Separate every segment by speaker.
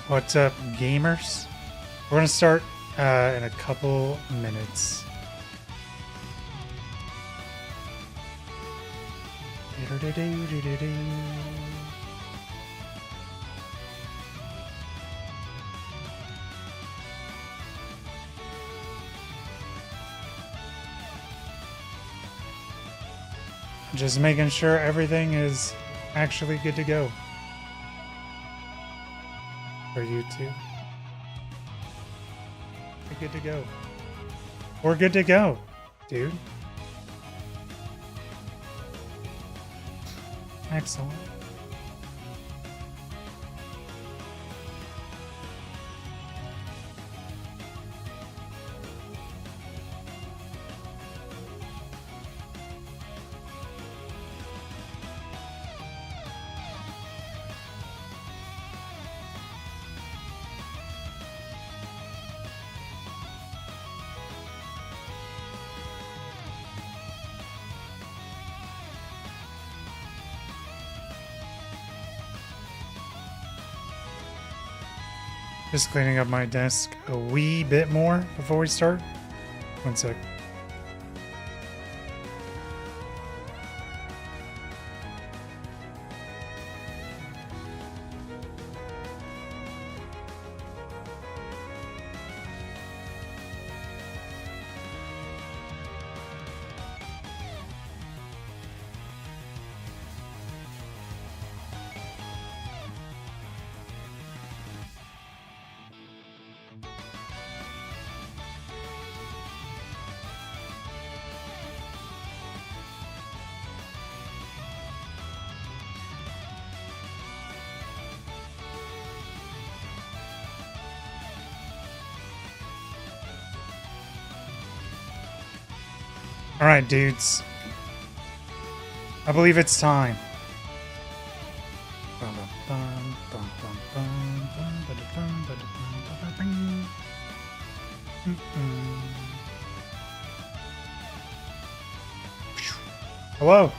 Speaker 1: What's up, gamers? We're gonna start in a couple minutes. Just making sure everything is actually good to go for YouTube. We're good to go. We're good to go, dude. Excellent. Just cleaning up my desk a wee bit more before we start. One sec. All right, dudes. I believe it's time. Hello.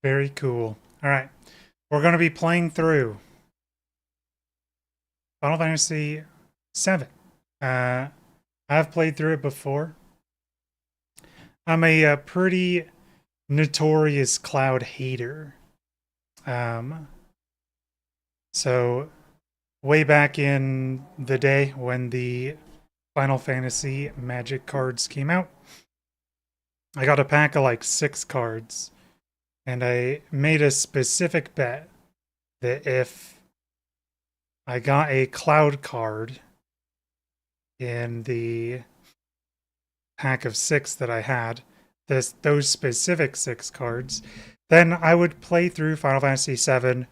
Speaker 1: Very cool. All right. We're going to be playing through Final Fantasy VII. I've played through it before. I'm a pretty notorious Cloud hater. So way back in the day when the Final Fantasy Magic cards came out, I got a pack of like 6 cards, and I made a specific bet that if I got a Cloud card in the pack of 6 that I had, those specific 6 cards, then I would play through Final Fantasy VII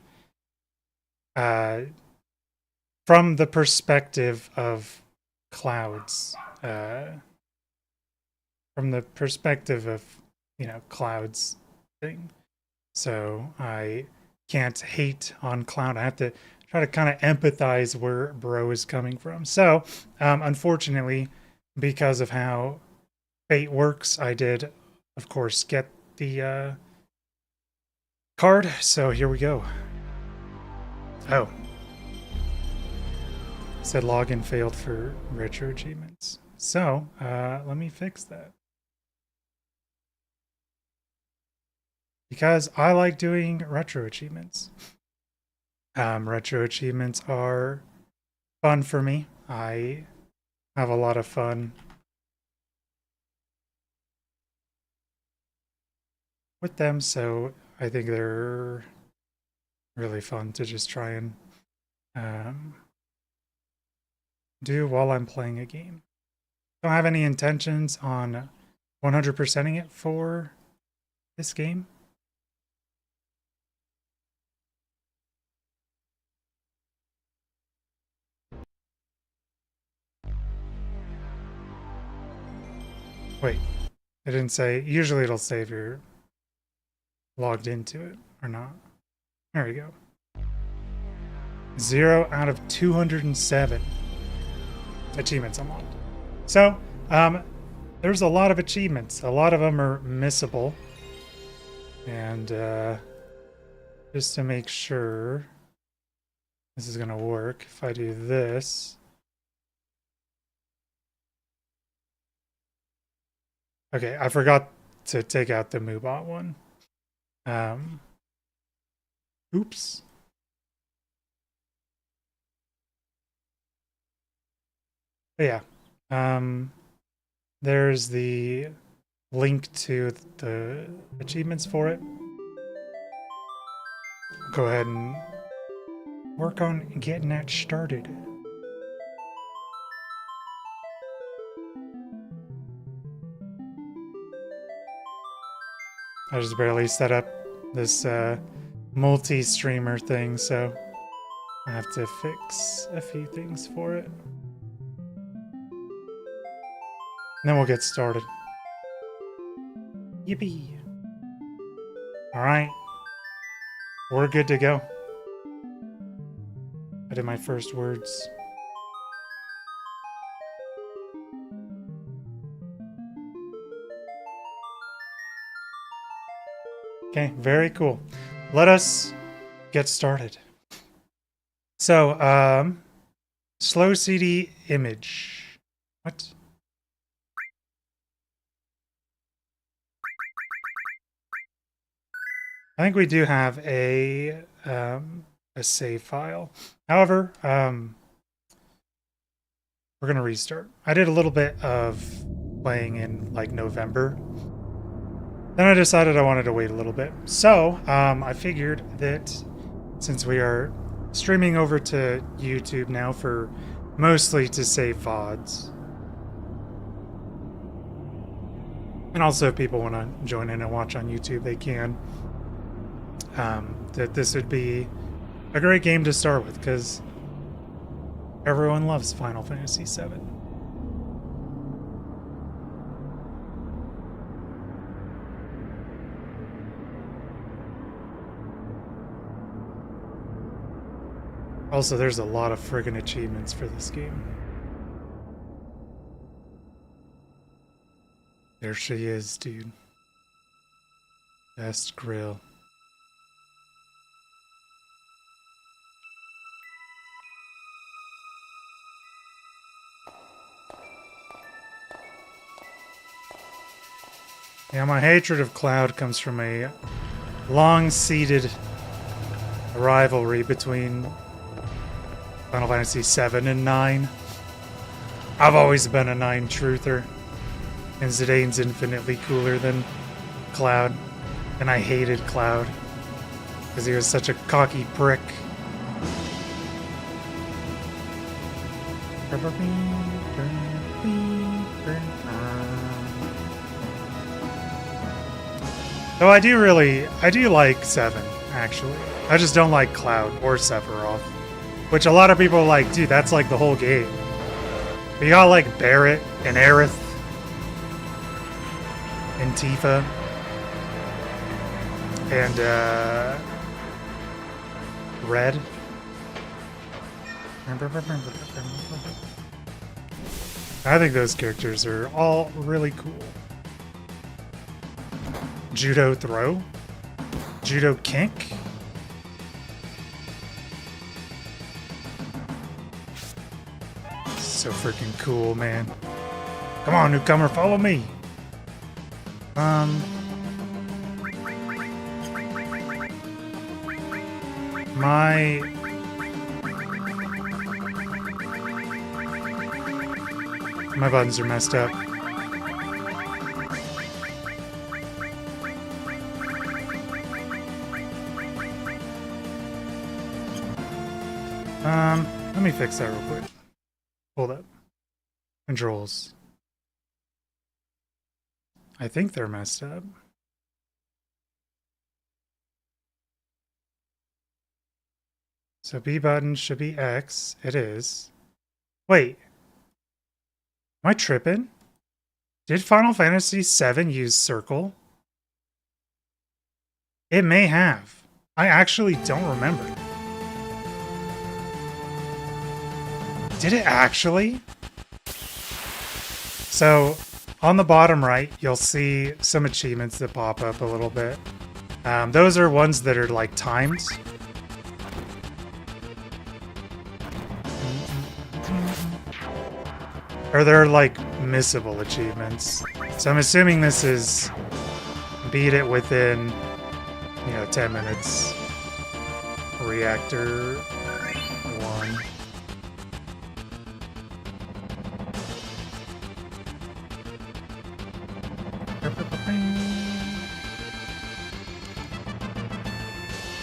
Speaker 1: from the perspective of Cloud's, from the perspective of, Cloud's thing. So I can't hate on Cloud. I have to try to kind of empathize where bro is coming from. So, unfortunately, because of how fate works, I did, of course, get the card. So here we go. Oh. Said login failed for retro achievements. So, let me fix that. Because I like doing retro achievements. Retro achievements are fun for me. I have a lot of fun with them, so I think they're really fun to just try and do while I'm playing a game. Don't have any intentions on 100%ing it for this game. Wait, it didn't say. Usually it'll say if you're logged into it or not. There we go. 0 out of 207 achievements unlocked. So, there's a lot of achievements. A lot of them are missable. And just to make sure this is gonna work, if I do this. Okay, I forgot to take out the Moobot one. Oops. But yeah. There's the link to the achievements for it. Go ahead and work on getting that started. I just barely set up this multi-streamer thing, so I have to fix a few things for it. And then we'll get started. Yippee! Alright. We're good to go. I did my first words. Okay, very cool. Let us get started. So, slow CD image. What? I think we do have a save file. However, we're gonna restart. I did a little bit of playing in like November. Then I decided I wanted to wait a little bit. So, I figured that since we are streaming over to YouTube now for mostly to save VODs, and also if people want to join in and watch on YouTube, they can. That this would be a great game to start with because everyone loves Final Fantasy VII. Also, there's a lot of friggin' achievements for this game. There she is, dude. Best grill. Yeah, my hatred of Cloud comes from a long-seated rivalry between Final Fantasy VII and 9. I've always been a 9 truther, and Zidane's infinitely cooler than Cloud, and I hated Cloud because he was such a cocky prick. Though I do like 7, actually. I just don't like Cloud or Sephiroth. Which a lot of people are like, dude, that's like the whole game. But you got like Barret and Aerith and Tifa and Red. I think those characters are all really cool. Judo throw? Judo kink? So freaking cool, man. Come on, newcomer, follow me. My buttons are messed up. Let me fix that real quick. Hold up. Controls. I think they're messed up. So B button should be X. It is. Wait. Am I tripping? Did Final Fantasy VII use circle? It may have. I actually don't remember. Did it actually? So, On the bottom right, you'll see some achievements that pop up a little bit. Those are ones that are like timed. Or they're like missable achievements. So I'm assuming this is beat it within, 10 minutes. Reactor 1.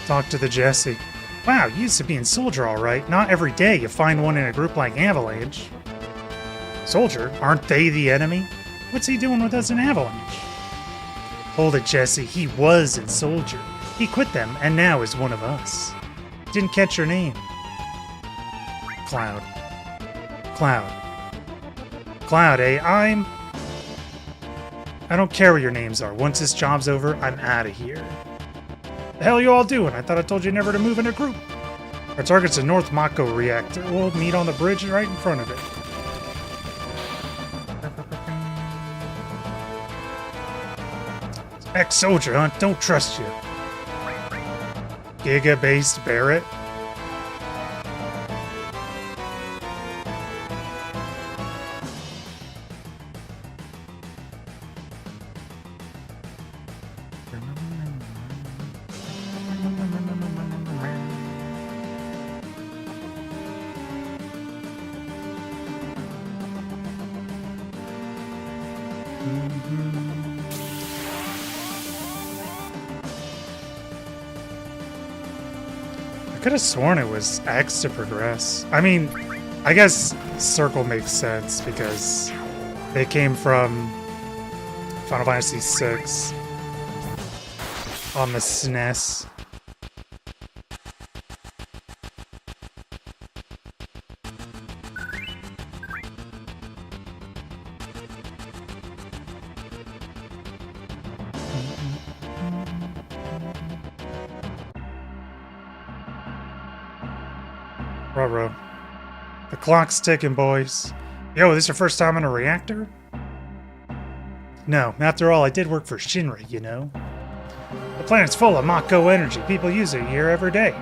Speaker 1: Talk to the Jesse. Wow, you used to be in Soldier alright. Not every day you find one in a group like Avalanche. Soldier? Aren't they the enemy? What's he doing with us in Avalanche? Hold it, Jesse. He was in Soldier. He quit them and now is one of us. Didn't catch your name. Cloud. Cloud. Cloud, eh? I don't care what your names are. Once this job's over, I'm out of here. The hell you all doing? I thought I told you never to move in a group. Our target's a North Mako reactor. We'll meet on the bridge right in front of it. Ex-soldier, huh? Don't trust you. Giga-based Barrett? I could have sworn it was X to progress. I mean, I guess circle makes sense because they came from Final Fantasy VI on the SNES. Ruh-roh. The clock's ticking, boys. Yo, this your first time in a reactor? No, after all, I did work for Shinra, you know. The planet's full of Mako energy. People use it here every day.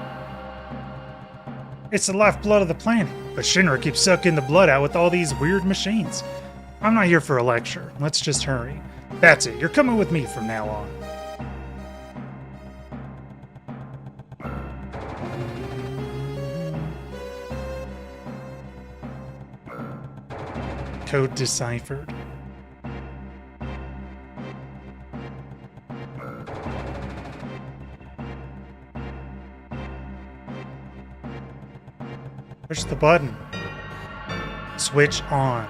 Speaker 1: It's the lifeblood of the planet, but Shinra keeps sucking the blood out with all these weird machines. I'm not here for a lecture. Let's just hurry. That's it. You're coming with me from now on. Code deciphered. Push the button. Switch on.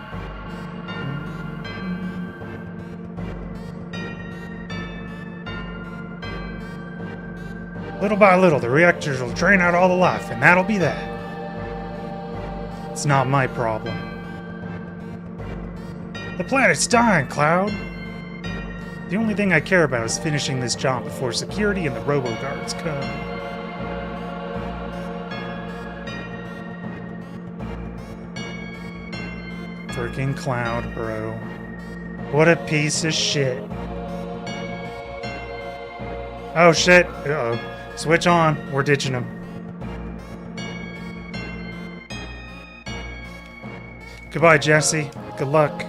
Speaker 1: Little by little, the reactors will drain out all the life, and that'll be that. It's not my problem. The planet's dying, Cloud. The only thing I care about is finishing this job before security and the robo-guards come. Freaking Cloud, bro. What a piece of shit. Oh shit. Uh-oh. Switch on. We're ditching him. Goodbye, Jesse. Good luck.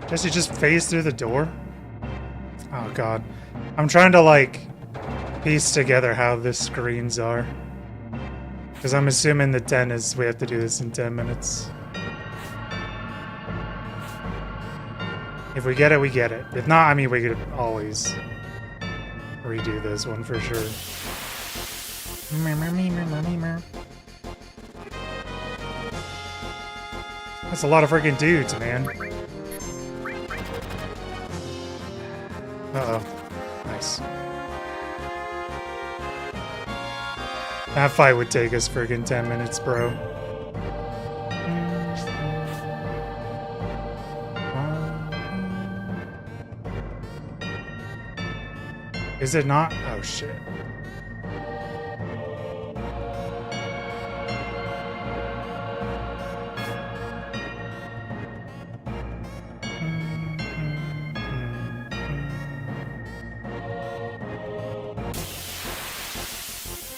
Speaker 1: Jesse just phased through the door? Oh, god. I'm trying to, like, piece together how the screens are. Because I'm assuming the 10 is... we have to do this in 10 minutes. If we get it, we get it. If not, I mean, we could always redo this one for sure. That's a lot of freaking dudes, man. Uh-oh. Nice. That fight would take us freaking 10 minutes, bro. Is it not? Oh, shit.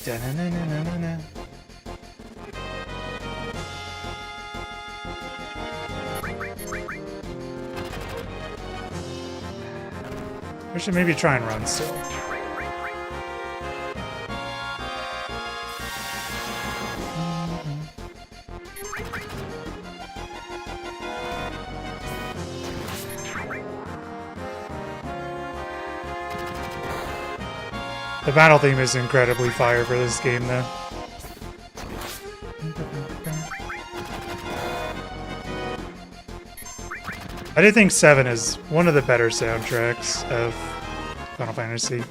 Speaker 1: Da-na-na-na-na-na. We should maybe try and run still. The battle theme is incredibly fire for this game, though. I do think 7 is one of the better soundtracks of Final Fantasy.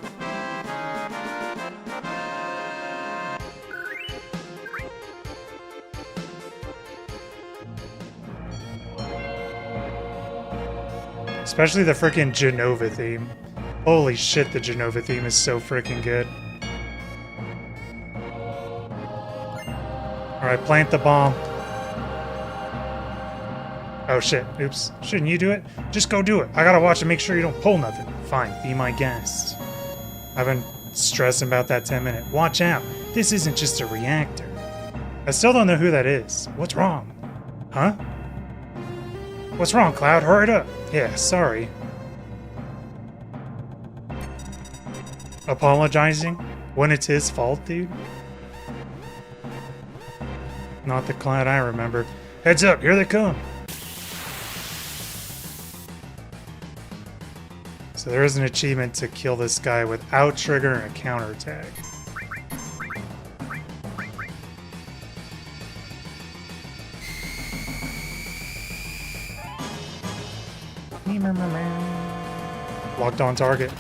Speaker 1: Especially the frickin' Genova theme. Holy shit, the Genova theme is so freaking good. Alright, plant the bomb. Oh shit, oops. Shouldn't you do it? Just go do it. I gotta watch and make sure you don't pull nothing. Fine, be my guest. I've been stressing about that 10-minute. Watch out, this isn't just a reactor. I still don't know who that is. What's wrong? Huh? What's wrong, Cloud? Hurry it up. Yeah, sorry. Apologizing? When it's his fault, dude? Not the Cloud I remember. Heads up, here they come! So there is an achievement to kill this guy without triggering a counterattack. Locked on target.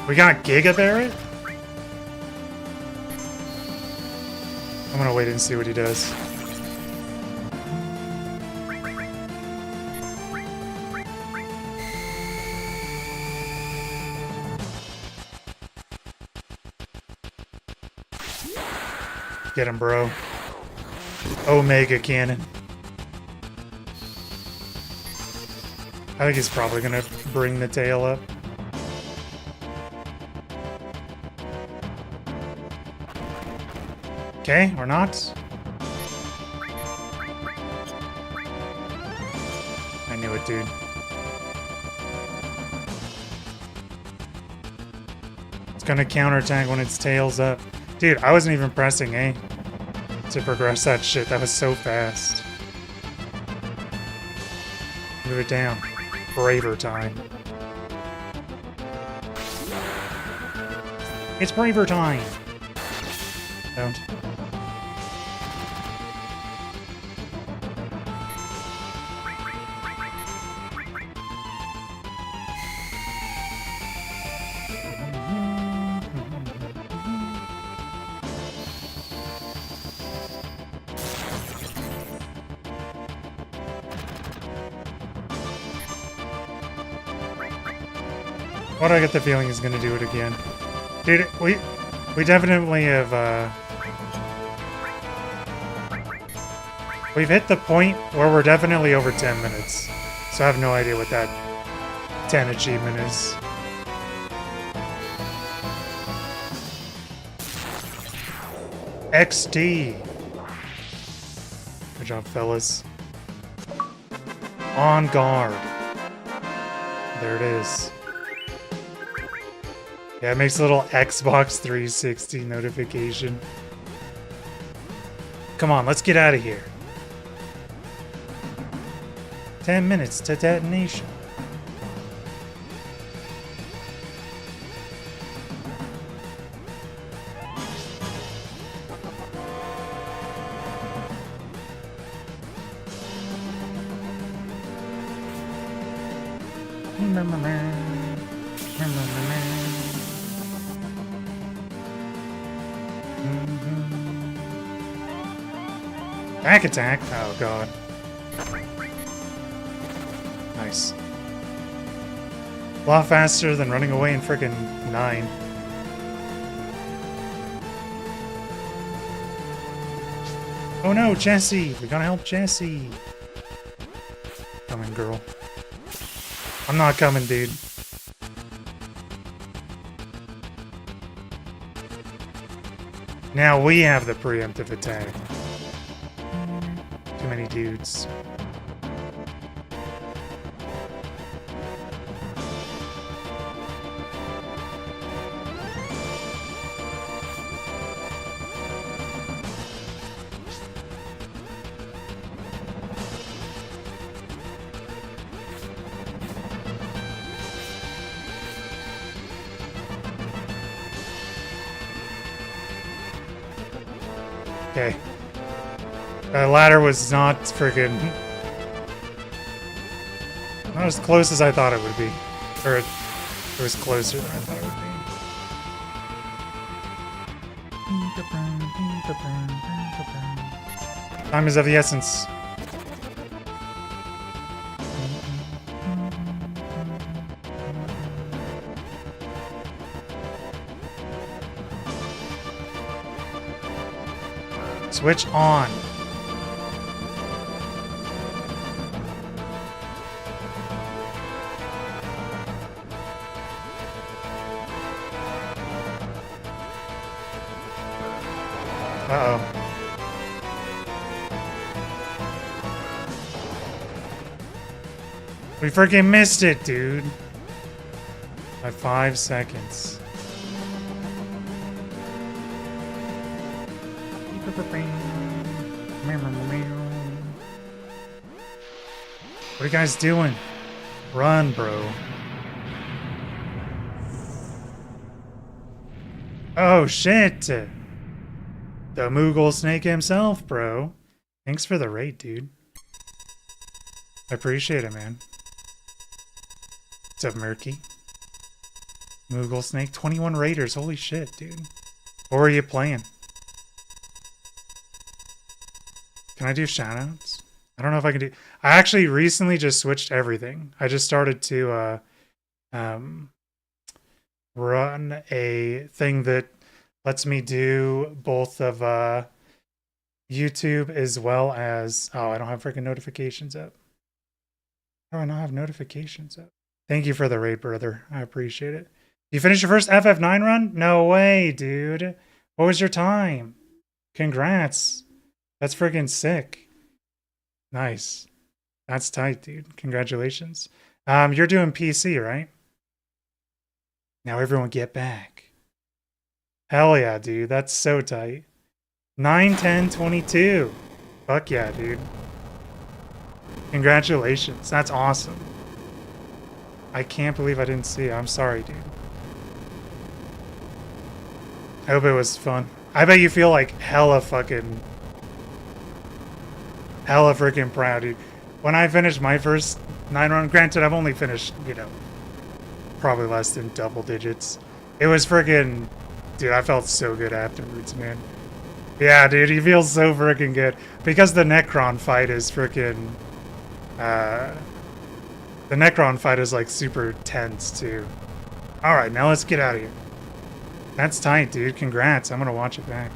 Speaker 1: We got Giga Barret? I'm gonna wait and see what he does. Get him, bro. Omega Cannon. I think he's probably gonna bring the tail up. Okay, or not. I knew it, dude. It's gonna counterattack when its tail's up. Dude, I wasn't even pressing A to progress that shit. That was so fast. Move it down. Braver time. It's braver time! Don't. Why do I get the feeling he's gonna do it again? Dude, we definitely have, we've hit the point where we're definitely over 10 minutes. So I have no idea what that 10 achievement is. XD. Good job, fellas. On guard. There it is. Yeah, it makes a little Xbox 360 notification. Come on, let's get out of here. 10 minutes to detonation. Back attack? Oh god. Nice. A lot faster than running away in frickin' 9. Oh no, Jesse! We gotta help Jesse! Coming, girl. I'm not coming, dude. Now we have the preemptive attack. Too many dudes. Okay. The ladder was not friggin'... not as close as I thought it would be. Or it was closer than I thought it would be. Time is of the essence. Switch on. Uh-oh. We freaking missed it, dude. By 5 seconds. What are you guys doing? Run, bro. Oh, shit. The Moogle Snake himself, bro. Thanks for the raid, dude. I appreciate it, man. What's up, Murky? Moogle Snake, 21 raiders. Holy shit, dude. What were you playing? Can I do shoutouts? I don't know if I can do... I actually recently just switched everything. I just started to run a thing that lets me do both of YouTube as well as... Oh, I don't have freaking notifications up. How do I not have notifications up? Thank you for the raid, brother. I appreciate it. You finished your first FF9 run? No way, dude. What was your time? Congrats. That's freaking sick. Nice. That's tight, dude. Congratulations. You're doing PC, right? Now everyone get back. Hell yeah, dude. That's so tight. 9-10-22. Fuck yeah, dude. Congratulations. That's awesome. I can't believe I didn't see it. I'm sorry, dude. I hope it was fun. I bet you feel like hella freaking proud, dude. When I finished my first 9 run, granted, I've only finished, you know, probably less than double digits. It was freaking, dude, I felt so good afterwards, man. Yeah, dude, he feels so freaking good. Because the Necron fight is freaking, the Necron fight is like super tense too. Alright, now let's get out of here. That's tight, dude. Congrats. I'm gonna watch it back.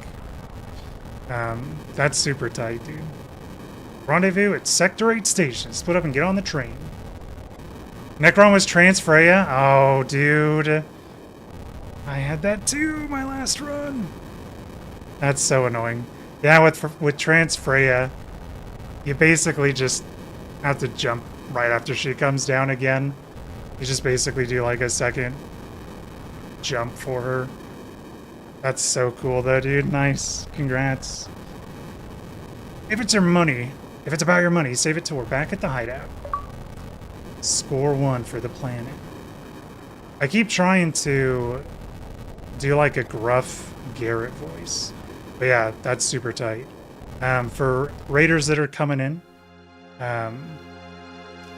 Speaker 1: That's super tight, dude. Rendezvous at Sector 8 Station. Split up and get on the train. Necron was Transfreya? Oh, dude. I had that too, my last run. That's so annoying. Yeah, with Trans Freya, you basically just have to jump right after she comes down again. You just basically do like a second jump for her. That's so cool though, dude. Nice. Congrats. If it's your money, if it's about your money, save it till we're back at the hideout. Score 1 for the planet. I keep trying to do like a gruff Garrett voice. But yeah, that's super tight. For raiders that are coming in,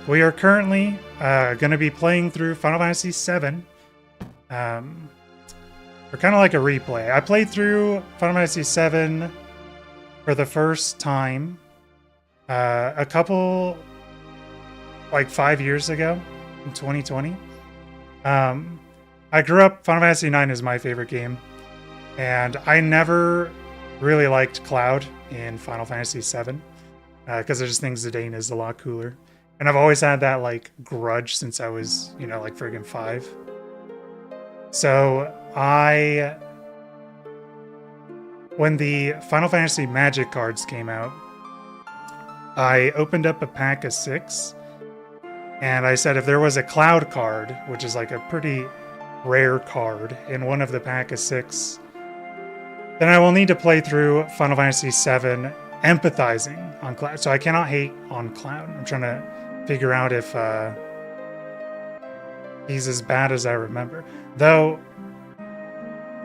Speaker 1: we are currently going to be playing through Final Fantasy VII. We're kind of like a replay. I played through Final Fantasy VII for the first time a couple, like 5 years ago in 2020. I grew up, Final Fantasy IX is my favorite game, and I never really liked Cloud in Final Fantasy VII because I just think Zidane is a lot cooler. And I've always had that like grudge since I was, you know, like friggin' 5. So when the Final Fantasy Magic cards came out, I opened up a pack of 6, and I said if there was a Cloud card, which is like a pretty rare card, in one of the pack of 6, then I will need to play through Final Fantasy VII empathizing on Cloud. So I cannot hate on Cloud. I'm trying to figure out if he's as bad as I remember. Though,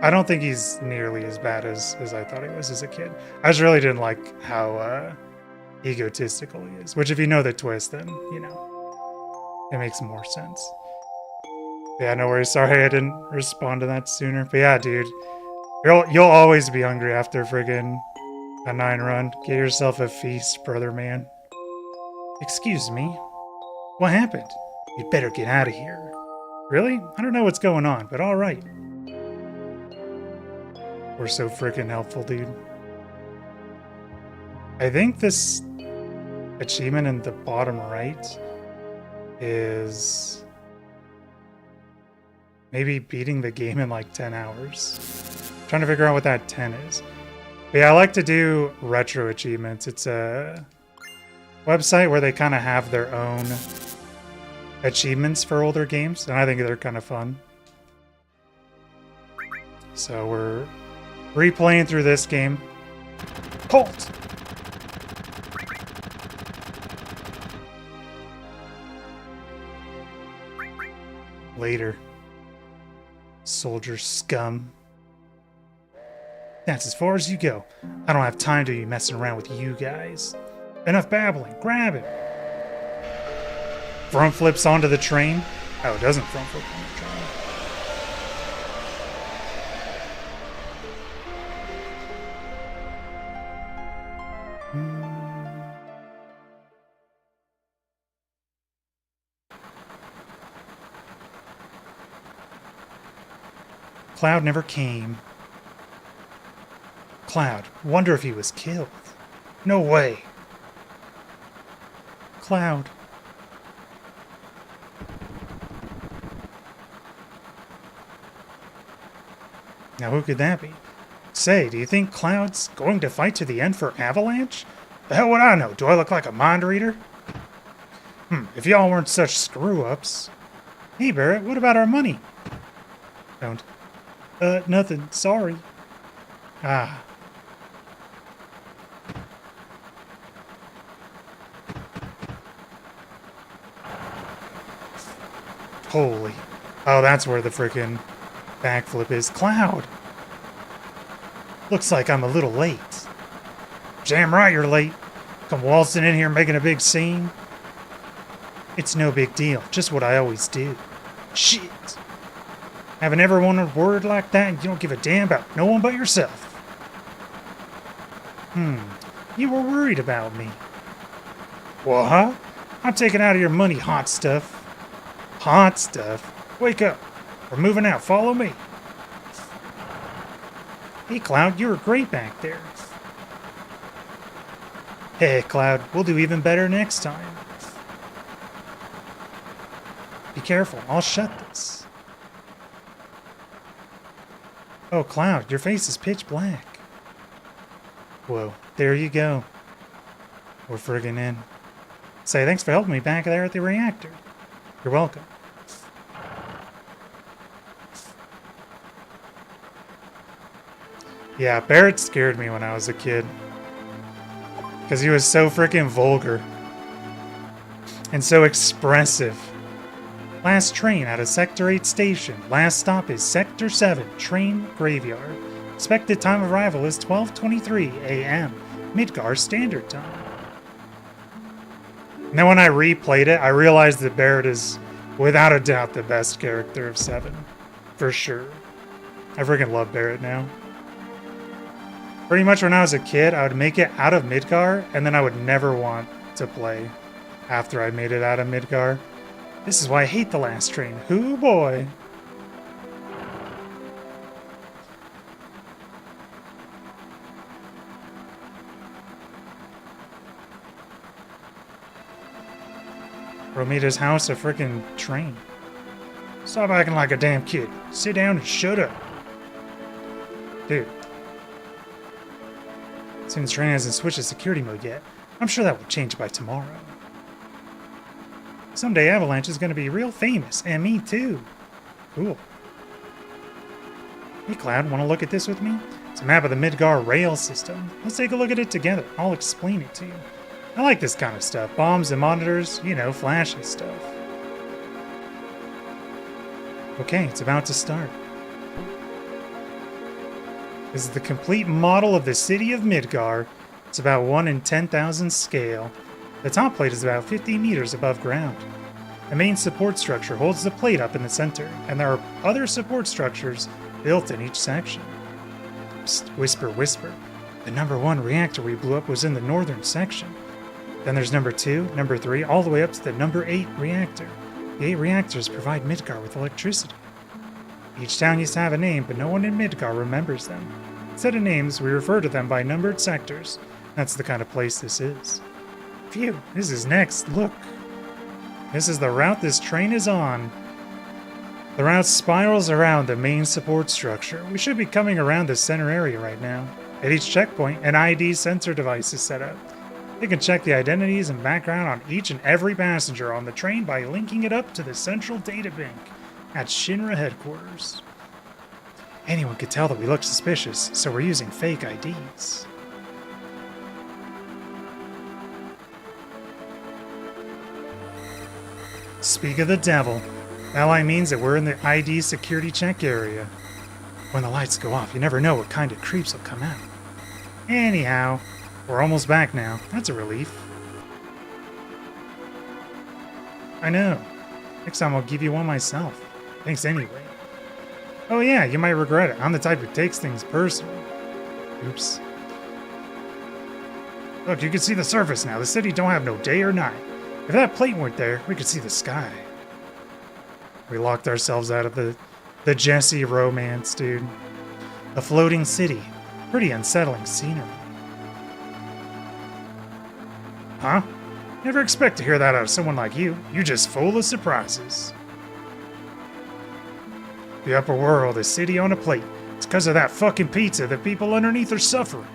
Speaker 1: I don't think he's nearly as bad as I thought he was as a kid. I just really didn't like how egotistical he is. Which if you know the twist, then, you know, it makes more sense. Yeah, no worries. Sorry I didn't respond to that sooner. But yeah, dude. You'll always be hungry after friggin' a 9 run. Get yourself a feast, brother man. Excuse me. What happened? You'd better get out of here. Really? I don't know what's going on, but alright. We're so freaking helpful, dude. I think this achievement in the bottom right is maybe beating the game in like 10 hours. I'm trying to figure out what that 10 is. But yeah, I like to do retro achievements. It's a website where they kind of have their own achievements for older games, and I think they're kind of fun. So we're replaying through this game. Halt! Later. Soldier scum. That's as far as you go. I don't have time to be messing around with you guys. Enough babbling. Grab him. Front flips onto the train. Oh, it doesn't front flip on the train. Cloud never came. Cloud, wonder if he was killed. No way. Cloud. Now who could that be? Say, do you think Cloud's going to fight to the end for Avalanche? The hell would I know? Do I look like a mind reader? If y'all weren't such screw-ups. Hey Barrett, what about our money? Don't. Nothing. Sorry. Ah. Holy. Oh, that's where the frickin' backflip is. Cloud! Looks like I'm a little late. Damn right you're late. Come waltzing in here making a big scene. It's no big deal. Just what I always do. Shit. Haven't ever wanted a word like that and you don't give a damn about no one but yourself. You were worried about me. Well, huh? I'm taking out of your money, hot stuff. Hot stuff? Wake up. We're moving out. Follow me. Hey, Cloud, you were great back there. Hey, Cloud, we'll do even better next time. Be careful. I'll shut this. Oh, Cloud, your face is pitch black. Whoa, there you go. We're friggin' in. Say, thanks for helping me back there at the reactor. You're welcome. Yeah, Barrett scared me when I was a kid. Because he was so freaking vulgar. And so expressive. Last train at a Sector 8 station. Last stop is Sector 7, train graveyard. Expected time of arrival is 12:23 a.m. Midgar Standard Time. And then when I replayed it, I realized that Barrett is, without a doubt, the best character of 7. For sure. I freaking love Barrett now. Pretty much when I was a kid, I would make it out of Midgar, and then I would never want to play after I made it out of Midgar. This is why I hate the last train. Hoo boy. Romita's house, a freaking train. Stop acting like a damn kid. Sit down and shut up. Dude. Since the train hasn't switched to security mode yet, I'm sure that will change by tomorrow. Someday Avalanche is going to be real famous, and me too. Cool. Hey Cloud, want to look at this with me? It's a map of the Midgar rail system. Let's take a look at it together. I'll explain it to you. I like this kind of stuff. Bombs and monitors, you know, flashy stuff. Okay, it's about to start. This is the complete model of the city of Midgar. It's about 1 in 10,000 scale. The top plate is about 50 meters above ground. The main support structure holds the plate up in the center, and there are other support structures built in each section. Psst, whisper, whisper. The number 1 reactor we blew up was in the northern section. Then there's number 2, number 3, all the way up to the number 8 reactor. The 8 reactors provide Midgar with electricity. Each town used to have a name, but no one in Midgar remembers them. Instead of names, we refer to them by numbered sectors. That's the kind of place this is. Phew, this is next, look. This is the route this train is on. The route spirals around the main support structure. We should be coming around the center area right now. At each checkpoint, an ID sensor device is set up. They can check the identities and background on each and every passenger on the train by linking it up to the central data bank at Shinra headquarters. Anyone could tell that we look suspicious, so we're using fake IDs. Speak of the devil. Ally means that we're in the ID security check area. When the lights go off, you never know what kind of creeps will come out. Anyhow, we're almost back now. That's a relief. I know. Next time I'll give you one myself. Thanks anyway. Oh yeah, you might regret it. I'm the type who takes things personally. Oops. Look, you can see the surface now. The city don't have no day or night. If that plate weren't there, we could see the sky. We locked ourselves out of the Jesse romance, dude. A floating city. Pretty unsettling scenery. Huh? Never expect to hear that out of someone like you. You're just full of surprises. The upper world is city on a plate. It's because of that fucking pizza that people underneath are suffering.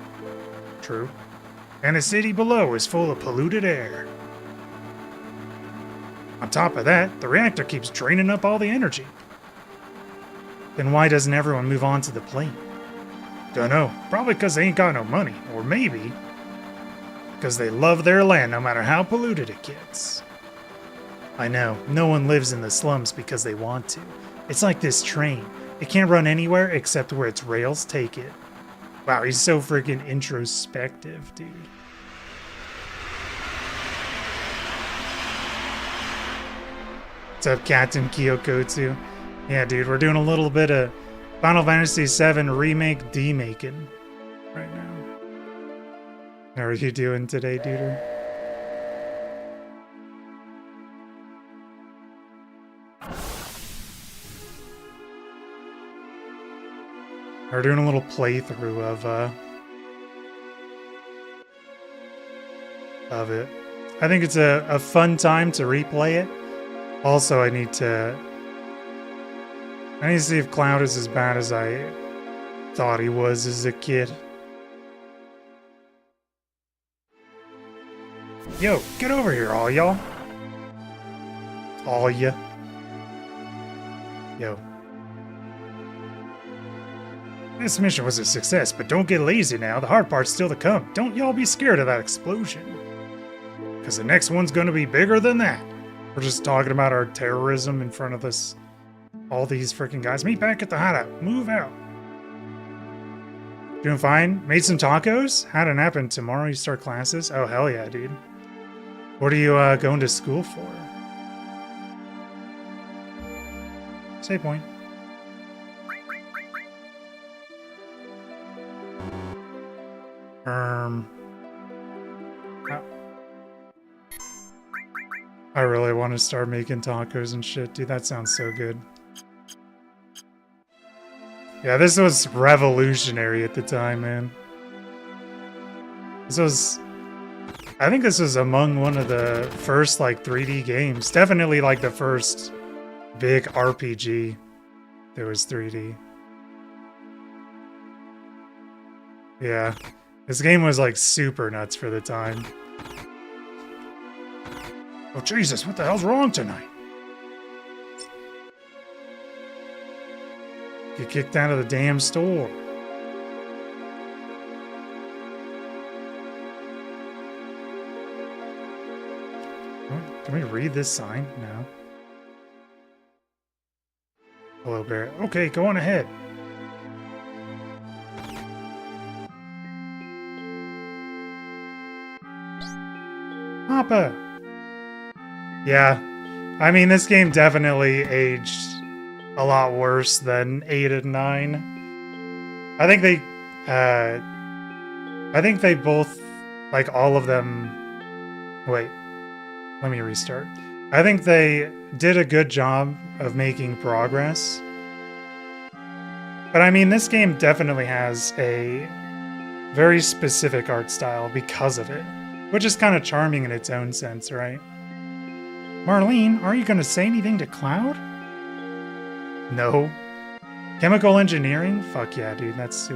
Speaker 1: True. And the city below is full of polluted air. On top of that, the reactor keeps draining up all the energy. Then why doesn't everyone move on to the plate? Dunno. Probably because they ain't got no money. Or maybe because they love their land no matter how polluted it gets. I know, no one lives in the slums because they want to. It's like this train. It can't run anywhere except where its rails take it. Wow, he's so freaking introspective, dude. What's up, Captain Kyokotsu? Yeah, dude, we're doing a little bit of Final Fantasy VII Remake D-making right now. How are you doing today, duder? We're doing a little playthrough of it. I think it's a fun time to replay it. Also, I need to see if Cloud is as bad as I thought he was as a kid. Yo, get over here, all y'all. All ya. Yo. This mission was a success, but don't get lazy now. The hard part's still to come. Don't y'all be scared of that explosion. Because the next one's going to be bigger than that. We're just talking about our terrorism in front of us. All these freaking guys. Meet back at the hideout. Move out. Doing fine? Made some tacos? How'd it happen? Tomorrow you start classes? Oh, hell yeah, dude. What are you going to school for? Save point. I really want to start making tacos and shit, dude. That sounds so good. Yeah, this was revolutionary at the time, man. I think this was among one of the first, like, 3D games. Definitely, like, the first big RPG that was 3D. Yeah. This game was, like, super nuts for the time. Oh, Jesus, what the hell's wrong tonight? Get kicked out of the damn store. Can we read this sign? No. Hello, Barrett. Okay, go on ahead. Papa! Yeah, I mean, this game definitely aged a lot worse than 8 and 9. I think they both, like, all of them... Wait, let me restart. I think they did a good job of making progress. But I mean, this game definitely has a very specific art style because of it, which is kind of charming in its own sense, right? Marlene, are you going to say anything to Cloud? No. Chemical engineering? Fuck yeah, dude. That's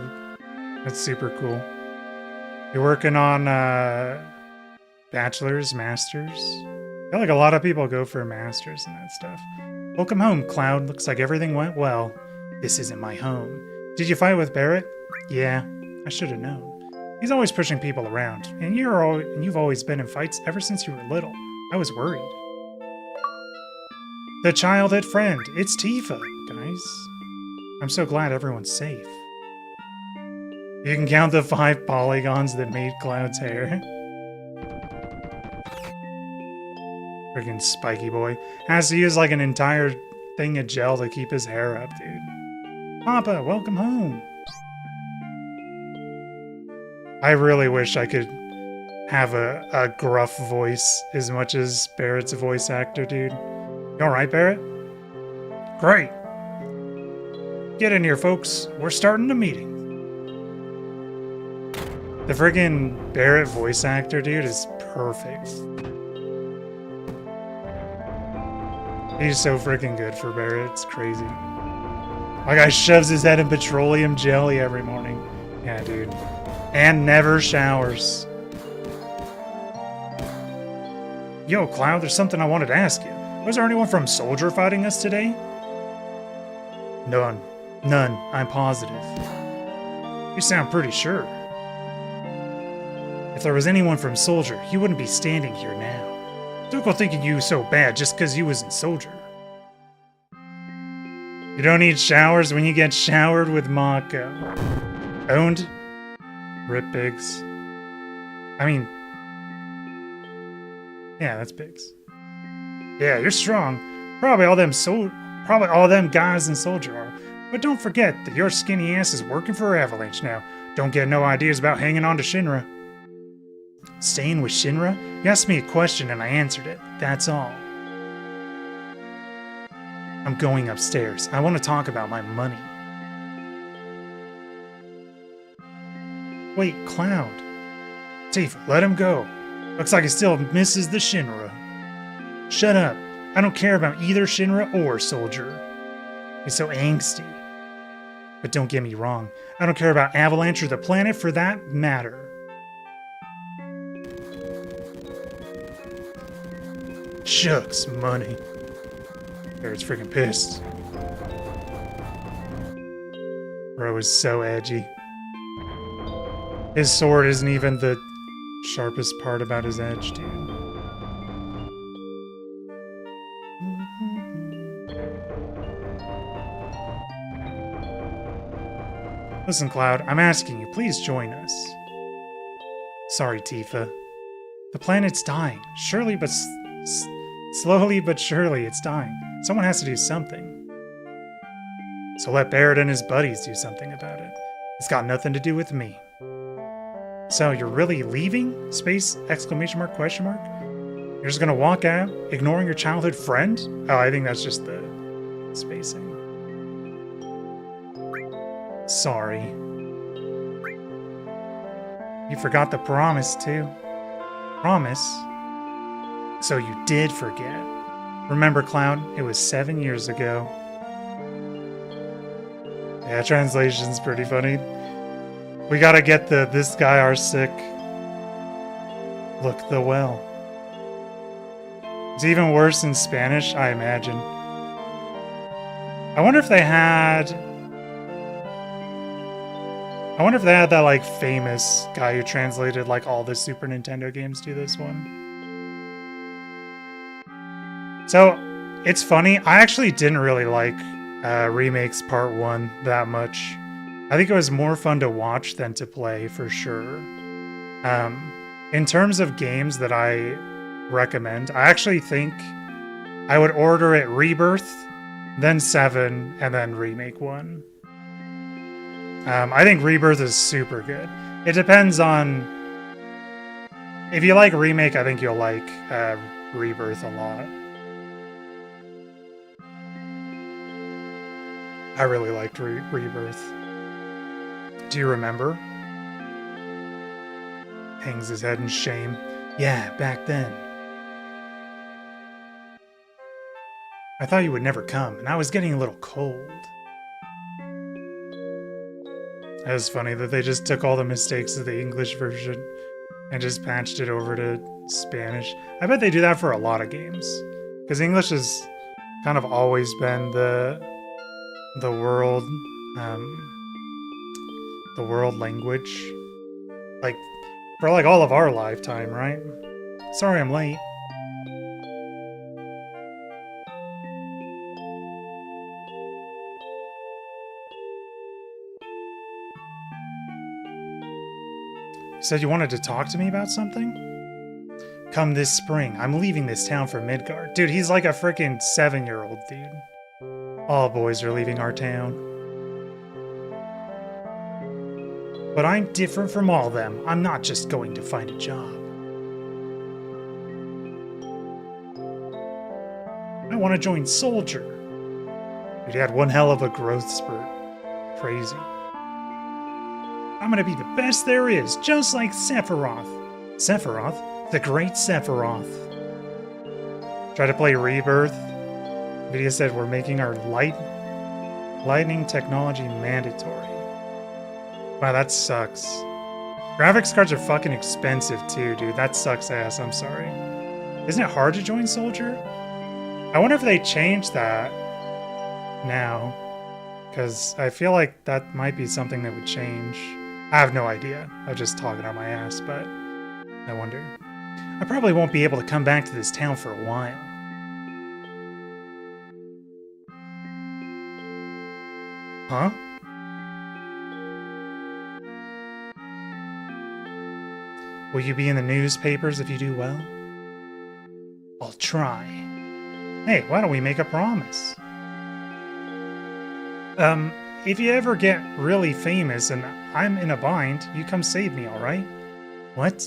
Speaker 1: super cool. You're working on bachelor's, master's? I feel like a lot of people go for masters and that stuff. Welcome home, Cloud. Looks like everything went well. This isn't my home. Did you fight with Barrett? Yeah, I should have known. He's always pushing people around, and you've always been in fights ever since you were little. I was worried. The childhood friend, it's Tifa, guys. I'm so glad everyone's safe. You can count the 5 polygons that made Cloud's hair. Freaking spiky boy. Has to use like an entire thing of gel to keep his hair up, dude. Papa, welcome home. I really wish I could have a gruff voice as much as Barrett's a voice actor, dude. You alright, Barrett? Great. Get in here, folks. We're starting the meeting. The friggin' Barrett voice actor, dude, is perfect. He's so freaking good for Barrett. It's crazy. My guy shoves his head in petroleum jelly every morning. Yeah, dude. And never showers. Yo, Cloud, there's something I wanted to ask you. Was there anyone from Soldier fighting us today? None. None, I'm positive. You sound pretty sure. If there was anyone from Soldier, he wouldn't be standing here now. Don't go thinking you so bad just because you was in Soldier. You don't need showers when you get showered with Mako. Owned? Rip Biggs. I mean... Yeah, that's Biggs. Yeah, you're strong. Probably all them guys in Soldier are. But don't forget that your skinny ass is working for Avalanche now. Don't get no ideas about hanging on to Shinra. Staying with Shinra? You asked me a question and I answered it. That's all. I'm going upstairs. I want to talk about my money. Wait, Cloud. Tifa, let him go. Looks like he still misses the Shinra. Shut up. I don't care about either Shinra or Soldier. He's so angsty. But don't get me wrong. I don't care about Avalanche or the planet for that matter. Shucks, money. Barrett's freaking pissed. Bro is so edgy. His sword isn't even the sharpest part about his edge, dude. Listen, Cloud, I'm asking you, please join us. Sorry, Tifa. The planet's dying. Surely, but slowly but surely, it's dying. Someone has to do something. So let Barrett and his buddies do something about it. It's got nothing to do with me. So, you're really leaving? Space! Exclamation mark, question mark? You're just gonna walk out, ignoring your childhood friend? Oh, I think that's just the spacing. Sorry. You forgot the promise, too. Promise? So you did forget. Remember, Cloud, it was 7 years ago. Yeah, translation's pretty funny. We gotta get the this guy are sick. Look the well. It's even worse in Spanish, I imagine. I wonder if they had that like famous guy who translated like all the Super Nintendo games to this one. So, it's funny, I actually didn't really like Remakes Part 1 that much. I think it was more fun to watch than to play, for sure. In terms of games that I recommend, I actually think I would order it Rebirth, then 7, and then Remake 1. I think Rebirth is super good. It depends on... If you like Remake, I think you'll like Rebirth a lot. I really liked Rebirth. Do you remember? Hangs his head in shame. Yeah, back then. I thought you would never come, and I was getting a little cold. It was funny that they just took all the mistakes of the English version and just patched it over to Spanish. I bet they do that for a lot of games. Because English has kind of always been the world language, like for like all of our lifetime, right? Sorry I'm late. You said you wanted to talk to me about something? Come this spring. I'm leaving this town for Midgar. Dude, he's like a freaking 7-year-old, dude. All boys are leaving our town. But I'm different from all them. I'm not just going to find a job. I want to join Soldier. Dude, he had one hell of a growth spurt. Crazy. I'm gonna be the best there is, just like Sephiroth. Sephiroth? The great Sephiroth. Try to play Rebirth. Video said we're making our lightning technology mandatory. Wow, that sucks. Graphics cards are fucking expensive too, dude. That sucks ass, I'm sorry. Isn't it hard to join Soldier? I wonder if they changed that now. Because I feel like that might be something that would change. I have no idea. I'm just talking out my ass, but I wonder. I probably won't be able to come back to this town for a while. Huh? Will you be in the newspapers if you do well? I'll try. Hey, why don't we make a promise? If you ever get really famous and I'm in a bind, you come save me, alright? What?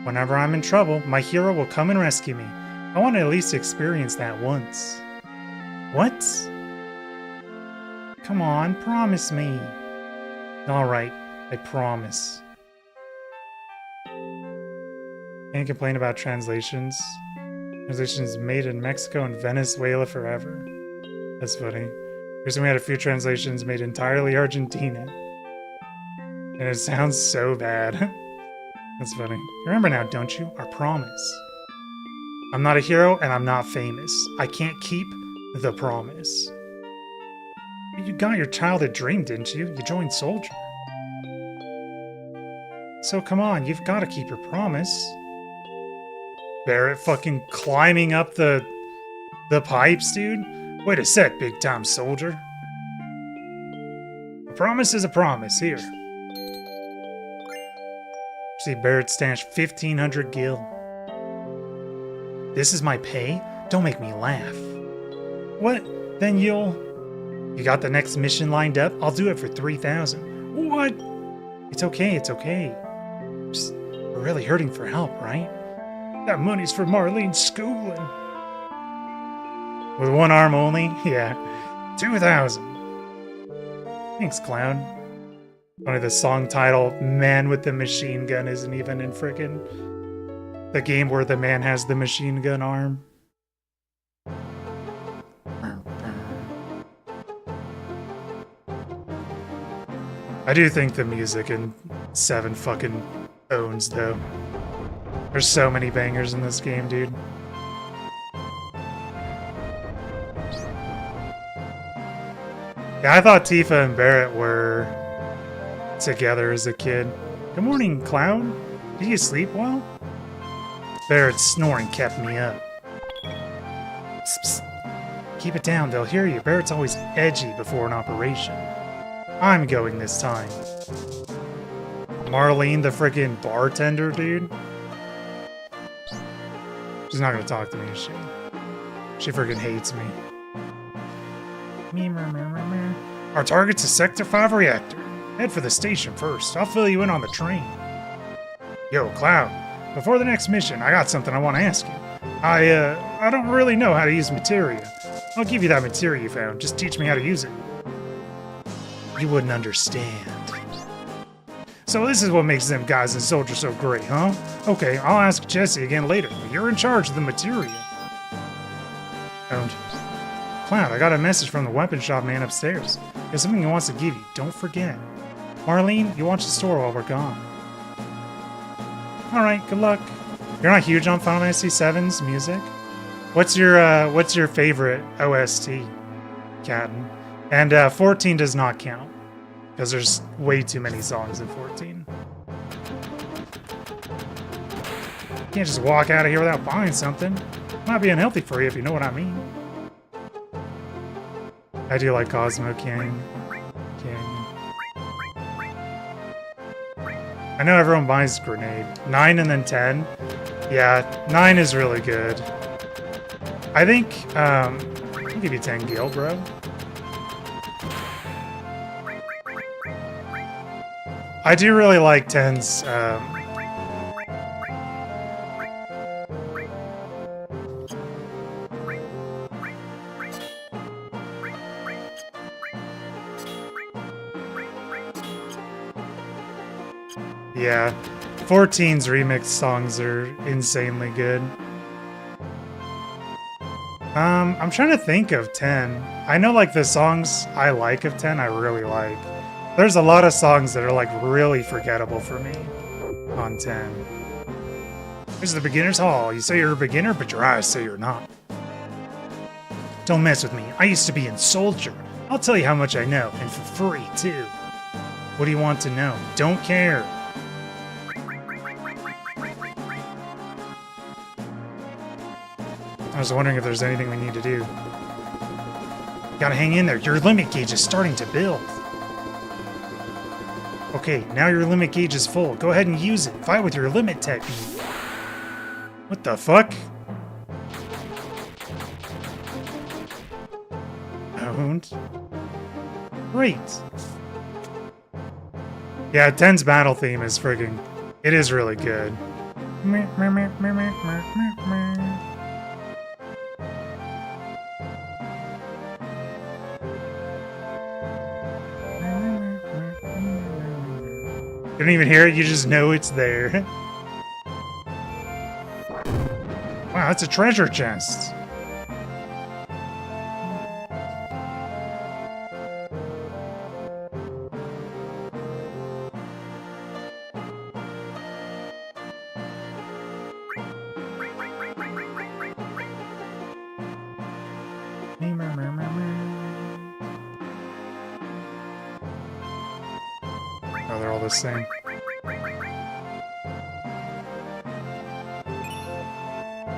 Speaker 1: Whenever I'm in trouble, my hero will come and rescue me. I want to at least experience that once. What? Come on, promise me. Alright, I promise. Can't complain about translations. Translations made in Mexico and Venezuela forever. That's funny. Recently we had a few translations made entirely Argentina. And it sounds so bad. That's funny. You remember now, don't you? Our promise. I'm not a hero and I'm not famous. I can't keep the promise. You got your childhood dream, didn't you? You joined Soldier. So come on, you've got to keep your promise. Barrett fucking climbing up the pipes, dude? Wait a sec, big time soldier. A promise is a promise, here. See, Barrett stashed 1,500 gil. This is my pay? Don't make me laugh. What? Then you got the next mission lined up? I'll do it for 3,000. What? It's okay, it's okay. Just, we're really hurting for help, right? That money's for Marlene's schooling. With one arm only? Yeah. 2,000. Thanks, clown. Only the song title, Man with the Machine Gun, isn't even in frickin' the game where the man has the machine gun arm. I do think the music in 7 fucking owns, though. There's so many bangers in this game, dude. Yeah, I thought Tifa and Barrett were together as a kid. Good morning, clown. Did you sleep well? Barrett's snoring kept me up. Psst, psst. Keep it down, they'll hear you. Barrett's always edgy before an operation. I'm going this time. Marlene, the freaking bartender, dude. She's not gonna talk to me, is she? She freaking hates me. Our target's a Sector 5 reactor. Head for the station first. I'll fill you in on the train. Yo, Cloud. Before the next mission, I got something I want to ask you. I don't really know how to use materia. I'll give you that materia you found. Just teach me how to use it. You wouldn't understand. So this is what makes them guys in Soldier so great, huh? Okay, I'll ask Jesse again later. You're in charge of the materia. Cloud, I got a message from the weapon shop man upstairs. There's something he wants to give you. Don't forget. Marlene, you watch the store while we're gone. Alright, good luck. You're not huge on Final Fantasy VII's music? What's your favorite OST, Captain? And 14 does not count. Because there's way too many songs in 14. You can't just walk out of here without buying something. Might be unhealthy for you if you know what I mean. I do like Cosmo Canyon. I know everyone buys Grenade. 9 and then 10. Yeah, 9 is really good. I think, I'll give you 10 gil, bro. I do really like 10's, yeah, 14's remix songs are insanely good. I'm trying to think of 10. I know, like, the songs I like of 10, I really like. There's a lot of songs that are, like, really forgettable for me on 10. Here's the beginner's hall. You say you're a beginner, but your eyes say you're not. Don't mess with me. I used to be in Soldier. I'll tell you how much I know, and for free, too. What do you want to know? Don't care. I was wondering if there's anything we need to do. Gotta hang in there. Your limit gauge is starting to build. Okay, now your limit gauge is full. Go ahead and use it. Fight with your limit technique. What the fuck? Owned. Great. Yeah, 10's battle theme is friggin'... It is really good. You don't even hear it, you just know it's there. Wow, that's a treasure chest. the same.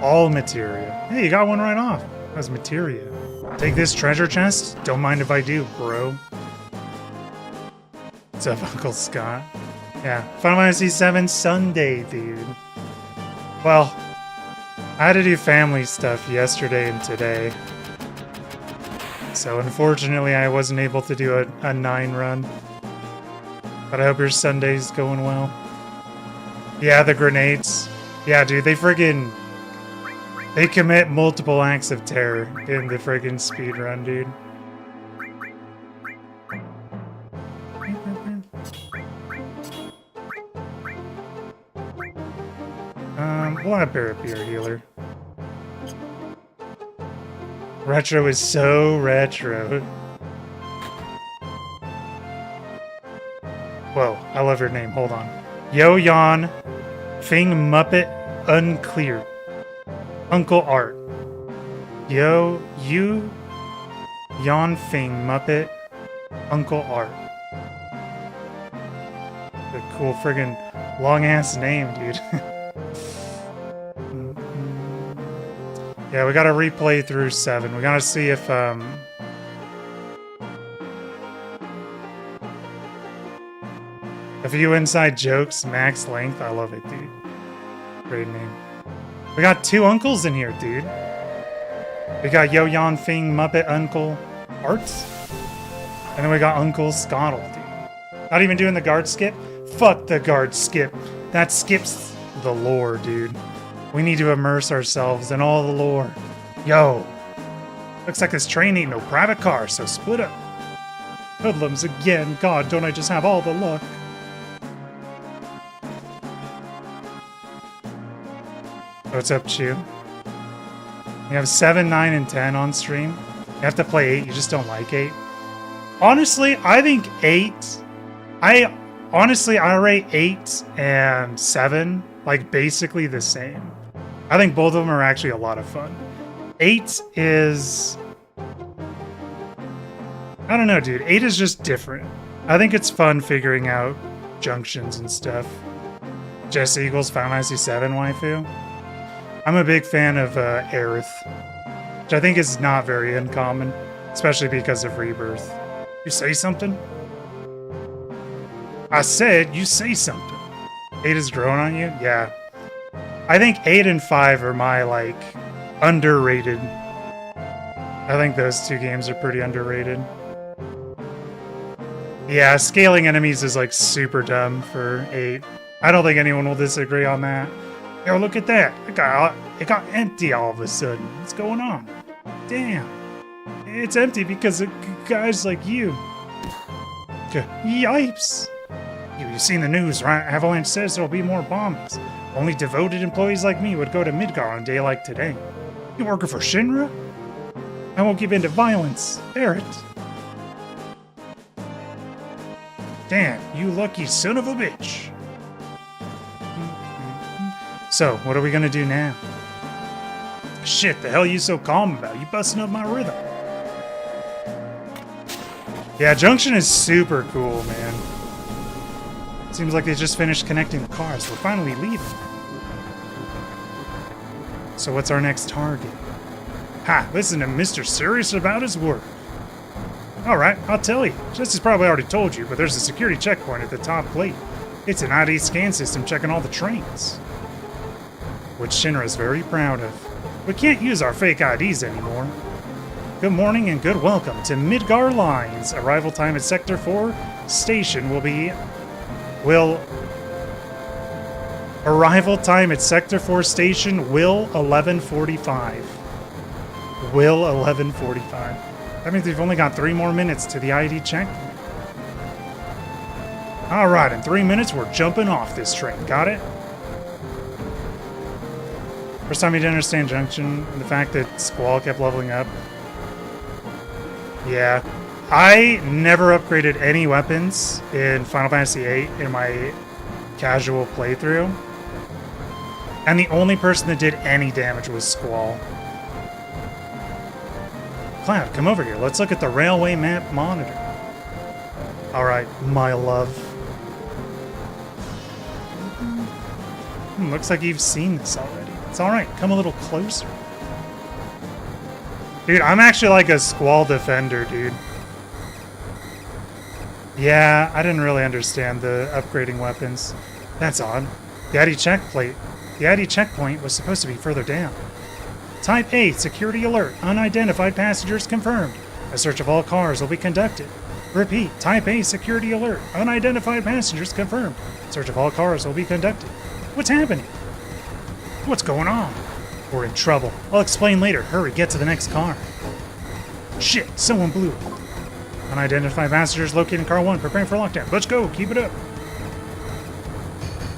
Speaker 1: All materia. Hey, you got one right off. That was materia. Take this treasure chest? Don't mind if I do, bro. What's up, Uncle Scott? Yeah, Final Fantasy VII Sunday, dude. Well, I had to do family stuff yesterday and today. So unfortunately, I wasn't able to do a 9 run. But I hope your Sunday's going well. Yeah, the grenades. Yeah, dude, they friggin'... They commit multiple acts of terror in the friggin' speedrun, dude. We'll have Barrett be our healer. Retro is so retro. Whoa, I love your name. Hold on. Yo Yon Fing Muppet Unclear. Uncle Art. Yo, you Yon Fing Muppet Uncle Art. The cool friggin' long ass name, dude. Yeah, we gotta replay through 7. We gotta see if a few inside jokes, max length. I love it, dude. Great name. We got 2 uncles in here, dude. We got Yo Yon Fing Muppet Uncle Arts. And then we got Uncle Scottle, dude. Not even doing the guard skip? Fuck the guard skip. That skips the lore, dude. We need to immerse ourselves in all the lore. Yo. Looks like this train ain't no private car, so split up. Hoodlums again. God, don't I just have all the luck? What's up, Chew? You have 7, 9, and 10 on stream. You have to play 8, you just don't like 8. Honestly, I think 8... I rate 8 and 7 like basically the same. I think both of them are actually a lot of fun. 8 is... I don't know, dude. 8 is just different. I think it's fun figuring out junctions and stuff. Jess Eagles, Final Fantasy VII waifu. I'm a big fan of Aerith, which I think is not very uncommon, especially because of Rebirth. You say something? I said you say something. 8 is growing on you? Yeah. I think 8 and 5 are my, like, underrated. I think those 2 games are pretty underrated. Yeah, scaling enemies is, like, super dumb for 8. I don't think anyone will disagree on that. Yo, look at that. It got empty all of a sudden. What's going on? Damn. It's empty because of guys like you. Yipes. You've seen the news, right? Avalanche says there'll be more bombings. Only devoted employees like me would go to Midgar on a day like today. You working for Shinra? I won't give in to violence. Barrett. Damn, you lucky son of a bitch. So, what are we gonna do now? Shit, the hell you so calm about? You busting up my rhythm. Yeah, Junction is super cool, man. Seems like they just finished connecting the cars. We're finally leaving. So what's our next target? Ha, listen to Mr. Serious about his work. Alright, I'll tell you. Jesse's probably already told you, but there's a security checkpoint at the top plate. It's an ID scan system checking all the trains. Which Shinra is very proud of. We can't use our fake IDs anymore. Good morning and good welcome to Midgar Lines. Arrival time at Sector 4 station Arrival time at Sector 4 station will 11:45. Will 11:45. That means we've only got 3 more minutes to the ID check. Alright, in 3 minutes we're jumping off this train. Got it? First time you didn't understand Junction and the fact that Squall kept leveling up. Yeah. I never upgraded any weapons in Final Fantasy VIII in my casual playthrough. And the only person that did any damage was Squall. Cloud, come over here. Let's look at the railway map monitor. Alright, my love. Looks like you've seen this already. It's alright, come a little closer. Dude, I'm actually like a squall defender, dude. Yeah, I didn't really understand the upgrading weapons. That's odd. The ID checkpoint was supposed to be further down. Type A, security alert. Unidentified passengers confirmed. A search of all cars will be conducted. Repeat, Type A, security alert. Unidentified passengers confirmed. Search of all cars will be conducted. What's happening? What's going on? We're in trouble. I'll explain later. Hurry, get to the next car. Shit, someone blew it. Unidentified passengers located in car 1, preparing for lockdown. Let's go, keep it up.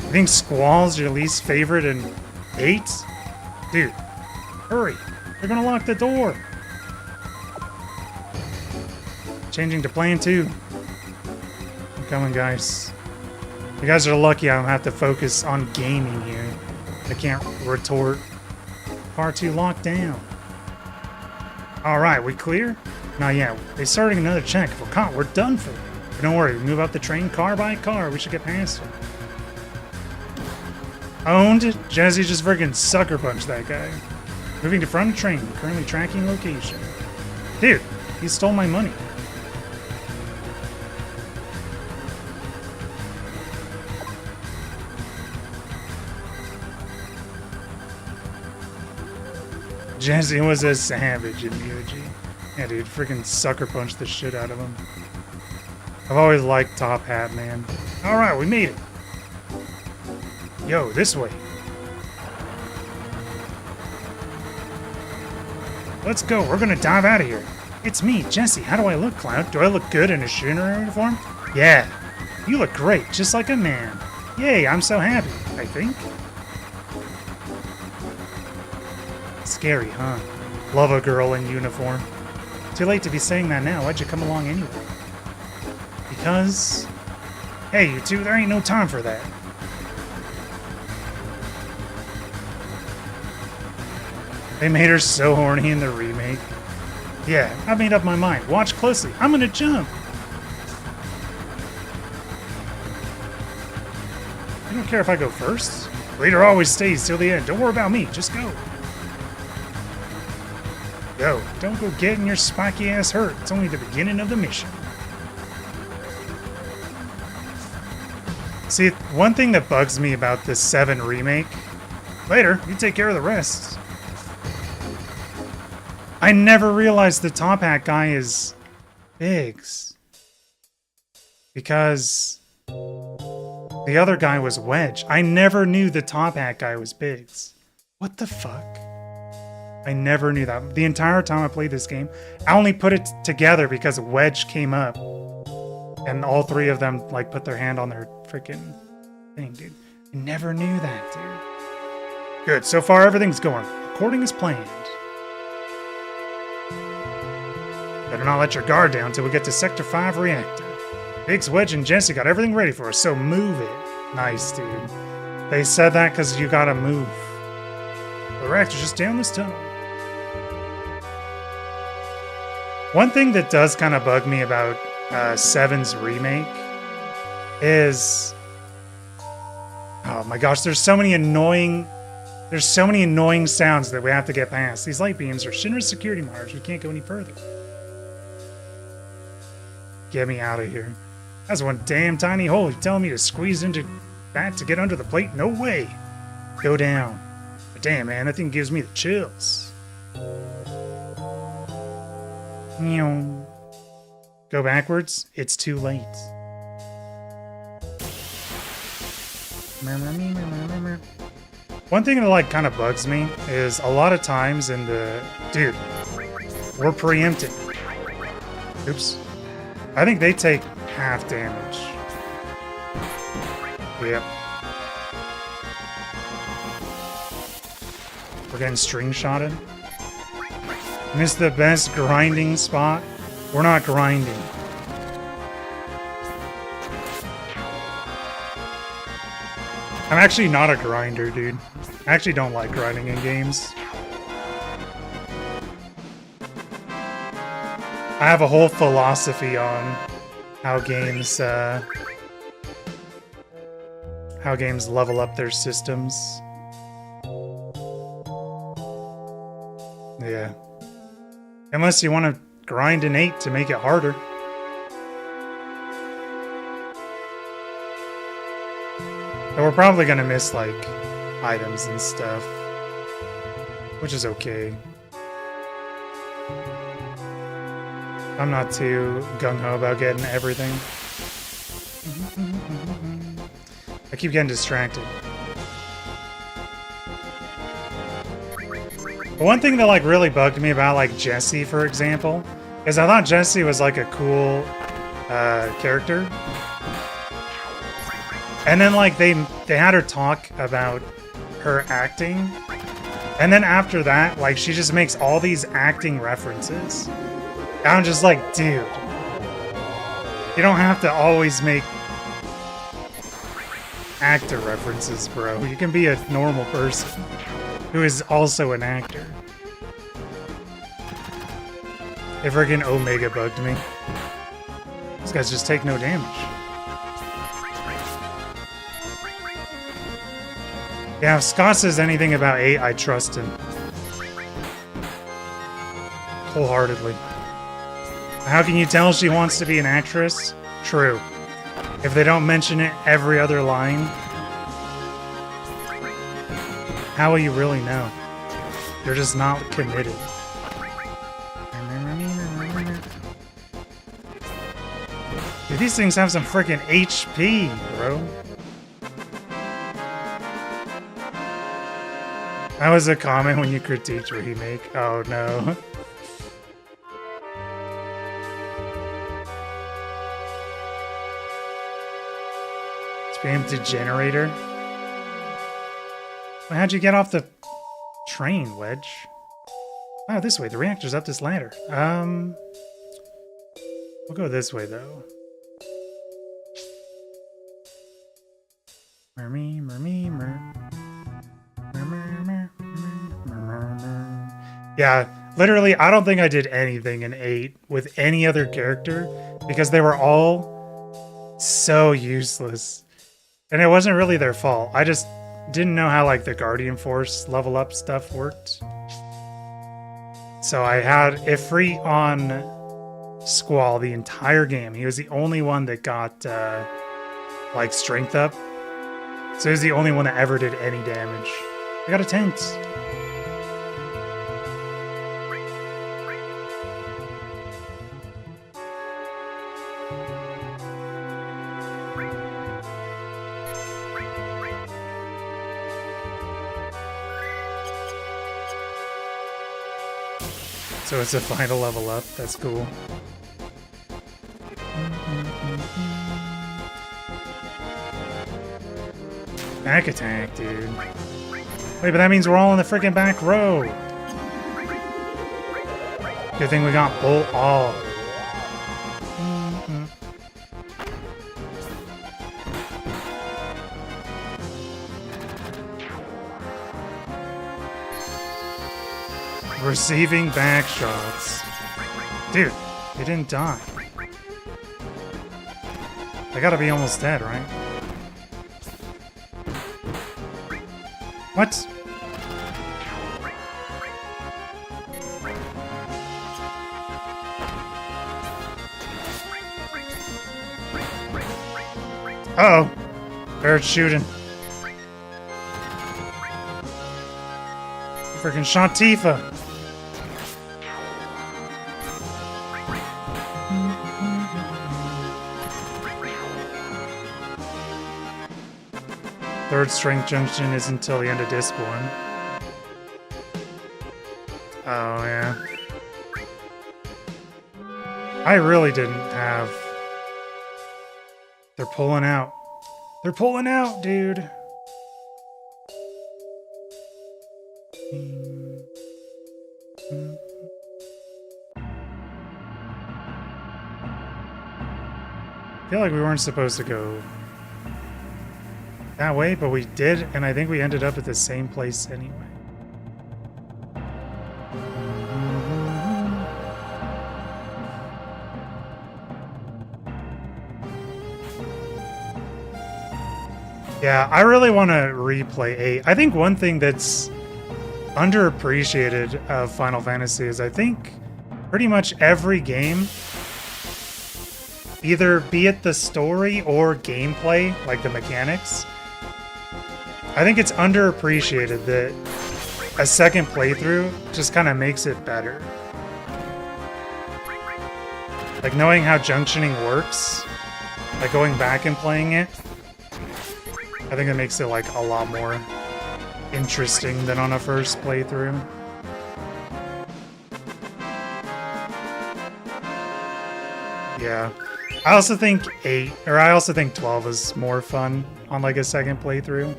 Speaker 1: You think Squall's your least favorite in 8? Dude, hurry. They're gonna lock the door. Changing to plan 2. I'm coming, guys. You guys are lucky I don't have to focus on gaming here. I can't retort. Car 2 locked down. Alright, we clear? Not yet. They're starting another check. If we're caught, we're done for. But don't worry, we move up the train car by car. We should get past him. Owned. Jesse just friggin' sucker punched that guy. Moving to front of train. Currently tracking location. Dude, he stole my money. Jesse was a savage in the OG. Yeah, dude, freaking sucker punched the shit out of him. I've always liked Top Hat, man. Alright, we made it. Yo, this way. Let's go, we're gonna dive out of here. It's me, Jesse. How do I look, Cloud? Do I look good in a shooter uniform? Yeah. You look great, just like a man. Yay, I'm so happy, I think. Scary, huh? Love a girl in uniform. Too late to be saying that now. Why'd you come along anyway? Because... Hey, you two, there ain't no time for that. They made her so horny in the remake. Yeah, I made up my mind. Watch closely. I'm gonna jump. You don't care if I go first? Leader always stays till the end. Don't worry about me. Just go. Yo, don't go getting your spiky ass hurt. It's only the beginning of the mission. See, one thing that bugs me about this 7 remake... Later, you take care of the rest. I never realized the Top Hat guy is... Biggs. Because... the other guy was Wedge. I never knew the Top Hat guy was Biggs. What the fuck? I never knew that. The entire time I played this game, I only put it together because Wedge came up. And all 3 of them, like, put their hand on their freaking thing, dude. I never knew that, dude. Good, so far everything's going according as planned. Better not let your guard down till we get to Sector 5 reactor. Biggs, Wedge, and Jesse got everything ready for us, so move it. Nice, dude. They said that because you gotta move. The reactor's just down this tunnel. One thing that does kind of bug me about 7's remake is... Oh my gosh, there's so many annoying sounds that we have to get past. These light beams are Shinra's security monitors. We can't go any further. Get me out of here. That's one damn tiny hole. You're telling me to squeeze into that to get under the plate? No way. Go down. But damn, man, that thing gives me the chills. Go backwards? It's too late. One thing that, like, kind of bugs me is a lot of times in the... Dude, we're preempting. Oops. I think they take half damage. Yep. We're getting string shotted. Missed the best grinding spot. We're not grinding. I'm actually not a grinder, dude. I actually don't like grinding in games. I have a whole philosophy on how games how games level up their systems. Yeah. Unless you want to grind an 8 to make it harder. And we're probably gonna miss, like, items and stuff. Which is okay. I'm not too gung-ho about getting everything. I keep getting distracted. But one thing that like really bugged me about like Jessie, for example, is I thought Jessie was like a cool character. And then like they had her talk about her acting. And then after that, like she just makes all these acting references. And I'm just like, dude, you don't have to always make actor references, bro. You can be a normal person who is also an actor. It friggin' Omega bugged me. These guys just take no damage. Yeah, if Scott says anything about 8, I trust him. Wholeheartedly. How can you tell she wants to be an actress? True. If they don't mention it every other line, how will you really know? They're just not committed. Dude, these things have some freaking HP, bro. That was a comment when you critiqued Remake. Oh no. Spam to generator. Well, how'd you get off the train, Wedge? Oh, this way. The reactor's up this ladder. We'll go this way though. Yeah, literally, I don't think I did anything in 8 with any other character because they were all so useless. And it wasn't really their fault. I just didn't know how like the Guardian Force level up stuff worked. So I had Ifrit on Squall the entire game. He was the only one that got like strength up. So he was the only one that ever did any damage. I got a tent. So it's a final level up. That's cool. Back attack, dude. Wait, but that means we're all in the freaking back row. Good thing we got Bolt all. Receiving back shots. Dude, he didn't die. They gotta be almost dead, right? What? Uh-oh. Barrett's shooting. Freaking shot Tifa. Third strength junction is until the end of disc 1. Oh, yeah. I really didn't have... They're pulling out. They're pulling out, dude. I feel like we weren't supposed to go that way, but we did, and I think we ended up at the same place anyway. Yeah, I really want to replay 8. I think one thing that's underappreciated of Final Fantasy is I think pretty much every game, either be it the story or gameplay, like the mechanics, I think it's underappreciated that a second playthrough just kind of makes it better. Like knowing how junctioning works, like going back and playing it, I think it makes it like a lot more interesting than on a first playthrough. Yeah. I also think 12 is more fun on like a second playthrough.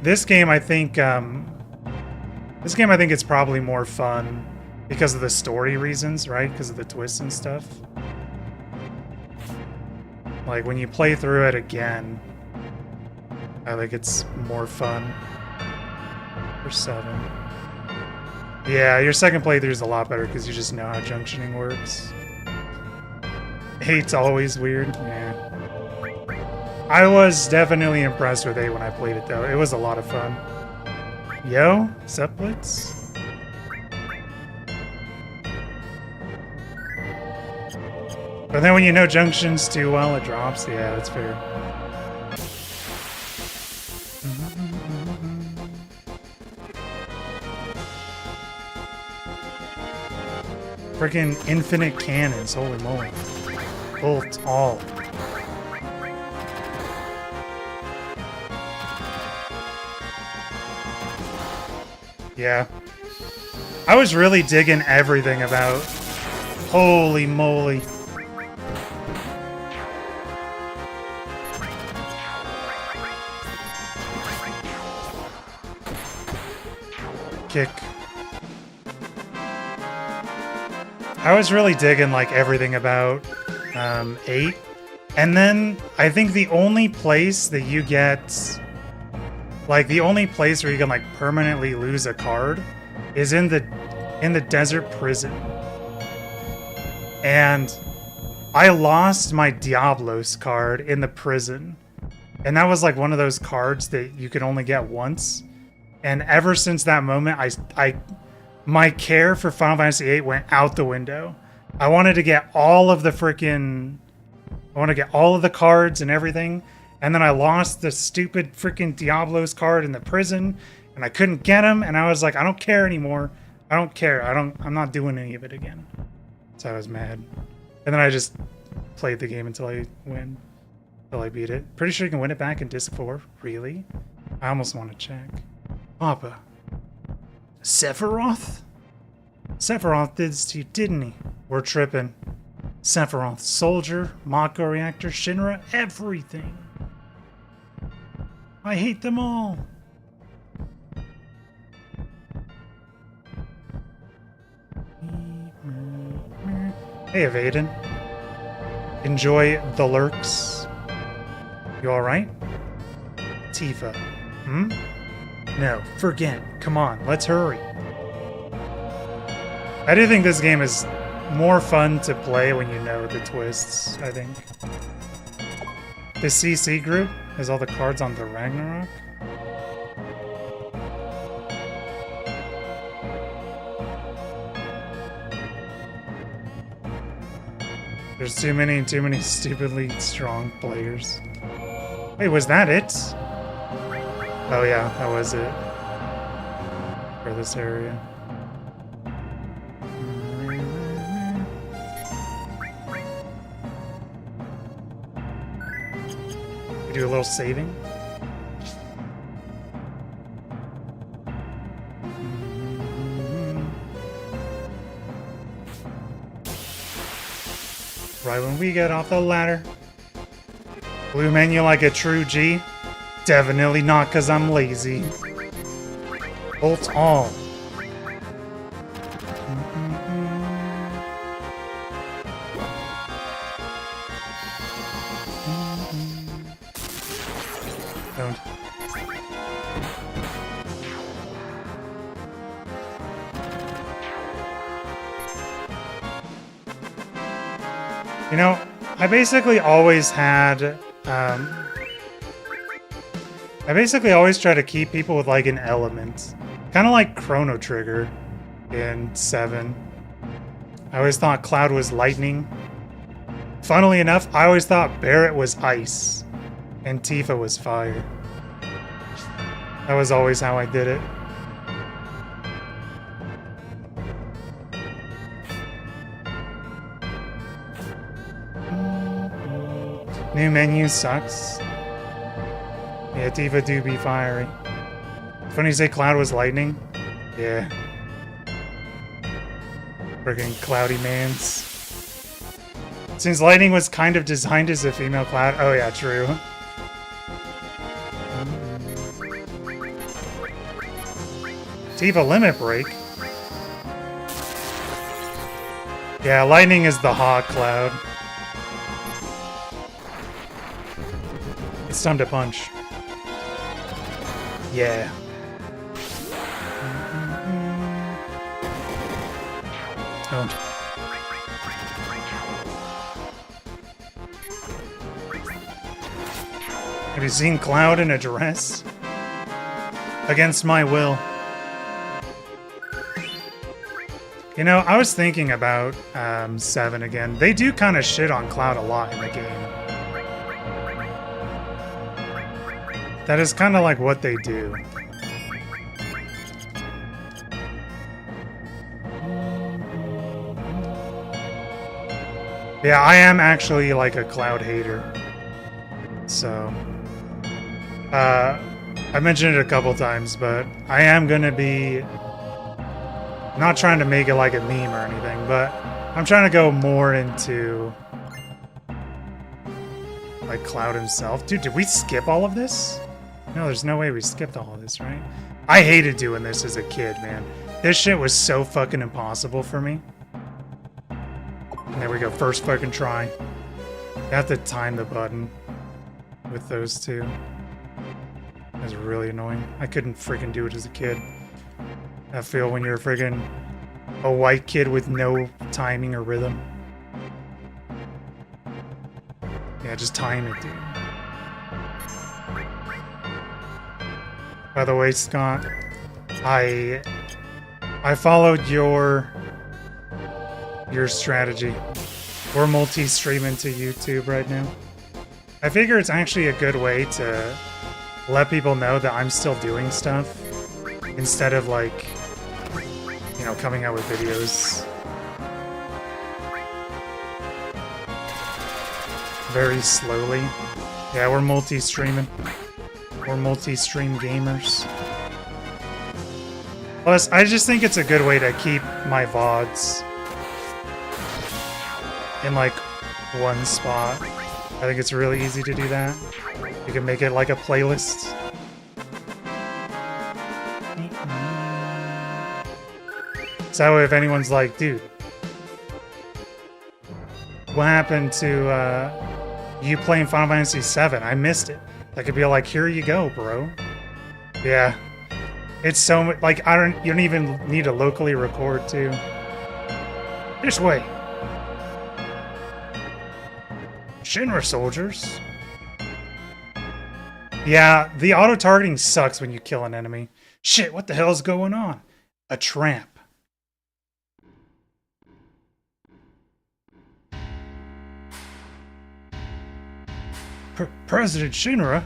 Speaker 1: This game I think it's probably more fun because of the story reasons, right? Because of the twists and stuff. Like when you play through it again, I think it's more fun. For 7. Yeah, your second playthrough is a lot better because you just know how junctioning works. 8's always weird. Yeah. I was definitely impressed with 8 when I played it though. It was a lot of fun. Yo, sup Blitz? But then when you know junctions too well, it drops. Yeah, that's fair. Freaking infinite cannons, holy moly. Bolt all. Yeah. I was really digging everything about. Holy moly. Kick. I was really digging like everything about 8. And then I think the only place that you get, like the only place where you can like permanently lose a card is in the desert prison. And I lost my Diablos card in the prison. And that was like one of those cards that you could only get once. And ever since that moment, my care for Final Fantasy VIII went out the window. I wanted to get all of the cards and everything. And then I lost the stupid freaking Diablos card in the prison. And I couldn't get them. And I was like, I don't care anymore. I don't care. I'm not doing any of it again. So I was mad. And then I just played the game until I win. Until I beat it. Pretty sure you can win it back in Disc 4. Really? I almost want to check. Papa. Sephiroth? Sephiroth did this to you, didn't he? We're tripping. Sephiroth, Soldier, Mako Reactor, Shinra, everything. I hate them all. Hey, Evaden. Enjoy the lurks. You alright? Tifa. Hmm? No, forget. Come on, let's hurry. I do think this game is more fun to play when you know the twists, I think. The CC group has all the cards on the Ragnarok. There's too many stupidly strong players. Wait, was that it? Oh yeah, that was it. For this area. We do a little saving. Right when we get off the ladder. Blue menu like a true G. Definitely not because I'm lazy. Bolt all. Don't. You know, I basically always had I basically always try to keep people with like an element. Kind of like Chrono Trigger in 7. I always thought Cloud was lightning. Funnily enough, I always thought Barrett was ice and Tifa was fire. That was always how I did it. New menu sucks. Yeah, Tifa do be fiery. Funny you say Cloud was lightning. Yeah. Friggin' cloudy mans. Since lightning was kind of designed as a female Cloud. Oh yeah, true. Tifa limit break. Yeah, lightning is the hot Cloud. It's time to punch. Yeah. Oh. Have you seen Cloud in a dress? Against my will. You know, I was thinking about 7 again. They do kind of shit on Cloud a lot in the game. That is kind of like what they do. Yeah, I am actually like a Cloud hater. So, I mentioned it a couple times, but I am gonna be not trying to make it like a meme or anything, but I'm trying to go more into like Cloud himself. Dude, did we skip all of this? No, there's no way we skipped all of this, right? I hated doing this as a kid, man. This shit was so fucking impossible for me. And there we go, first fucking try. You have to time the button with those two. That's really annoying. I couldn't freaking do it as a kid. I feel when you're freaking a white kid with no timing or rhythm. Yeah, just time it, dude. By the way, Scott, I followed your strategy. We're multi-streaming to YouTube right now. I figure it's actually a good way to let people know that I'm still doing stuff instead of like, you know, coming out with videos very slowly. Yeah, we're multi-streaming. We're multi-stream gamers. Plus, I just think it's a good way to keep my VODs in like one spot. I think it's really easy to do that. You can make it like a playlist. So if anyone's like, dude, what happened to you playing Final Fantasy VII? I missed it. I could be like, here you go, bro. Yeah. It's so much, like, you don't even need to locally record, too. This way. Shinra soldiers. Yeah, the auto-targeting sucks when you kill an enemy. Shit, what the hell's going on? A tramp. President Shinra?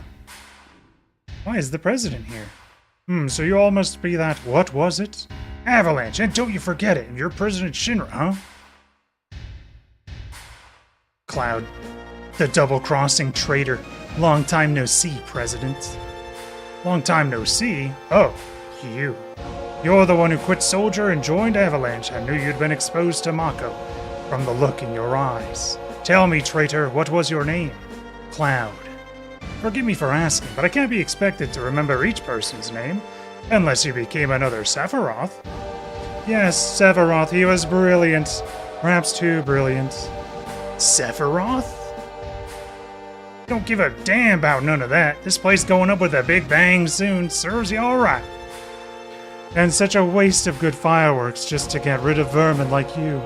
Speaker 1: Why is the president here? So you all must be that, what was it? Avalanche, and don't you forget it, you're President Shinra, huh? Cloud. The double-crossing traitor. Long time no see, President. Long time no see? Oh, you. You're the one who quit Soldier and joined Avalanche. I knew you'd been exposed to Mako from the look in your eyes. Tell me, traitor, what was your name? Cloud. Forgive me for asking, but I can't be expected to remember each person's name, unless you became another Sephiroth. Yes, Sephiroth, he was brilliant. Perhaps too brilliant. Sephiroth? Don't give a damn about none of that. This place going up with a big bang soon serves you alright. And such a waste of good fireworks just to get rid of vermin like you.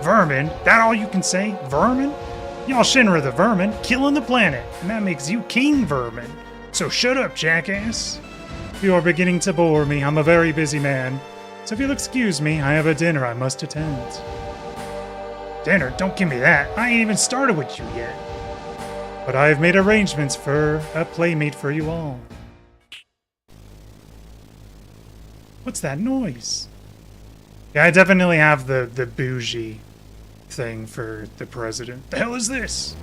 Speaker 1: Vermin? That all you can say? Vermin? Y'all Shinra the vermin, killing the planet, and that makes you King Vermin. So shut up, jackass. You are beginning to bore me. I'm a very busy man. So if you'll excuse me, I have a dinner I must attend. Dinner? Don't give me that. I ain't even started with you yet. But I have made arrangements for a playmate for you all. What's that noise? Yeah, I definitely have the bougie thing for the president. The hell is this?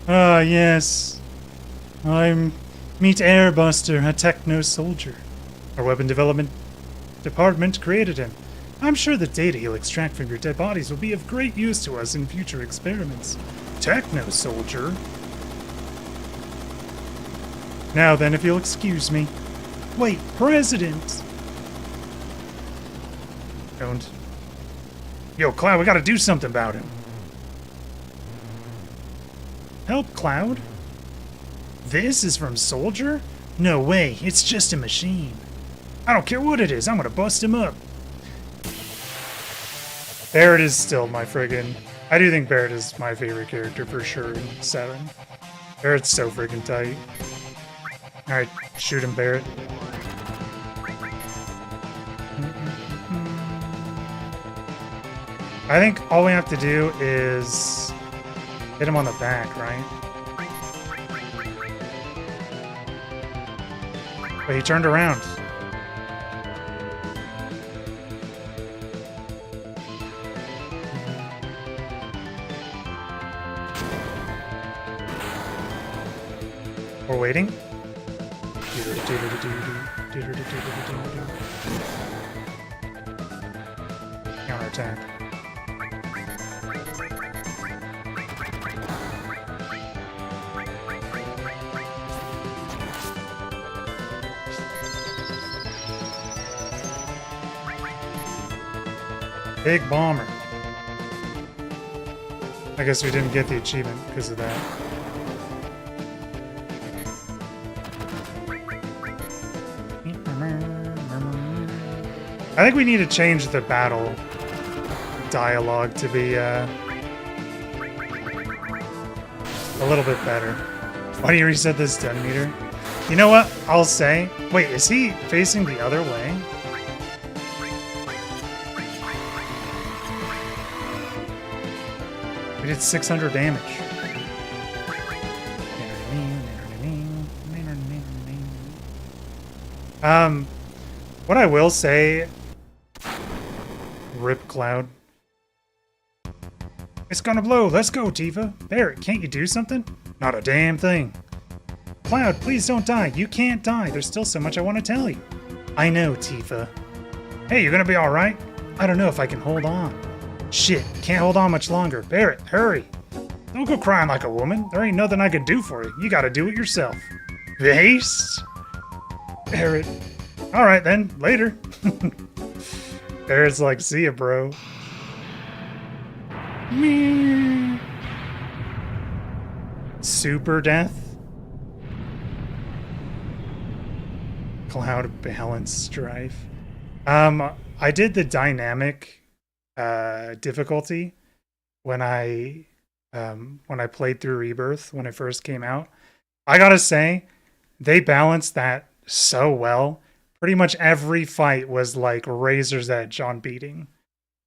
Speaker 1: Ah, yes. I'm Meet Airbuster, a techno soldier. Our weapon development department created him. I'm sure the data he'll extract from your dead bodies will be of great use to us in future experiments. Techno soldier? Now then, if you'll excuse me. Wait, President! Don't. Yo, Cloud, we gotta do something about him. Help, Cloud? This is from Soldier? No way, it's just a machine. I don't care what it is, I'm gonna bust him up. Barret is still my friggin'... I do think Barret is my favorite character for sure in 7. Barret's so friggin' tight. Alright, shoot him, Barret. I think all we have to do is hit him on the back, right? But he turned around. We're waiting. Counterattack. Big bomber. I guess we didn't get the achievement because of that. I think we need to change the battle dialogue to be a little bit better. Why do you reset this stun meter? You know what? I'll say. Wait, is he facing the other way? We did 600 damage. What I will say... Rip Cloud. It's gonna blow. Let's go, Tifa. Barret, can't you do something? Not a damn thing. Cloud, please don't die. You can't die. There's still so much I want to tell you. I know, Tifa. Hey, you gonna be alright? I don't know if I can hold on. Shit, can't hold on much longer. Barret, hurry. Don't go crying like a woman. There ain't nothing I can do for you. You gotta do it yourself. Vase? Barret. Alright then, later. Barret's like, see ya, bro. Super death? Cloud balance strife. I did the dynamic difficulty when I played through Rebirth when it first came out. I gotta say, they balanced that so well. Pretty much every fight was like razor's edge on beating.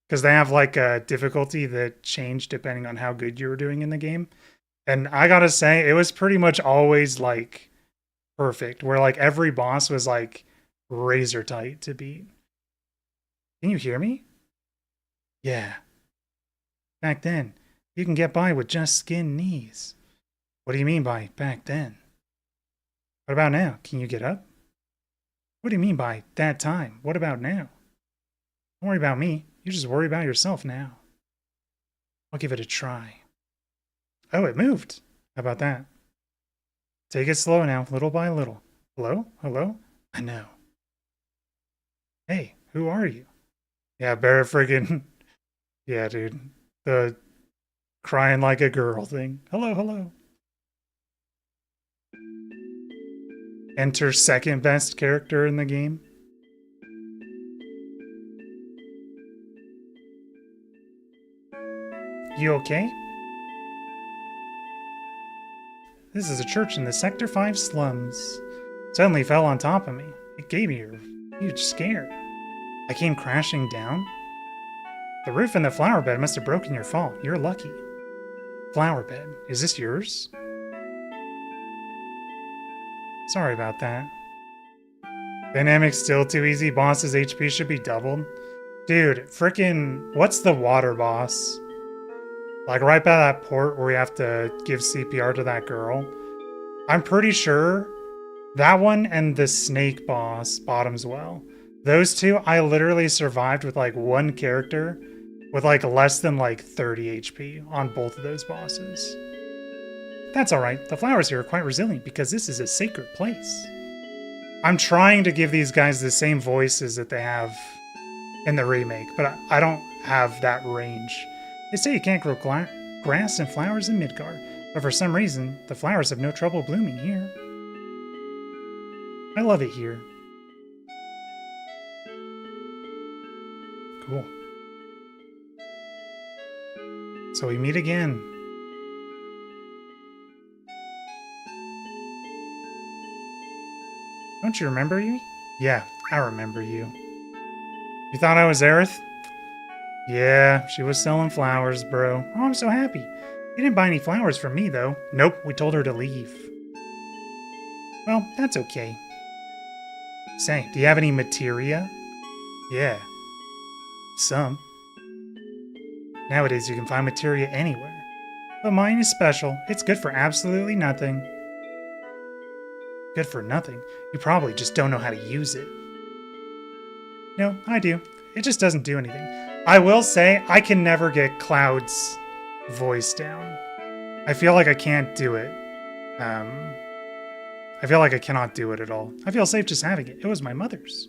Speaker 1: Because they have like a difficulty that changed depending on how good you were doing in the game. And I gotta say, it was pretty much always like perfect. Where like every boss was like razor tight to beat. Can you hear me? Yeah. Back then, you can get by with just skin knees. What do you mean by back then? What about now? Can you get up? What do you mean by that time? What about now? Don't worry about me. You just worry about yourself now. I'll give it a try. Oh, it moved. How about that? Take it slow now, little by little. Hello? Hello? I know. Hey, who are you? Yeah, Barret friggin'... Yeah, dude. The crying like a girl thing. Hello, hello. Enter second best character in the game. You okay? This is a church in the Sector 5 slums. Suddenly fell on top of me. It gave me a huge scare. I came crashing down. The roof and the flower bed must have broken your fall. You're lucky. Flower bed. Is this yours? Sorry about that. Dynamics still too easy. Boss's HP should be doubled. Dude, frickin' what's the water boss? Like right by that port where we have to give CPR to that girl. I'm pretty sure that one and the snake boss, Bottom's Well. Those two, I literally survived with like one character with like less than like 30 HP on both of those bosses. That's alright. The flowers here are quite resilient because this is a sacred place. I'm trying to give these guys the same voices that they have in the remake, but I don't have that range. They say you can't grow grass and flowers in Midgar, but for some reason, the flowers have no trouble blooming here. I love it here. Cool. So we meet again. Don't you remember me? Yeah, I remember you. You thought I was Aerith? Yeah, she was selling flowers, bro. Oh, I'm so happy. You didn't buy any flowers from me, though. Nope, we told her to leave. Well, that's okay. Say, do you have any materia? Yeah. Some. Nowadays, you can find materia anywhere. But mine is special. It's good for absolutely nothing. Good for nothing? You probably just don't know how to use it. No, I do. It just doesn't do anything. I will say, I can never get Cloud's voice down. I feel like I can't do it. I feel like I cannot do it at all. I feel safe just having it. It was my mother's.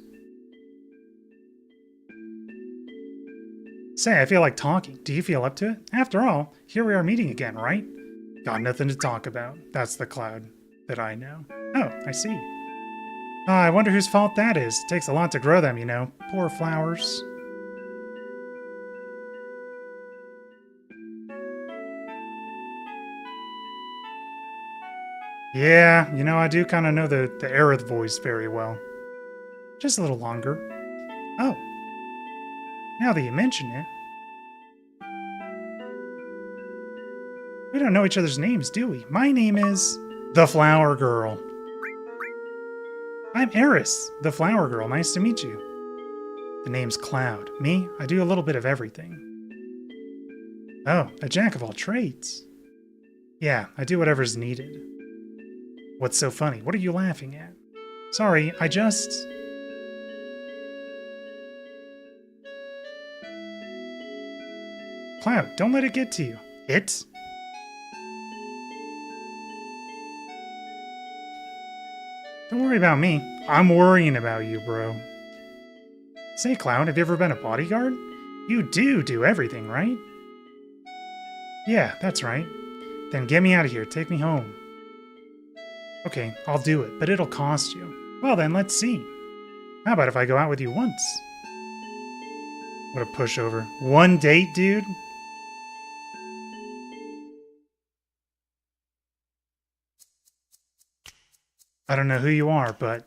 Speaker 1: Say, I feel like talking. Do you feel up to it? After all, here we are meeting again, right? Got nothing to talk about. That's the Cloud that I know. Oh, I see. I wonder whose fault that is. It takes a lot to grow them, you know. Poor flowers. Yeah, you know, I do kind of know the Aerith voice very well. Just a little longer. Oh. Now that you mention it. We don't know each other's names, do we? My name is the Flower Girl. I'm Eris, the Flower Girl. Nice to meet you. The name's Cloud. Me? I do a little bit of everything. Oh, a jack of all trades. Yeah, I do whatever's needed. What's so funny? What are you laughing at? Sorry, I just... Cloud, don't let it get to you. It? Don't worry about me. I'm worrying about you, bro. Say, Cloud, have you ever been a bodyguard? You do everything, right? Yeah, that's right. Then get me out of here. Take me home. Okay, I'll do it, but it'll cost you. Well then, let's see. How about if I go out with you once? What a pushover. One date, dude? I don't know who you are, but...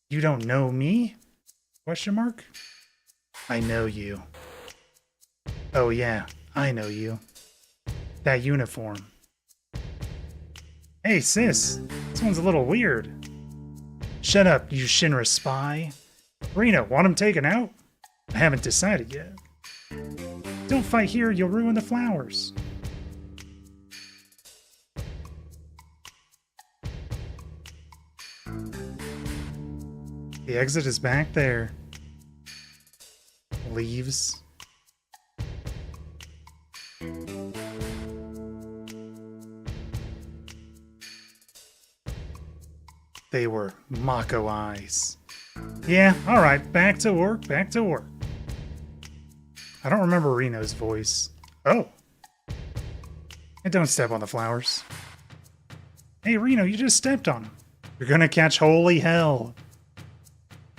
Speaker 1: You don't know me? Question mark? I know you. Oh yeah, I know you. That uniform. Hey sis, this one's a little weird. Shut up, you Shinra spy. Reno, want him taken out? I haven't decided yet. Don't fight here, you'll ruin the flowers. The exit is back there. Leaves. They were Mako eyes. Yeah, alright, back to work, back to work. I don't remember Reno's voice. Oh. And don't step on the flowers. Hey Reno, you just stepped on them. You're gonna catch holy hell.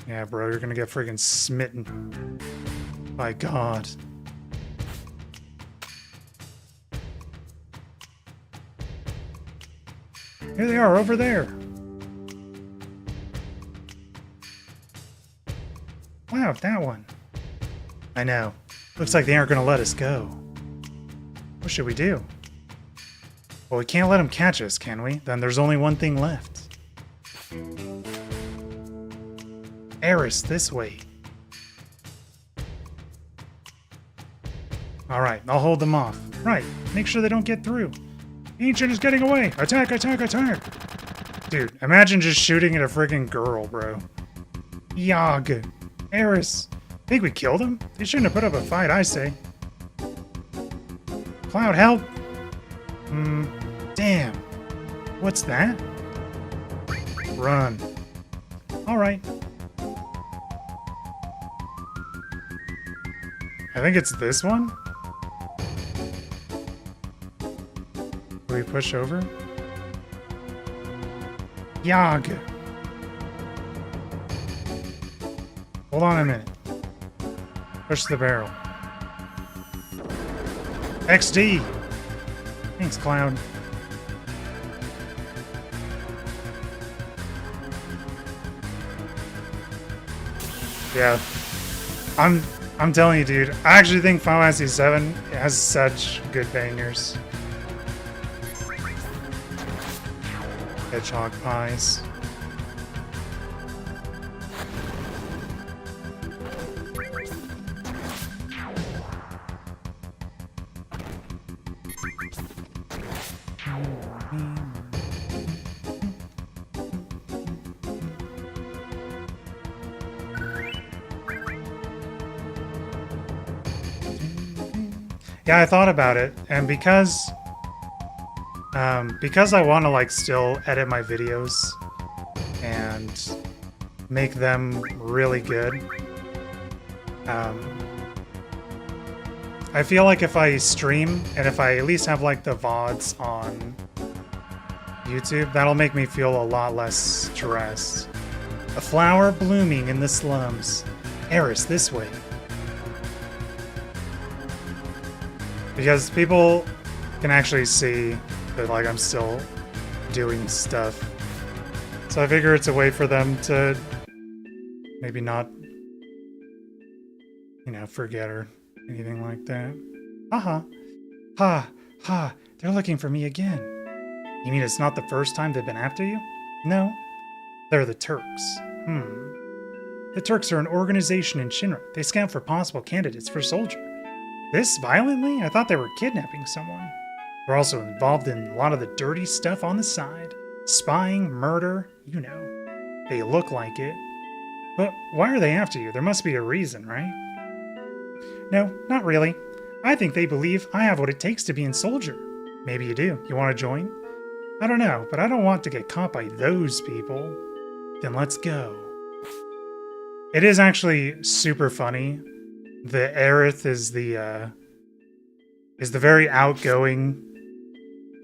Speaker 1: Yeah, bro, you're gonna get friggin' smitten. By God. Here they are, over there. Wow, that one. I know. Looks like they aren't going to let us go. What should we do? Well, we can't let them catch us, can we? Then there's only one thing left. Eris, this way. Alright, I'll hold them off. Right, make sure they don't get through. Ancient is getting away! Attack, attack, attack! Dude, imagine just shooting at a friggin' girl, bro. Yag. Eris. Think we killed him? They shouldn't have put up a fight, I say. Cloud, help! Damn. What's that? Run. Alright. I think it's this one? Do we push over? Yag. Hold on a minute. Push the barrel. XD! Thanks, Cloud. Yeah. I'm telling you, dude. I actually think Final Fantasy VII has such good bangers. Hedgehog pies. Yeah, I thought about it, and because I want to like still edit my videos and make them really good, I feel like if I stream and if I at least have like the VODs on YouTube, that'll make me feel a lot less stressed. A flower blooming in the slums. Eris, this way. Because people can actually see that like I'm still doing stuff. So I figure it's a way for them to maybe not, you know, forget or anything like that. Haha. Ha. Ha. They're looking for me again. You mean it's not the first time they've been after you? No. They're the Turks. The Turks are an organization in Shinra. They scout for possible candidates for soldier. This violently? I thought they were kidnapping someone. They're also involved in a lot of the dirty stuff on the side. Spying, murder, you know. They look like it. But why are they after you? There must be a reason, right? No, not really. I think they believe I have what it takes to be a soldier. Maybe you do. You want to join? I don't know, but I don't want to get caught by those people. Then let's go. It is actually super funny. The Aerith is the very outgoing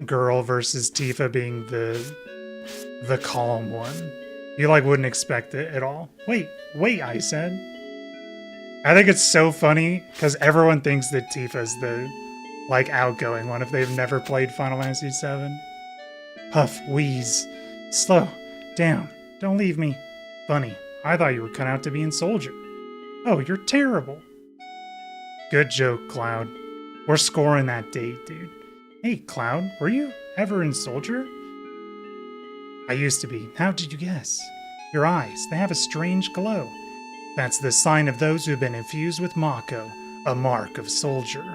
Speaker 1: girl versus Tifa being the calm one. You like wouldn't expect it at all. Wait, I said. I think it's so funny because everyone thinks that Tifa's the like outgoing one if they've never played Final Fantasy VII. Huff, wheeze, slow down, don't leave me. Funny, I thought you were cut out to be a soldier. Oh, you're terrible. Good joke, Cloud. We're scoring that date, dude. Hey, Cloud, were you ever in soldier? I used to be. How did you guess? Your eyes, they have a strange glow. That's the sign of those who've been infused with Mako, a mark of soldier.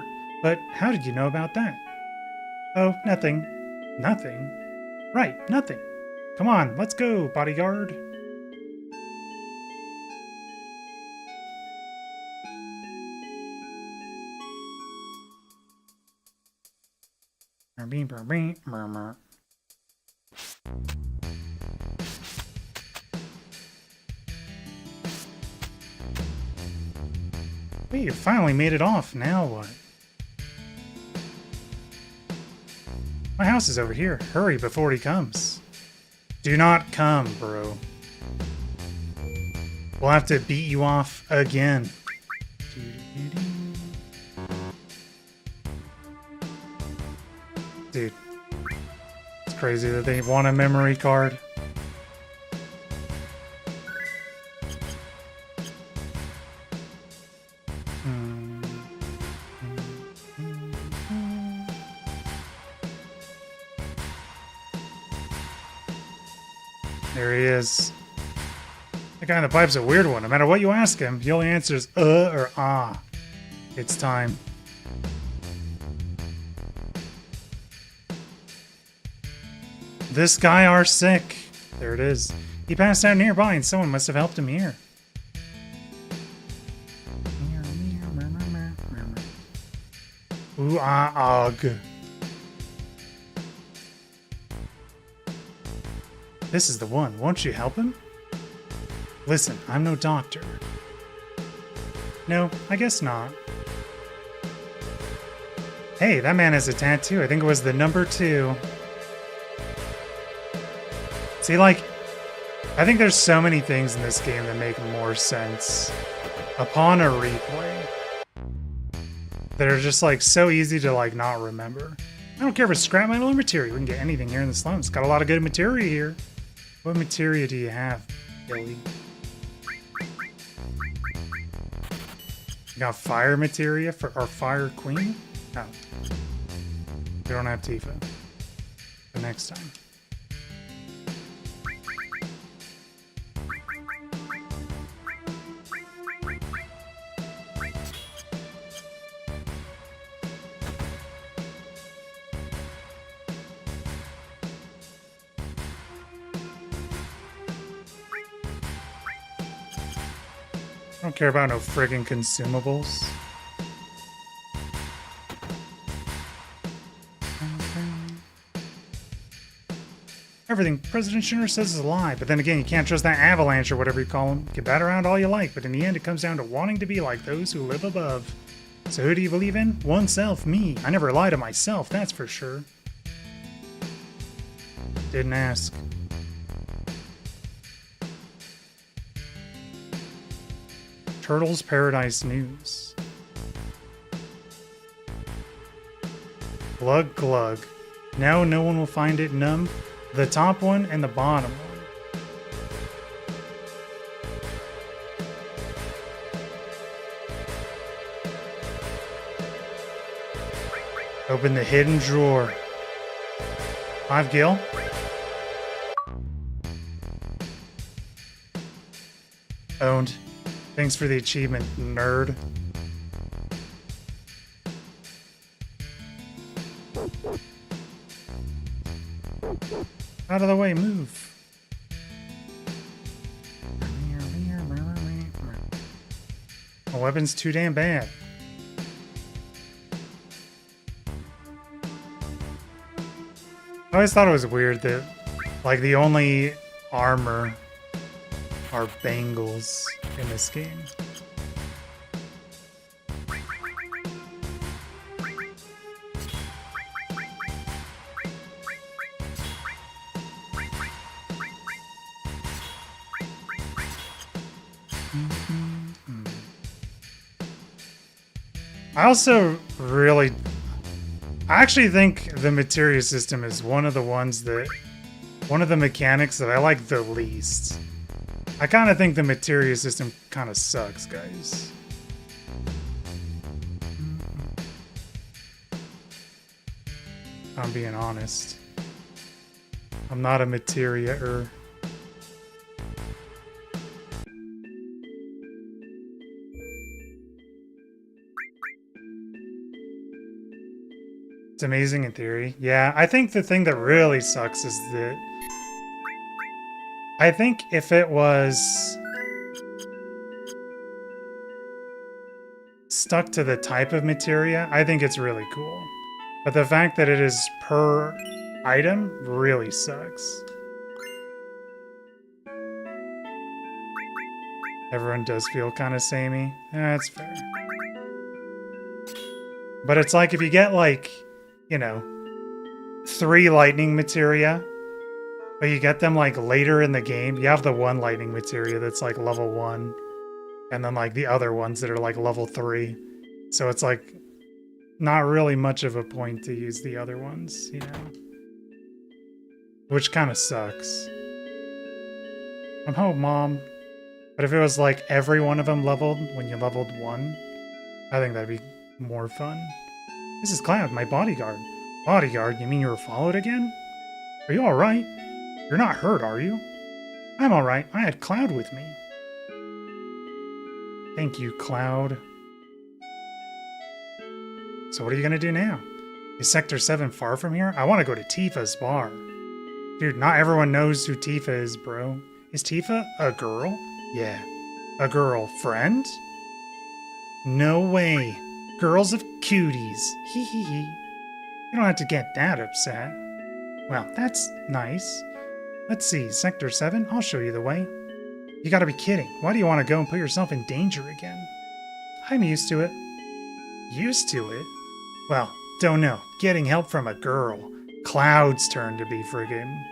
Speaker 1: But how did you know about that? Oh, nothing. Nothing? Right, nothing. Come on, let's go, bodyguard. Wait, you finally made it off. Now what? My house is over here. Hurry before he comes. Do not come, bro. We'll have to beat you off again. Dude. crazy that they want a memory card. There he is. The guy in the pipe's a weird one. No matter what you ask him, he only answers or ah. It's time. This guy are sick. There it is. He passed out nearby and someone must have helped him here. Ooh, ah, ugh. This is the one. Won't you help him? Listen, I'm no doctor. No, I guess not. Hey, that man has a tattoo. I think it was the number 2. See, like, I think there's so many things in this game that make more sense upon a replay that are just, like, so easy to, like, not remember. I don't care if it's scrap metal or materia. We can get anything here in the slums. Got a lot of good materia here. What materia do you have, Billy? You got fire materia for our fire queen? No. We don't have Tifa. The next time. I don't care about no friggin' consumables. Everything President Shinner says is a lie, but then again, you can't trust that avalanche or whatever you call them. You can bat around all you like, but in the end, it comes down to wanting to be like those who live above. So who do you believe in? Oneself, me. I never lie to myself, that's for sure. Didn't ask. Turtles Paradise News. Glug glug. Now no one will find it numb. The top one and the bottom one. Open the hidden drawer. 5 gil. Owned. Thanks for the achievement, nerd. Out of the way, move. My weapon's too damn bad. I always thought it was weird that, like, the only armor are bangles in this game. I also really... I actually think the materia system is one of the ones that... one of the mechanics that I like the least. I kind of think the materia system kind of sucks, guys. I'm being honest. I'm not a materia-er. It's amazing in theory. Yeah, I think the thing that really sucks is that I think if it was stuck to the type of materia, I think it's really cool. But the fact that it is per item really sucks. Everyone does feel kind of samey. That's fair. But it's like if you get like, you know, 3 lightning materia, but you get them like later in the game, you have the 1 lightning materia that's like level 1, and then like the other ones that are like level 3. So it's like not really much of a point to use the other ones, you know. which kind of sucks. I'm home, Mom. But if it was like every one of them leveled when you leveled 1, I think that'd be more fun. This is Cloud, my bodyguard. Bodyguard? You mean you were followed again? Are you alright? You're not hurt, are you? I'm alright. I had Cloud with me. Thank you, Cloud. So what are you gonna do now? Is Sector 7 far from here? I want to go to Tifa's bar. Dude, not everyone knows who Tifa is, bro. Is Tifa a girl? Yeah. A girlfriend? No way. Girls of cuties. Hee hee hee. You don't have to get that upset. Well, that's nice. Let's see, Sector 7? I'll show you the way. You gotta be kidding. Why do you want to go and put yourself in danger again? I'm used to it. Used to it? Well, don't know. Getting help from a girl. Cloud's turn to be friggin'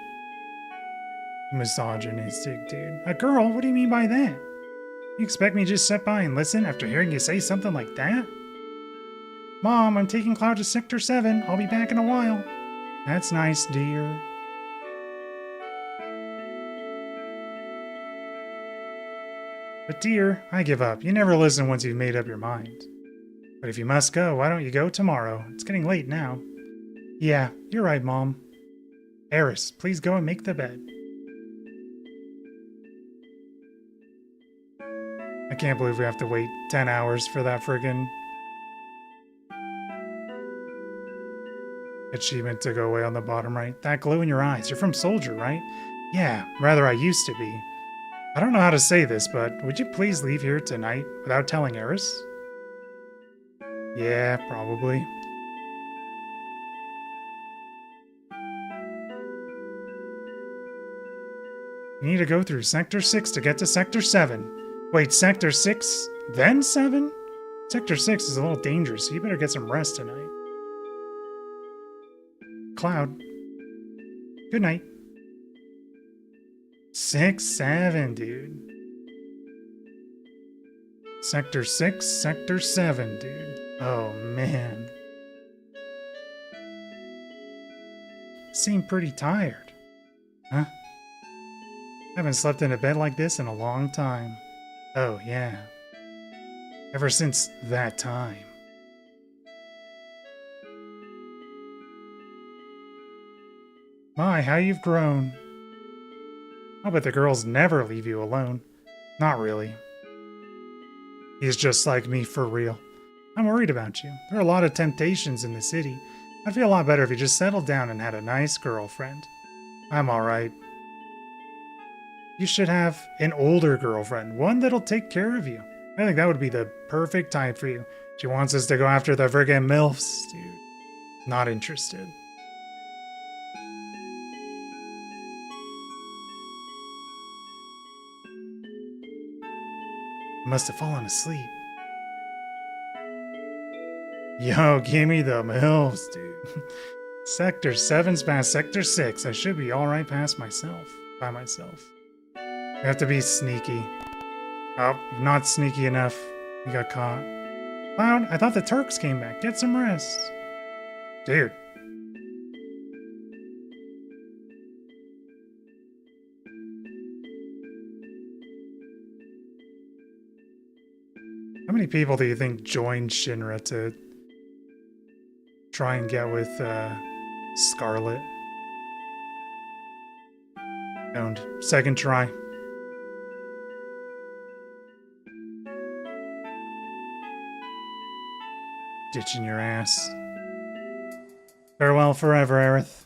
Speaker 1: misogynistic, dude. A girl? What do you mean by that? You expect me to just sit by and listen after hearing you say something like that? Mom, I'm taking Cloud to Sector 7. I'll be back in a while. That's nice, dear. But dear, I give up. You never listen once you've made up your mind. But if you must go, why don't you go tomorrow? It's getting late now. Yeah, you're right, Mom. Eris, please go and make the bed. I can't believe we have to wait 10 hours for that friggin' achievement to go away on the bottom right. That glow in your eyes. You're from Soldier, right? Yeah, rather I used to be. I don't know how to say this, but would you please leave here tonight without telling Eris? Yeah, probably. You need to go through Sector 6 to get to Sector 7. Wait, Sector 6, then 7? Sector 6 is a little dangerous, so you better get some rest tonight. Cloud. Good night. 6, 7, dude. Sector 6, Sector 7, dude. Oh, man. Seem pretty tired. Huh? Haven't slept in a bed like this in a long time. Oh, yeah. Ever since that time. My, how you've grown. I'll bet the girls never leave you alone. Not really. He's just like me for real. I'm worried about you. There are a lot of temptations in the city. I'd feel a lot better if you just settled down and had a nice girlfriend. I'm alright. You should have an older girlfriend, one that'll take care of you. I think that would be the perfect type for you. She wants us to go after the friggin' MILFs, dude. Not interested. Must have fallen asleep. Yo, give me the MILFs, dude. Sector 7's past Sector 6. I should be alright past myself. By myself. I have to be sneaky. Oh, not sneaky enough. You got caught. Cloud, I thought the Turks came back. Get some rest. Dude. How many people do you think joined Shinra to try and get with Scarlet? Owned. Second try. Ditching your ass. Farewell forever, Aerith.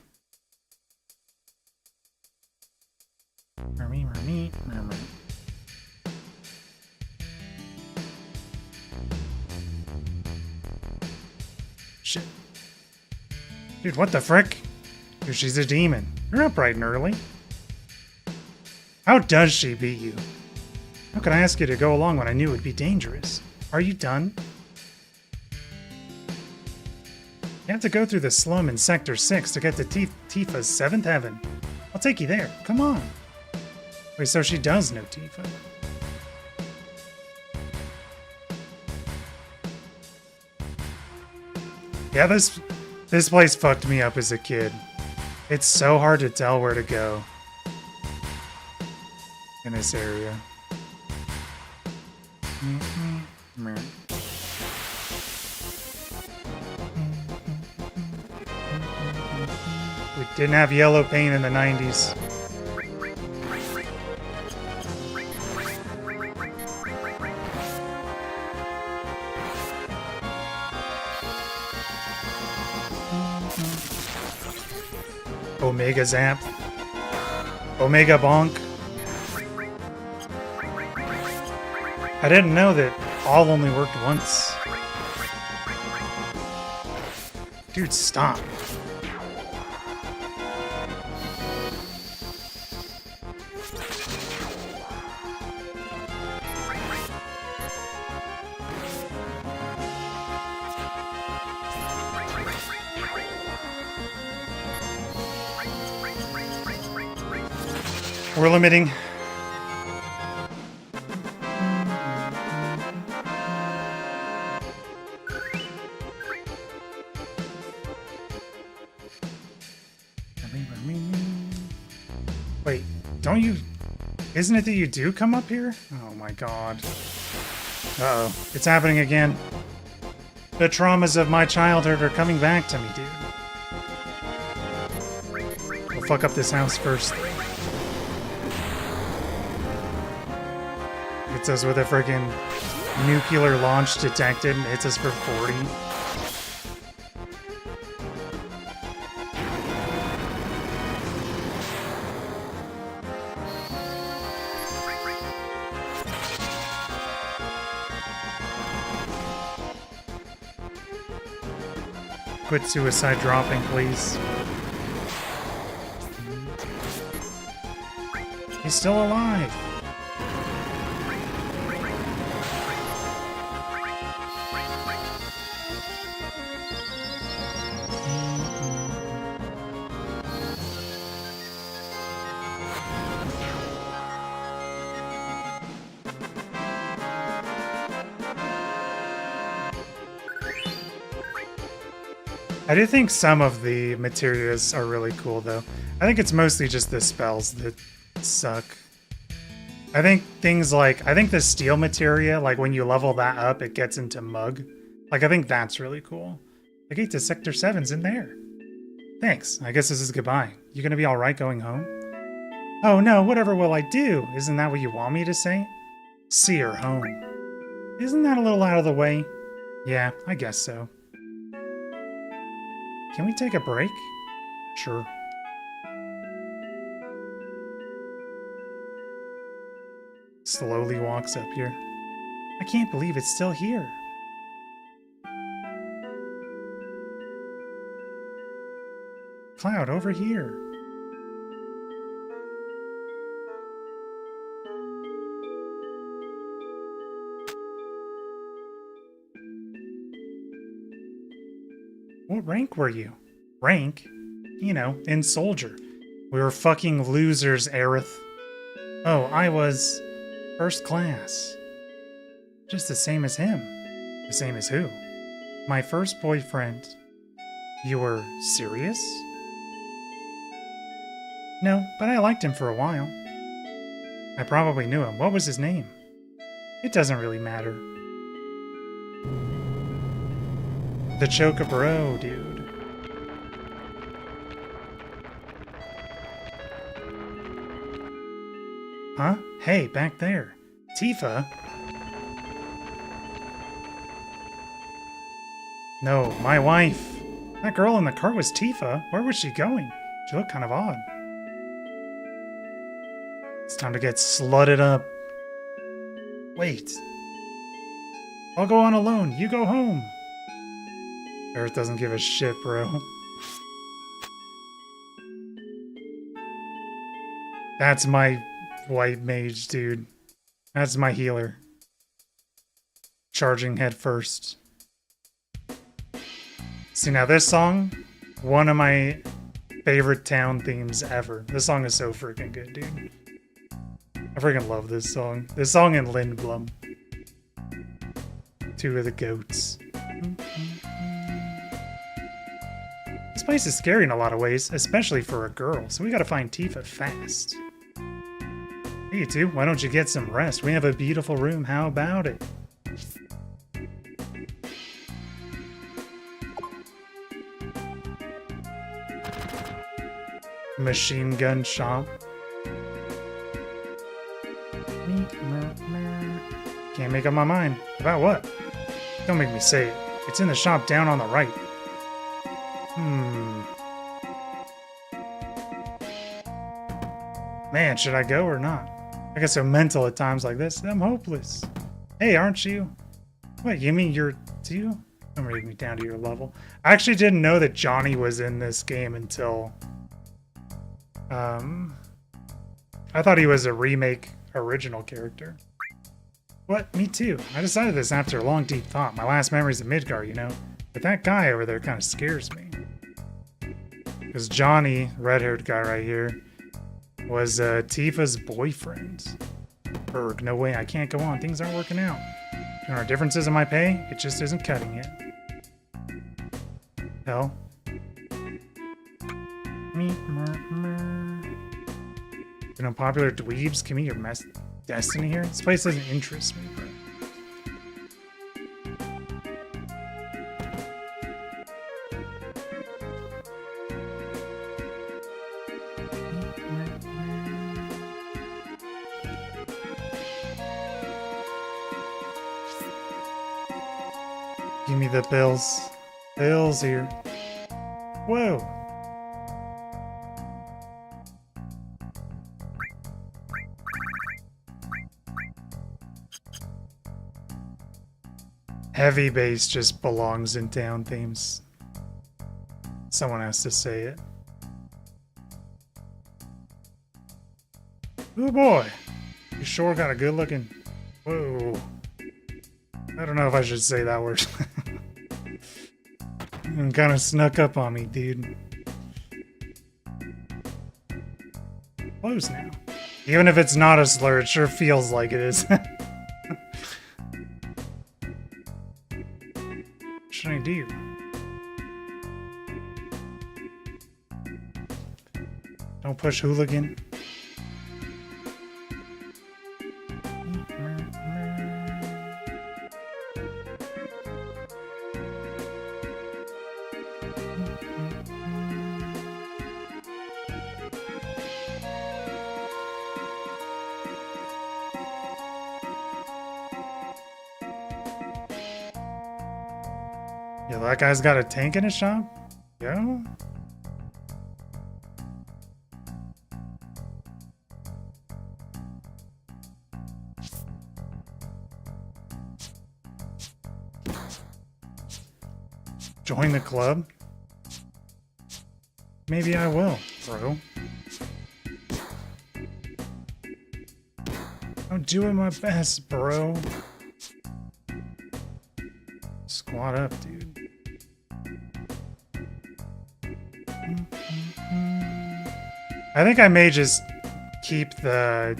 Speaker 1: Shit. Dude, what the frick? Dude, she's a demon. You're up bright and early. How does she beat you? How could I ask you to go along when I knew it would be dangerous? Are you done? You have to go through the slum in Sector 6 to get to Tifa's 7th heaven. I'll take you there. Come on. Wait, so she does know Tifa. Yeah, this place fucked me up as a kid. It's so hard to tell where to go in this area. We didn't have yellow paint in the 90s. Omega Zap. Omega Bonk. I didn't know that all only worked once. Dude, stop. We're limiting. Wait, don't you... Isn't it that you do come up here? Oh my god. Uh-oh. It's happening again. The traumas of my childhood are coming back to me, dude. We'll fuck up this house first. Hits us with a friggin' nuclear launch detected and hits us for 40. Quit suicide dropping, please. He's still alive. I do think some of the materials are really cool, though. I think it's mostly just the spells that suck. I think things like... I think the steel materia, like when you level that up, it gets into Mug. Like, I think that's really cool. The gate to Sector 7's in there. Thanks. I guess this is goodbye. You gonna be alright going home? Oh no, whatever will I do? Isn't that what you want me to say? See her home. Isn't that a little out of the way? Yeah, I guess so. Can we take a break? Sure. Slowly walks up here. I can't believe it's still here. Cloud, over here. What rank were you? Rank? You know, in soldier. We were fucking losers, Aerith. Oh, I was... first class. Just the same as him. The same as who? My first boyfriend. You were serious? No, but I liked him for a while. I probably knew him. What was his name? It doesn't really matter. The Chocobro, dude. Huh? Hey, back there. Tifa? No, my wife. That girl in the cart was Tifa. Where was she going? She looked kind of odd. It's time to get slutted up. Wait. I'll go on alone. You go home. Earth doesn't give a shit, bro. That's my white mage, dude. That's my healer. Charging head first. See, now this song, one of my favorite town themes ever. This song is so freaking good, dude. I freaking love this song. This song and Lindblom. Two of the goats. This This place is scary in a lot of ways, especially for a girl, so we gotta find Tifa fast. Hey, you two, why don't you get some rest? We have a beautiful room, how about it? Machine gun shop. Can't make up my mind. About what? Don't make me say it. It's in the shop down on the right. Man, should I go or not? I get so mental at times like this. I'm hopeless. Hey, aren't you? What, you mean you're too? Don't bring me down to your level. I actually didn't know that Johnny was in this game until... I thought he was a remake original character. What? Me too. I decided this after a long, deep thought. My last memories of Midgar, you know? But that guy over there kind of scares me. Because Johnny, red-haired guy right here, was Tifa's boyfriend. Berg, no way, I can't go on. Things aren't working out. There are differences in my pay. It just isn't cutting it. Hell. You know, popular dweebs, give me your destiny here. This place doesn't interest me, bro. Give me the bills. Bills here. Whoa. Heavy bass just belongs in town themes. Someone has to say it. Oh boy. You sure got a good looking... Whoa. I don't know if I should say that word. You kind of snuck up on me, dude. Close now. Even if it's not a slur, it sure feels like it is. What should I do? Don't push hooligan. Yeah, that guy's got a tank in his shop? Yeah? Join the club? Maybe I will, bro. I'm doing my best, bro. Squat up, dude. I think I may just keep the,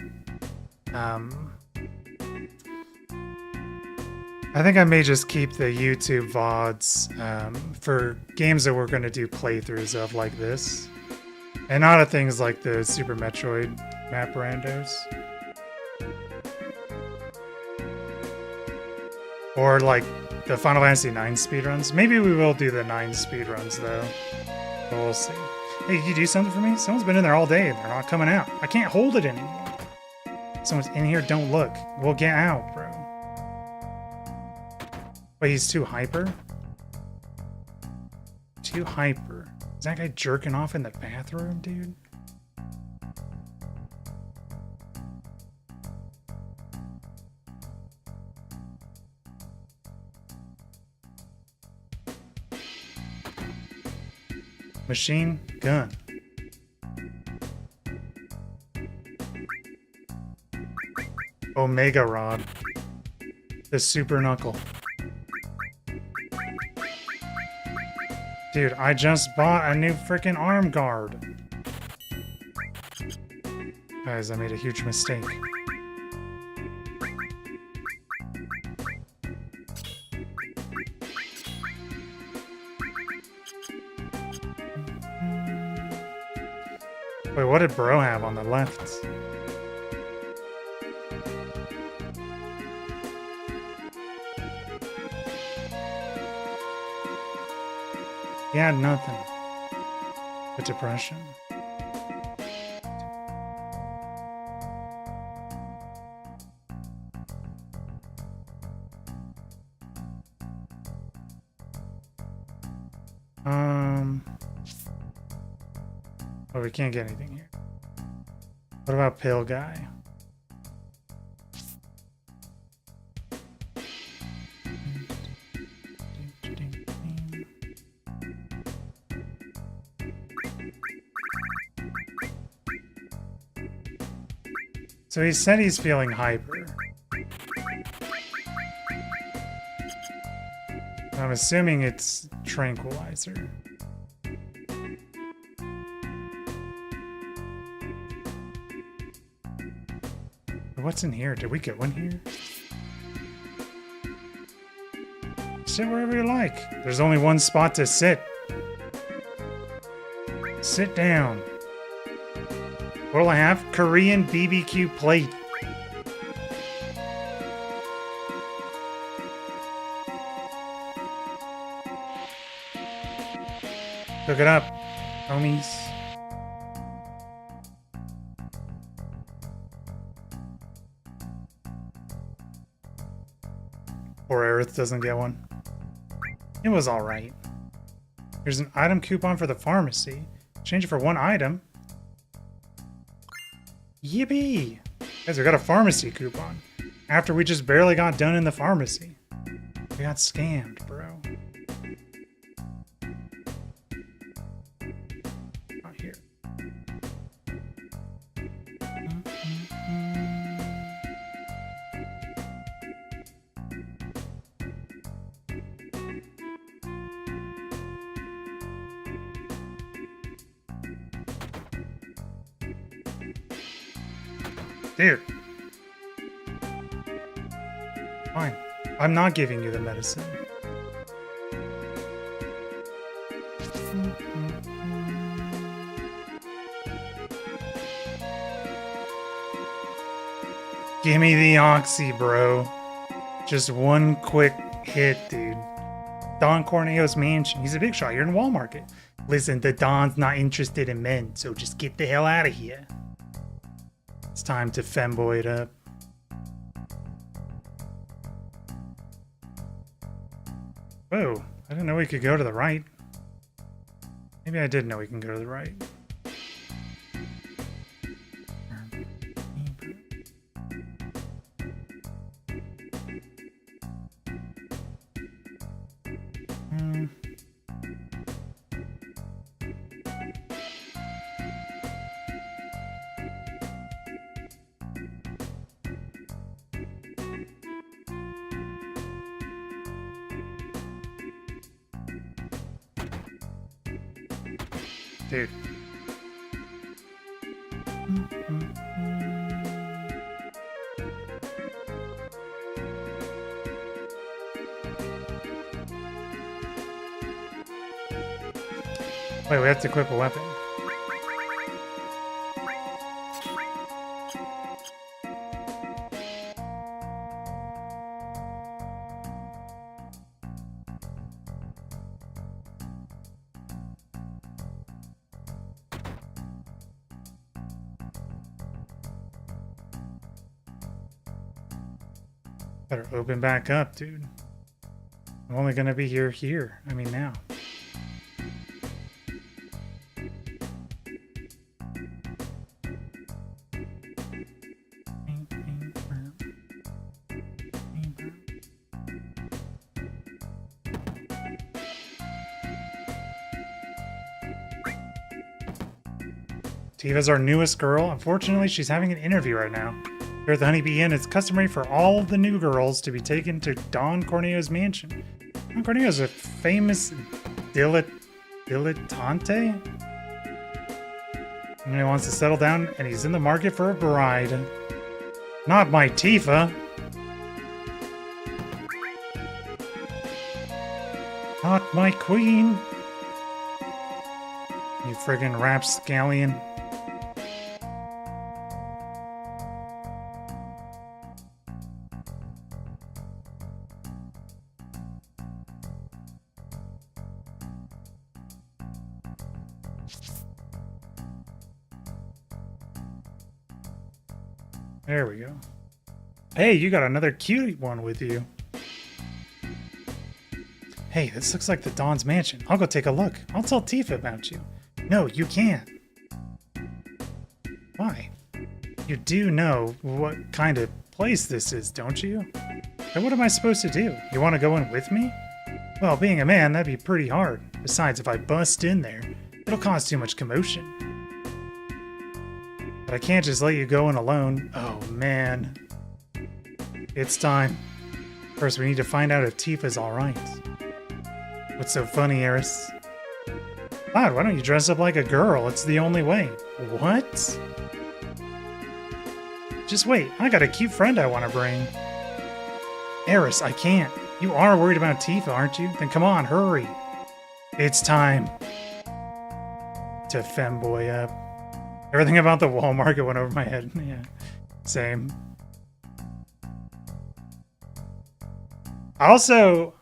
Speaker 1: YouTube VODs for games that we're going to do playthroughs of like this. And not of things like the Super Metroid map randos. Or like the Final Fantasy IX speedruns. Maybe we will do the 9 speedruns though. But we'll see. Hey, can you do something for me? Someone's been in there all day and they're not coming out. I can't hold it anymore. Someone's in here, don't look. Well, get out, bro. Wait, he's too hyper? Too hyper. Is that guy jerking off in the bathroom, dude? Machine gun. Omega Rod. The Super Knuckle. Dude, I just bought a new freaking arm guard. Guys, I made a huge mistake. Wait, what did bro have on the left? He had nothing but depression. Oh, we can't get anything here. What about pill guy? So he said he's feeling hyper. I'm assuming it's tranquilizer. What's in here? Did we get one here? Sit wherever you like. There's only one spot to sit. Sit down. What'll I have? Korean BBQ plate. Cook it up, homies. Poor Aerith doesn't get one. It was alright. Here's an item coupon for the pharmacy. Change it for one item. Yippee! Guys, we got a pharmacy coupon. After we just barely got done in the pharmacy. We got scammed, bro. Not here. Dude. Fine. I'm not giving you the medicine. Give me the oxy, bro. Just one quick hit, dude. Don Corneo's mansion. He's a big shot here in Wall Market. Listen, the Don's not interested in men, so just get the hell out of here. It's time to femboy it up. Whoa, I didn't know we could go to the right. Maybe I did know we can go to the right. Dude. Wait, we have to equip a weapon. Better open back up, dude. I'm only gonna be here. I mean, now. Tiva's our newest girl. Unfortunately, she's having an interview right now. Here at the Honeybee Inn, it's customary for all of the new girls to be taken to Don Corneo's mansion. Don Corneo's a famous dilettante. And he wants to settle down, and he's in the market for a bride. Not my Tifa. Not my queen. You friggin' rapscallion. There we go. Hey, you got another cute one with you. Hey, this looks like the Dawn's mansion. I'll go take a look. I'll tell Tifa about you. No, you can't. Why? You do know what kind of place this is, don't you? And what am I supposed to do? You want to go in with me? Well, being a man, that'd be pretty hard. Besides, if I bust in there, it'll cause too much commotion. But I can't just let you go in alone. Oh, man. It's time. First, we need to find out if Tifa's alright. What's so funny, Eris? Cloud, why don't you dress up like a girl? It's the only way. What? Just wait, I got a cute friend I want to bring. Eris, I can't. You are worried about Tifa, aren't you? Then come on, hurry. It's time to femboy up. Everything about the wall market went over my head. Yeah, same. Also,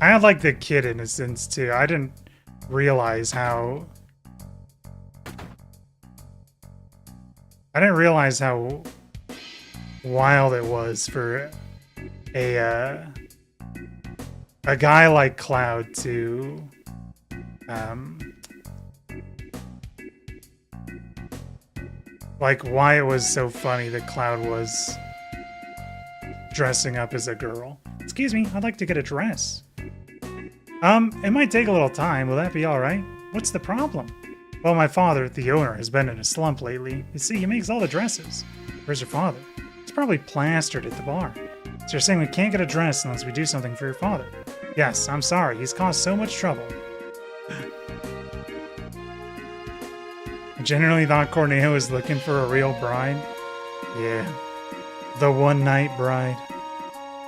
Speaker 1: I had like the kid innocence too. I didn't realize how... wild it was for a guy like Cloud to like why it was so funny that Cloud was dressing up as a girl. Excuse me, I'd like to get a dress. It might take a little time. Will that be all right? What's the problem? Well, my father, the owner, has been in a slump lately. You see, he makes all the dresses. Where's your father? He's probably plastered at the bar. So you're saying we can't get a dress unless we do something for your father? Yes, I'm sorry. He's caused so much trouble. I generally thought Corneo was looking for a real bride. Yeah. The one-night bride.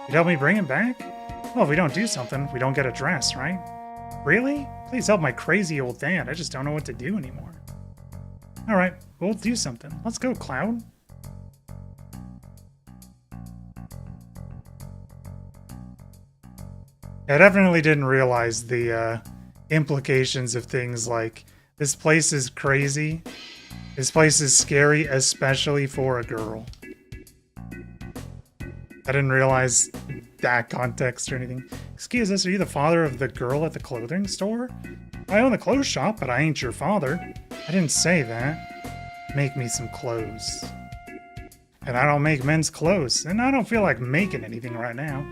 Speaker 1: You'd help me bring him back? Well, if we don't do something, we don't get a dress, right? Really? Please help my crazy old dad. I just don't know what to do anymore. Alright, we'll do something. Let's go, Cloud. I definitely didn't realize the implications of things like, this place is crazy, this place is scary, especially for a girl. I didn't realize that context or anything. Excuse us, are you the father of the girl at the clothing store? I own the clothes shop, but I ain't your father. I didn't say that. Make me some clothes. And I don't make men's clothes, and I don't feel like making anything right now.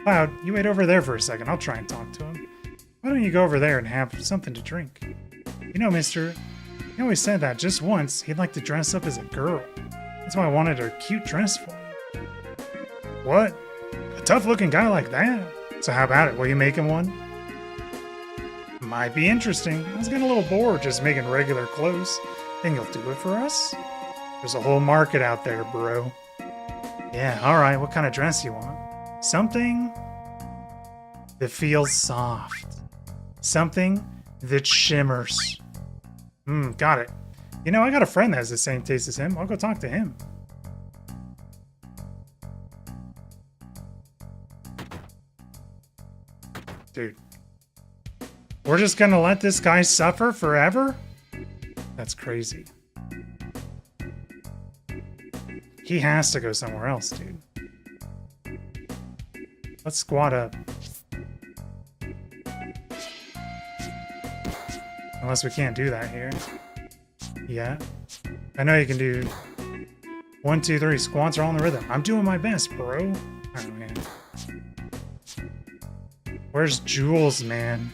Speaker 1: Cloud, you wait over there for a second. I'll try and talk to him. Why don't you go over there and have something to drink? You know, mister, he always said that just once he'd like to dress up as a girl. That's why I wanted a cute dress for him. What? A tough-looking guy like that? So how about it? Will you make him one? Might be interesting. I was getting a little bored just making regular clothes. Think you'll do it for us? There's a whole market out there, bro. Yeah, alright. What kind of dress you want? Something that feels soft. Something that shimmers. Got it. You know, I got a friend that has the same taste as him. I'll go talk to him. Dude. We're just gonna let this guy suffer forever? That's crazy. He has to go somewhere else, dude. Let's squat up. Unless we can't do that here. Yeah. I know you can do 1, 2, 3 squats are all in the rhythm. I'm doing my best, bro. Oh, man. Where's Jules, man?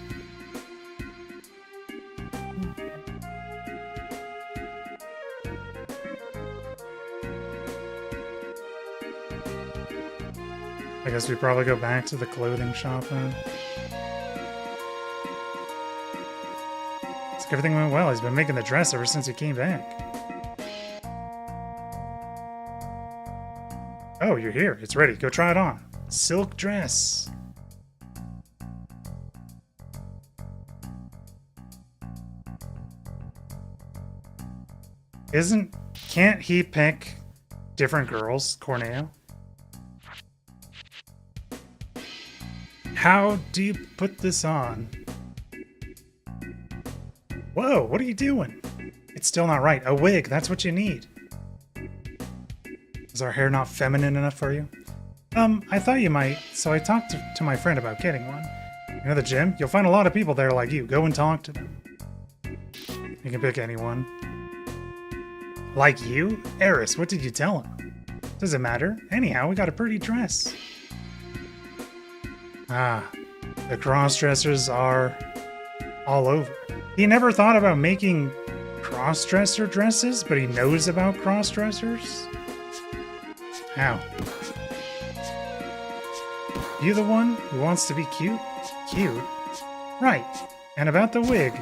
Speaker 1: I guess we probably go back to the clothing shop then. It's like everything went well. He's been making the dress ever since he came back. Oh, you're here. It's ready. Go try it on. Silk dress. Can't he pick different girls, Corneo? How do you put this on? Whoa, what are you doing? It's still not right. A wig, that's what you need. Is our hair not feminine enough for you? I thought you might, so I talked to my friend about getting one. You know the gym? You'll find a lot of people there like you. Go and talk to them. You can pick anyone. Like you? Eris, what did you tell him? Does it matter? Anyhow, we got a pretty dress. Ah, the cross-dressers are all over. He never thought about making cross-dresser dresses, but he knows about cross-dressers? How? You the one who wants to be cute? Cute? Right. And about the wig.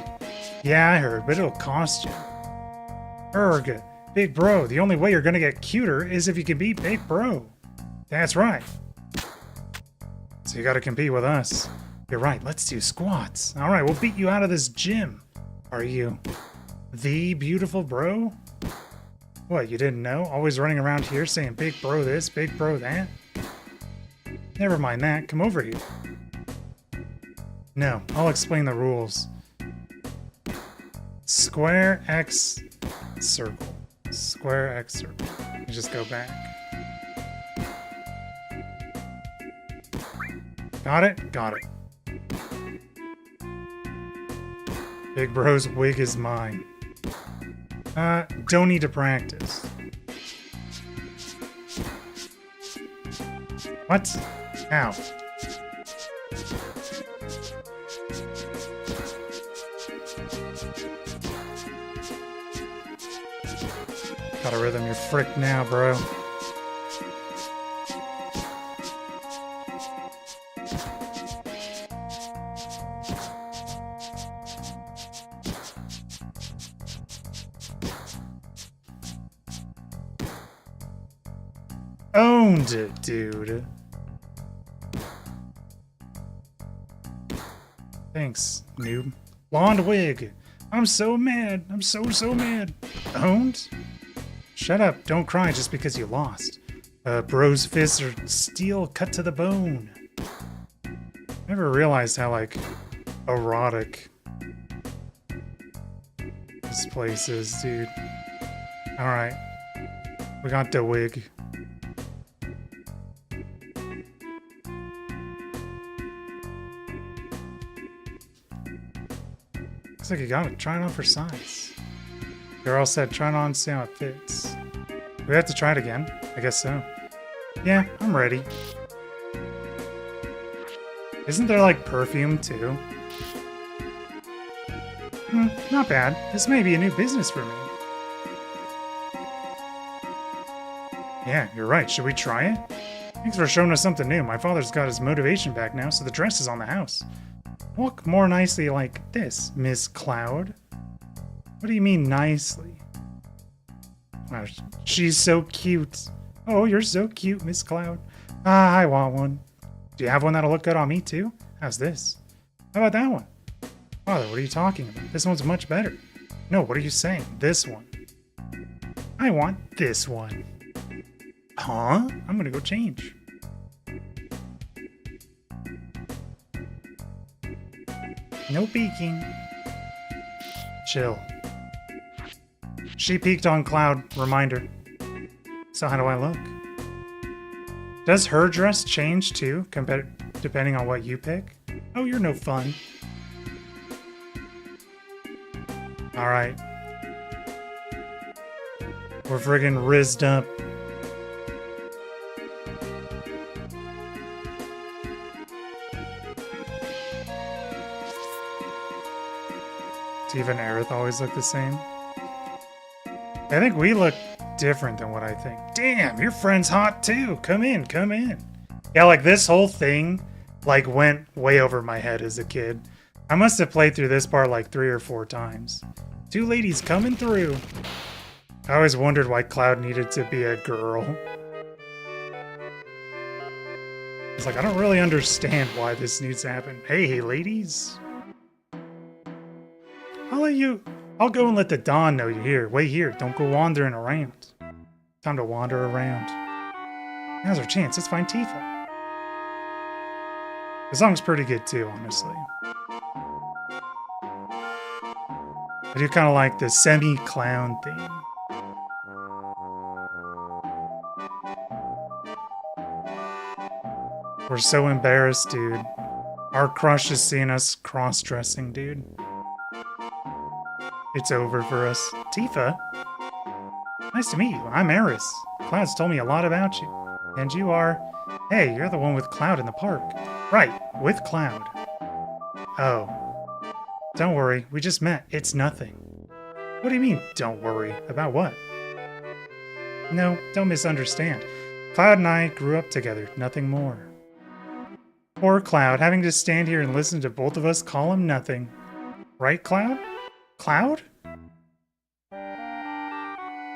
Speaker 1: Yeah, I heard, but it'll cost you. Erg, big bro, the only way you're gonna get cuter is if you can beat big bro. That's right. So you gotta compete with us. You're right, let's do squats. Alright, we'll beat you out of this gym. Are you the beautiful bro? What, you didn't know? Always running around here saying big bro this, big bro that? Never mind that, come over here. No, I'll explain the rules. Square X circle. Square X circle. You just go back. Got it? Got it. Big bro's wig is mine. Don't need to practice. What? Ow. Got a rhythm, you're fricked now, bro. Owned it, dude. Thanks, noob. Blonde wig. I'm so mad. I'm so mad. Owned? Shut up. Don't cry just because you lost. Bro's fists are steel cut to the bone. Never realized how, like, erotic this place is, dude. Alright. We got the wig. Looks like you got it. Try it on for size. Girl said, try it on, see how it fits. Do we have to try it again? I guess so. Yeah, I'm ready. Isn't there, like, perfume, too? Not bad. This may be a new business for me. Yeah, you're right. Should we try it? Thanks for showing us something new. My father's got his motivation back now, so the dress is on the house. Walk more nicely like this, Miss Cloud. What do you mean nicely? Wow, she's so cute. Oh, you're so cute, Miss Cloud. Ah, I want one. Do you have one that'll look good on me too? How's this? How about that one? Father, what are you talking about? This one's much better. No, what are you saying? This one. I want this one. Huh? I'm gonna go change. No peeking. Chill. She peeked on Cloud. Reminder. So how do I look? Does her dress change too, depending on what you pick? Oh, you're no fun. Alright. We're friggin' rizzed up. Steve and Aerith always look the same. I think we look different than what I think. Damn, your friend's hot too. Come in, come in. Yeah, like this whole thing like went way over my head as a kid. I must have played through this part like 3 or 4 times. 2 ladies coming through. I always wondered why Cloud needed to be a girl. It's like, I don't really understand why this needs to happen. Hey, ladies. I'll go and let the Dawn know you're here. Wait here, don't go wandering around. Time to wander around. Now's our chance, let's find Tifa. The song's pretty good too, honestly. I do kind of like the semi-clown theme. We're so embarrassed, dude. Our crush is seeing us cross-dressing, dude. It's over for us. Tifa? Nice to meet you. I'm Eris. Cloud's told me a lot about you. And you are... Hey, you're the one with Cloud in the park. Right, with Cloud. Oh. Don't worry, we just met. It's nothing. What do you mean, don't worry? About what? No, don't misunderstand. Cloud and I grew up together, nothing more. Poor Cloud, having to stand here and listen to both of us call him nothing. Right, Cloud? Cloud?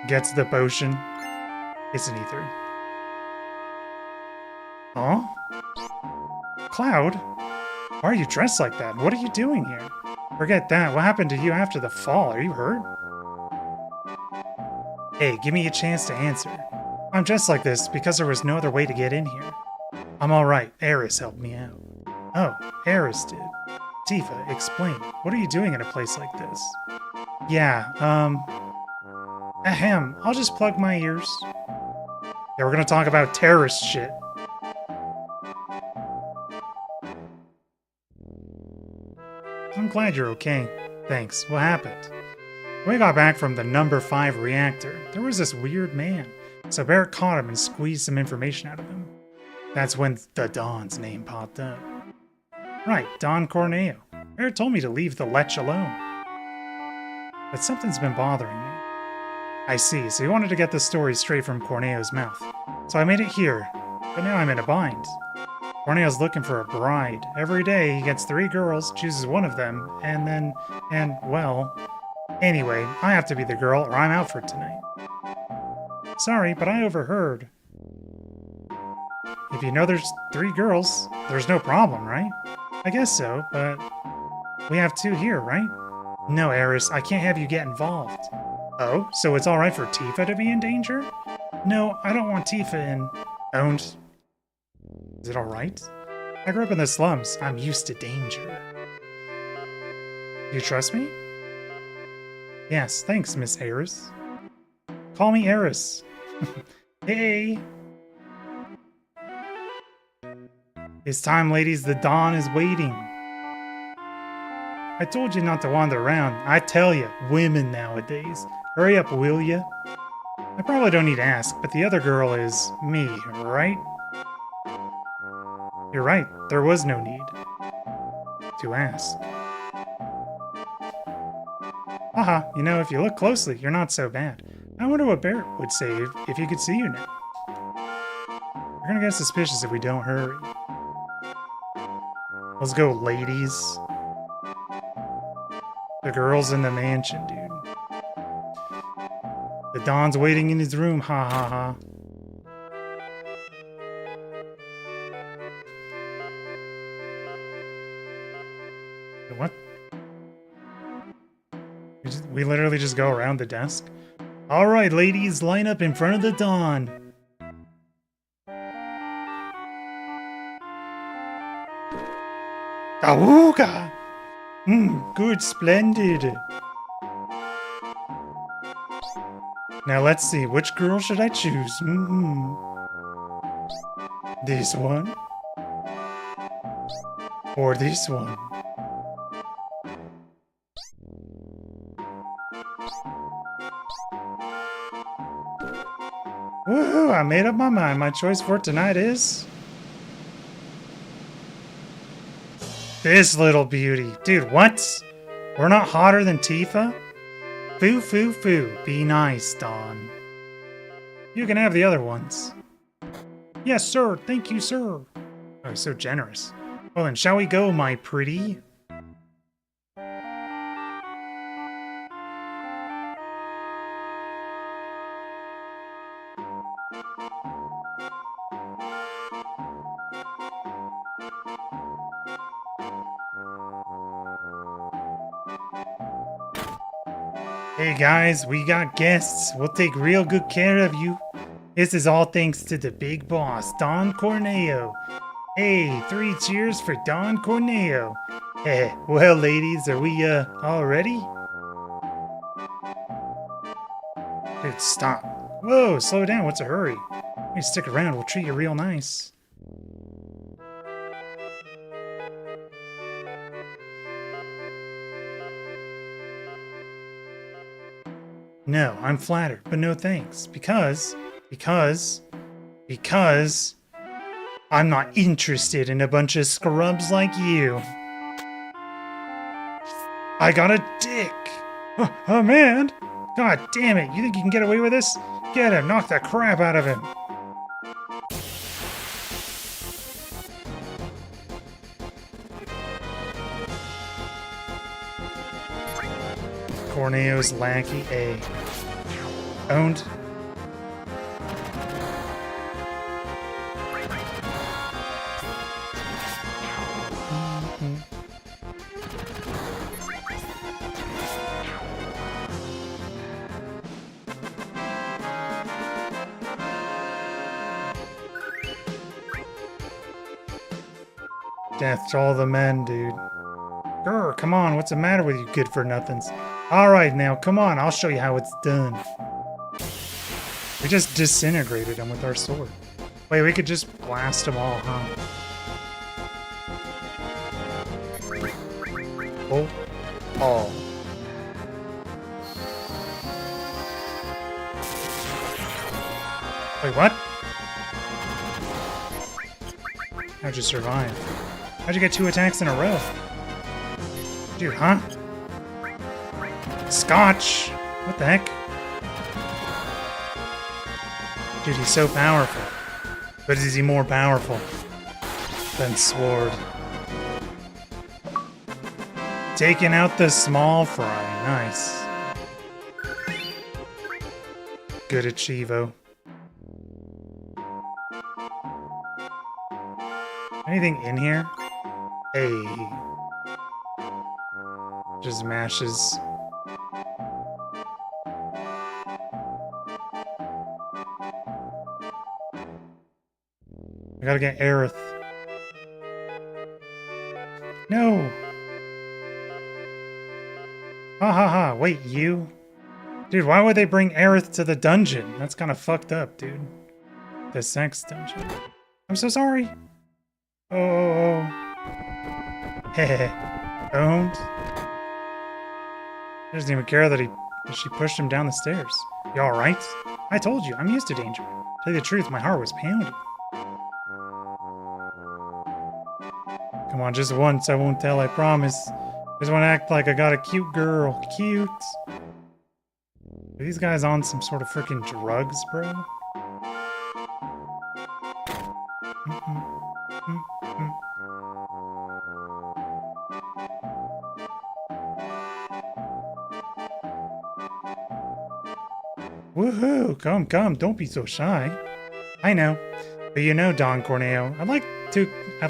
Speaker 1: Gets the potion. It's an ether. Huh? Cloud? Why are you dressed like that? What are you doing here? Forget that. What happened to you after the fall? Are you hurt? Hey, give me a chance to answer. I'm dressed like this because there was no other way to get in here. I'm alright. Eris helped me out. Oh, Eris did. Tifa, explain. What are you doing in a place like this? Yeah, ahem. I'll just plug my ears. Yeah, we're gonna talk about terrorist shit. I'm glad you're okay. Thanks. What happened? When we got back from the number 5 reactor, there was this weird man. So Barrett caught him and squeezed some information out of him. That's when the Don's name popped up. Right, Don Corneo. Barrett told me to leave the Lech alone. But something's been bothering me. I see, so you wanted to get the story straight from Corneo's mouth. So I made it here, but now I'm in a bind. Corneo's looking for a bride. Every day he gets 3 girls, chooses one of them, well... Anyway, I have to be the girl or I'm out for tonight. Sorry, but I overheard. If you know there's 3 girls, there's no problem, right? I guess so, but... We have 2 here, right? No, Eris, I can't have you get involved. Oh, so it's alright for Tifa to be in danger? No, I don't want Tifa in... Owned. Is it alright? I grew up in the slums. I'm used to danger. You trust me? Yes, thanks, Miss Eris. Call me Eris. Hey! It's time, ladies. The dawn is waiting. I told you not to wander around. I tell you, women nowadays. Hurry up, will ya? I probably don't need to ask, but the other girl is me, right? You're right. There was no need to ask. Haha, you know, if you look closely, you're not so bad. I wonder what Barrett would say if he could see you now. You're gonna get suspicious if we don't hurry. Let's go, ladies. The girl's in the mansion, dude. The Don's waiting in his room, ha ha ha. What? We literally just go around the desk? Alright, ladies, line up in front of the Dawn. Awooga! Good, splendid. Now let's see, which girl should I choose? This one? Or this one? Woohoo! I made up my mind. My choice for tonight is... this little beauty. Dude, what? We're not hotter than Tifa? Foo, foo, foo. Be nice, Dawn. You can have the other ones. Yes, sir. Thank you, sir. Oh, so generous. Well then, shall we go, my pretty? Hey guys, we got guests. We'll take real good care of you. This is all thanks to the big boss, Don Corneo. Hey, 3 cheers for Don Corneo. Well ladies, are we all ready? Dude, stop. Whoa, slow down. What's a hurry? Hey, stick around. We'll treat you real nice. No, I'm flattered, but no thanks. Because I'm not interested in a bunch of scrubs like you. I got a dick. Oh, man. God damn it. You think you can get away with this? Get him. Knock the crap out of him. Corneo's lackey A. Owned. Death to all the men, dude. Grr, come on, what's the matter with you good-for-nothings? Alright now, come on, I'll show you how it's done. We just disintegrated them with our sword. Wait, we could just blast them all, huh? Oh. All. Wait, what? How'd you survive? How'd you get 2 attacks in a row? Dude, huh? Scotch! What the heck? Dude, he's so powerful. But is he more powerful than Sword? Taking out the small fry. Nice. Good achievo. Anything in here? Hey. Just mashes. I gotta get Aerith. No! Ha ha ha, wait, you? Dude, why would they bring Aerith to the dungeon? That's kind of fucked up, dude. The sex dungeon. I'm so sorry. Oh. Heh. Owned. He doesn't even care that she pushed him down the stairs. You alright? I told you, I'm used to danger. To tell you the truth, my heart was pounding. Come on, just once, I won't tell, I promise. Just want to act like I got a cute girl. Cute. Are these guys on some sort of freaking drugs, bro? Woohoo! Come, don't be so shy. I know. But you know, Don Corneo, I'd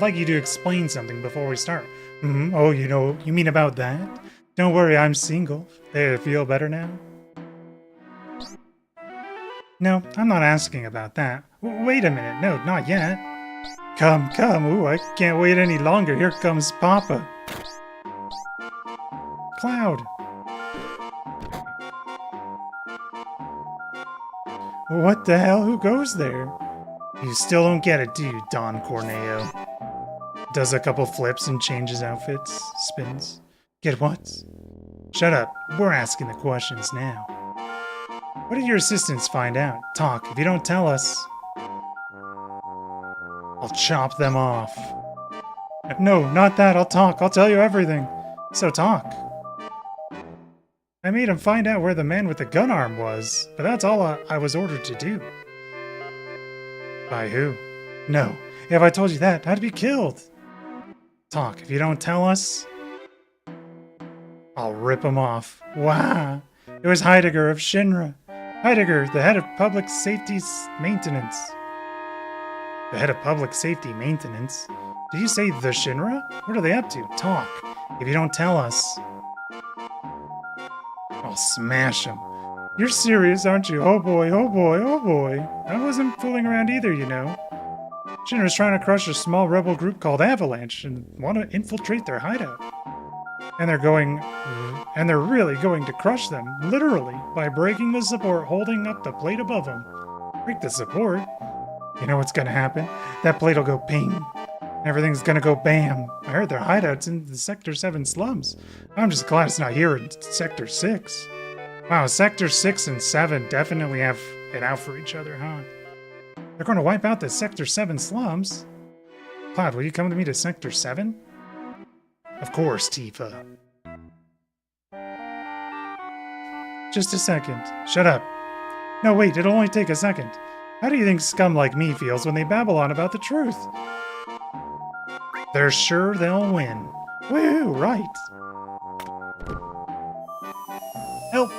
Speaker 1: like you to explain something before we start. Oh, you mean about that? Don't worry, I'm single. There, feel better now? No, I'm not asking about that. Wait a minute, no, not yet. Come, ooh, I can't wait any longer. Here comes Papa. Cloud. What the hell? Who goes there? You still don't get it, do you, Don Corneo? Does a couple flips and changes outfits, spins. Get what? Shut up. We're asking the questions now. What did your assistants find out? Talk. If you don't tell us, I'll chop them off. No, not that. I'll talk. I'll tell you everything. So talk. I made him find out where the man with the gun arm was, but that's all I was ordered to do. By who? No. If I told you that, I'd be killed. Talk. If you don't tell us, I'll rip him off. Wow. It was Heidegger of Shinra. Heidegger, the head of public safety maintenance. The head of public safety maintenance? Did you say the Shinra? What are they up to? Talk. If you don't tell us, I'll smash him. You're serious, aren't you? Oh boy, oh boy, oh boy. I wasn't fooling around either, you know. Shinra's trying to crush a small rebel group called Avalanche and want to infiltrate their hideout. And they're really going to crush them, literally, by breaking the support holding up the plate above them. Break the support? You know what's gonna happen? That plate will go ping. Everything's gonna go bam. I heard their hideouts in the Sector 7 slums. I'm just glad it's not here in Sector 6. Wow, Sector 6 and 7 definitely have it out for each other, huh? They're gonna wipe out the Sector 7 slums? Cloud, will you come with me to Sector 7? Of course, Tifa. Just a second. Shut up. No, wait, it'll only take a second. How do you think scum like me feels when they babble on about the truth? They're sure they'll win. Woo, right. Help!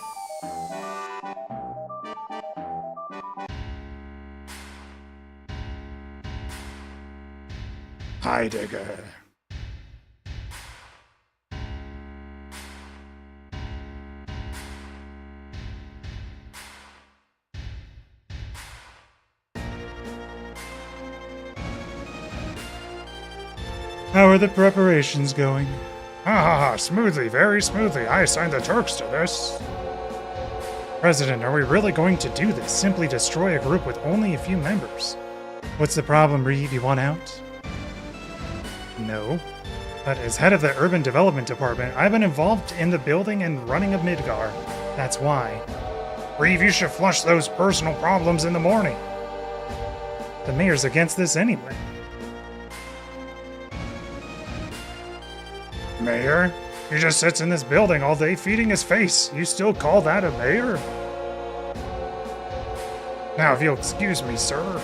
Speaker 1: Heidegger. How are the preparations going? Ha, smoothly, very smoothly. I assigned the Turks to this. President, are we really going to do this? Simply destroy a group with only a few members? What's the problem, Reeve? You want out? No. But as head of the Urban Development Department, I've been involved in the building and running of Midgar. That's why. Reeve, you should flush those personal problems in the morning. The mayor's against this anyway. Mayor? He just sits in this building all day feeding his face. You still call that a mayor? Now, if you'll excuse me, sir.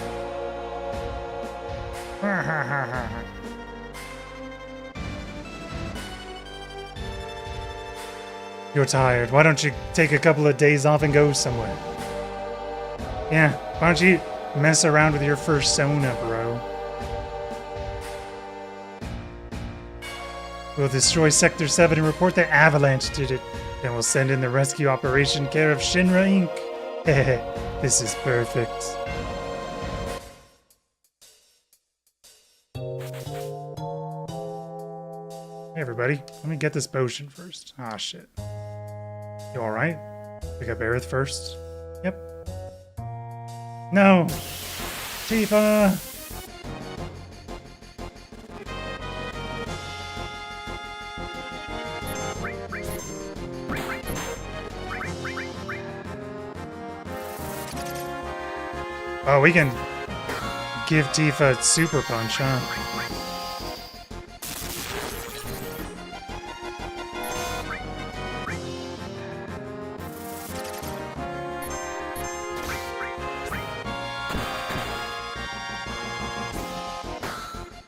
Speaker 1: You're tired. Why don't you take a couple of days off and go somewhere? Yeah, why don't you mess around with your persona, bro? We'll destroy Sector 7 and report that Avalanche did it. Then we'll send in the rescue operation care of Shinra Inc. Hehe, this is perfect. Hey everybody, let me get this potion first. Ah, shit. You alright? Pick up Aerith first. Yep. No! Tifa! Oh, we can give Tifa Super Punch, huh?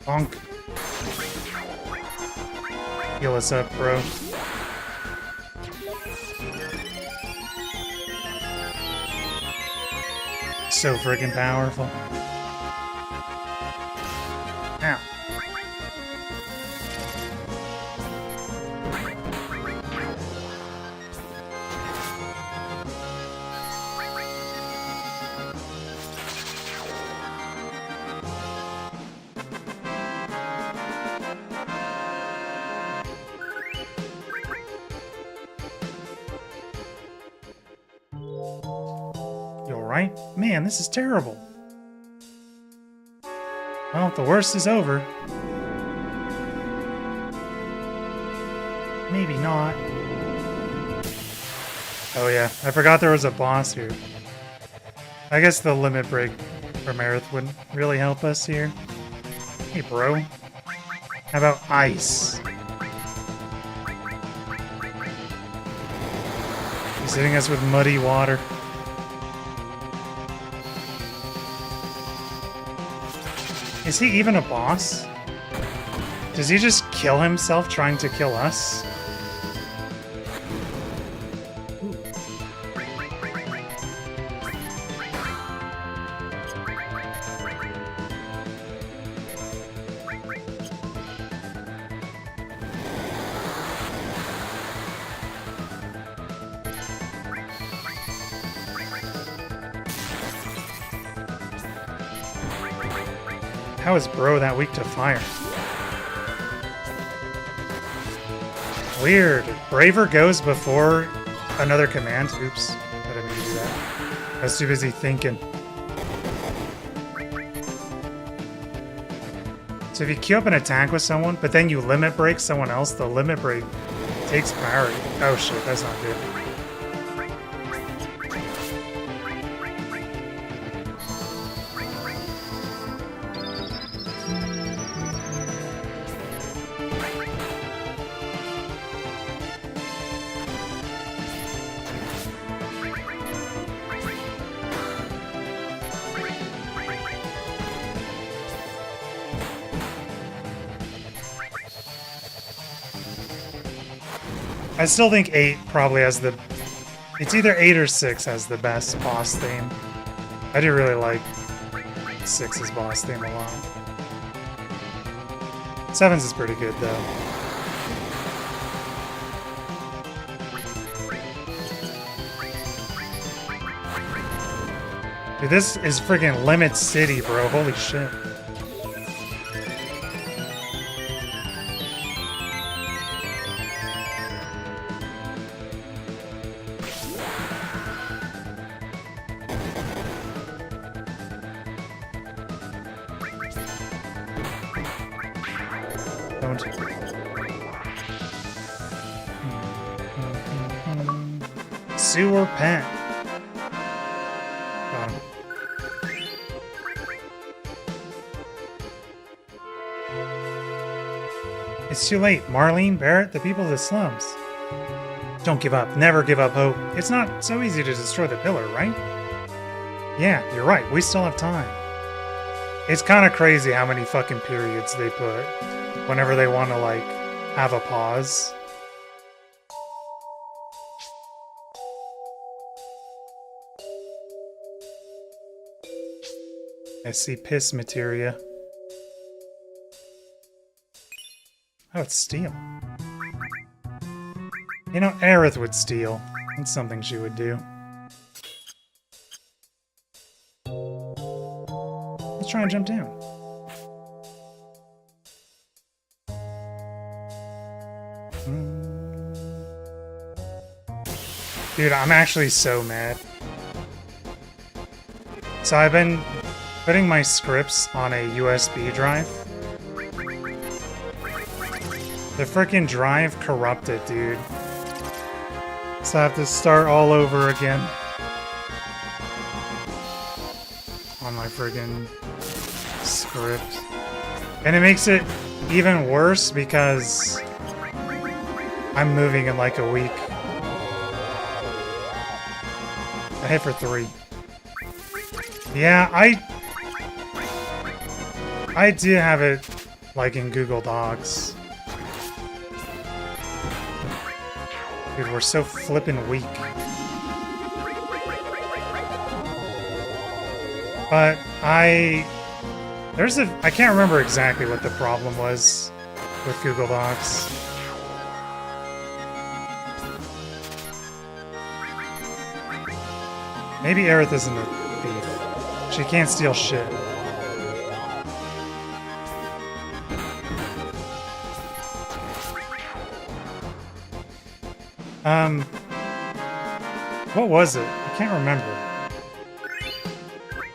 Speaker 1: Bonk. Heal us up, bro. So friggin' powerful. Ow. You alright? Man, this is terrible. Well, the worst is over. Maybe not. Oh yeah, I forgot there was a boss here. I guess the limit break from Aerith wouldn't really help us here. Hey bro. How about ice? He's hitting us with muddy water. Is he even a boss? Does he just kill himself trying to kill us? How is Bro that weak to fire? Weird. Braver goes before another command. Oops. I didn't mean to do that. I was too busy thinking. So if you queue up an attack with someone, but then you limit break someone else, the limit break takes priority. Oh shit, that's not good. I still think 8 probably has the... It's either 8 or 6 has the best boss theme. I do really like 6's boss theme a lot. 7's is pretty good, though. Dude, this is freaking Limit City, bro. Holy shit. Sewer pen. Got him. It's too late. Marlene, Barrett, the people of the slums. Don't give up. Never give up hope. It's not so easy to destroy the pillar, right? Yeah, you're right. We still have time. It's kind of crazy how many fucking periods they put whenever they want to, like, have a pause. I see piss materia. Oh, it's steel. You know, Aerith would steal. That's something she would do. Let's try and jump down. Dude, I'm actually so mad. So I've been putting my scripts on a USB drive. The freaking drive corrupted, dude. So I have to start all over again. On my friggin' script. And it makes it even worse because I'm moving in like a week. I hit for 3. Yeah, I do have it like in Google Docs. Dude, we're so flippin' weak. But I can't remember exactly what the problem was with Google Docs. Maybe Aerith isn't a thief. She can't steal shit. What was it? I can't remember.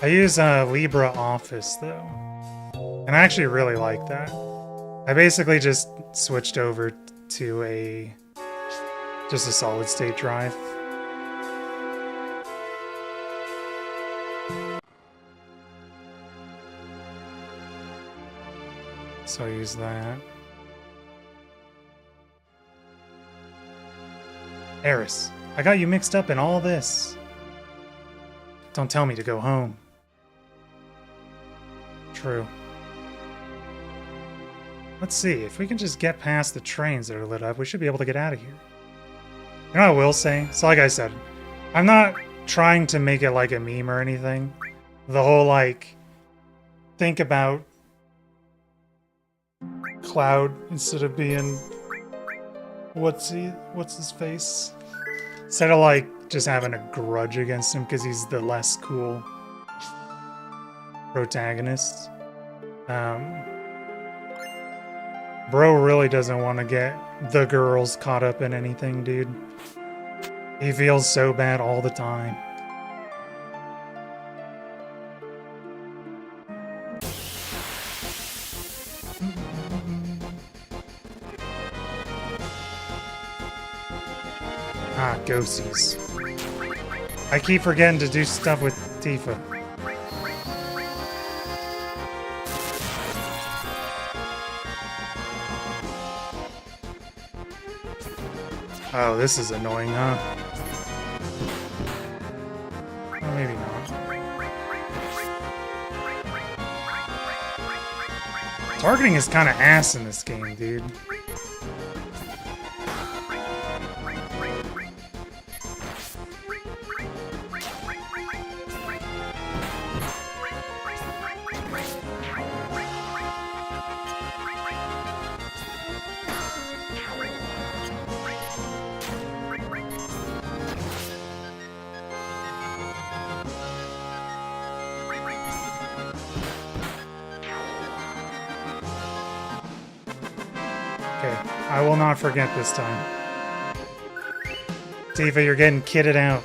Speaker 1: I use LibreOffice though, and I actually really like that. I basically just switched over to just a solid state drive. So I use that. Eris, I got you mixed up in all this. Don't tell me to go home. True. Let's see, if we can just get past the trains that are lit up, we should be able to get out of here. You know what I will say? So like I said, I'm not trying to make it like a meme or anything. The whole, like, think about Cloud instead of being... What's his face? Instead of, like, just having a grudge against him because he's the less cool protagonist. Bro really doesn't want to get the girls caught up in anything, dude. He feels so bad all the time. Ah, ghosties. I keep forgetting to do stuff with Tifa. Oh, this is annoying, huh? Well, maybe not. Targeting is kind of ass in this game, dude. I will not forget this time. Tifa, you're getting kitted out.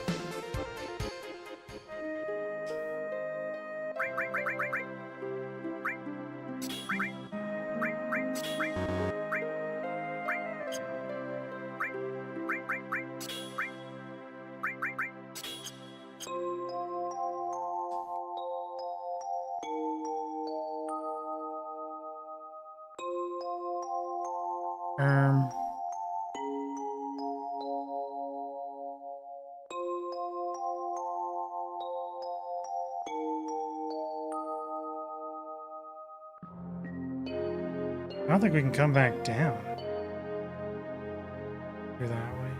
Speaker 1: I don't think we can come back down. Go that way.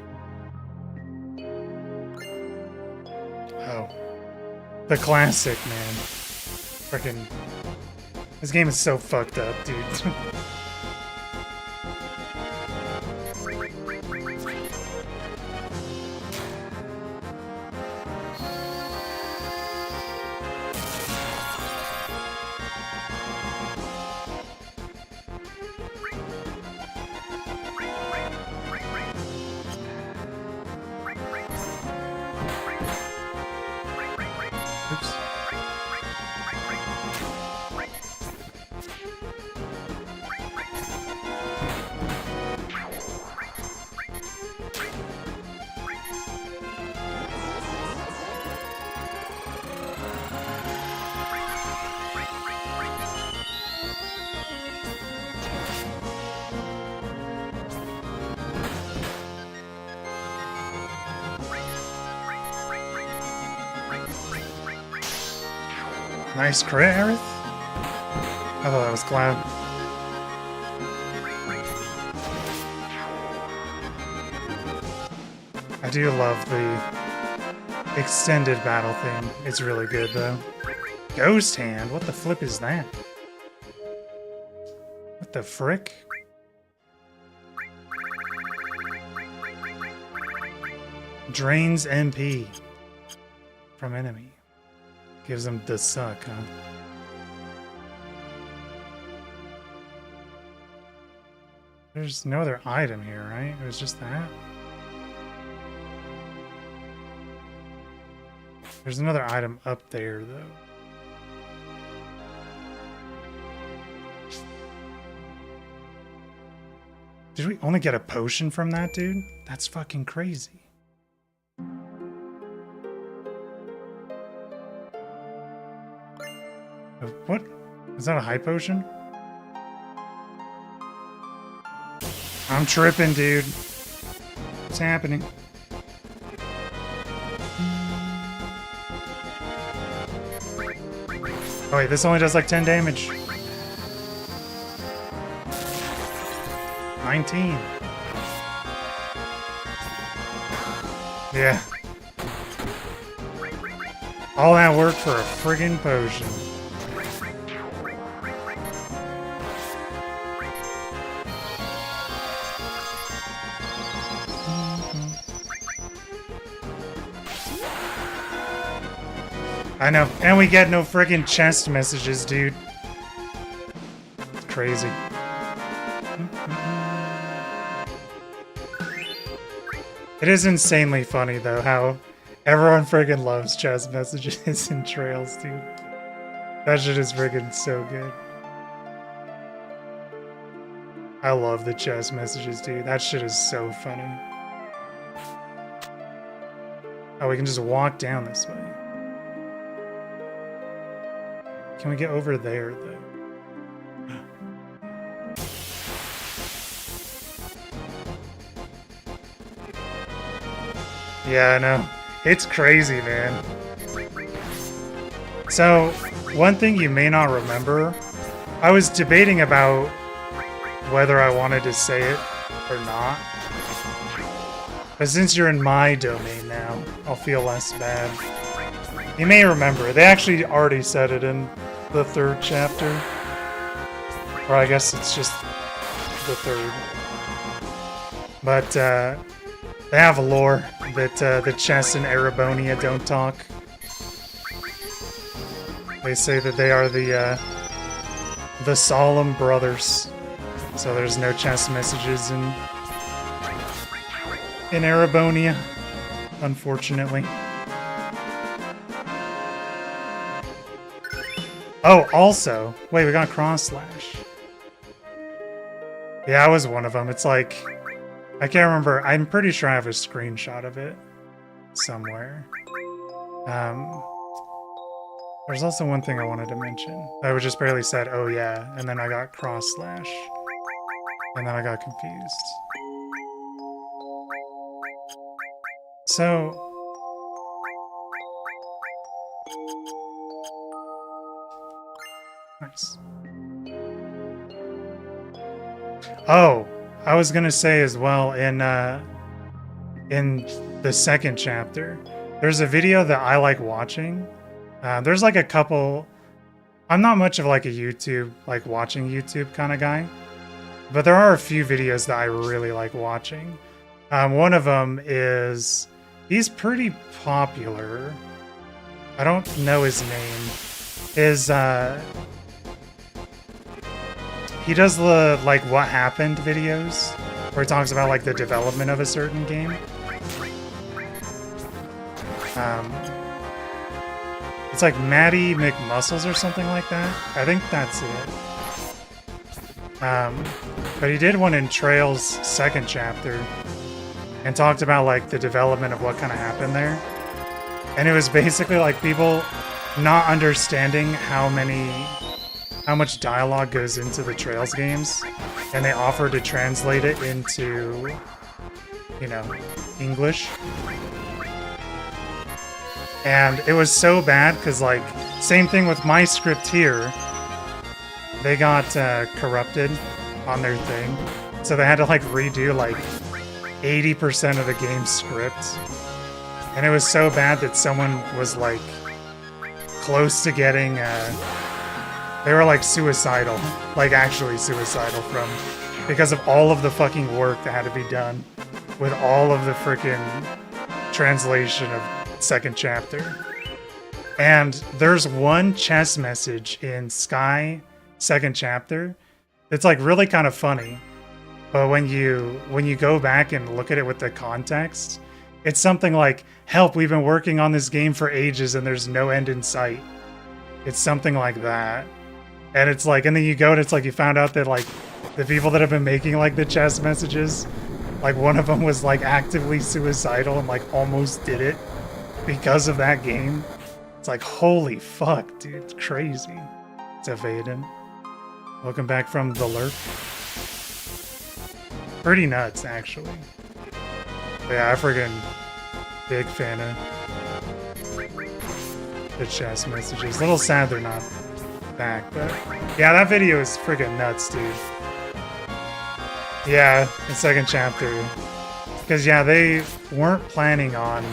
Speaker 1: Oh. The classic, man. Frickin'. This game is so fucked up, dude. Oops. Nice crit, Aerith? I thought that was Cloud. I do love the extended battle thing. It's really good, though. Ghost Hand? What the flip is that? What the frick? Drains MP from enemy. Gives them the suck, huh? There's no other item here, right? It was just that? There's another item up there, though. Did we only get a potion from that, dude? That's fucking crazy. What? Is that a high potion? I'm tripping, dude. What's happening? Oh wait, this only does like 10 damage. 19. Yeah. All that work for a friggin' potion. I know, and we get no friggin' chest messages, dude. It's crazy. It is insanely funny though how everyone friggin' loves chest messages and trails, dude. That shit is friggin' so good. I love the chest messages, dude. That shit is so funny. Oh, we can just walk down this way. Can we get over there, though? Yeah, I know. It's crazy, man. So, one thing you may not remember, I was debating about whether I wanted to say it or not. But since you're in my domain now, I'll feel less bad. You may remember, they actually already said it in the 3rd chapter. Or I guess it's just the 3rd. But, they have lore that the chests in Erebonia don't talk. They say that they are the solemn brothers. So there's no chest messages in Erebonia, unfortunately. Oh, also, wait, we got cross slash. Yeah, I was one of them. It's like, I can't remember. I'm pretty sure I have a screenshot of it somewhere. There's also one thing I wanted to mention. I was just barely said, oh yeah, and then I got cross slash. And then I got confused. So... Nice. Oh! I was gonna say as well, in the 2nd chapter, there's a video that I like watching. There's like a couple... I'm not much of like a YouTube, like watching YouTube kind of guy. But there are a few videos that I really like watching. One of them is... He's pretty popular. I don't know his name. He does the, like, what happened videos, where he talks about, like, the development of a certain game. It's like Maddie McMuscles or something like that. I think that's it. But he did one in Trail's 2nd chapter, and talked about, like, the development of what kind of happened there. And it was basically, like, people not understanding how much dialogue goes into the Trails games, and they offered to translate it into, you know, English. And it was so bad, because, like, same thing with my script here. They got corrupted on their thing, so they had to, like, redo, like, 80% of the game's script. And it was so bad that someone was, like, close to getting, they were, like, suicidal. Like, actually suicidal because of all of the fucking work that had to be done with all of the frickin' translation of 2nd chapter. And there's one chess message in Sky 2nd chapter that's, like, really kind of funny. But when you go back and look at it with the context, it's something like, help, we've been working on this game for ages and there's no end in sight. It's something like that. And it's like, and then you go and it's like, you found out that, like, the people that have been making, like, the chess messages, like, one of them was, like, actively suicidal and, like, almost did it because of that game. It's like, holy fuck, dude, it's crazy. It's Evaden. Welcome back from the lurk. Pretty nuts, actually. But yeah, I friggin' big fan of the chess messages. A little sad they're not back, but yeah, that video is friggin' nuts, dude. Yeah, the 2nd chapter. Because yeah, they weren't planning on...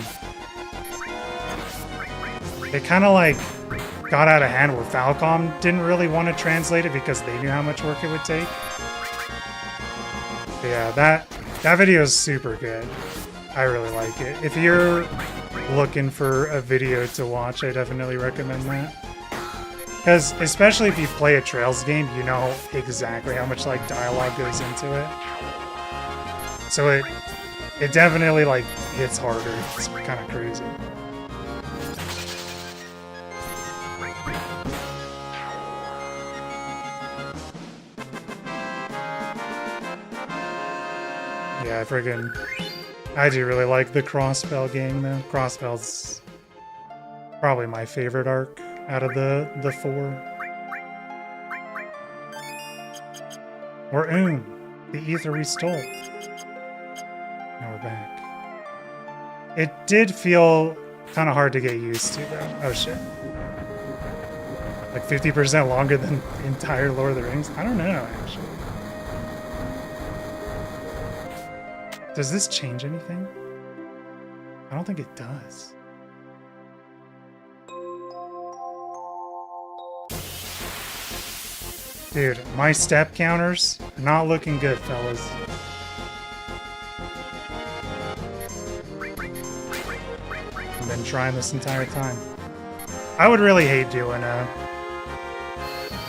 Speaker 1: It kind of like got out of hand where Falcom didn't really want to translate it because they knew how much work it would take. But yeah, that video is super good. I really like it. If you're looking for a video to watch, I definitely recommend that. Because especially if you play a Trails game, you know exactly how much like dialogue goes into it. So it definitely like hits harder. It's kind of crazy. Yeah, I do really like the Crossbell game though. Crossbell's probably my favorite arc out of the four. Or the ether we stole. Now we're back. It did feel kind of hard to get used to though. Oh shit. Like 50% longer than the entire Lord of the Rings? I don't know actually. Does this change anything? I don't think it does. Dude, my step counters are not looking good, fellas. I've been trying this entire time. I would really hate doing a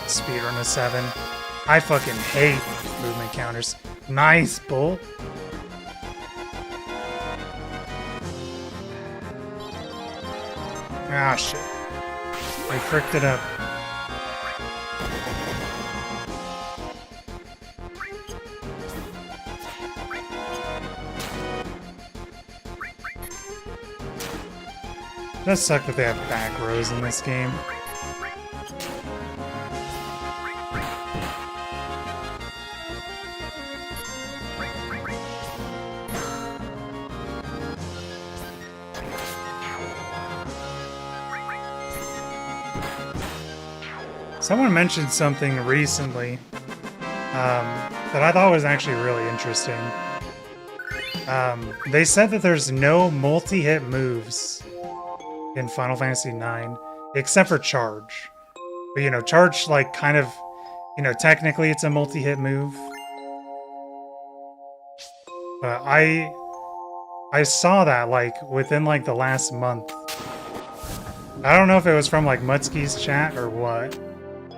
Speaker 1: speedrun of 7. I fucking hate movement counters. Nice, bull. Ah, shit. I fricked it up. It does suck that they have back rows in this game. Someone mentioned something recently that I thought was actually really interesting. They said that there's no multi-hit moves in Final Fantasy IX except for Charge. But, you know, Charge, like, kind of, you know, technically it's a multi-hit move. But I saw that, like, within, like, the last month. I don't know if it was from, like, Mutski's chat or what.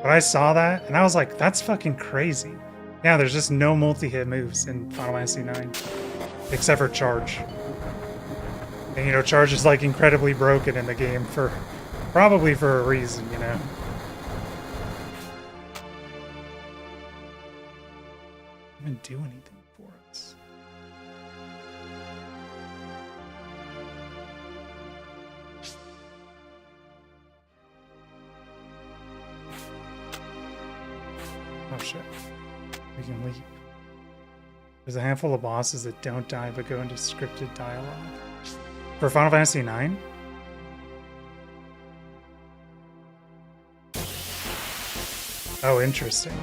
Speaker 1: But I saw that, and I was like, that's fucking crazy. Yeah, there's just no multi-hit moves in Final Fantasy IX. Except for Charge. And, you know, Charge is, like, incredibly broken in the game for... probably for a reason, you know? Didn't do anything for us. Oh shit. We can leap. There's a handful of bosses that don't die but go into scripted dialogue. For Final Fantasy IX? Oh, interesting.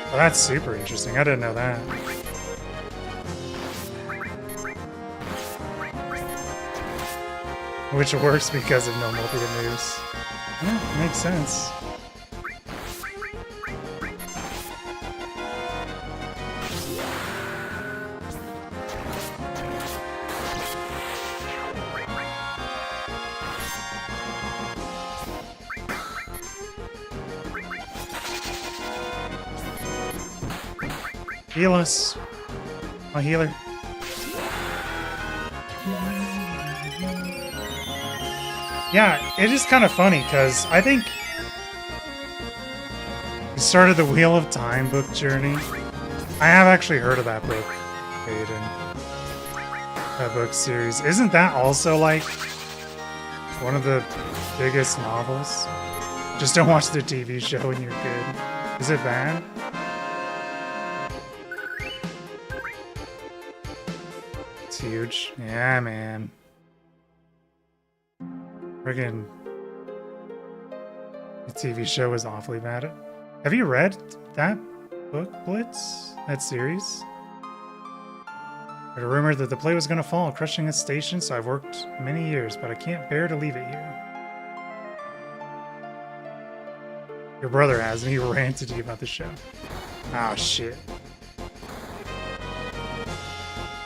Speaker 1: Well, that's super interesting. I didn't know that. Which works because of no multi-hit moves. Yeah, makes sense. Heal us. My healer. Yeah, it is kind of funny, because I think we started the Wheel of Time book journey. I have actually heard of that book, Aiden. That book series. Isn't that also, like, one of the biggest novels? Just don't watch the TV show and you're good. Is it bad? It's huge. Yeah, man. Friggin' the TV show was awfully bad. Have you read that book, Blitz? That series? I heard a rumor that the play was gonna fall, crushing its station, so I've worked many years, but I can't bear to leave it here. Your brother has, and he ranted to you about the show. Oh, shit.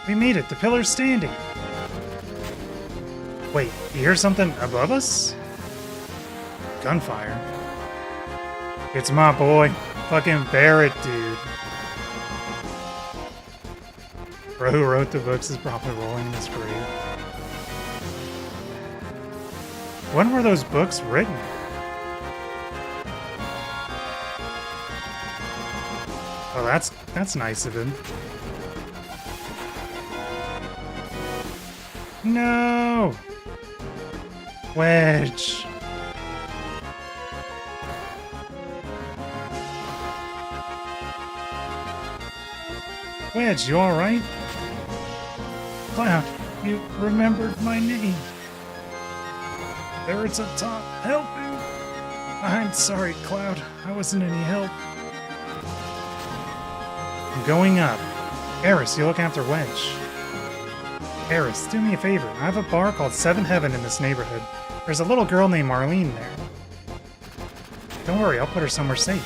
Speaker 1: We made it! The pillar's standing! Wait, you hear something above us? Gunfire. It's my boy. Fucking Barrett, dude. Bro who wrote the books is probably rolling in his grave. When were those books written? Oh, that's nice of him. No! Wedge! Wedge, you alright? Cloud, you remembered my name. Barrett's up top. Help me! I'm sorry, Cloud. I wasn't any help. I'm going up. Eris, you look after Wedge. Eris, do me a favor. I have a bar called Seven Heaven in this neighborhood. There's a little girl named Marlene there. Don't worry, I'll put her somewhere safe.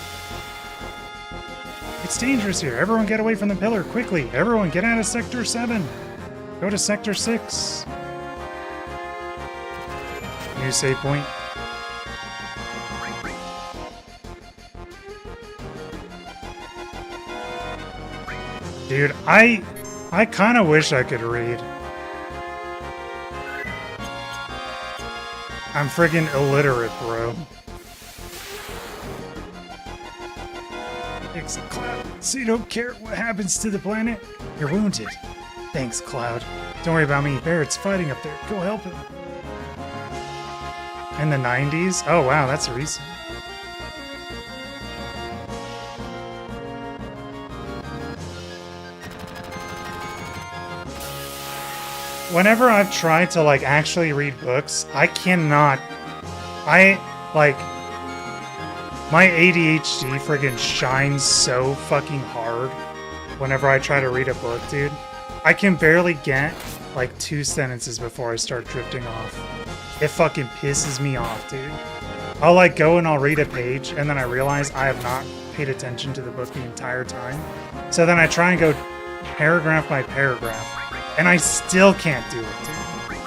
Speaker 1: It's dangerous here. Everyone get away from the pillar, quickly. Everyone get out of Sector 7. Go to Sector 6. New save point. Dude, I kind of wish I could read. I'm friggin' illiterate, bro. Thanks, Cloud. So you don't care what happens to the planet? You're wounded. Thanks, Cloud. Don't worry about me. Barrett's fighting up there. Go help him. In the 90s? Oh, wow, that's recent. Whenever I've tried to, like, actually read books, I cannot... my ADHD friggin' shines so fucking hard whenever I try to read a book, dude. I can barely get, like, 2 sentences before I start drifting off. It fucking pisses me off, dude. I'll, like, go and I'll read a page, and then I realize I have not paid attention to the book the entire time. So then I try and go paragraph by paragraph. And I still can't do it, dude.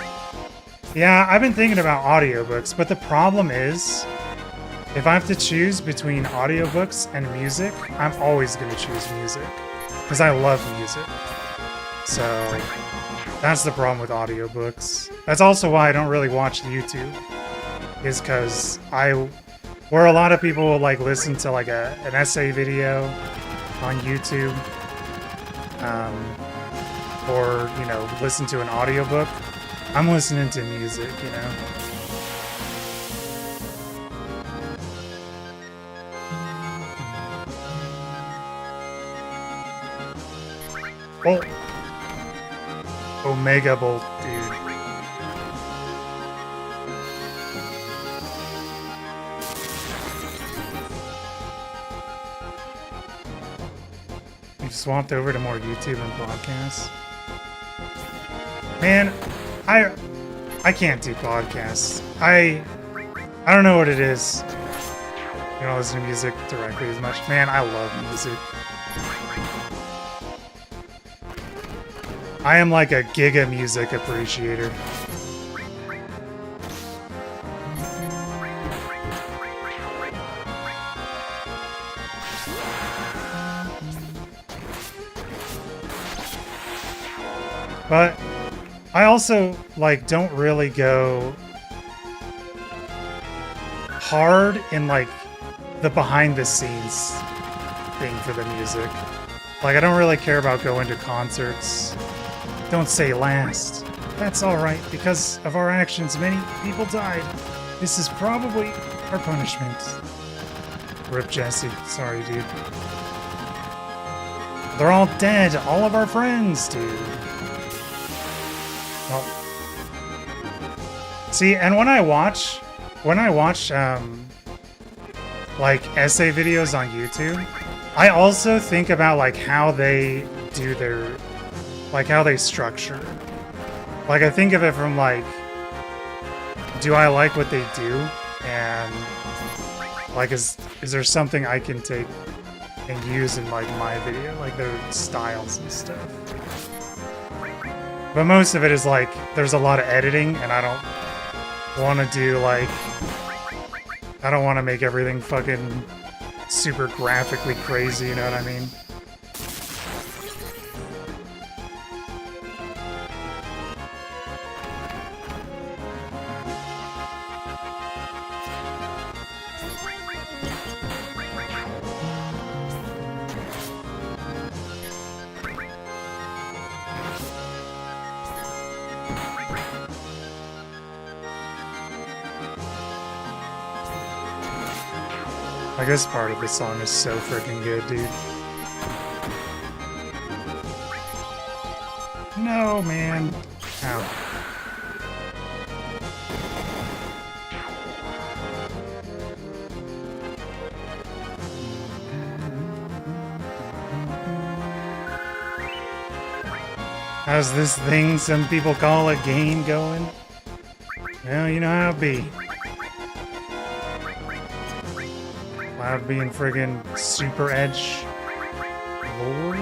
Speaker 1: Yeah, I've been thinking about audiobooks, but the problem is, if I have to choose between audiobooks and music, I'm always going to choose music. Because I love music. So, that's the problem with audiobooks. That's also why I don't really watch YouTube. Is because where a lot of people will, like, listen to, like, an essay video on YouTube. Or, you know, listen to an audiobook. I'm listening to music, you know? Oh! Omega Bolt, dude. We've swapped over to more YouTube and podcasts. Man, I can't do podcasts. I don't know what it is. You don't listen to music directly as much. Man, I love music. I am like a giga music appreciator. But I also, like, don't really go hard in, like, the behind-the-scenes thing for the music. Like, I don't really care about going to concerts. Don't say last. That's alright, because of our actions, many people died. This is probably our punishment. Rip Jesse. Sorry, dude. They're all dead. All of our friends, dude. Well, see, and when I watch, like, essay videos on YouTube, I also think about, like, how they do their, like, how they structure. Like, I think of it from, like, do I like what they do? And, like, is there something I can take and use in, like, my video? Like, their styles and stuff. But most of it is like, there's a lot of editing, and I don't want to do like, I don't want to make everything fucking super graphically crazy, you know what I mean? Like, this part of the song is so freaking good, dude. No, man. Ow. How's this thing some people call a game going? Well, you know how it be. Cloud being friggin' super edge lord.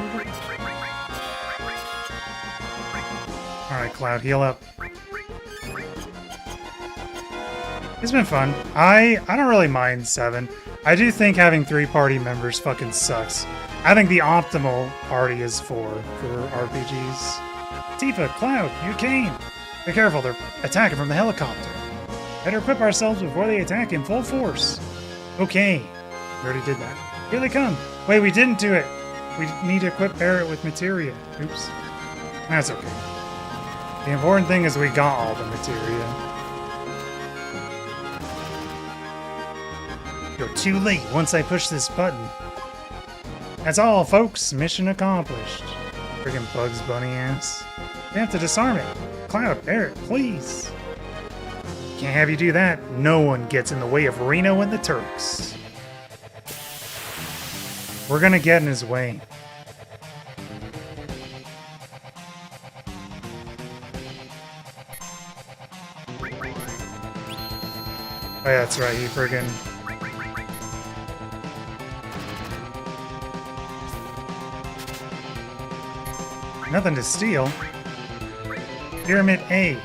Speaker 1: Alright, Cloud, heal up. It's been fun. I don't really mind 7. I do think having 3 party members fucking sucks. I think the optimal party is 4 for RPGs. Tifa, Cloud, you came! Be careful, they're attacking from the helicopter. Better equip ourselves before they attack in full force. Okay. We already did that. Here they come. Wait, we didn't do it. We need to equip Barrett with materia. Oops. That's okay. The important thing is we got all the materia. You're too late once I push this button. That's all, folks. Mission accomplished. Friggin' Bugs Bunny ass. We have to disarm it. Cloud, Barrett, please. Can't have you do that. No one gets in the way of Reno and the Turks. We're gonna get in his way. Oh yeah, that's right, he friggin'... Nothing to steal. Pyramid A.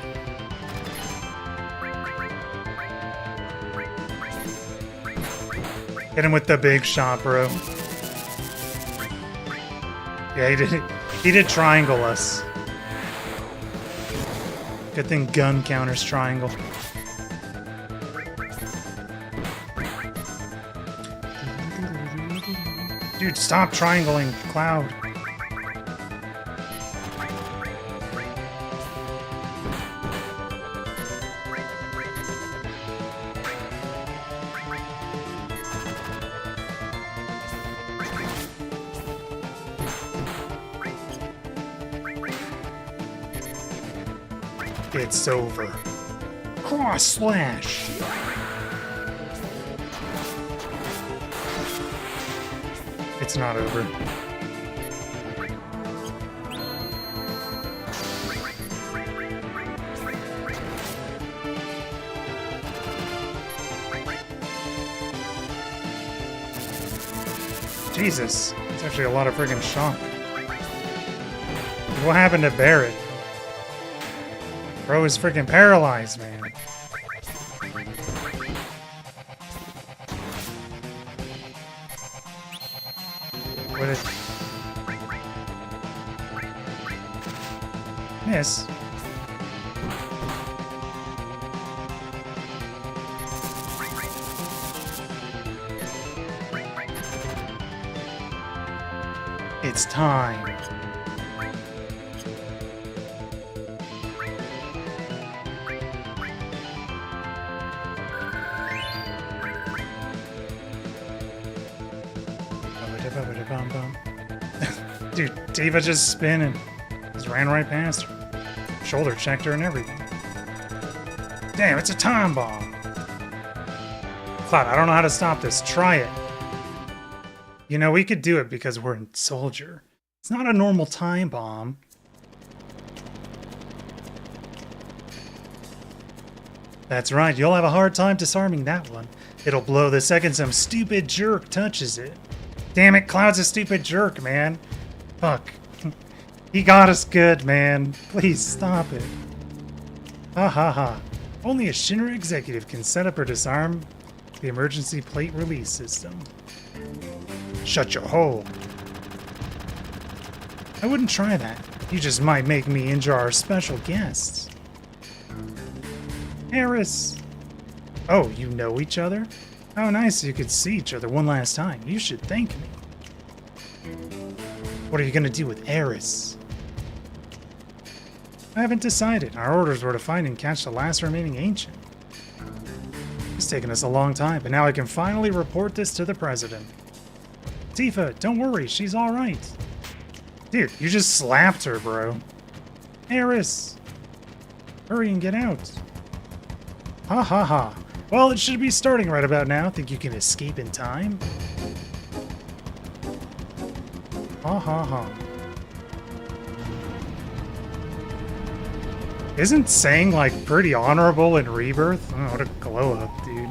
Speaker 1: Hit him with the big shot, bro. Yeah, he did triangle us. Good thing gun counters triangle. Dude, stop triangling, Cloud. It's over. Cross slash. It's not over. Jesus, it's actually a lot of friggin' shock. What happened to Barrett? Bro is freaking paralyzed, man. What is... Miss? It's time. Dude, Diva just spinning. Just ran right past her. Shoulder checked her and everything. Damn, it's a time bomb. Cloud, I don't know how to stop this. Try it. You know, we could do it because we're in Soldier. It's not a normal time bomb. That's right, you'll have a hard time disarming that one. It'll blow the second some stupid jerk touches it. Damn it, Cloud's a stupid jerk, man. Fuck. He got us good, man. Please stop it. Ha ha ha. Only a Shinra executive can set up or disarm the emergency plate release system. Shut your hole. I wouldn't try that. You just might make me injure our special guests. Eris. Oh, you know each other? How nice you could see each other one last time. You should thank me. What are you gonna do with Eris? I haven't decided. Our orders were to find and catch the last remaining ancient. It's taken us a long time, but now I can finally report this to the president. Tifa, don't worry, she's alright. Dude, you just slapped her, bro. Eris! Hurry and get out. Ha ha ha. Well, it should be starting right about now. Think you can escape in time? Ha ha ha. Isn't saying like pretty honorable in Rebirth? Oh, what a glow up, dude.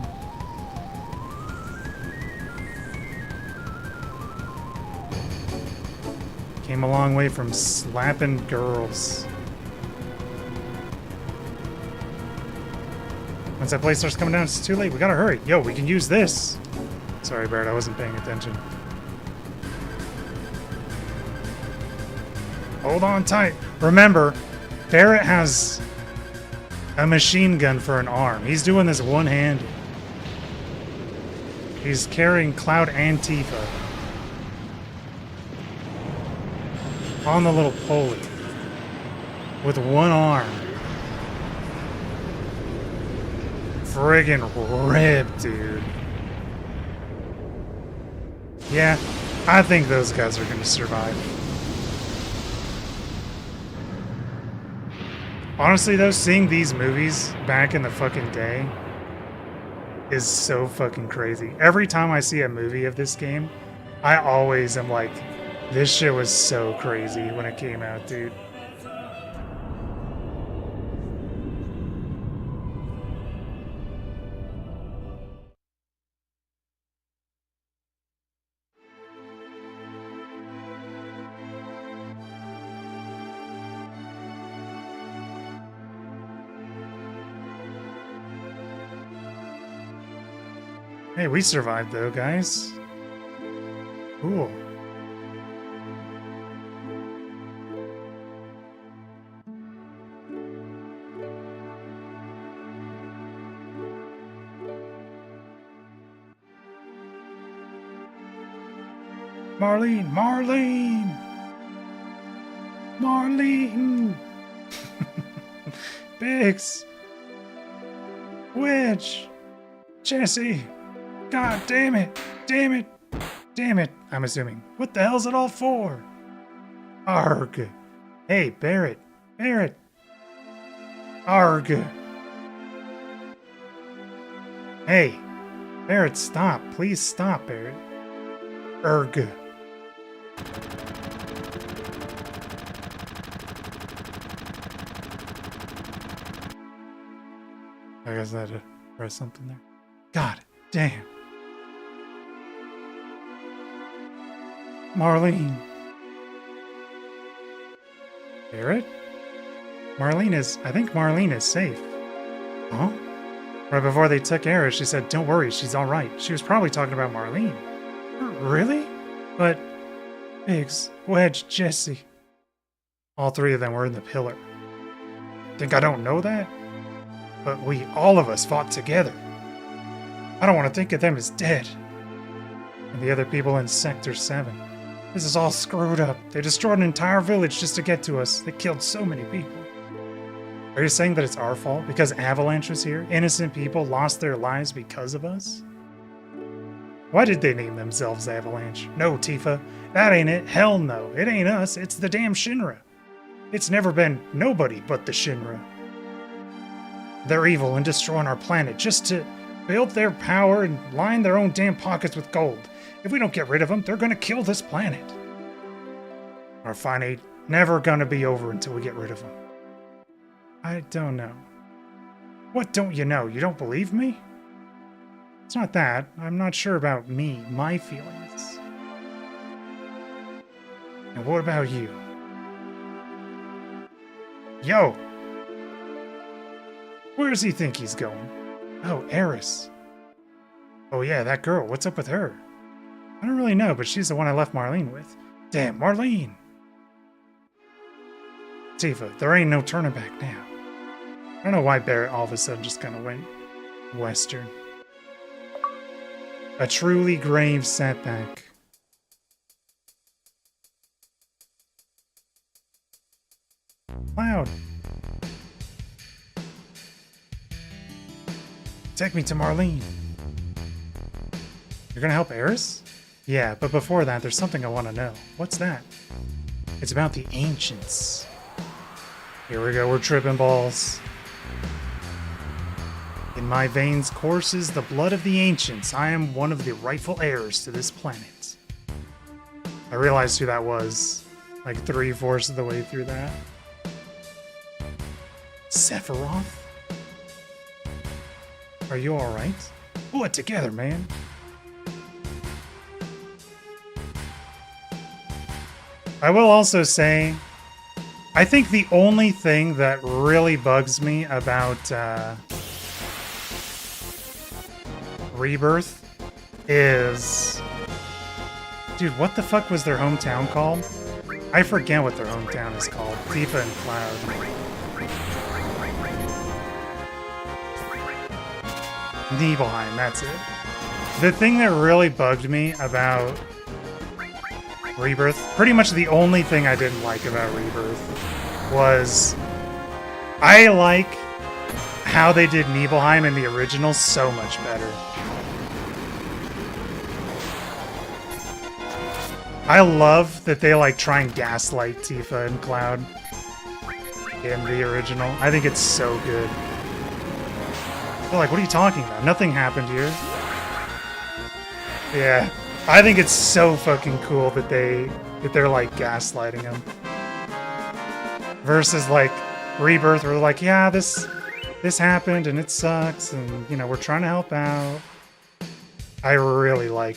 Speaker 1: Came a long way from slapping girls. Once that place starts coming down, it's too late. We gotta hurry. Yo, we can use this. Sorry, Barrett, I wasn't paying attention. Hold on tight. Remember, Barrett has a machine gun for an arm. He's doing this one-handed. He's carrying Cloud and Tifa on the little pulley with one arm. Friggin' ripped, dude. Yeah, I think those guys are gonna survive. Honestly though, seeing these movies back in the fucking day is so fucking crazy. Every time I see a movie of this game, I always am like, this shit was so crazy when it came out, dude. Hey, we survived though, guys. Cool. Marlene! Marlene! Marlene! Biggs! Wedge! Jesse! God damn it! Damn it! Damn it! I'm assuming. What the hell's it all for? Arg! Hey, Barrett! Barrett! Arg! Hey! Barrett, stop! Please stop, Barrett. Erg! I guess I had to press something there. God damn. Marlene. Barrett? I think Marlene is safe. Huh? Right before they took Eris, she said, don't worry, she's alright. She was probably talking about Marlene. Really? But Biggs, Wedge, Jesse. All three of them were in the pillar. Think I don't know that? But all of us fought together. I don't want to think of them as dead. And the other people in Sector 7. This is all screwed up. They destroyed an entire village just to get to us. They killed so many people. Are you saying that it's our fault? Because Avalanche was here? Innocent people lost their lives because of us? Why did they name themselves Avalanche? No, Tifa. That ain't it. Hell no. It ain't us. It's the damn Shinra. It's never been nobody but the Shinra. They're evil and destroying our planet just to build their power and line their own damn pockets with gold. If we don't get rid of them, they're gonna kill this planet. Our fight ain't never gonna be over until we get rid of them. I don't know. What don't you know? You don't believe me? It's not that. I'm not sure about me, my feelings. And what about you? Yo! Where does he think he's going? Oh, Eris. Oh yeah, that girl. What's up with her? I don't really know, but she's the one I left Marlene with. Damn, Marlene! Tifa, there ain't no turning back now. I don't know why Barrett all of a sudden just kind of went western. A truly grave setback. Cloud. Take me to Marlene. You're gonna help Eris? Yeah, but before that, there's something I want to know. What's that? It's about the ancients. Here we go, we're tripping balls. In my veins courses the blood of the ancients. I am one of the rightful heirs to this planet. I realized who that was, like 3/4 of the way through that. Sephiroth? Are you alright? Pull it together, man. I will also say, I think the only thing that really bugs me about Rebirth is... Dude, what the fuck was their hometown called? I forget what their hometown is called. Tifa and Cloud. Nibelheim, that's it. The thing that really bugged me about Rebirth, pretty much the only thing I didn't like about Rebirth, was I like how they did Nibelheim in the original so much better. I love that they like try and gaslight Tifa and Cloud in the original. I think it's so good. They're like, what are you talking about? Nothing happened here. Yeah, I think it's so fucking cool that they're like gaslighting him. Versus like Rebirth, where they're like, yeah, this happened and it sucks, and you know, we're trying to help out. I really like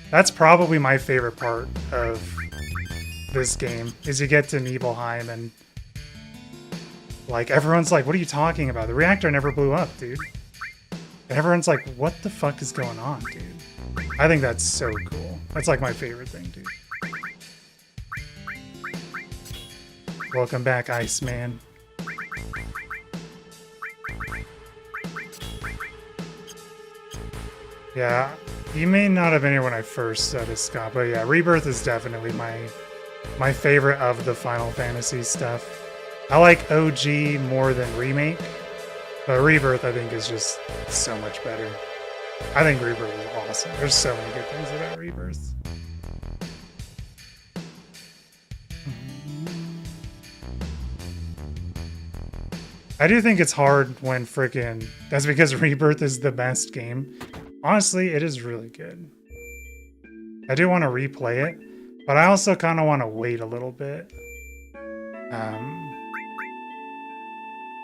Speaker 1: that's probably my favorite part of this game, is you get to Nibelheim and like everyone's like, what are you talking about? The reactor never blew up, dude. And everyone's like, what the fuck is going on, dude? I think that's so cool. That's like my favorite thing, dude. Welcome back, Iceman. Yeah, you may not have been here when I first said it, Scott, but yeah, Rebirth is definitely my favorite of the Final Fantasy stuff. I like OG more than Remake, but Rebirth I think is just so much better. I think Rebirth is awesome. There's so many good things about Rebirth. I do think it's hard when frickin'... That's because Rebirth is the best game. Honestly, it is really good. I do want to replay it, but I also kind of want to wait a little bit.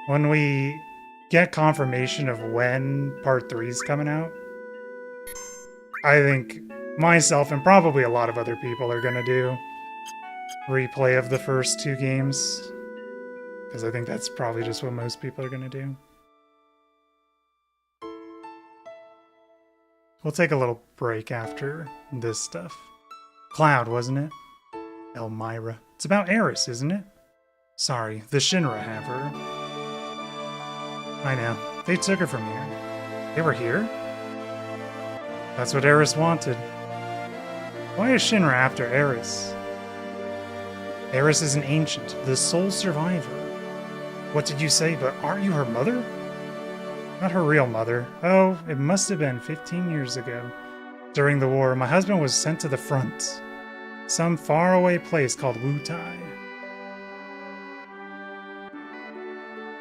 Speaker 1: When we get confirmation of when Part 3 is coming out, I think myself and probably a lot of other people are going to do replay of the first two games. Because I think that's probably just what most people are going to do. We'll take a little break after this stuff. Cloud, wasn't it? Elmira. It's about Eris, isn't it? Sorry, the Shinra have her. I know. They took her from here. They were here? That's what Eris wanted. Why is Shinra after Eris? Eris is an ancient, the sole survivor. What did you say, but aren't you her mother? Not her real mother. Oh, it must have been 15 years ago. During the war, my husband was sent to the front. Some faraway place called Wutai.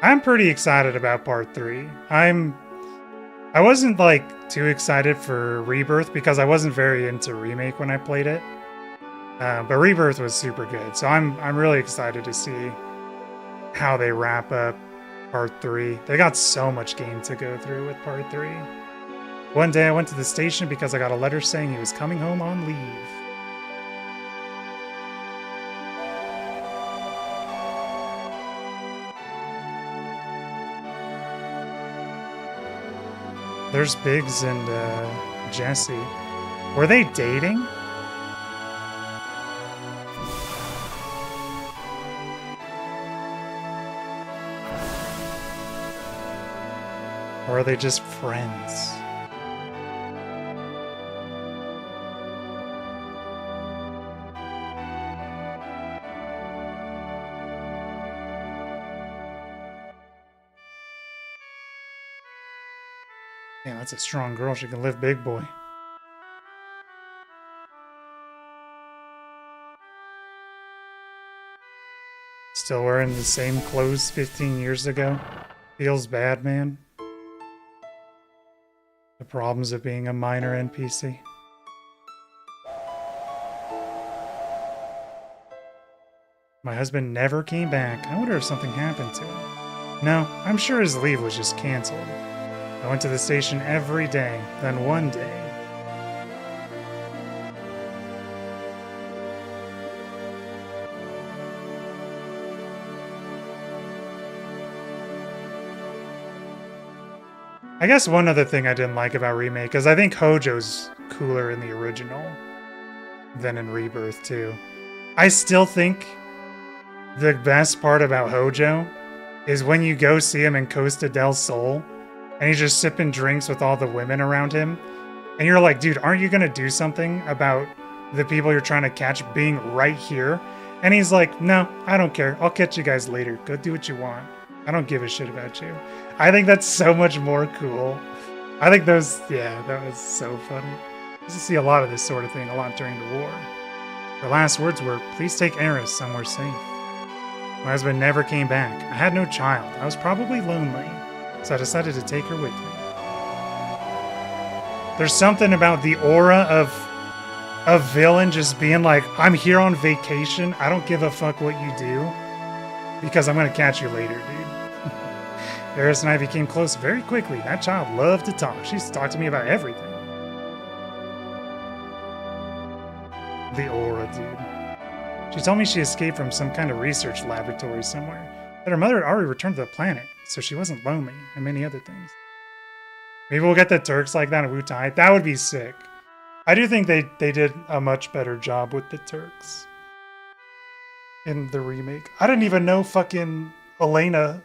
Speaker 1: I'm pretty excited about Part 3. I wasn't like too excited for Rebirth because I wasn't very into Remake when I played it. But Rebirth was super good, so I'm really excited to see how they wrap up Part 3. They got so much game to go through with Part 3. One day I went to the station because I got a letter saying he was coming home on leave. There's Biggs and Jesse. Were they dating? Or are they just friends? Yeah, that's a strong girl. She can live big, boy. Still wearing the same clothes 15 years ago. Feels bad, man. The problems of being a minor NPC. My husband never came back. I wonder if something happened to him. No, I'm sure his leave was just canceled. I went to the station every day. Then one day, I guess one other thing I didn't like about Remake is I think Hojo's cooler in the original than in Rebirth, too. I still think the best part about Hojo is when you go see him in Costa del Sol and he's just sipping drinks with all the women around him. And you're like, dude, aren't you going to do something about the people you're trying to catch being right here? And he's like, no, I don't care. I'll catch you guys later. Go do what you want. I don't give a shit about you. I think that's so much more cool. I think those, yeah, that was so funny. I used to see a lot of this sort of thing a lot during the war. Her last words were, please take Eris somewhere safe. My husband never came back. I had no child. I was probably lonely, so I decided to take her with me. There's something about the aura of a villain just being like, I'm here on vacation. I don't give a fuck what you do because I'm going to catch you later, dude. Eris and I became close very quickly. That child loved to talk. She used to talk to me about everything. The aura, dude. She told me she escaped from some kind of research laboratory somewhere, that her mother had already returned to the planet, so she wasn't lonely, and many other things. Maybe we'll get the Turks like that in Wutai. That would be sick. I do think they did a much better job with the Turks in the remake. I didn't even know fucking Elena.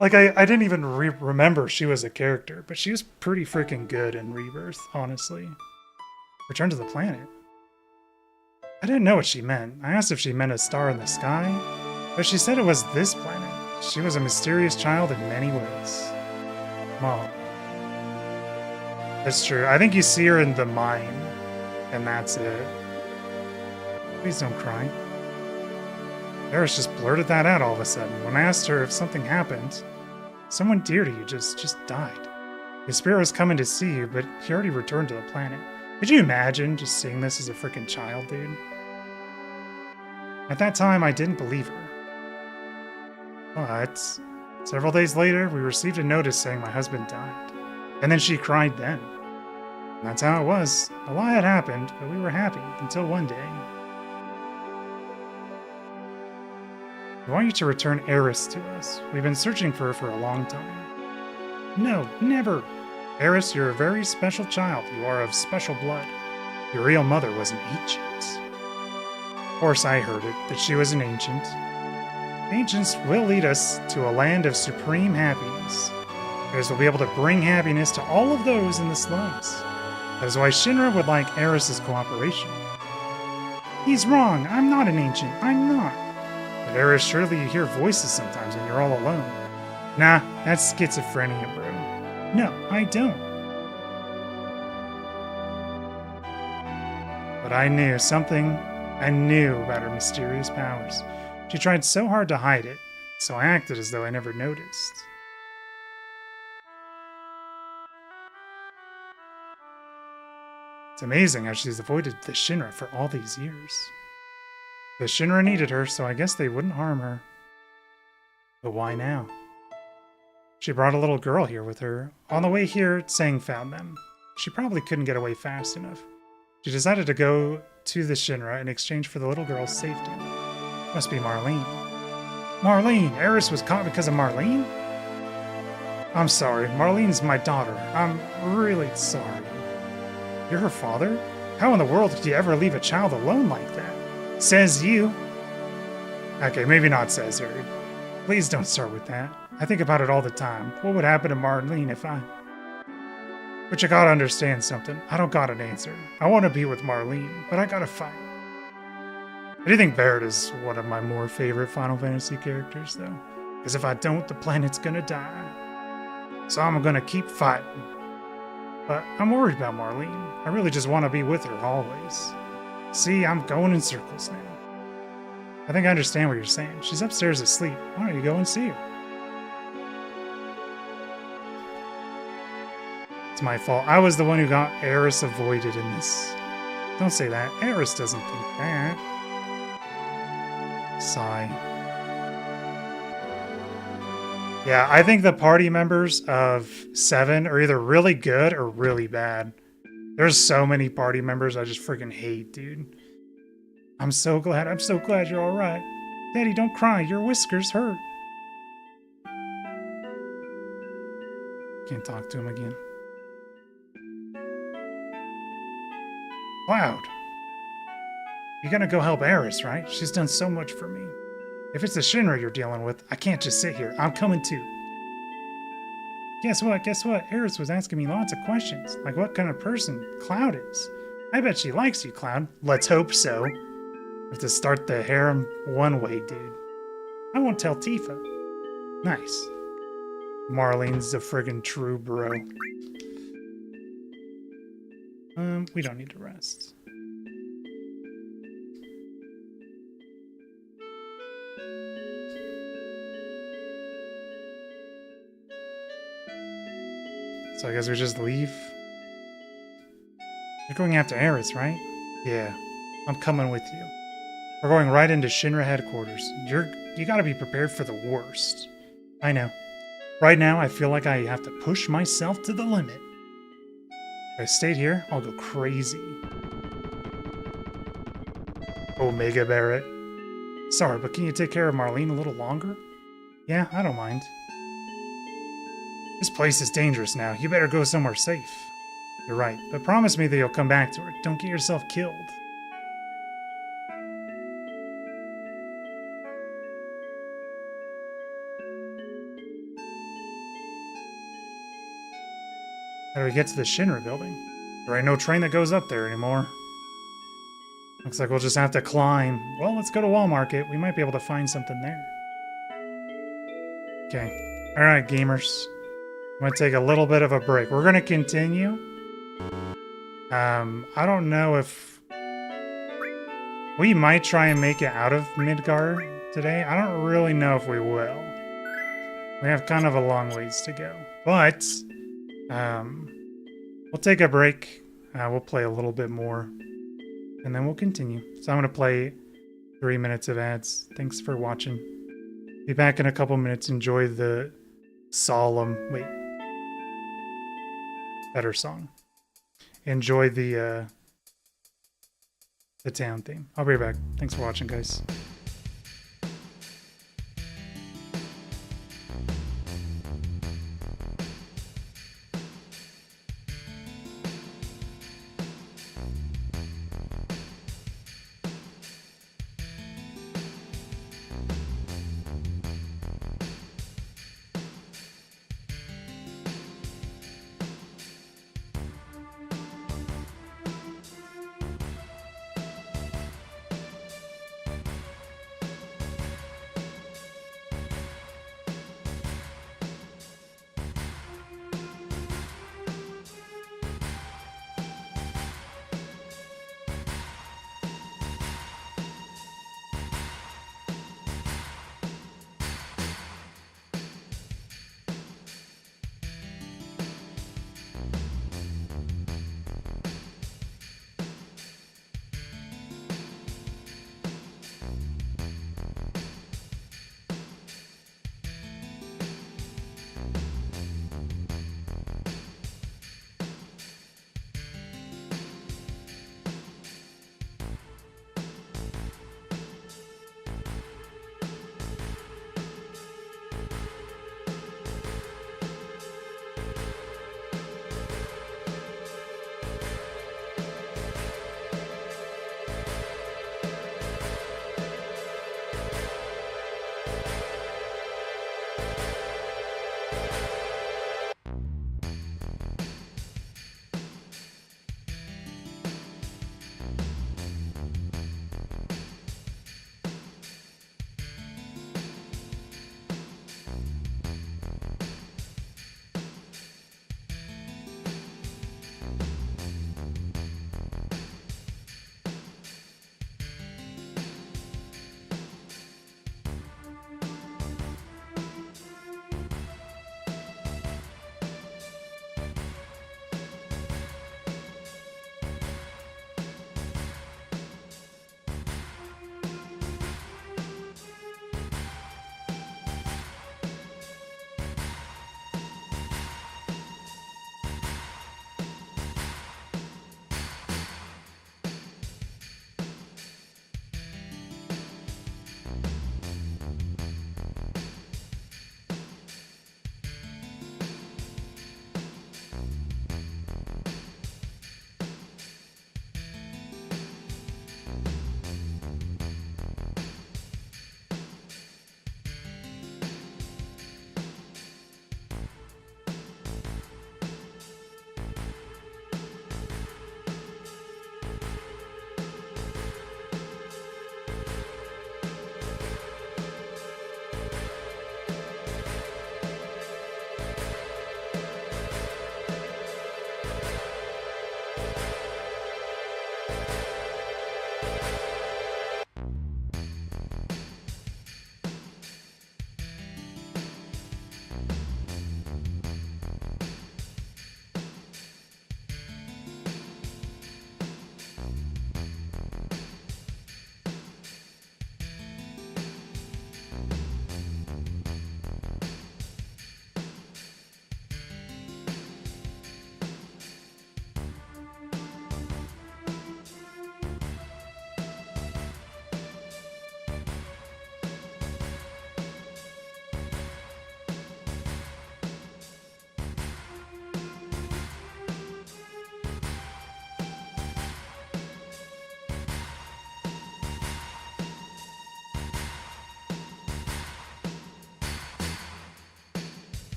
Speaker 1: Like, I didn't even remember she was a character, but she was pretty freaking good in Rebirth, honestly. Return to the planet. I didn't know what she meant. I asked if she meant a star in the sky, but she said it was this planet. She was a mysterious child in many ways. Mom. That's true. I think you see her in the mine, and that's it. Please don't cry. Eris just blurted that out all of a sudden. When I asked her if something happened, someone dear to you just died. His spirit was coming to see you, but he already returned to the planet. Could you imagine just seeing this as a freaking child, dude? At that time, I didn't believe her. But several days later, we received a notice saying my husband died. And then she cried then. And that's how it was. A lot had happened, but we were happy until one day. We want you to return Eris to us. We've been searching for her for a long time. No, never. Eris, you're a very special child. You are of special blood. Your real mother was an ancient. Of course I heard it, that she was an ancient. Ancients will lead us to a land of supreme happiness. Eris will be able to bring happiness to all of those in the slums. That is why Shinra would like Eris's cooperation. He's wrong. I'm not an ancient. I'm not. But Eris, surely you hear voices sometimes when you're all alone. Nah, that's schizophrenia, bro. No, I don't. But I knew something. I knew about her mysterious powers. She tried so hard to hide it, so I acted as though I never noticed. It's amazing how she's avoided the Shinra for all these years. The Shinra needed her, so I guess they wouldn't harm her. But why now? She brought a little girl here with her. On the way here, Tseng found them. She probably couldn't get away fast enough. She decided to go to the Shinra in exchange for the little girl's safety. Must be Marlene. Marlene! Eris was caught because of Marlene? I'm sorry. Marlene's my daughter. I'm really sorry. You're her father? How in the world could you ever leave a child alone like that? Says you. Okay, maybe not says her. Please don't start with that. I think about it all the time. What would happen to Marlene if I... But you gotta understand something. I don't got an answer. I want to be with Marlene, but I gotta fight. I do think Barret is one of my more favorite Final Fantasy characters, though. Because if I don't, the planet's gonna die. So I'm gonna keep fighting. But I'm worried about Marlene. I really just want to be with her always. See, I'm going in circles now. I think I understand what you're saying. She's upstairs asleep. Why don't you go and see her? It's my fault. I was the one who got Eris avoided in this. Don't say that. Eris doesn't think that. Sigh. Yeah, I think the party members of 7 are either really good or really bad. There's so many party members I just freaking hate, dude. I'm so glad you're alright. Daddy, don't cry. Your whiskers hurt. Can't talk to him again. Cloud. You're gonna go help Eris, right? She's done so much for me. If it's the Shinra you're dealing with, I can't just sit here. I'm coming too. Guess what? Eris was asking me lots of questions. Like what kind of person Cloud is. I bet she likes you, Cloud. Let's hope so. Have to start the harem one way, dude. I won't tell Tifa. Nice. Marlene's a friggin' true bro. We don't need to rest. So I guess we just leave? You're going after Eris, right? Yeah, I'm coming with you. We're going right into Shinra headquarters. You gotta be prepared for the worst. I know. Right now, I feel like I have to push myself to the limit. If I stayed here, I'll go crazy. Omega Barret. Sorry, but can you take care of Marlene a little longer? Yeah, I don't mind. This place is dangerous now. You better go somewhere safe. You're right, but promise me that you'll come back to her. Don't get yourself killed. How do we get to the Shinra building? There ain't no train that goes up there anymore. Looks like we'll just have to climb. Well, let's go to Wall Market. We might be able to find something there. Okay. Alright, gamers. I'm gonna take a little bit of a break. We're gonna continue. I don't know if... We might try and make it out of Midgar today. I don't really know if we will. We have kind of a long ways to go. But... we'll take a break. We'll play a little bit more. And then we'll continue. So I'm going to play 3 minutes of ads. Thanks for watching. Be back in a couple minutes. Enjoy the solemn... Wait. Better song. Enjoy the town theme. I'll be right back. Thanks for watching, guys.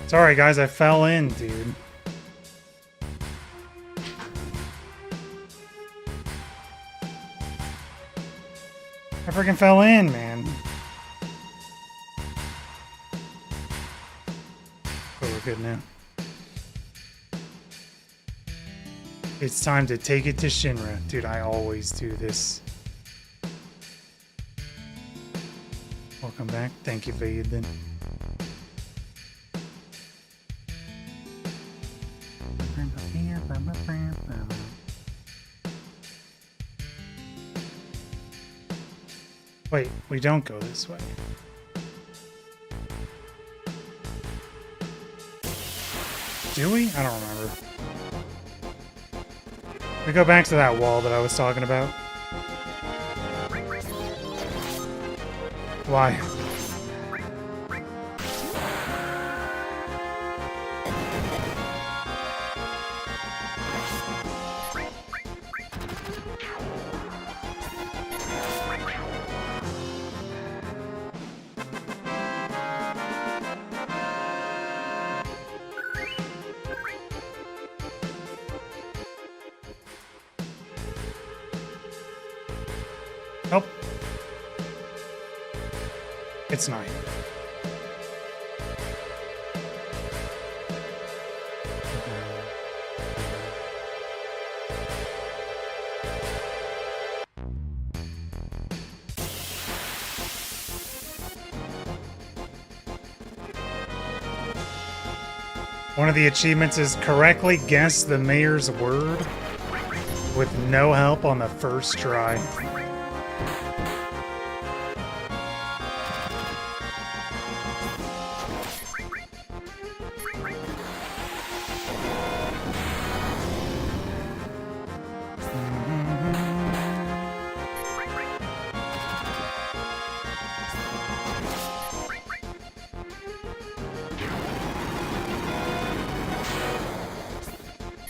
Speaker 1: Sorry, guys, I fell in, dude. I freaking fell in, man. But we're good now. It's time to take it to Shinra. Dude, I always do this. Welcome back. Thank you, Vaden. Wait, we don't go this way. Do we? I don't remember. We go back to that wall that I was talking about. Why? Nope. It's 9. One of the achievements is correctly guess the mayor's word with no help on the first try.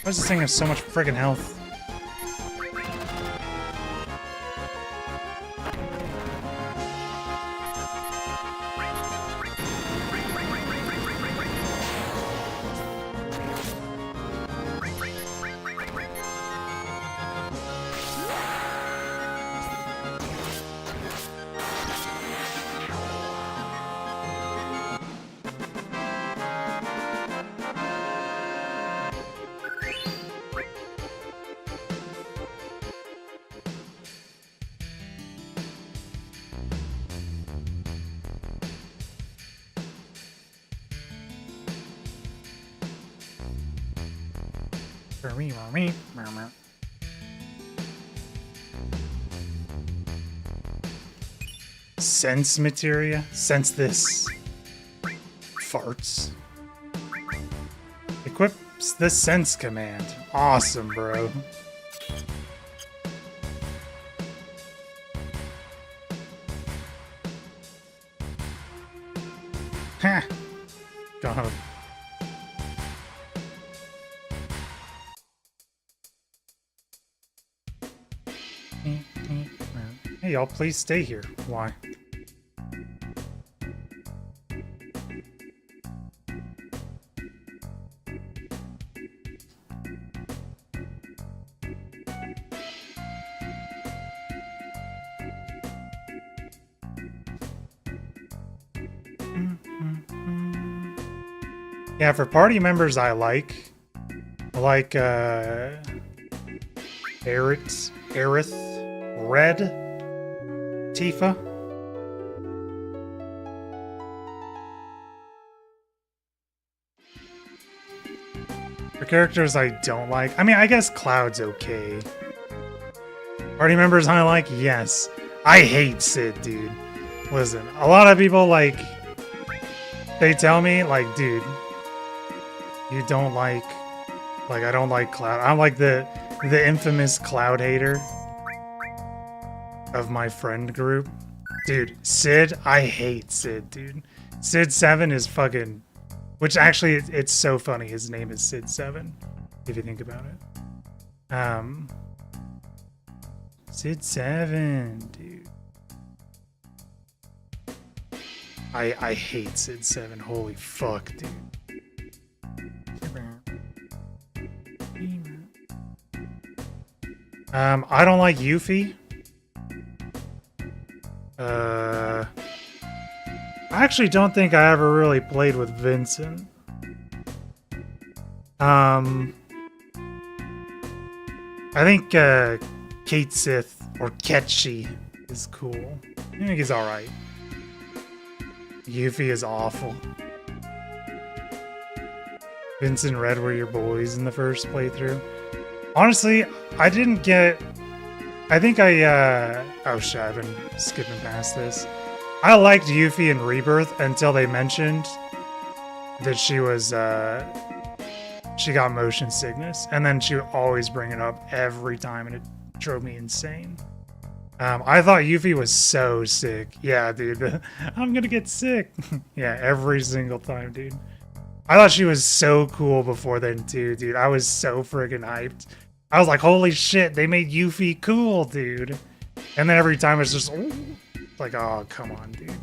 Speaker 1: Why does this thing have so much friggin' health? Sense materia? Sense this. Farts. Equips the sense command. Awesome, bro. Ha! God. Hey, y'all, please stay here. Why? Yeah, for party members I like Aerith, Red, Tifa. For characters I don't like, I mean, I guess Cloud's okay. Party members I like, yes. I hate Sid, dude. Listen, a lot of people, like, they tell me, like, dude, you don't like, I don't like Cloud. I'm like the infamous Cloud hater of my friend group. Dude, Sid, I hate Sid, dude. Sid 7 is fucking, which actually, it's so funny. His name is Sid 7, if you think about it. Sid 7, dude. I hate Sid 7. Holy fuck, dude. I don't like Yuffie. I actually don't think I ever really played with Vincent. I think Kate Sith or Ketchi is cool. I think he's alright. Yuffie is awful. Vincent Red were your boys in the first playthrough. Honestly, I didn't get... I think oh shit, I've been skipping past this. I liked Yuffie in Rebirth until they mentioned that she was, she got motion sickness. And then she would always bring it up every time, and it drove me insane. I thought Yuffie was so sick. Yeah, dude. I'm gonna get sick. Yeah, every single time, dude. I thought she was so cool before then, too, dude. I was so friggin' hyped. I was like, holy shit, they made Yuffie cool, dude. And then every time it's just, oh, like, oh, come on, dude.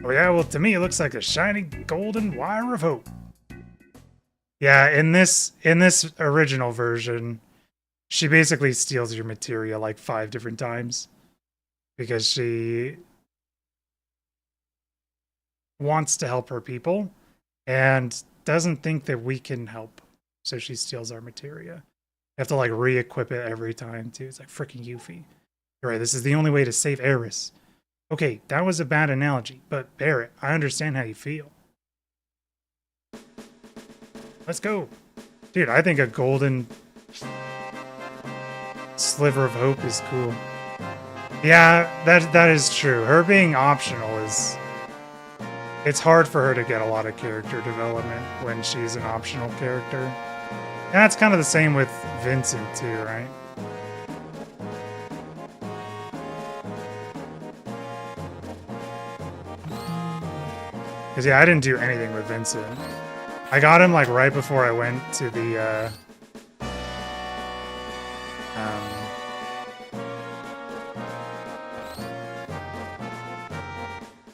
Speaker 1: Oh, yeah, well, to me, it looks like a shiny golden wire of hope. Yeah, in this original version, she basically steals your materia like 5 different times. Because she wants to help her people and doesn't think that we can help. So she steals our materia. You have to like re-equip it every time too. It's like freaking Yuffie. You're right, this is the only way to save Eris. Okay, that was a bad analogy, but Barrett, I understand how you feel. Let's go. Dude, I think a golden sliver of hope is cool. Yeah, that is true. Her being optional is... It's hard for her to get a lot of character development when she's an optional character. And that's kind of the same with Vincent too, right? Because yeah, I didn't do anything with Vincent. I got him like right before I went to the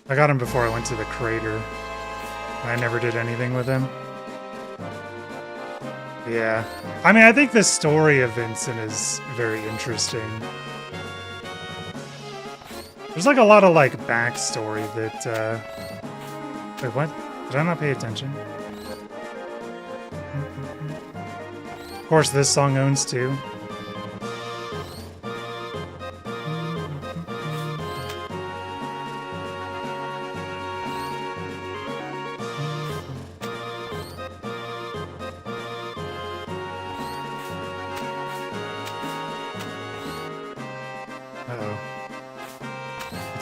Speaker 1: I got him before I went to the crater. I never did anything with him. Yeah. I mean, I think the story of Vincent is very interesting. There's like a lot of like backstory that, wait, what? Did I not pay attention? Of course, this song owns too.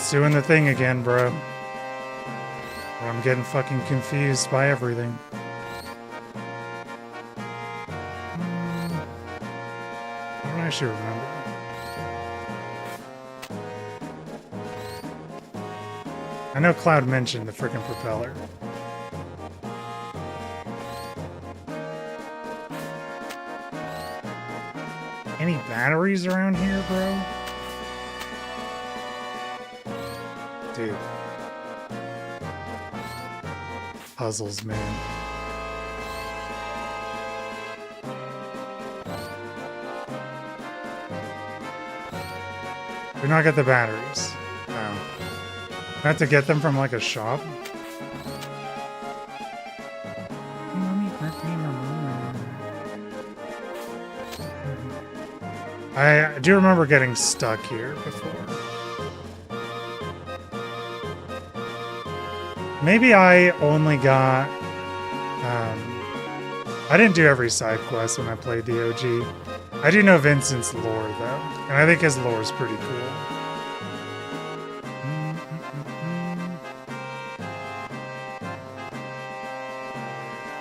Speaker 1: Doing the thing again, bro. I'm getting fucking confused by everything. I don't actually remember. I know Cloud mentioned the freaking propeller. Any batteries around here, bro? Dude. Puzzles, man. Do not get the batteries. No. I have to get them from like a shop. I do remember getting stuck here before. Maybe I only got... I didn't do every side quest when I played the OG. I do know Vincent's lore, though. And I think his lore is pretty cool.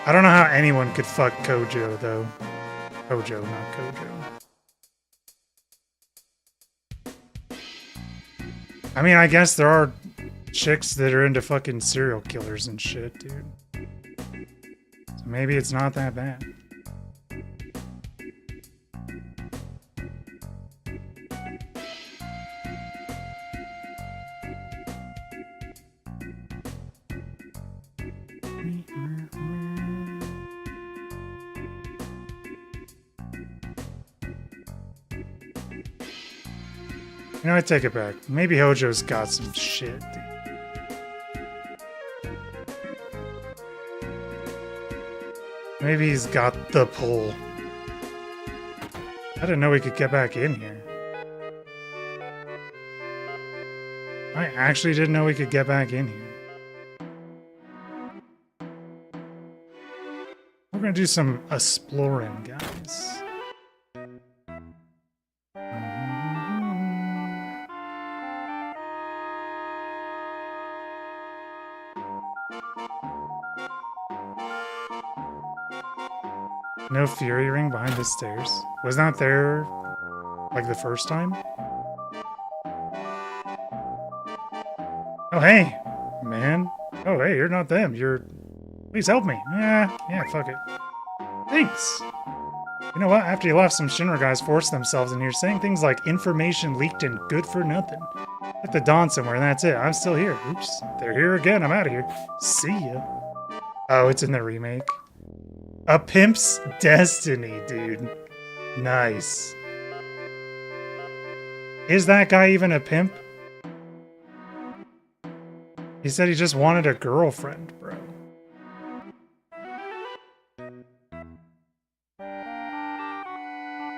Speaker 1: I don't know how anyone could fuck Kojo, though. Kojo, not Kojo. I mean, I guess there are chicks that are into fucking serial killers and shit, dude. So maybe it's not that bad. You know, I take it back. Maybe Hojo's got some shit, dude. Maybe he's got the pull. I didn't know we could get back in here. I actually didn't know we could get back in here. We're gonna do some exploring, guys. No Fury Ring behind the stairs. Was not there like the first time? Oh, hey, man. Oh, hey, you're not them. You're... Please help me. Yeah, fuck it. Thanks. You know what? After you left, some Shinra guys forced themselves in here, saying things like information leaked and good for nothing. At the dawn somewhere, and that's it. I'm still here. Oops. They're here again. I'm out of here. See ya. Oh, it's in the remake. A Pimp's Destiny, dude. Nice. Is that guy even a pimp? He said he just wanted a girlfriend, bro.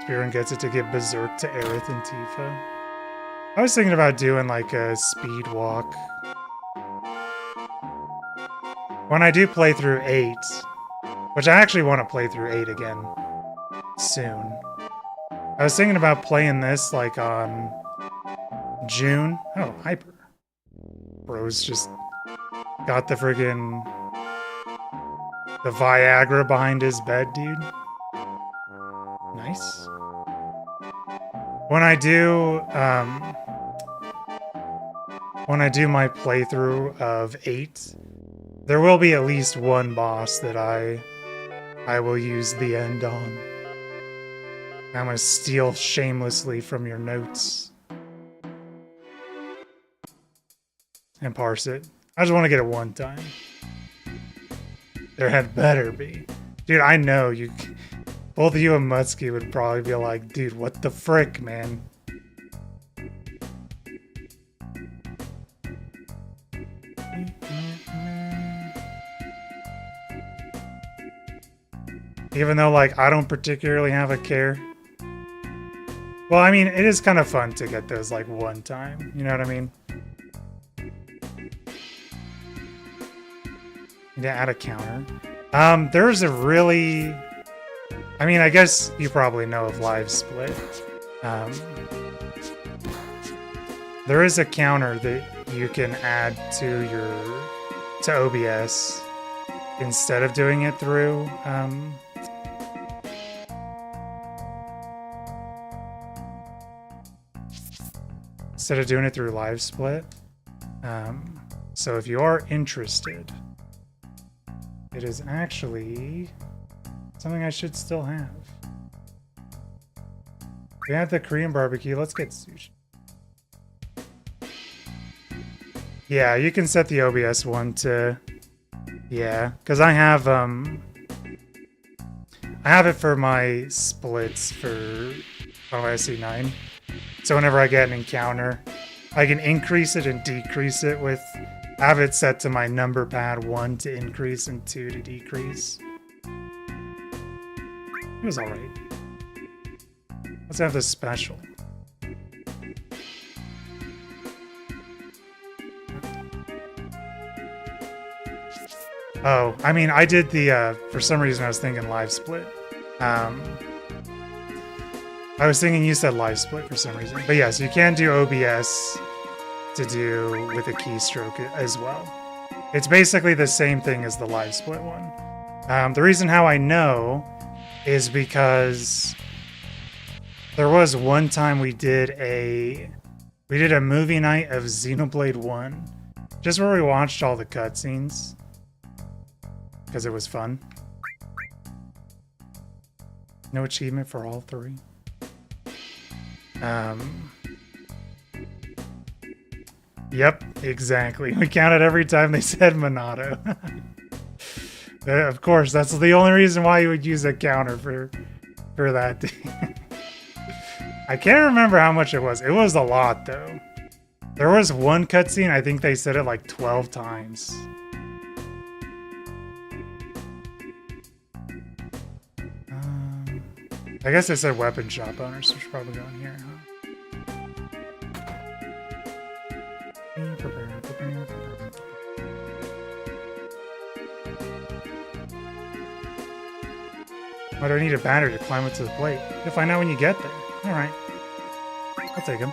Speaker 1: Spearman gets it to give Berserk to Aerith and Tifa. I was thinking about doing like a speed walk. When I do play through 8, which I actually want to play through 8 again soon. I was thinking about playing this like on June. Oh, Hyper. Bro's just got the friggin' the Viagra behind his bed, dude. Nice. When I do my playthrough of 8, there will be at least one boss that I will use the end on. I'm gonna steal shamelessly from your notes and parse it. I just want to get it one time. There had better be. Dude, I know you... Both of you and Mutski would probably be like, dude, what the frick, man? Even though, like, I don't particularly have a care. Well, I mean, it is kind of fun to get those, like, one time. You know what I mean? Need to add a counter. There's a really... I mean, I guess you probably know of Live Split. There is a counter that you can add to OBS instead of doing it through Live Split. So if you are interested, it is actually something I should still have. We have the Korean barbecue. Let's get sushi. Yeah, you can set the OBS one to... Yeah, because I have it for my splits for OSC 9. So whenever I get an encounter, I can increase it and decrease it with... I have it set to my number pad, 1 to increase and 2 to decrease. It was alright. Let's have this special. Oh, I mean, I did the, for some reason I was thinking Live Split. I was thinking you said Live Split for some reason. But yes, you can do OBS to do with a keystroke as well. It's basically the same thing as the Live Split one. The reason how I know is because there was one time we did a movie night of Xenoblade 1, just where we watched all the cutscenes, because it was fun. No achievement for all 3. Yep, exactly. We counted every time they said Monado. Of course, that's the only reason why you would use a counter for that. I can't remember how much it was. It was a lot, though. There was one cutscene, I think they said it like 12 times. I guess they said weapon shop owners, so we should probably go in here, huh? Why do I need a battery to climb up to the plate? You'll find out when you get there. Alright. I'll take him.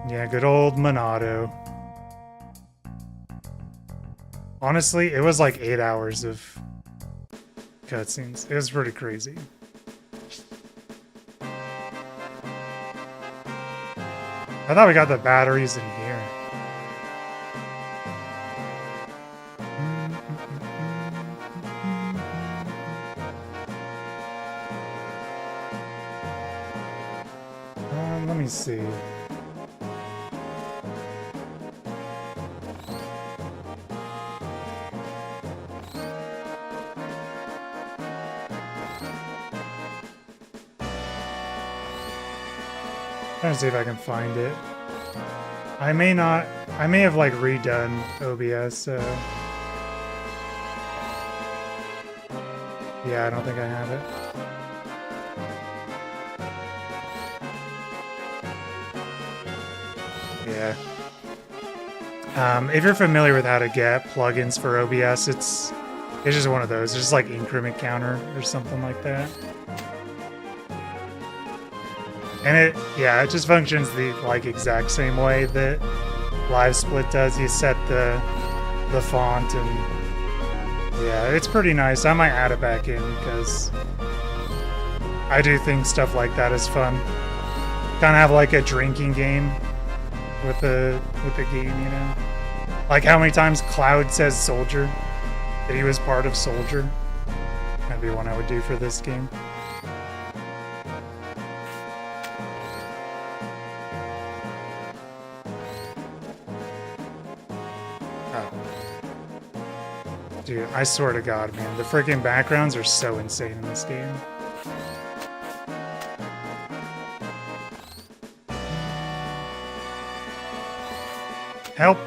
Speaker 1: Yeah, good old Monado. Honestly, it was like 8 hours of cutscenes. It was pretty crazy. I thought we got the batteries in here. Let me see. Trying to see if I can find it. I may not. I may have like redone OBS, so. Yeah, I don't think I have it. Yeah. If you're familiar with how to get plugins for OBS, it's just one of those. It's just like increment counter or something like that. And it just functions the like exact same way that Live Split does. You set the font and yeah, it's pretty nice. I might add it back in because I do think stuff like that is fun. Kind of have like a drinking game with the game, you know. Like how many times Cloud says Soldier, that he was part of Soldier. That'd be one I would do for this game. Dude, I swear to God, man, the freaking backgrounds are so insane in this game. Help!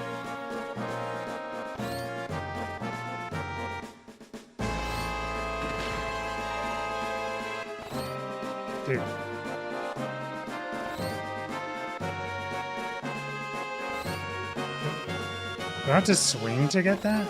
Speaker 1: Dude. Do I have to swing to get that?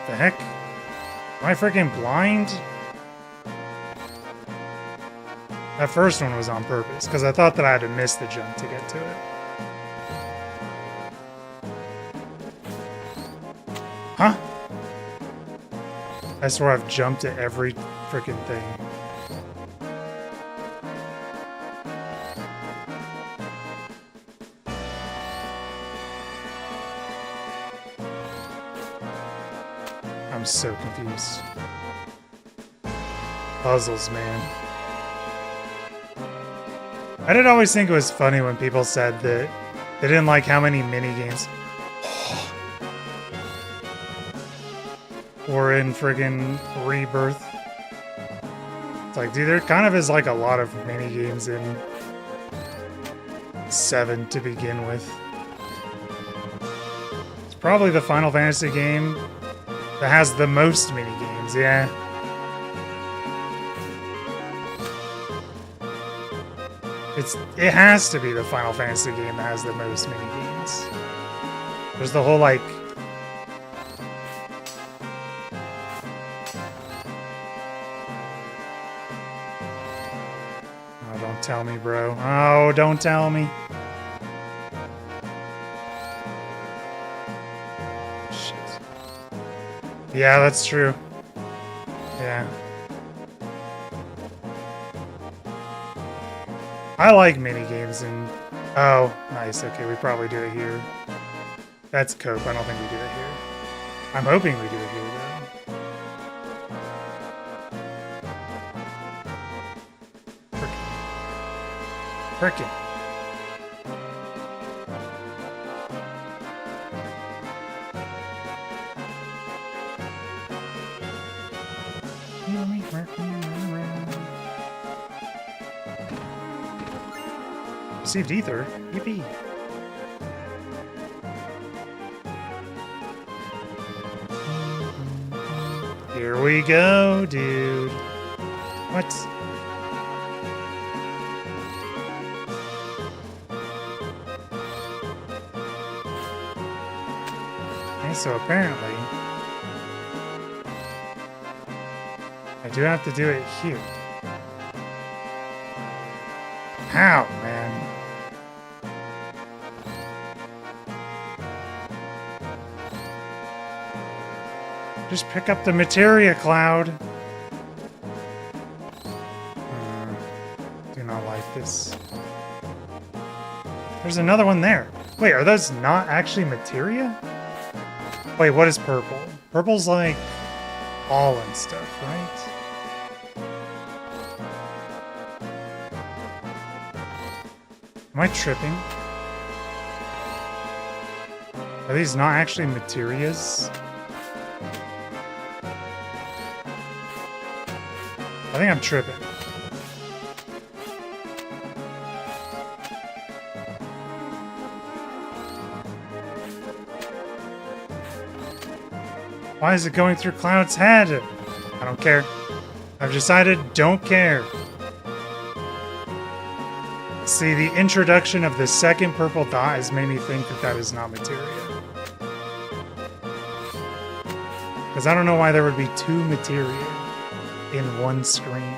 Speaker 1: The heck? Am I freaking blind? That first one was on purpose, because I thought that I had to miss the jump to get to it. Huh? I swear I've jumped at every freaking thing. I'm so confused. Puzzles, man. I did always think it was funny when people said that they didn't like how many minigames were in friggin' Rebirth. It's like, dude, there kind of is like a lot of minigames in 7 to begin with. It's probably the Final Fantasy game that has the most minigames, yeah. It has to be the Final Fantasy game that has the most minigames. There's the whole, like... Oh, don't tell me, bro. Oh, don't tell me. Yeah, that's true. Yeah, Yeah. I like mini games and oh, nice. Okay, we probably do it here. That's cope. I don't think we do it here. I'm hoping we do it here though. Frickin'. Received ether. Yippee. Here we go, dude. What? Okay, so apparently I do have to do it here. How, man? Just pick up the materia cloud. Do not like this. There's another one there. Wait, are those not actually materia? Wait, what is purple? Purple's like pollen stuff, right? Am I tripping? Are these not actually materias? I think I'm tripping. Why is it going through Cloud's head? I don't care. I've decided don't care. See, the introduction of the second purple dot has made me think that that is not materia. Because I don't know why there would be two materia in one screen.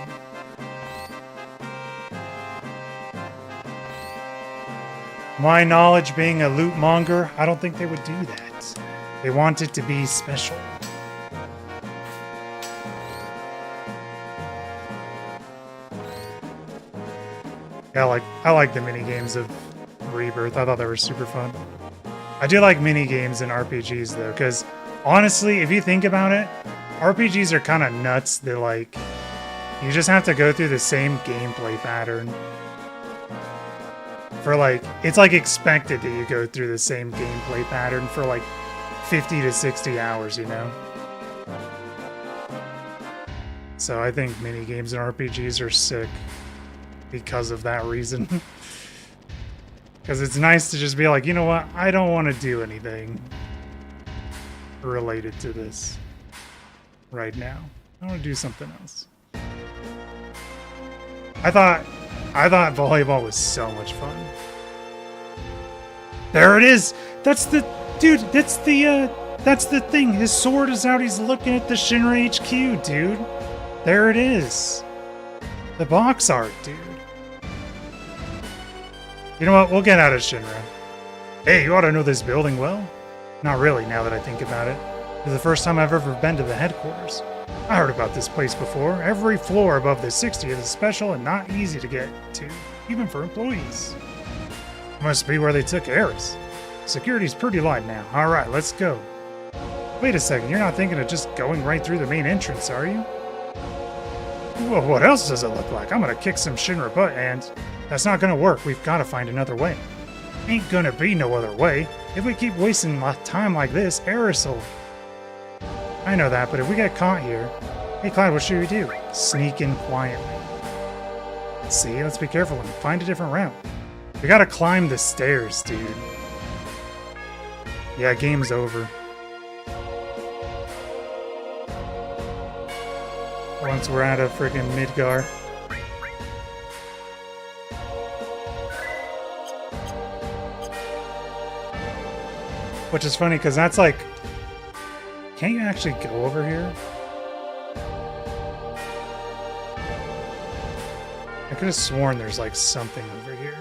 Speaker 1: My knowledge being a loot monger, I don't think they would do that. They want it to be special. Yeah, I like the mini games of Rebirth. I thought they were super fun. I do like mini games in RPGs though, because honestly, if you think about it, RPGs are kind of nuts. They're like, you just have to go through the same gameplay pattern. For like, it's like expected that you go through the same gameplay pattern for like 50 to 60 hours, you know? So I think mini games and RPGs are sick because of that reason. Because it's nice to just be like, you know what? I don't want to do anything related to this right now. I want to do something else. I thought volleyball was so much fun. There it is. That's the dude. That's the thing. His sword is out. He's looking at the Shinra HQ, dude. There it is. The box art, dude. You know what? We'll get out of Shinra. Hey, you ought to know this building well. Not really, now that I think about it. It's the first time I've ever been to the headquarters. I heard about this place before. Every floor above the 60th is special and not easy to get to, even for employees. Must be where they took Eris. Security's pretty light now. Alright, let's go. Wait a second, you're not thinking of just going right through the main entrance, are you? Well, what else does it look like? I'm gonna kick some Shinra butt and... That's not gonna work. We've gotta find another way. Ain't gonna be no other way. If we keep wasting time like this, Eris will... I know that, but if we get caught here... Hey, Cloud, what should we do? Sneak in quietly. See, let's be careful and find a different route. We gotta climb the stairs, dude. Yeah, game's over. Once we're out of freaking Midgar. Which is funny, because that's like... Can't you actually go over here? I could have sworn there's like something over here.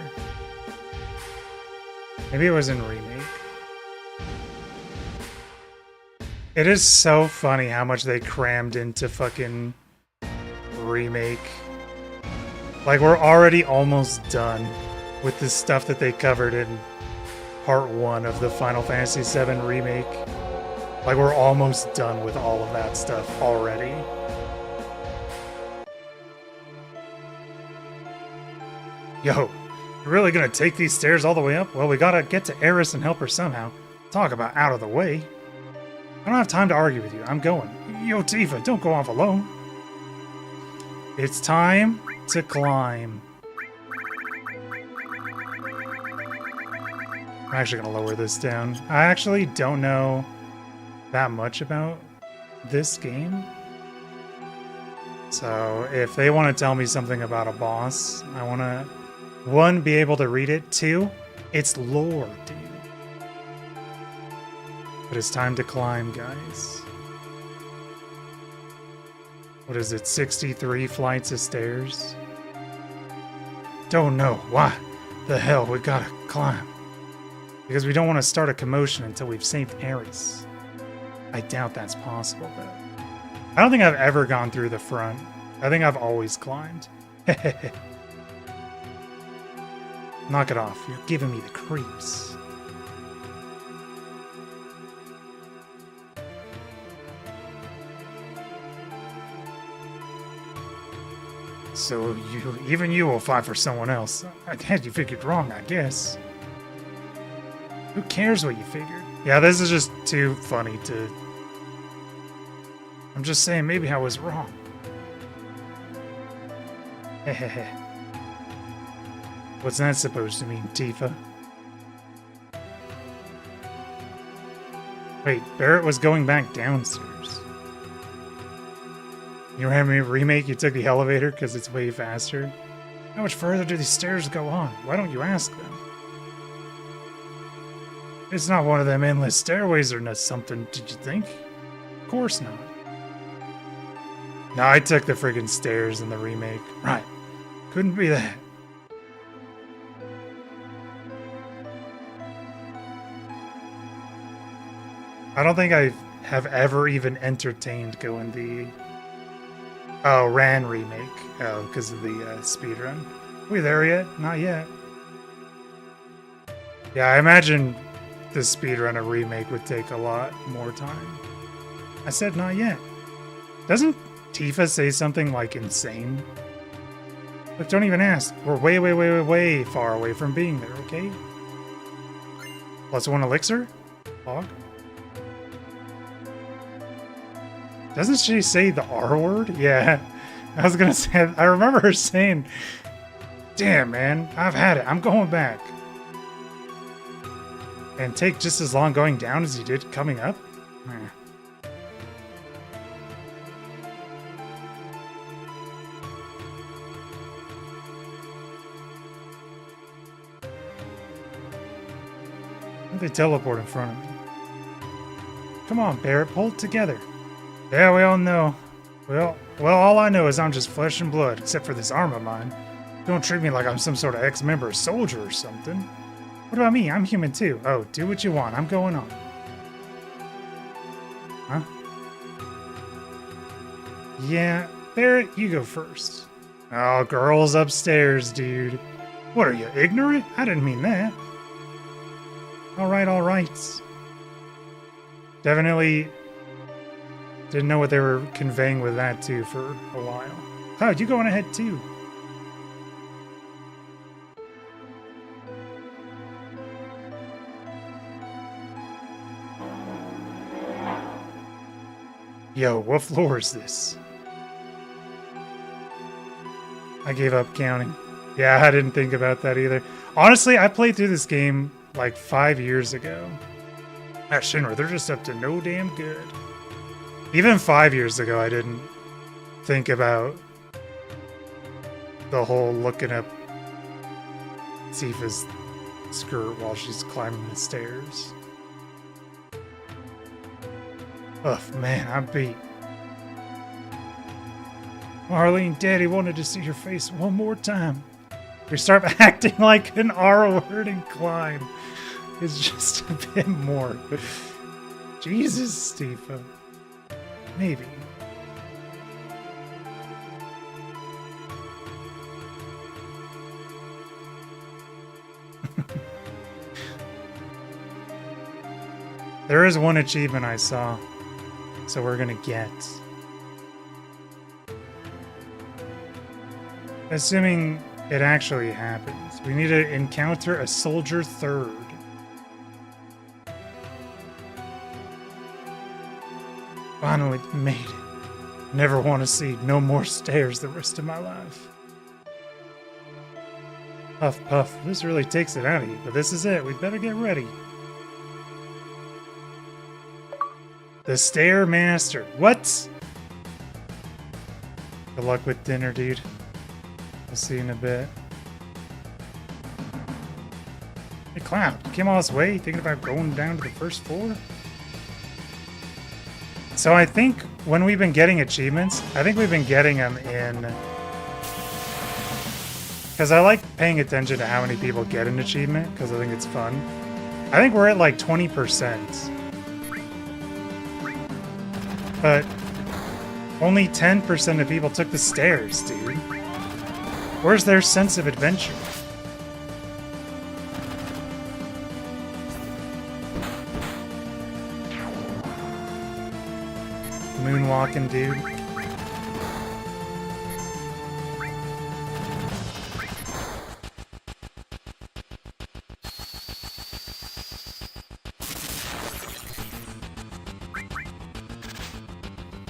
Speaker 1: Maybe it was in Remake. It is so funny how much they crammed into fucking remake. Like, we're already almost done with the stuff that they covered in part 1 of the Final Fantasy VII remake. Like, we're almost done with all of that stuff already. Yo, you're really gonna take these stairs all the way up? Well, we gotta get to Eris and help her somehow. Talk about out of the way. I don't have time to argue with you. I'm going. Yo, Tifa, don't go off alone. It's time to climb. I'm actually gonna lower this down. I actually don't know that much about this game. So if they want to tell me something about a boss, I want to, 1, be able to read it. 2, it's lore, dude. But it's time to climb, guys. What is it, 63 flights of stairs? Don't know. Why the hell we gotta climb? Because we don't want to start a commotion until we've saved Eris. I doubt that's possible, though. I don't think I've ever gone through the front. I think I've always climbed. Knock it off. You're giving me the creeps. So even you will fight for someone else. I had you figured wrong, I guess. Who cares what you figured? Yeah, this is just too funny to... I'm just saying maybe I was wrong. Hehehe. What's that supposed to mean, Tifa? Wait, Barrett was going back downstairs. You remember me remake? You took the elevator because it's way faster. How much further do these stairs go on? Why don't you ask them? It's not one of them endless stairways or something, did you think? Of course not. No, I took the friggin' stairs in the remake. Right. Couldn't be that. I don't think I have ever even entertained going the... Oh, Ran remake. Oh, because of the speedrun. Are we there yet? Not yet. Yeah, I imagine the speedrun a remake would take a lot more time. I said not yet. Doesn't Tifa say something like insane? Look, don't even ask. We're way, way, way, way, way far away from being there, okay? +1 elixir? Hog? Doesn't she say the R word? Yeah. I was gonna say, I remember her saying, damn, man, I've had it. I'm going back. And take just as long going down as you did coming up? They teleport in front of me. Come on, Barrett, pull it together. Yeah, we all know. Well, all I know is I'm just flesh and blood, except for this arm of mine. Don't treat me like I'm some sort of ex-member soldier or something. What about me? I'm human too. Oh, do what you want. I'm going on. Huh? Yeah, Barrett, you go first. Oh, girls upstairs, dude. What are you, ignorant? I didn't mean that. All right. Definitely didn't know what they were conveying with that too for a while. Cloud, you going ahead too. Yo, what floor is this? I gave up counting. Yeah, I didn't think about that either. Honestly, I played through this game like 5 years ago. At Shinra, they're just up to no damn good. Even 5 years ago, I didn't think about the whole looking up Tifa's skirt while she's climbing the stairs. Ugh, man, I'm beat. Marlene, Daddy wanted to see your face one more time. You start acting like an R word and climb. It's just a bit more. Jesus, Tifa. Maybe. There is one achievement I saw, so we're gonna get. Assuming it actually happens, we need to encounter a soldier third. Finally made it. Never want to see no more stairs the rest of my life. Puff, puff. This really takes it out of you, but this is it. We'd better get ready. The Stair Master. What? Good luck with dinner, dude. We'll see you in a bit. Hey, Cloud, you came all this way thinking about going down to the first floor? So I think when we've been getting achievements, I think we've been getting them in... Because I like paying attention to how many people get an achievement, because I think it's fun. I think we're at like 20%. But only 10% of people took the stairs, dude. Where's their sense of adventure? Moonwalking, dude.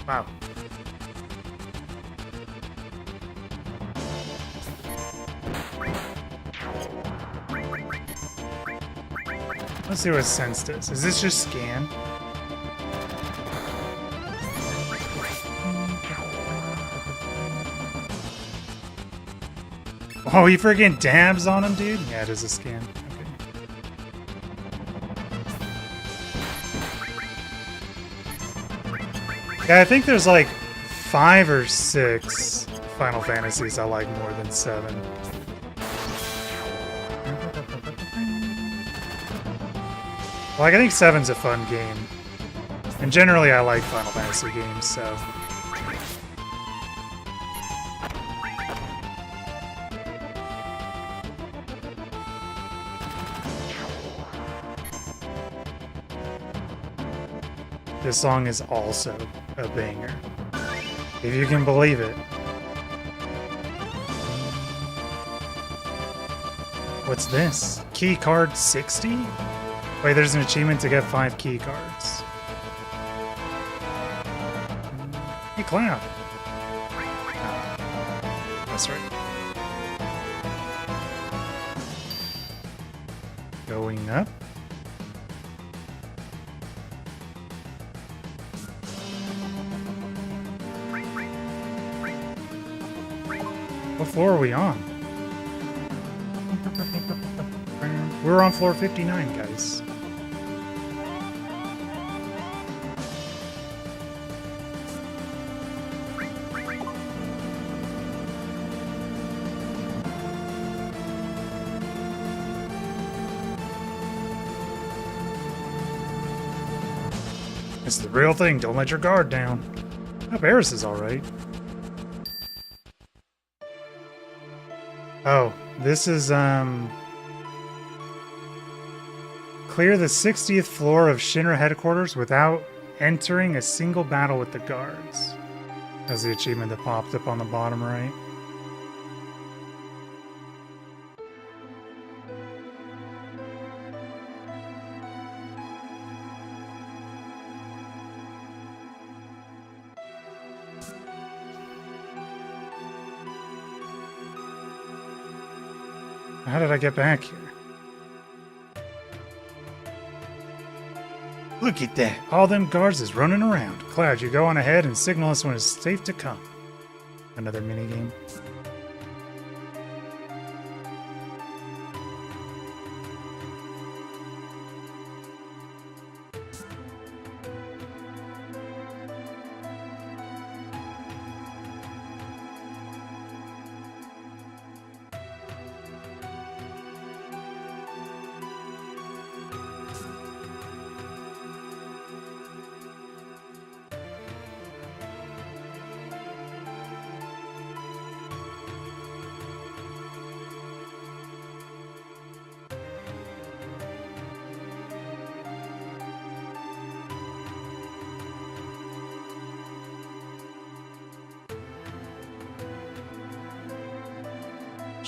Speaker 1: Wow. Let's see what sense does. Is this just scan? Oh, he freaking dabs on him, dude? Yeah, it is a scan. Okay. Yeah, I think there's like 5 or 6 Final Fantasies I like more than 7. Like, I think 7's a fun game. And generally I like Final Fantasy games, so... This song is also a banger. If you can believe it. What's this? Key card 60? Wait, there's an achievement to get 5 key cards. Hey, Cloud. Oh, that's right. Going up. What floor are we on? We're on floor 59, guys. It's the real thing. Don't let your guard down. Oh, Eris is alright. Oh, this is, clear the 60th floor of Shinra headquarters without entering a single battle with the guards. That's the achievement that popped up on the bottom right. How did I get back here? Look at that. All them guards is running around. Cloud, you go on ahead and signal us when it's safe to come. Another minigame.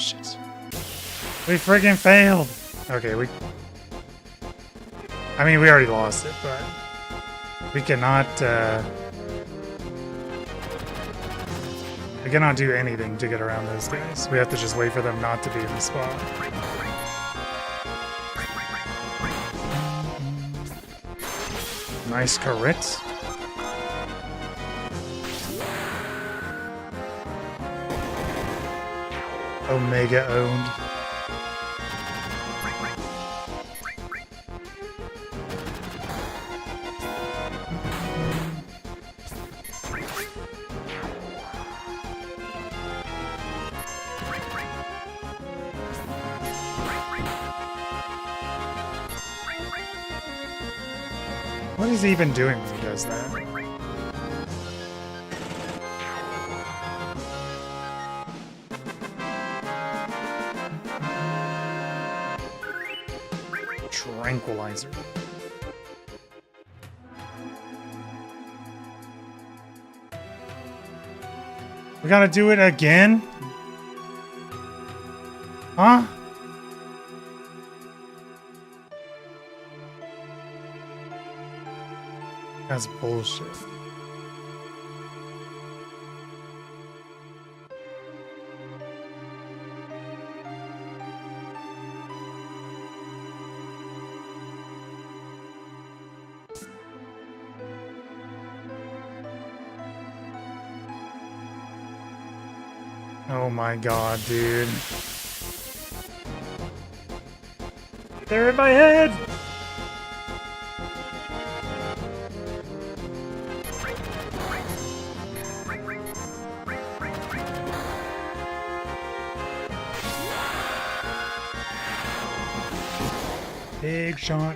Speaker 1: Shit. We friggin' failed! Okay, I mean, we already lost it, but... We cannot, we cannot do anything to get around those guys. We have to just wait for them not to be in the spot. Nice crit. Omega owned. What is he even doing when he does that? Tranquilizer. We gotta do it again? Huh? That's bullshit. Oh my god, dude. They're in my head! Big shot.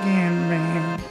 Speaker 1: Again, man.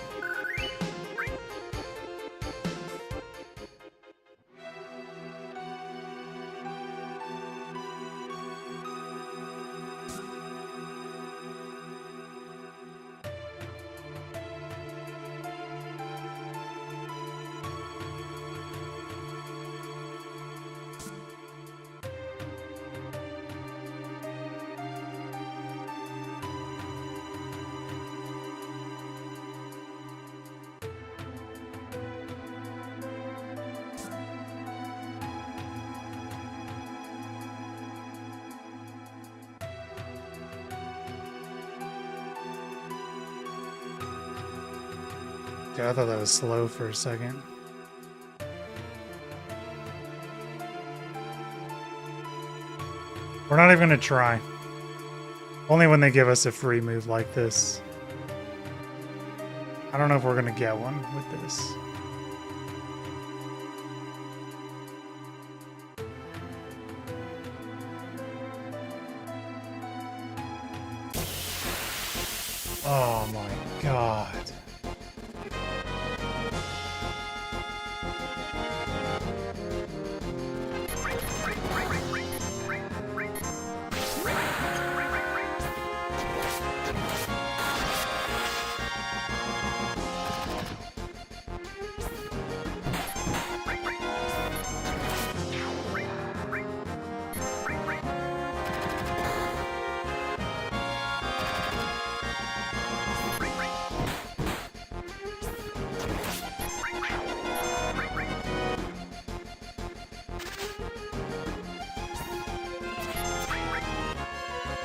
Speaker 1: Yeah, I thought that was slow for a second. We're not even gonna try. Only when they give us a free move like this. I don't know if we're gonna get one with this. Oh my god.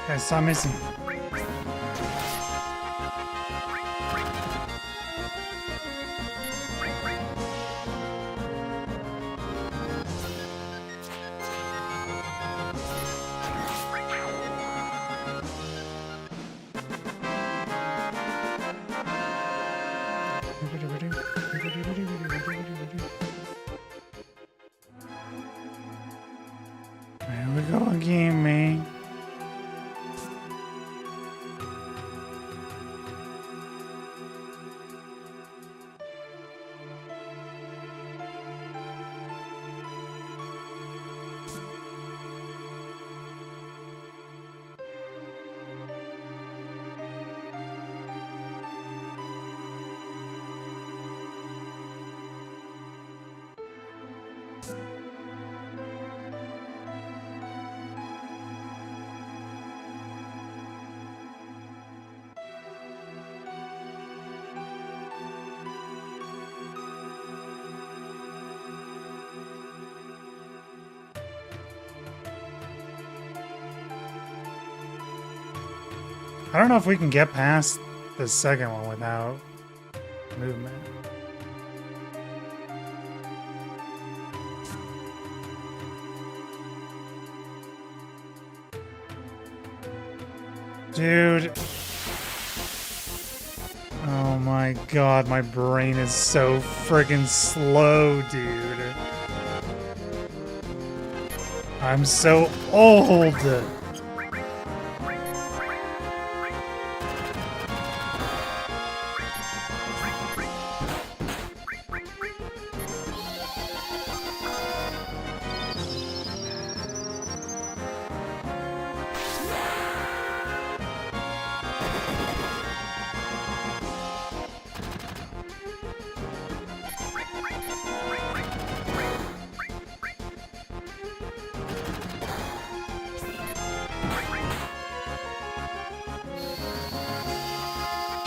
Speaker 1: Guys, stop missing. Here we go again, man. I don't know if we can get past the second one without movement. Dude. Oh my god, my brain is so friggin' slow, dude. I'm so old.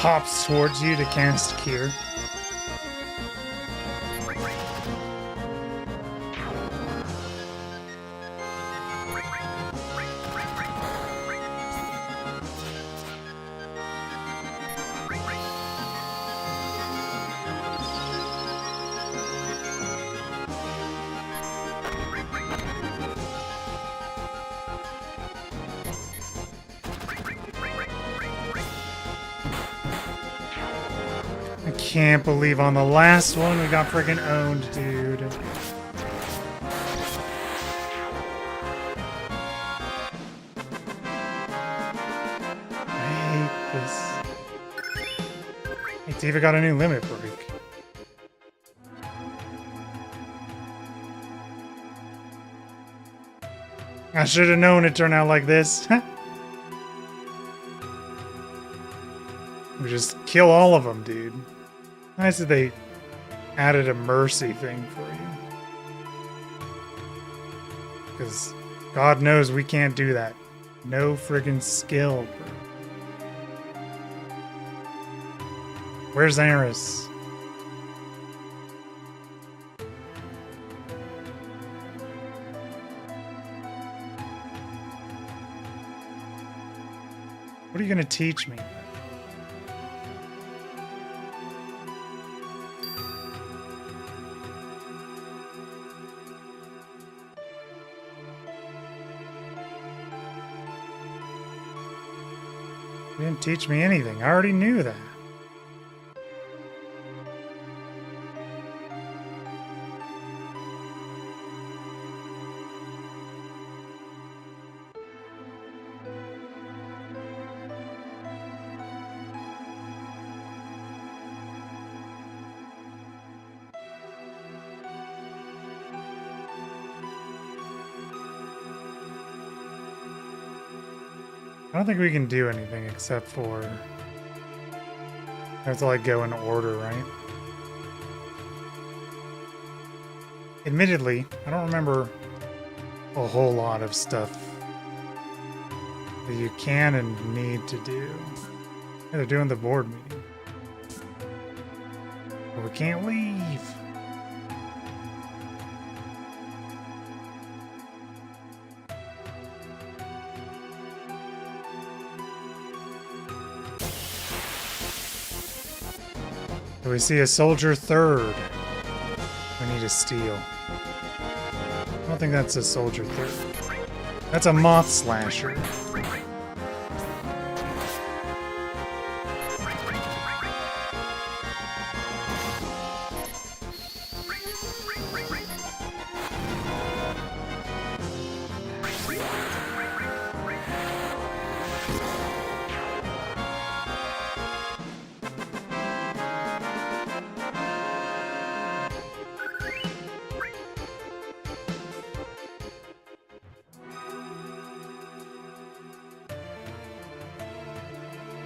Speaker 1: Hops towards you to cast Cure. Can't believe on the last one we got friggin' owned, dude. I hate this. Hey, Diva got a new limit break. I should have known it turned out like this. We just kill all of them, dude. Nice that they added a mercy thing for you. Because God knows we can't do that. No friggin' skill. Where's Eris? What are you gonna teach me? You didn't teach me anything. I already knew that. I don't think we can do anything except for... I have to like go in order, right? Admittedly, I don't remember a whole lot of stuff that you can and need to do. Yeah, they're doing the board meeting. But we can't leave. Do we see a soldier third? We need a steel. I don't think that's a soldier third. That's a moth slasher.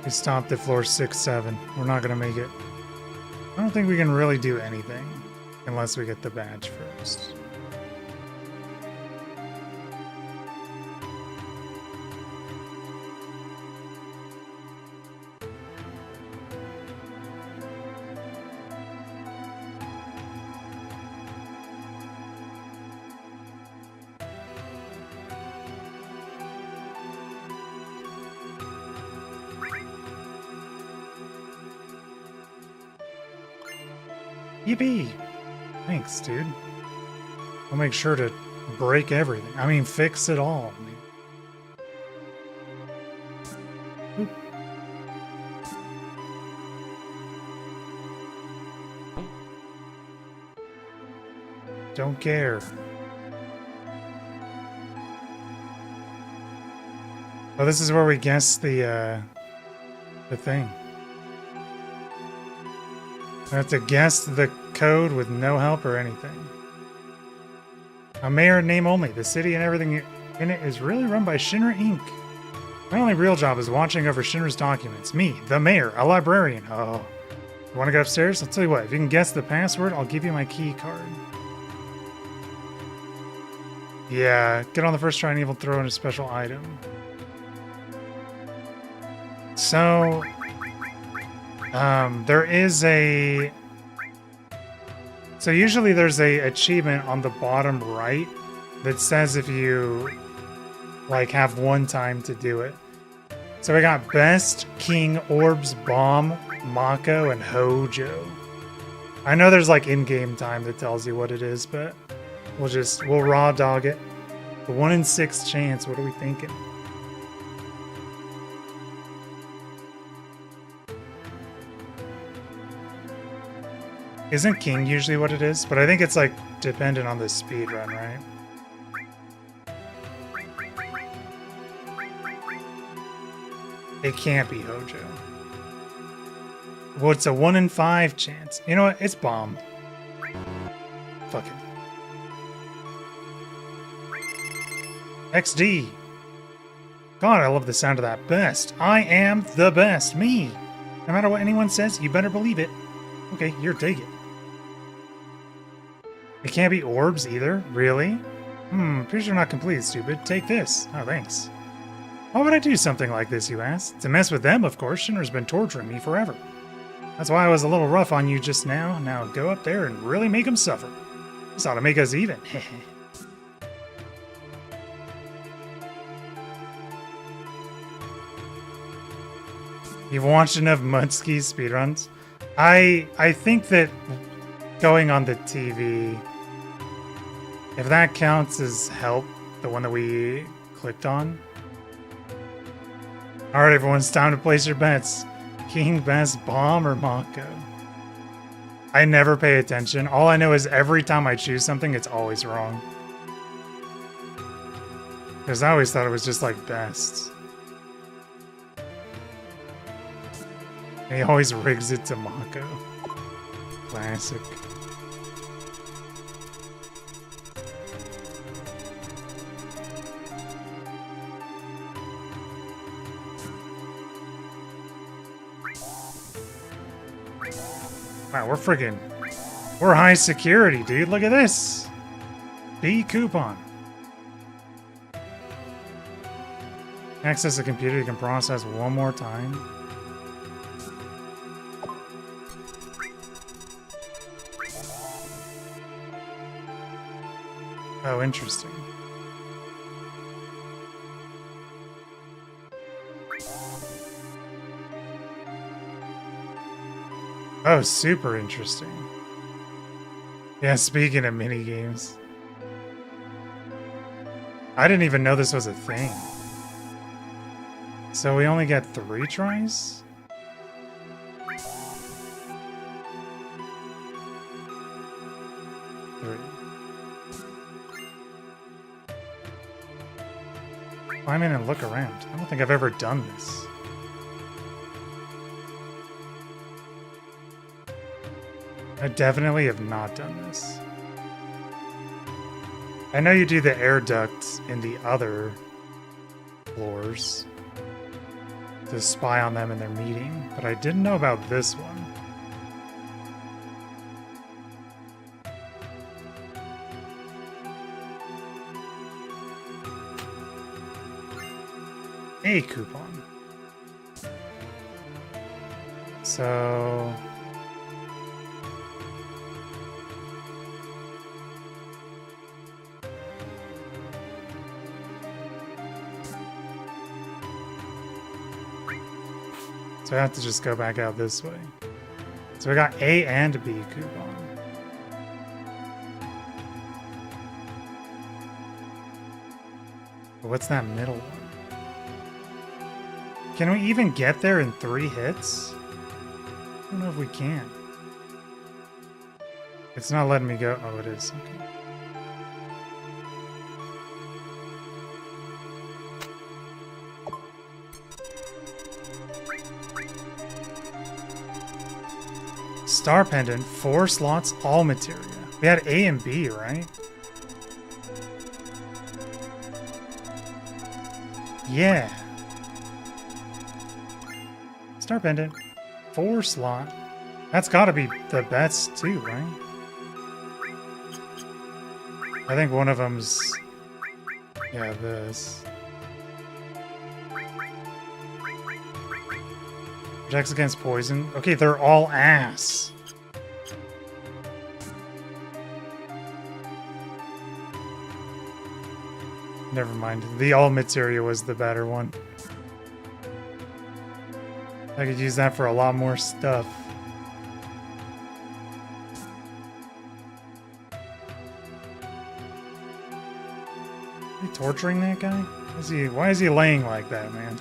Speaker 1: We stopped at floor 6, 7. We're not gonna make it. I don't think we can really do anything unless we get the badge first. Yippee! Thanks, dude. I'll make sure to break everything. I mean, fix it all. Oop. Don't care. Oh, this is where we guess the thing. I have to guess the code with no help or anything. A mayor in name only. The city and everything in it is really run by Shinra Inc. My only real job is watching over Shinra's documents. Me, the mayor, a librarian. Oh. You want to go upstairs? I'll tell you what, if you can guess the password, I'll give you my key card. Yeah, get on the first try and evil throw in a special item. So... there is a... So usually there's a achievement on the bottom right that says if you, like, have one time to do it. So we got Best, King, Orbs, Bomb, Mako, and Hojo. I know there's, like, in-game time that tells you what it is, but we'll raw dog it. The 1 in 6 chance, what are we thinking? Isn't King usually what it is? But I think it's like dependent on the speed run, right? It can't be Hojo. Well, it's a 1 in 5 chance. You know what? It's Bomb. Fuck it. XD. God, I love the sound of that. Best. I am the best. Me. No matter what anyone says, you better believe it. Okay, here, take it. It can't be orbs either? Really? Appears you're not complete, stupid. Take this. Oh, thanks. Why would I do something like this, you ask? To mess with them, of course. Shinra's been torturing me forever. That's why I was a little rough on you just now. Now go up there and really make them suffer. This ought to make us even. You've watched enough Mudski speedruns? I think that going on the TV, if that counts as help, the one that we clicked on. Alright everyone, it's time to place your bets. King, Best, Bomb, or Mako? I never pay attention. All I know is every time I choose something, it's always wrong. Because I always thought it was just like Best. And he always rigs it to Mako. Classic. Wow, we're high security, dude. Look at this. B coupon. Access a computer you can process one more time. Oh, interesting. Oh, super interesting. Yeah, speaking of mini games, I didn't even know this was a thing. So we only get 3 tries? Climb in and look around. I don't think I've ever done this. I definitely have not done this. I know you do the air ducts in the other floors. to spy on them in their meeting, but I didn't know about this one. A coupon. So I have to just go back out this way. So we got A and B coupon. But what's that middle one? Can we even get there in 3 hits? I don't know if we can. It's not letting me go. Oh, it is. Okay. Star Pendant, 4 slots, all materia. We had A and B, right? Yeah. Star Pendant, 4 slot. That's gotta be the best too, right? I think one of them's... yeah, this. Protects against poison. Okay, they're all ass. Never mind. The all materia was the better one. I could use that for a lot more stuff. Are you torturing that guy? Why is he laying like that, man?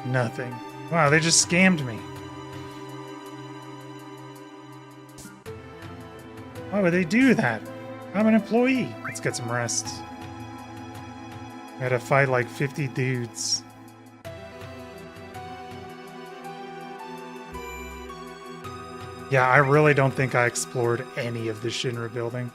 Speaker 1: Nothing. Wow, they just scammed me. Why would they do that? I'm an employee. Let's get some rest. I had to fight like 50 dudes. Yeah, I really don't think I explored any of the Shinra building.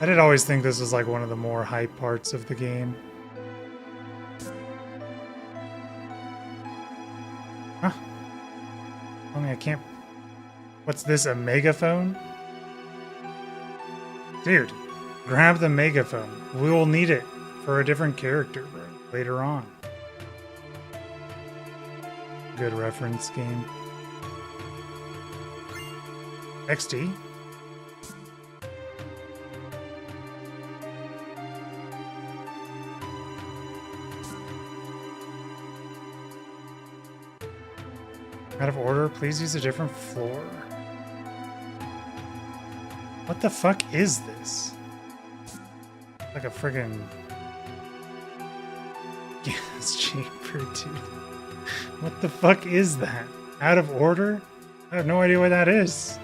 Speaker 1: I did always think this was like one of the more hype parts of the game. Huh. I mean, I can't... What's this, a megaphone? Dude, grab the megaphone. We will need it for a different character, bro, later on. Good reference game. XD? Out of order, please use a different floor. What the fuck is this? Like a friggin' gas chamber, dude. What the fuck is that? Out of order? I have no idea what that is.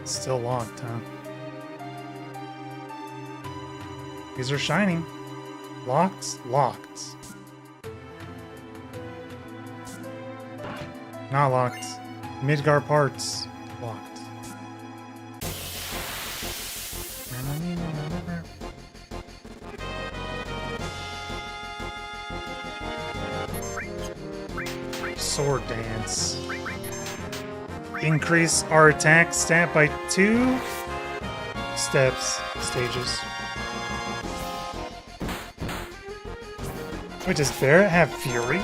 Speaker 1: It's still locked, huh? These are shining. Locked? Locked. Not locked. Midgar parts. Locked. Sword dance. Increase our attack stat by 2 stages. Wait, does Barret have Fury?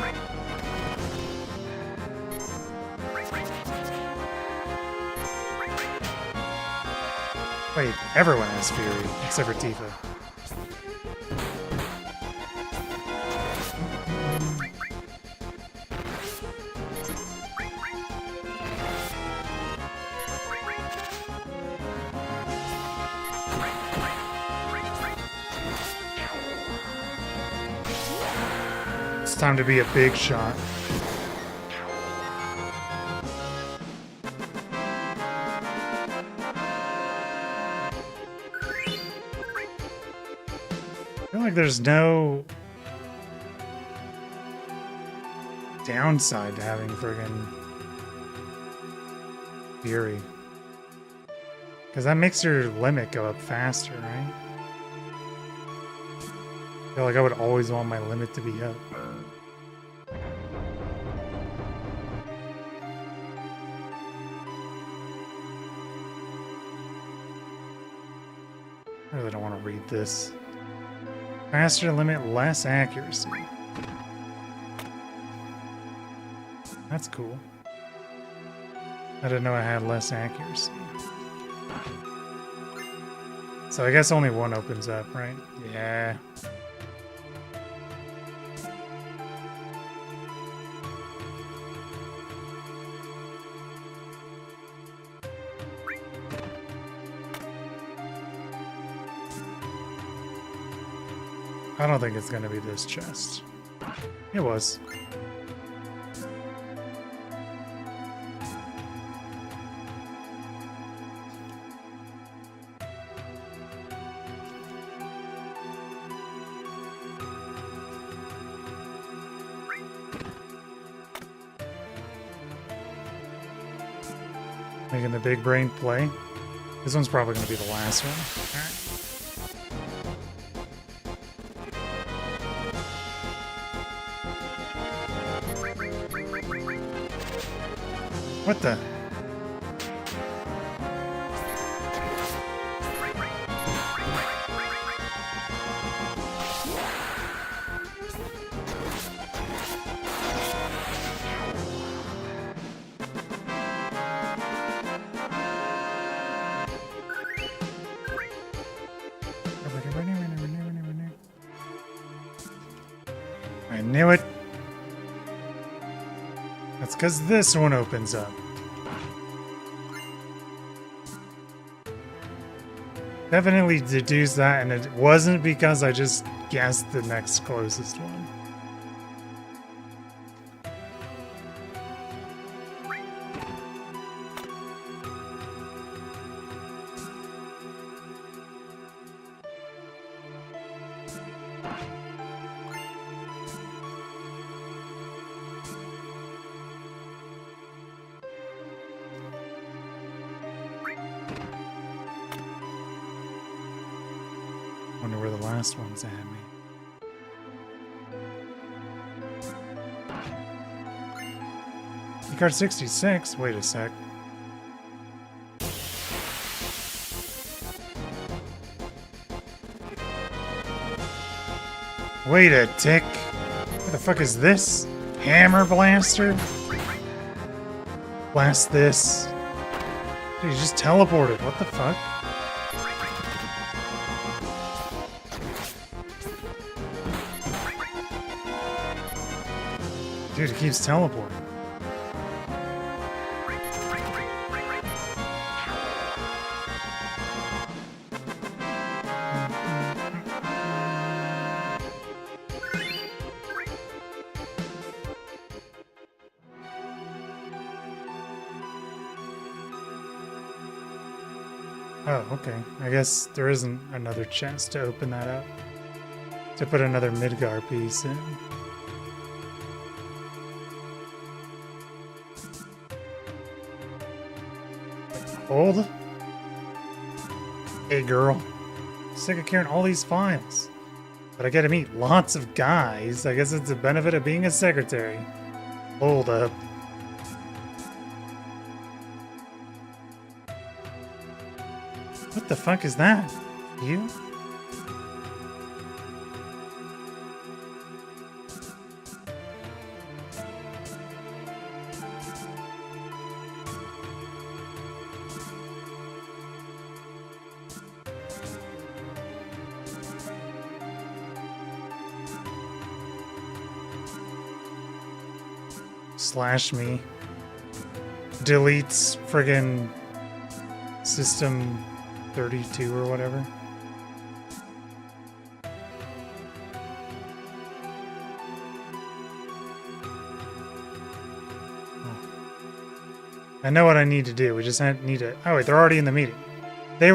Speaker 1: Wait, everyone has Fury, except for Tifa. time to be a big shot. I feel like there's no downside to having friggin' Fury. Because that makes your limit go up faster, right? I feel like I would always want my limit to be up. I really don't want to read this. Faster limit, less accuracy. That's cool. I didn't know I had less accuracy. So I guess only one opens up, right? Yeah. I don't think it's gonna be this chest. It was. Making the big brain play. This one's probably gonna be the last one. All right. What the? I knew it. That's because this one opens up. Definitely deduced that, and it wasn't because I just guessed the next closest one. Wonder where the last one's at me. Card 66? Wait a sec. Wait a tick. What the fuck is this? Hammer blaster? Blast this. Dude, you just teleported. What the fuck? Dude, it keeps teleporting. Oh, okay. I guess there isn't another chance to open that up. To put another Midgar piece in. Hold. Hey, girl. Sick of carrying all these files. But I gotta meet lots of guys. I guess it's the benefit of being a secretary. Hold up. What the fuck is that? You? Slash me. Deletes friggin' system 32 or whatever. I know what I need to do. We just need to... Oh, wait, they're already in the meeting. They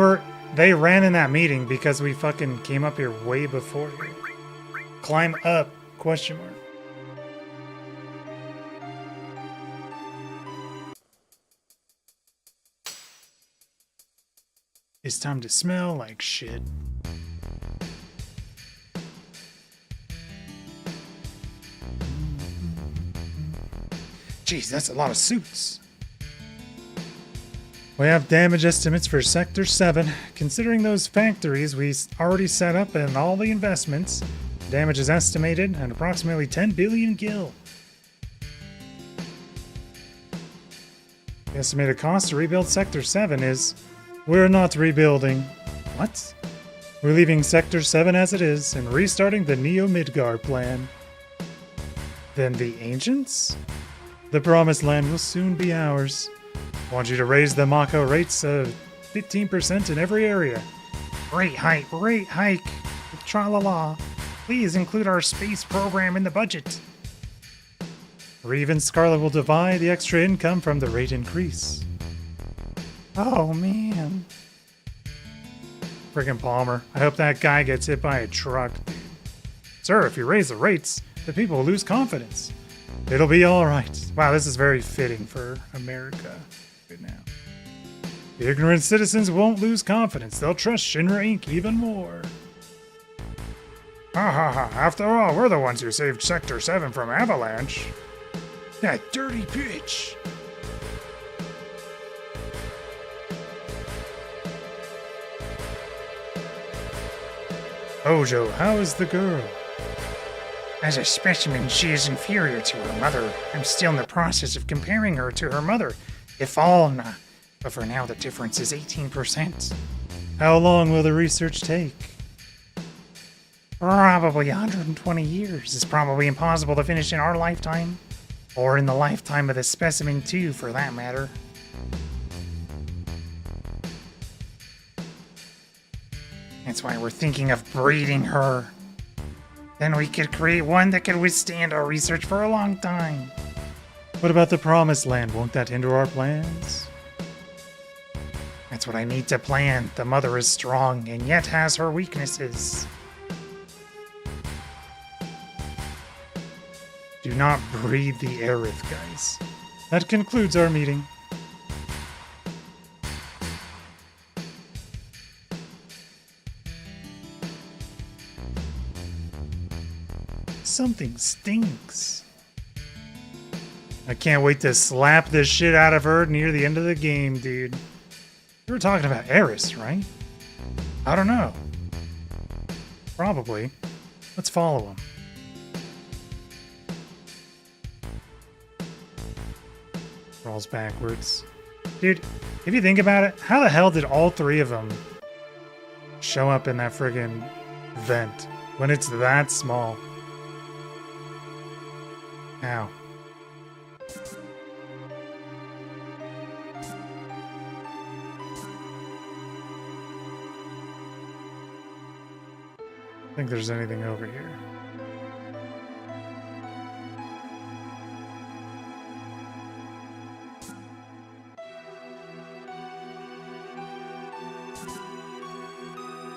Speaker 1: ran in that meeting because we fucking came up here way before you. Climb up, question mark. It's time to smell like shit. Jeez, that's a lot of suits. We have damage estimates for Sector 7. Considering those factories we already set up and all the investments, damage is estimated at approximately 10 billion gil. The estimated cost to rebuild Sector 7 is... We're not rebuilding. What? We're leaving Sector 7 as it is and restarting the Neo-Midgar plan. Then the Ancients? The Promised Land will soon be ours. I want you to raise the Mako rates of 15% in every area. Rate hike, tra-la-la. Please include our space program in the budget. Reeve and Scarlet will divide the extra income from the rate increase. Oh, man. Friggin' Palmer. I hope that guy gets hit by a truck, dude. Sir, if you raise the rates, the people will lose confidence. It'll be alright. Wow, this is very fitting for America right now. The ignorant citizens won't lose confidence. They'll trust Shinra Inc. even more. Ha ha ha. After all, we're the ones who saved Sector 7 from Avalanche. That dirty bitch. Ojo, how is the girl? As a specimen, she is inferior to her mother. I'm still in the process of comparing her to her mother, Ifalna. But for now, the difference is 18%. How long will the research take? Probably 120 years. It's probably impossible to finish in our lifetime. Or in the lifetime of the specimen too, for that matter. That's why we're thinking of breeding her. Then we could create one that could withstand our research for a long time. What about the Promised Land? Won't that hinder our plans? That's what I need to plan. The mother is strong and yet has her weaknesses. Do not breed the Aerith, guys. That concludes our meeting. Something stinks. I can't wait to slap the shit out of her near the end of the game, dude. You were talking about Eris, right? I don't know. Probably. Let's follow him. Crawls backwards. Dude, if you think about it, how the hell did all three of them show up in that friggin' vent when it's that small? Ow. I think there's anything over here.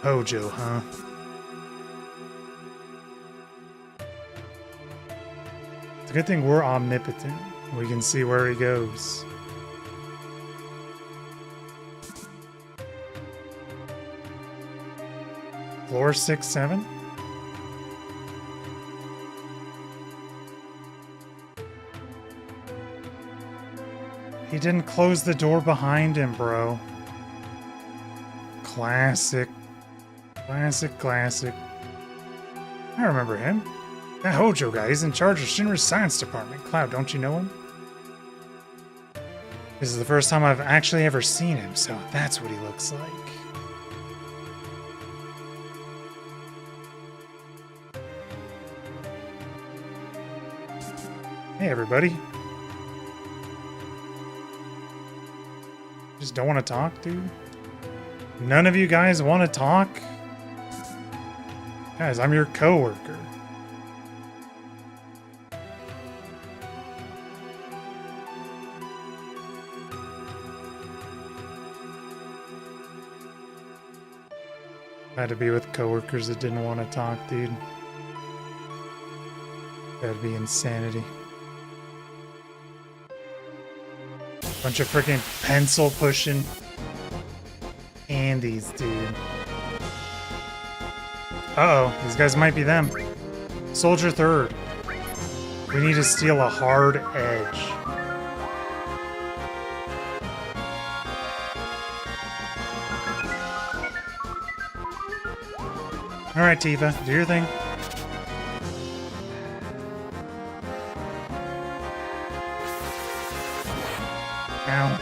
Speaker 1: Hojo, huh? It's a good thing we're omnipotent. We can see where he goes. Floor 6, 7? He didn't close the door behind him, bro. Classic. Classic. I remember him. That Hojo guy is in charge of Shinra's science department. Cloud, don't you know him? This is the first time I've actually ever seen him, so that's what he looks like. Hey, everybody. Just don't want to talk, dude? None of you guys want to talk? Guys, I'm your coworker. Had to be with coworkers that didn't want to talk, dude. That'd be insanity. Bunch of freaking pencil pushing Andes, dude. Uh-oh, these guys might be them. Soldier third. We need to steal a hard edge. Alright, Tifa, do your thing. Ow.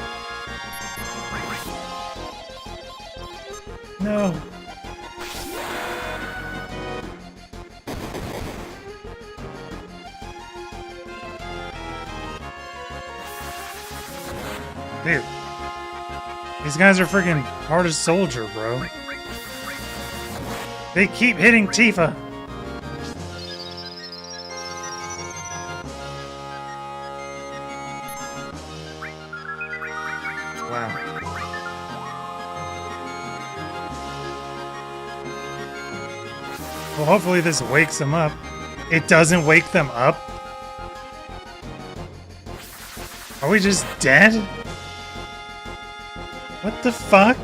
Speaker 1: No. Dude. These guys are freaking hard as soldier, bro. They keep hitting Tifa. Wow. Well, hopefully this wakes them up. It doesn't wake them up? Are we just dead? What the fuck?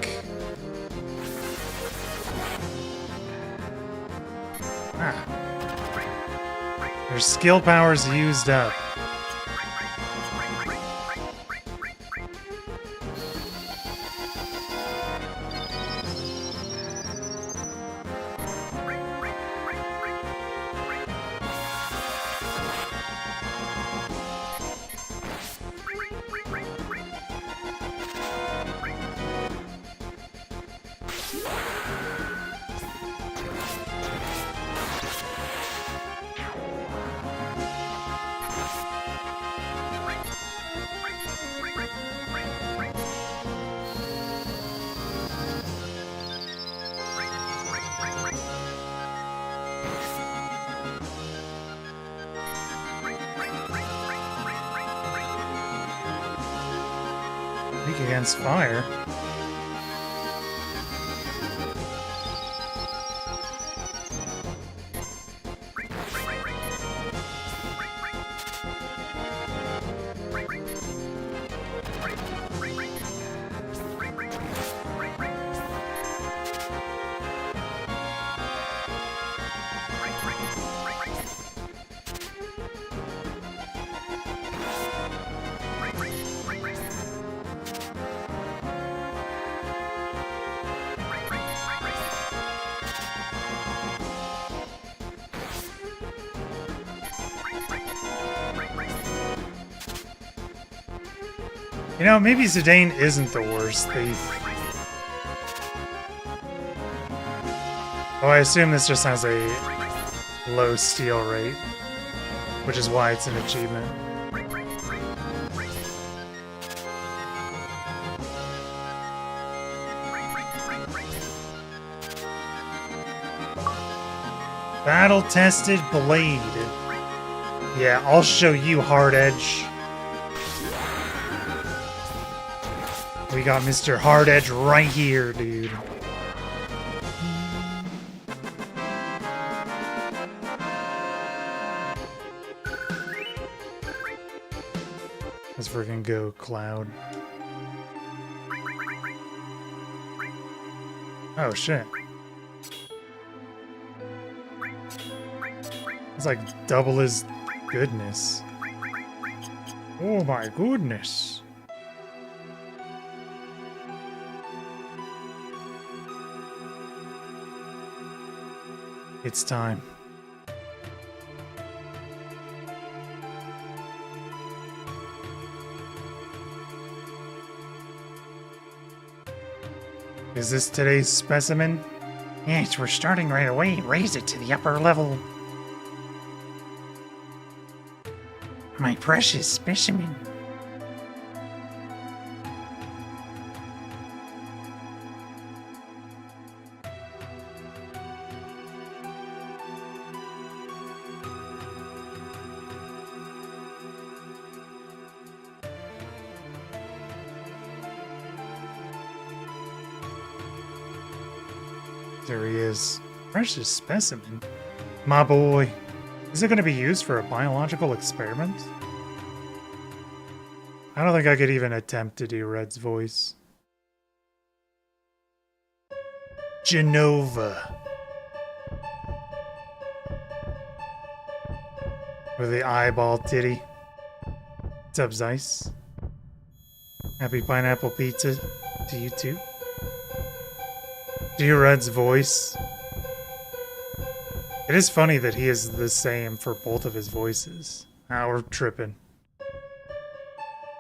Speaker 1: Ah. Their skill power's used up. Weak against fire. You know, maybe Zidane isn't the worst thief. Oh, I assume this just has a low steal rate, which is why it's an achievement. Battle-tested blade. Yeah, I'll show you, Hard Edge. We got Mr. Hard Edge right here, dude. Let's freaking go, Cloud. Oh, shit. It's like double his goodness. Oh my goodness. It's time. Is this today's specimen?
Speaker 2: Yes, we're starting right away. Raise it to the upper level. My precious specimen.
Speaker 1: There he is. Precious specimen. My boy. Is it going to be used for a biological experiment? I don't think I could even attempt to do Red's voice. Genova. With the eyeball titty. What's up, Zeiss? Happy pineapple pizza to you too. Do Red's voice. It is funny that he is the same for both of his voices. Ah, we're tripping.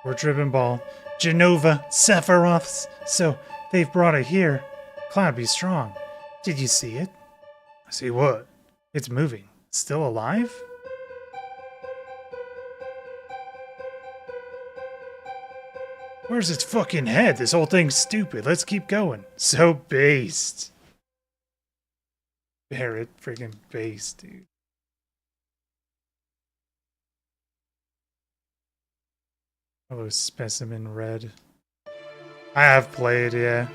Speaker 1: We're tripping ball. Genova, Sephiroths. So, they've brought it here. Cloud, be strong. Did you see it? See what? It's moving. Still alive? Where's its fucking head? This whole thing's stupid. Let's keep going. So based. Barrett freaking based, dude. Hello, Specimen Red. I have played, yeah.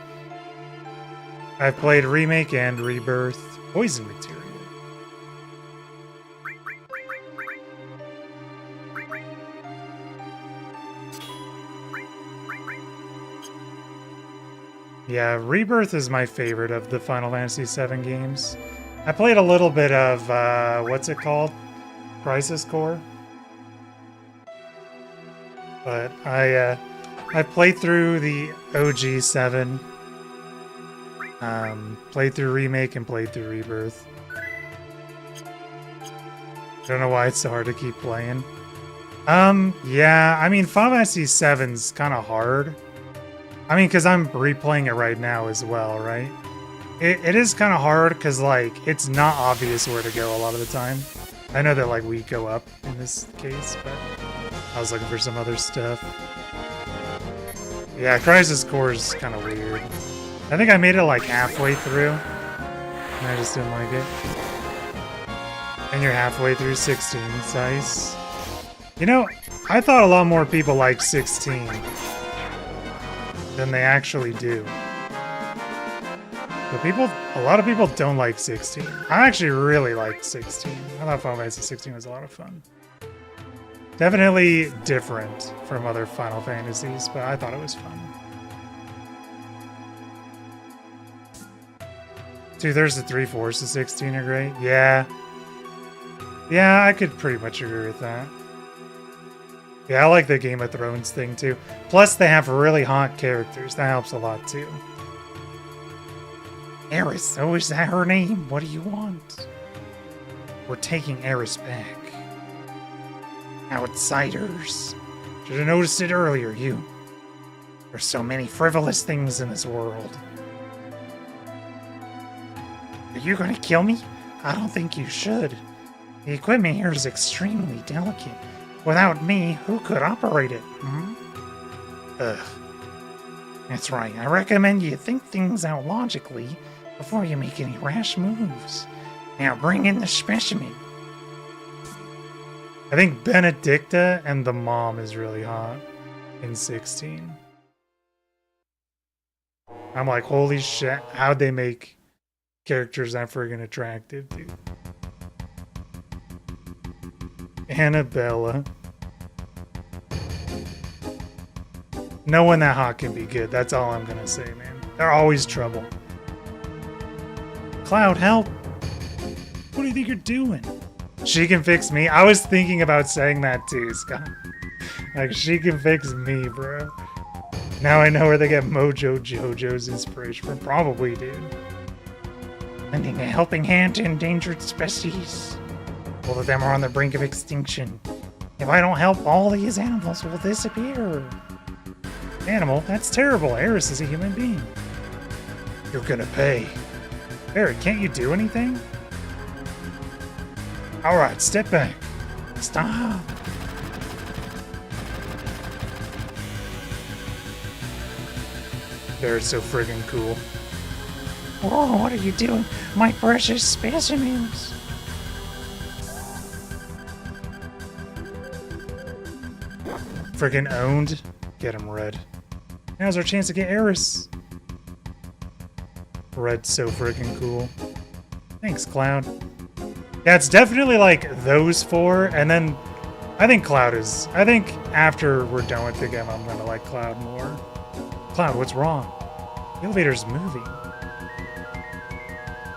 Speaker 1: I've played Remake and Rebirth. Poison Materia. Yeah, Rebirth is my favorite of the Final Fantasy VII games. I played a little bit of, what's it called? Crisis Core. But I played through the OG 7. Played through Remake and played through Rebirth. Don't know why it's so hard to keep playing. Yeah, I mean, Final Fantasy VII's kind of hard. I mean, because I'm replaying it right now as well, right? It is kind of hard because, like, it's not obvious where to go a lot of the time. I know that, like, we go up in this case, but I was looking for some other stuff. Yeah, Crisis Core is kind of weird. I think I made it, like, halfway through, and I just didn't like it. And you're halfway through 16, Zeiss. You know, I thought a lot more people liked 16 than they actually do. But a lot of people don't like 16. I actually really liked 16. I thought Final Fantasy 16 was a lot of fun. Definitely different from other Final Fantasies, but I thought it was fun. 2/3 to 3/4 of 16 are great. Yeah. Yeah, I could pretty much agree with that. Yeah, I like the Game of Thrones thing too. Plus, they have really hot characters. That helps a lot too. Eris, oh, is that her name? What do you want? We're taking Eris back. Outsiders. Should have noticed it earlier, you. There's so many frivolous things in this world. Are you gonna kill me? I don't think you should. The equipment here is extremely delicate. Without me, who could operate it? Ugh. That's right. I recommend you think things out logically before you make any rash moves. Now bring in the specimen. I think Benedicta and the mom is really hot in 16. I'm like, holy shit, how'd they make characters that friggin' attractive, dude? Annabella. No one that hot can be good. That's all I'm gonna say, man. They're always trouble. Cloud, help! What do you think you're doing? She can fix me. I was thinking about saying that too, Scott. Like, she can fix me, bro. Now I know where they get Mojo Jojo's inspiration from. Probably, dude. Lending a helping hand to endangered species. All of them are on the brink of extinction. If I don't help, all these animals will disappear. Animal? That's terrible. Eris is a human being. You're gonna pay. Barrett, can't you do anything? Alright, step back. Stop. Barrett's so friggin' cool. Whoa, what are you doing? My precious specimens. Friggin' owned. Get him, Red. Now's our chance to get Eris. Red's so freaking cool. Thanks, Cloud. Yeah, it's definitely like those four, and then I think Cloud is... I think after we're done with the game, I'm gonna like Cloud more. Cloud, what's wrong? The elevator's moving.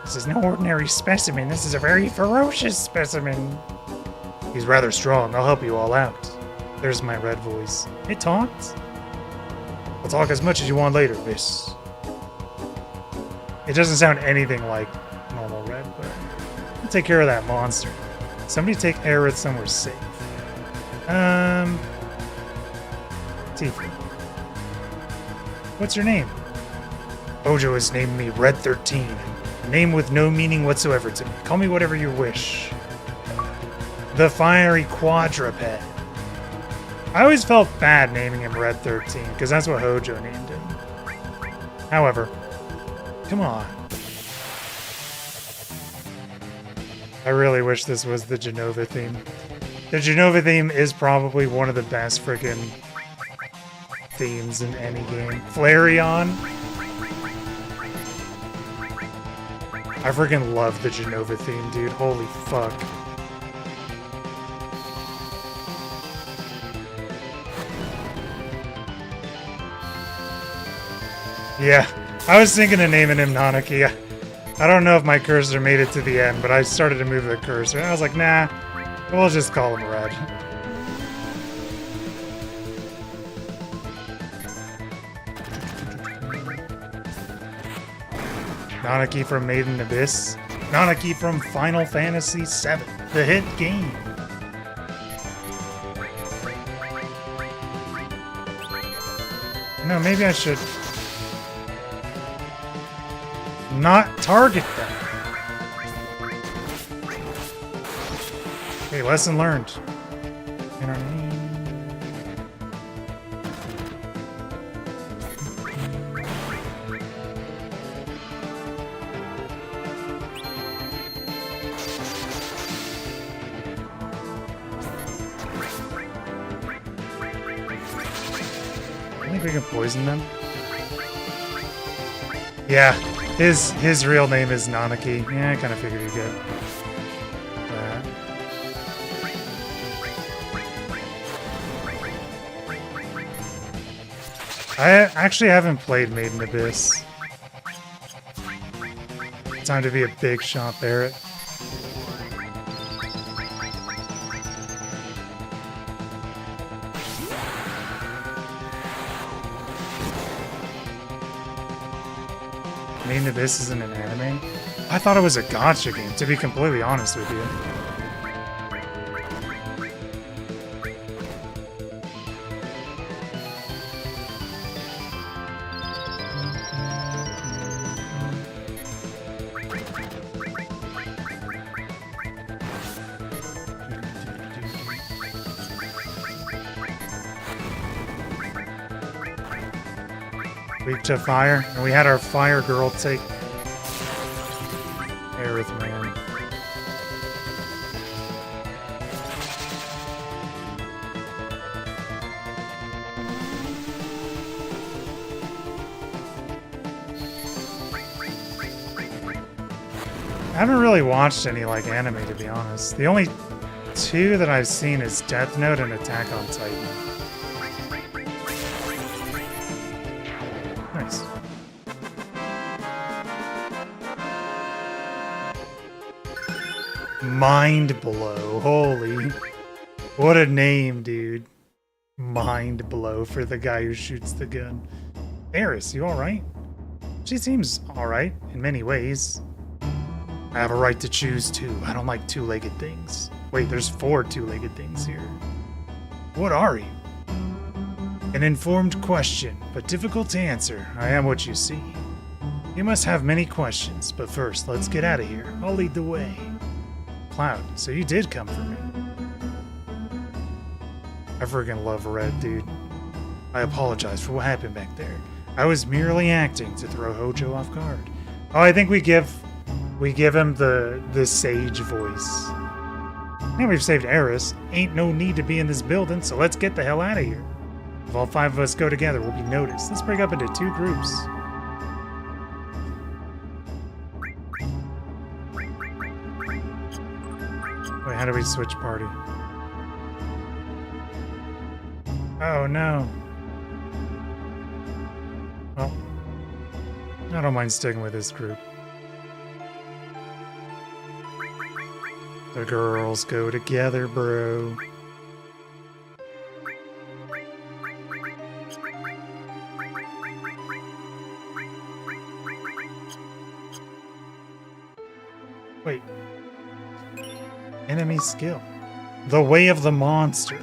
Speaker 1: This is no ordinary specimen. This is a very ferocious specimen. He's rather strong. I'll help you all out. There's my Red voice. It talks? I'll talk as much as you want later, miss. It doesn't sound anything like normal Red, but I'll take care of that monster. Somebody take Aerith somewhere safe. Tifa. What's your name? Hojo has named me Red 13. A name with no meaning whatsoever to me. Call me whatever you wish. The Fiery Quadruped. I always felt bad naming him Red 13, because that's what Hojo named him. However, come on. I really wish this was the Genova theme. The Genova theme is probably one of the best freaking themes in any game. Flareon. I freaking love the Genova theme, dude. Holy fuck. Yeah, I was thinking of naming him Nanaki. I don't know if my cursor made it to the end, but I started to move the cursor, and I was like, nah, we'll just call him Red. Nanaki from Maiden Abyss. Nanaki from Final Fantasy VII, the hit game. No, maybe I should not target them. Okay, lesson learned. You know what I mean? I think we can poison them. Yeah, his real name is Nanaki. Yeah, I kind of figured he'd get that. I actually haven't played Maiden Abyss. Time to be a big shot Barrett. Maiden Abyss isn't an anime? I thought it was a gacha game, to be completely honest with you. Weak to fire, and we had our fire girl take Aerith, man. I haven't really watched any like anime, to be honest. The only two that I've seen is Death Note and Attack on Titan. Nice. Mind Blow. Holy. What a name, dude. Mind Blow for the guy who shoots the gun. Eris, you alright? She seems alright in many ways. I have a right to choose too. I don't like two-legged things. Wait, there's 4 two-legged things here. What are you? An informed question, but difficult to answer. I am what you see. You must have many questions, but first, let's get out of here. I'll lead the way. Cloud, so you did come for me. I freaking love Red, dude. I apologize for what happened back there. I was merely acting to throw Hojo off guard. Oh, I think we give him the sage voice. Now we've saved Eris. Ain't no need to be in this building, so let's get the hell out of here. If all 5 of us go together, we'll be noticed. Let's break up into 2 groups. How do we switch party? Oh no. Well, I don't mind sticking with this group. The girls go together, bro. Wait. Enemy skill. The way of the monster.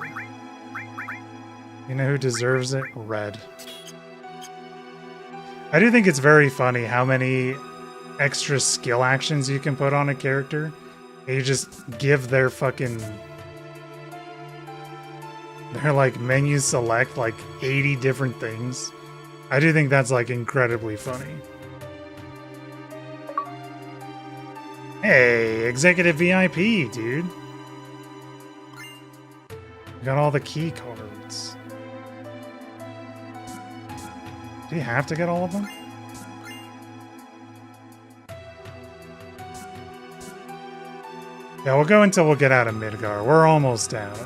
Speaker 1: You know who deserves it? Red. I do think it's very funny how many extra skill actions you can put on a character. You just give their fucking... Their, like, menu select, like, 80 different things. I do think that's, like, incredibly funny. Hey, Executive VIP, dude. We got all the key cards. Do you have to get all of them? Yeah, we'll go until we'll get out of Midgar. We're almost out.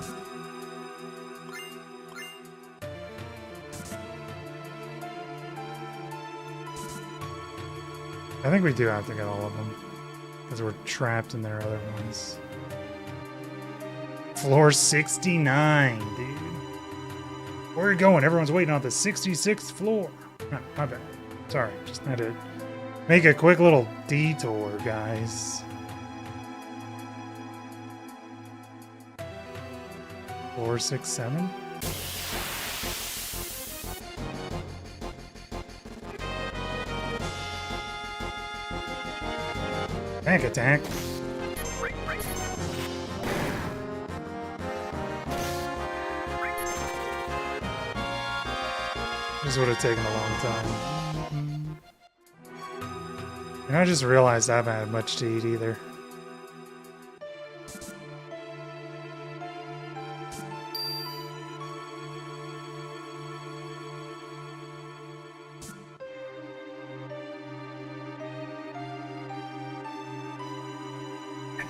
Speaker 1: I think we do have to get all of them. Because we're trapped in their other ones. Floor 69, dude. Where are you going? Everyone's waiting on the 66th floor. Oh, my bad. Sorry, just had to make a quick little detour, guys. Floor 67? Tank attack. This would have taken a long time. And I just realized I haven't had much to eat either.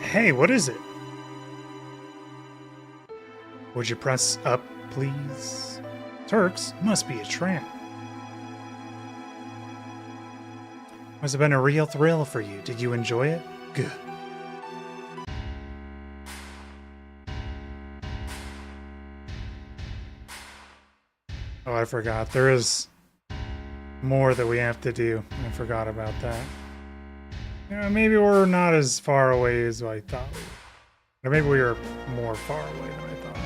Speaker 1: Hey, what is it? Would you press up, please? Turks must be a tramp. Must have been a real thrill for you. Did you enjoy it? Good. Oh, I forgot. There is more that we have to do. I forgot about that. Yeah, maybe we're not as far away as I thought. Or maybe we were more far away than I thought.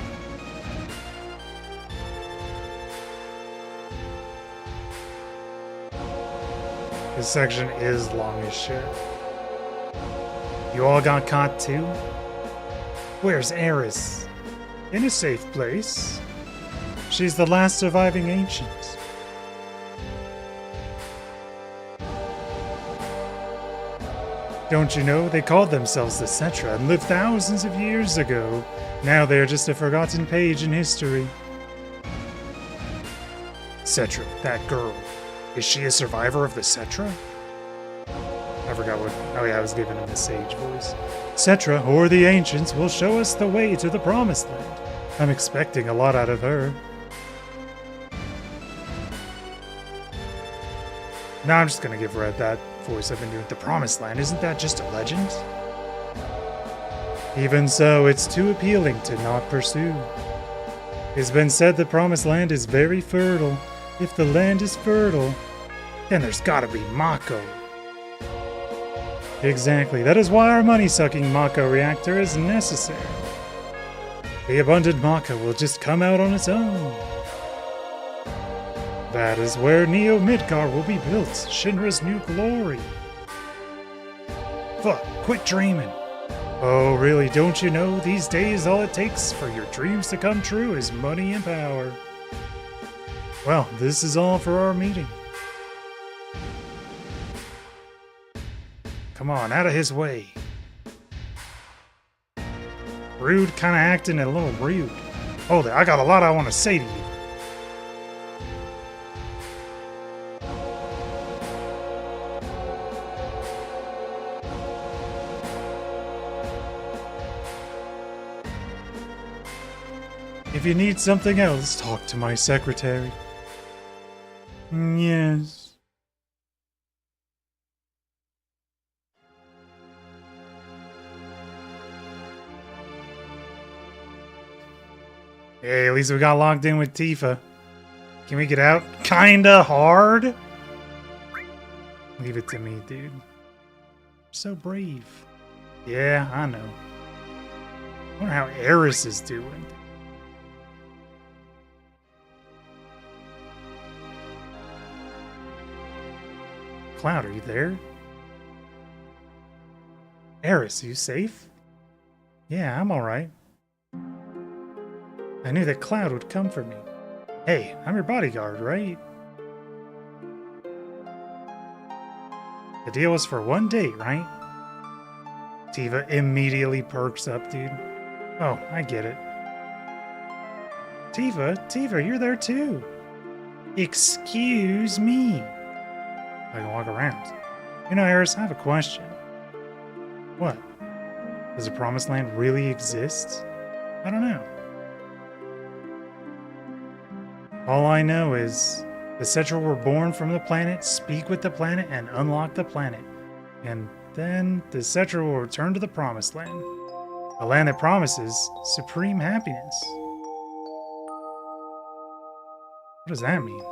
Speaker 1: This section is long as shit. You all got caught too? Where's Eris? In a safe place. She's the last surviving ancient. Don't you know, they called themselves the Cetra and lived thousands of years ago. Now they are just a forgotten page in history. Cetra, that girl. Is she a survivor of the Cetra? I forgot what... Oh yeah, I was giving him the sage voice. Cetra, or the Ancients, will show us the way to the Promised Land. I'm expecting a lot out of her. No, I'm just gonna give Red that voice I've been doing. The Promised Land, isn't that just a legend? Even so, it's too appealing to not pursue. It's been said the Promised Land is very fertile. If the land is fertile, then there's gotta be Mako. Exactly, that is why our money-sucking Mako reactor is necessary. The abundant Mako will just come out on its own. That is where Neo Midgar will be built, Shinra's new glory. Fuck, quit dreaming. Oh, really, don't you know, these days all it takes for your dreams to come true is money and power. Well, this is all for our meeting. Come on, out of his way. Rude, kinda acting a little rude. Hold it, I got a lot I want to say to you. If you need something else, talk to my secretary. Yes. Hey, at least we got locked in with Tifa. Can we get out? Kinda hard? Leave it to me, dude. So brave. Yeah, I know. I wonder how Eris is doing. Cloud, are you there? Eris, are you safe? Yeah, I'm alright. I knew that Cloud would come for me. Hey, I'm your bodyguard, right? The deal was for one date, right? Tifa immediately perks up, dude. Oh, I get it. Tifa, you're there too. Excuse me. I can walk around. You know, Eris, I have a question. What? Does the Promised Land really exist? I don't know. All I know is the Cetra were born from the planet, speak with the planet, and unlock the planet. And then the Cetra will return to the Promised Land. A land that promises supreme happiness. What does that mean?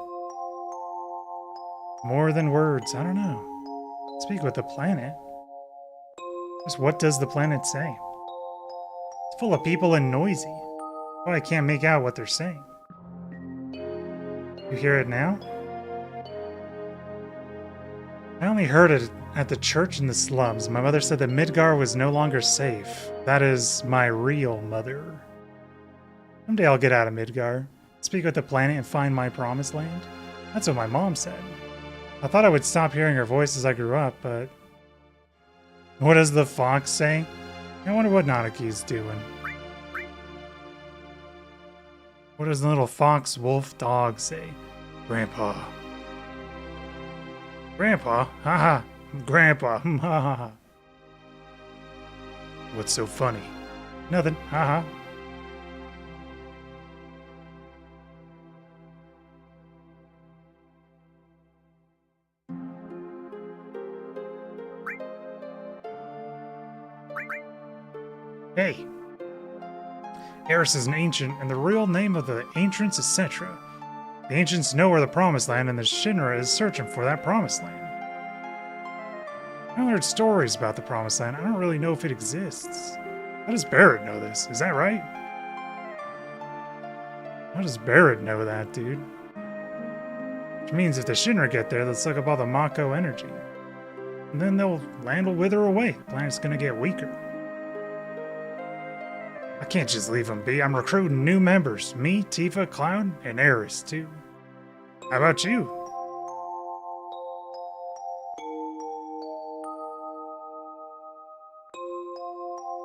Speaker 1: More than words, I don't know. Speak with the planet. Just what does the planet say? It's full of people and noisy. Oh, I can't make out what they're saying. You hear it now? I only heard it at the church in the slums. My mother said that Midgar was no longer safe. That is my real mother. Someday I'll get out of Midgar, speak with the planet, and find my promised land. That's what my mom said. I thought I would stop hearing her voice as I grew up, but... What does the fox say? I wonder what Nanaki's doing. What does the little fox, wolf, dog say? Grandpa. Grandpa? Haha. Grandpa. Haha. What's so funny? Nothing. Haha. Hey. Eris is an ancient, and the real name of the ancients is Cetra. The ancients know where the Promised Land, and the Shinra is searching for that Promised Land. I've heard stories about the Promised Land. I don't really know if it exists. How does Barrett know this? Is that right? How does Barrett know that, dude? Which means if the Shinra get there, they'll suck up all the Mako energy. And then the land will wither away. The planet's gonna get weaker. I can't just leave them be. I'm recruiting new members. Me, Tifa, Cloud, and Eris, too. How about you?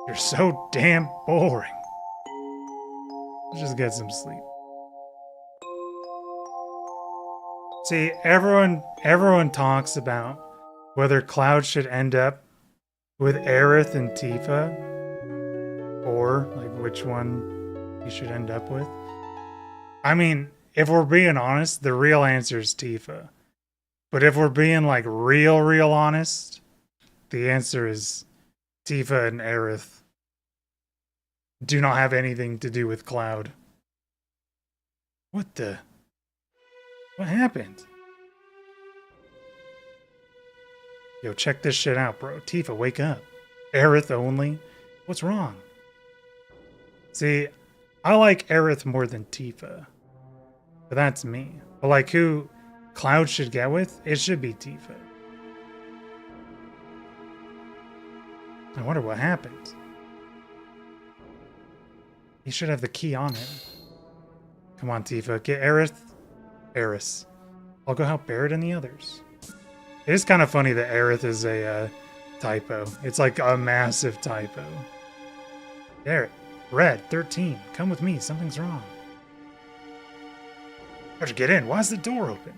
Speaker 1: You're so damn boring. Let's just get some sleep. See, everyone talks about whether Cloud should end up with Aerith and Tifa, or like which one he should end up with. I mean, if we're being honest, the real answer is Tifa. But if we're being like real honest, the answer is Tifa and Aerith do not have anything to do with Cloud. What happened? Yo, check this shit out, bro. Tifa, wake up. Aerith only? What's wrong? See, I like Aerith more than Tifa. But that's me. But like who Cloud should get with? It should be Tifa. I wonder what happened. He should have the key on him. Come on, Tifa. Get Aerith. Eris. I'll go help Barrett and the others. It is kind of funny that Aerith is a typo. It's like a massive typo. Barrett. Red, 13. Come with me. Something's wrong. How'd you get in? Why's the door open?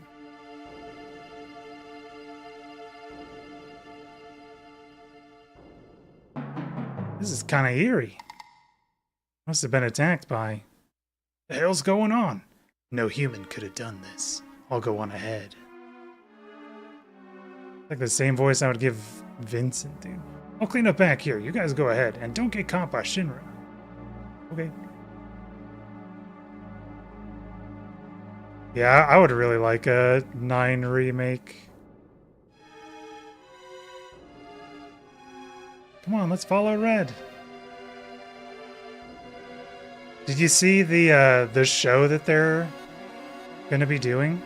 Speaker 1: This is kind of eerie. Must have been attacked by The hell's going on? No human could have done this. I'll go on ahead. Like the same voice I would give Vincent, dude. I'll clean up back here. You guys go ahead. And don't get caught by Shinra. Okay. Yeah, I would really like a 9 remake. Come on, let's follow Red. Did you see the show that they're gonna be doing?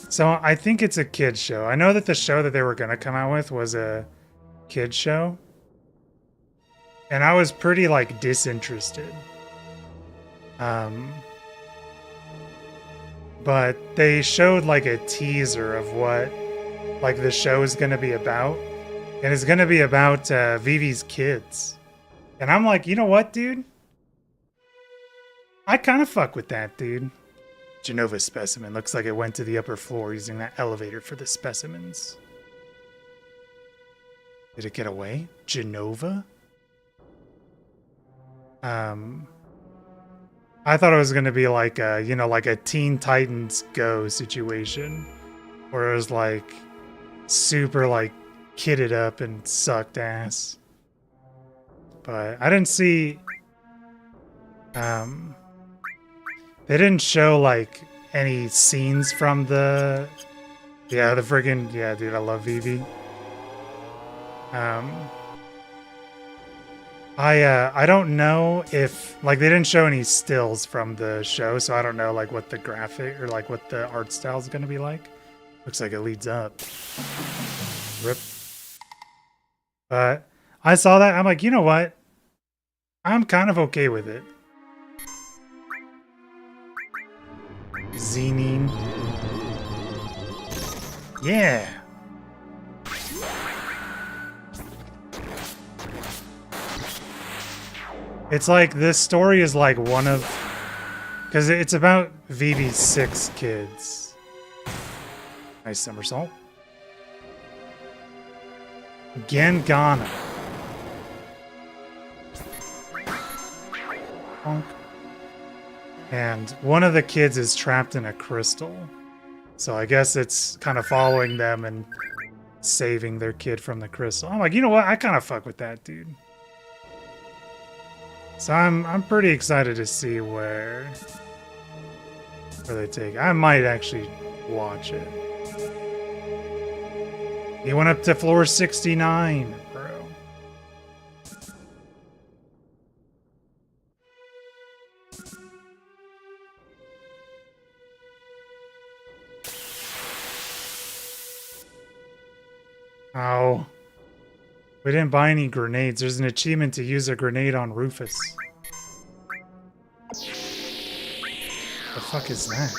Speaker 1: So I think it's a kid's show. I know that the show that they were gonna come out with was a kid's show. And I was pretty like disinterested. But they showed like a teaser of what like the show is gonna be about. And it's gonna be about Vivi's kids. And I'm like, you know what, dude? I kind of fuck with that, dude. Genova specimen. Looks like it went to the upper floor using that elevator for the specimens. Did it get away? Genova? I thought it was going to be like a, you know, like a Teen Titans Go situation. Where it was like super like kitted up and sucked ass. But I didn't see... they didn't show like any scenes from the... Yeah, the friggin'... Yeah, dude, I love Vivi. I don't know if... Like, they didn't show any stills from the show, so I don't know like what the graphic or like what the art style is going to be like. Looks like it leads up. Rip. But I saw that. I'm like, you know what? I'm kind of okay with it. Xenine. Yeah. It's like this story is like one of... Because it's about Vivi's 6 kids. Nice somersault. Gangana. Bonk. And one of the kids is trapped in a crystal. So I guess it's kind of following them and saving their kid from the crystal. I'm like, you know what? I kind of fuck with that, dude. So I'm pretty excited to see where they take it. I might actually watch it. He went up to floor 69, bro. Oh. We didn't buy any grenades. There's an achievement to use a grenade on Rufus. The fuck is that?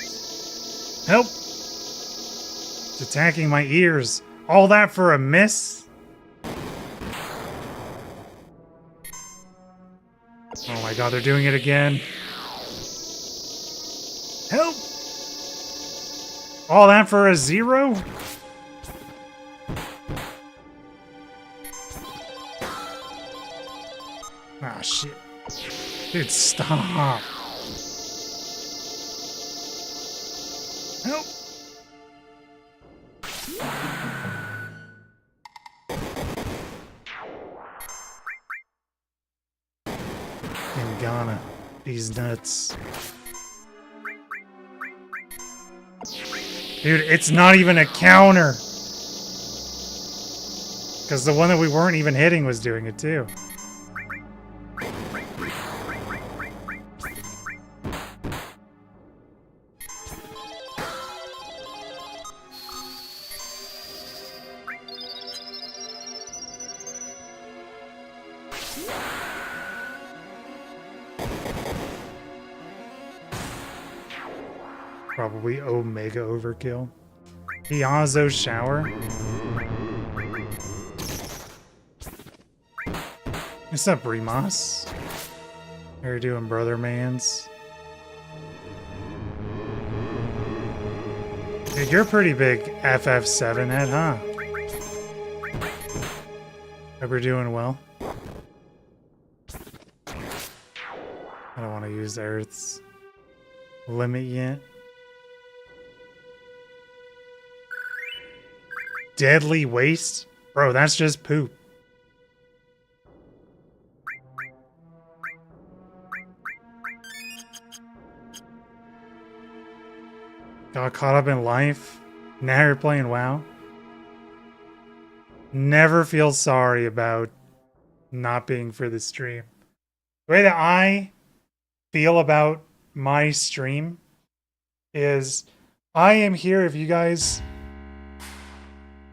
Speaker 1: Help! It's attacking my ears. All that for a miss? Oh my god, they're doing it again. Help! All that for a 0? Ah, shit. Dude, stop. Help! In Ghana, these nuts. Dude, it's not even a counter! Because the one that we weren't even hitting was doing it too. Probably Omega Overkill. Piazzo Shower. What's up, Rimas? How you doing, brother mans? Dude, you're a pretty big FF7 head, huh? Hope you're doing well. want to use Earth's limit yet. Deadly waste? Bro, that's just poop. Got caught up in life. Now you're playing WoW. Never feel sorry about not being for the stream. The way that I feel about my stream is I am here if you guys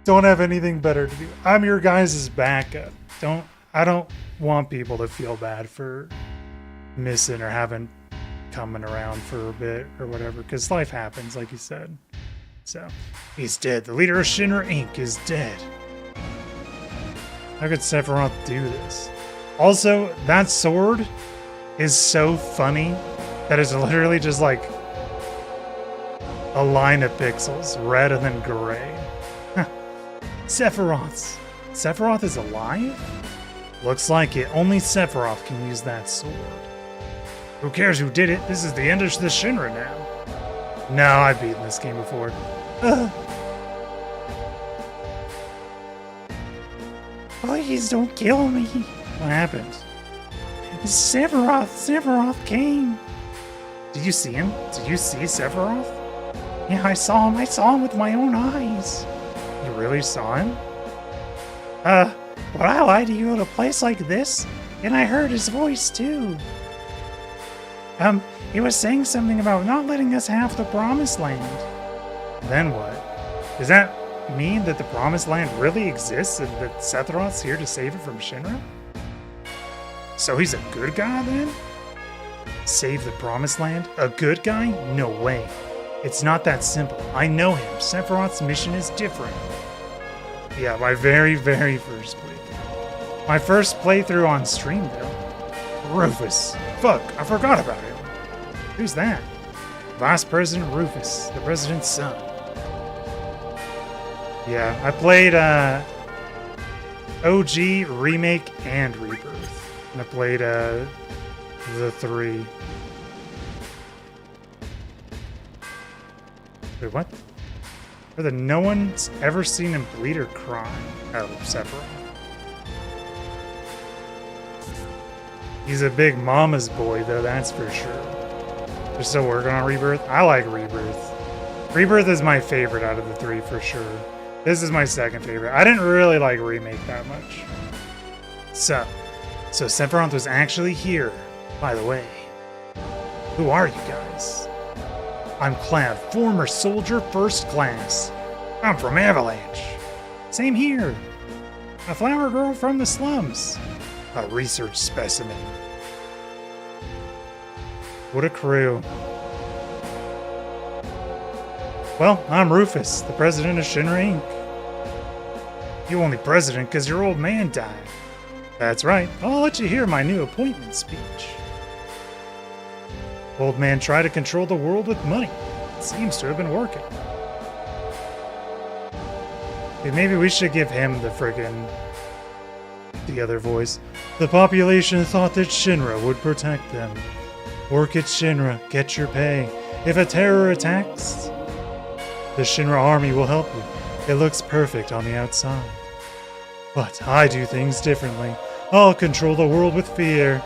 Speaker 1: don't have anything better to do. I'm your guys' backup. I don't want people to feel bad for missing or having coming around for a bit or whatever, because life happens, like you said. So, he's dead. The leader of Shinra Inc. is dead. How could Sephiroth do this? Also, that sword is so funny that it's literally just like a line of pixels, red and then gray. Sephiroth is alive? Looks like it. Only Sephiroth can use that sword. Who cares who did it? This is the end of the Shinra now. No, I've beaten this game before. Please don't kill me. What happened? Sephiroth came. Did you see him? Did you see Sephiroth? Yeah, I saw him with my own eyes. You really saw him? Would I lie to you at a place like this? And I heard his voice too. He was saying something about not letting us have the Promised Land. Then what? Does that mean that the Promised Land really exists and that Sephiroth's here to save it from Shinra? So he's a good guy then? Save the Promised Land? A good guy? No way. It's not that simple. I know him. Sephiroth's mission is different. Yeah, my very, very first playthrough. My first playthrough on stream, though. Rufus. Fuck, I forgot about him. Who's that? Vice President Rufus, the president's son. Yeah, I played OG, Remake, and Rebirth. And I played the 3. Wait, what? No one's ever seen him bleed or cry. Oh, Sephiroth. He's a big mama's boy, though, that's for sure. They're still working on Rebirth. I like Rebirth. Rebirth is my favorite out of the 3, for sure. This is my second favorite. I didn't really like Remake that much. So Sephiroth was actually here, by the way. Who are you guys? I'm Cloud, former soldier first class. I'm from Avalanche. Same here. A flower girl from the slums. A research specimen. What a crew. Well, I'm Rufus, the president of Shinra Inc. You only president because your old man died. That's right. I'll let you hear my new appointment speech. Old man tried to control the world with money. It seems to have been working. Hey, maybe we should give him the other voice. The population thought that Shinra would protect them. Work at Shinra, get your pay. If a terror attacks, the Shinra army will help you. It looks perfect on the outside. But I do things differently. I'll control the world with fear.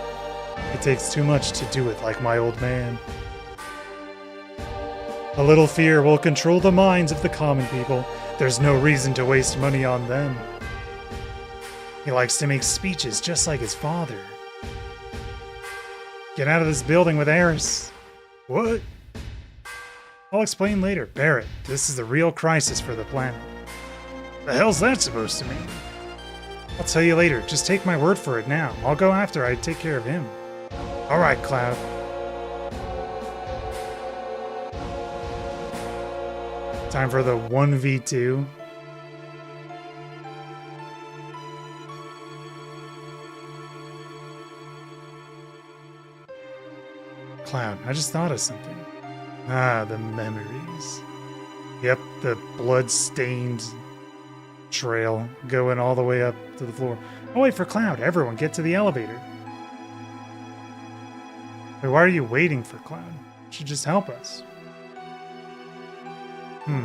Speaker 1: It takes too much to do it like my old man. A little fear will control the minds of the common people. There's no reason to waste money on them. He likes to make speeches just like his father. Get out of this building with Eris. What? I'll explain later. Barrett, this is the real crisis for the planet. The hell's that supposed to mean? I'll tell you later. Just take my word for it now. I'll go after I take care of him. Alright, Cloud. Time for the 1v2. Cloud, I just thought of something. Ah, the memories. Yep, the blood-stained trail going all the way up to the floor. Oh, wait for Cloud. Everyone, get to the elevator. Wait, why are you waiting for Cloud? You should just help us.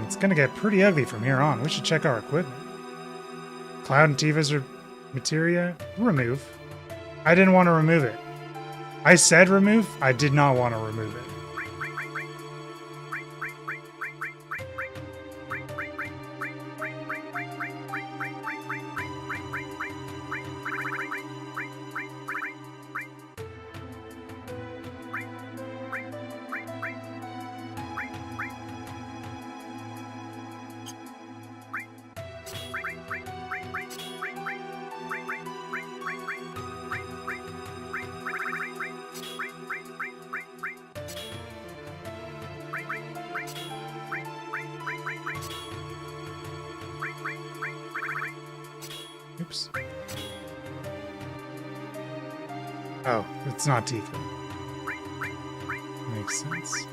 Speaker 1: It's gonna get pretty ugly from here on. We should check our equipment. Cloud and Tifa's materia? Remove. I didn't want to remove it. I said remove. I did not want to remove it. Oops. Oh, it's not Tifa. Makes sense.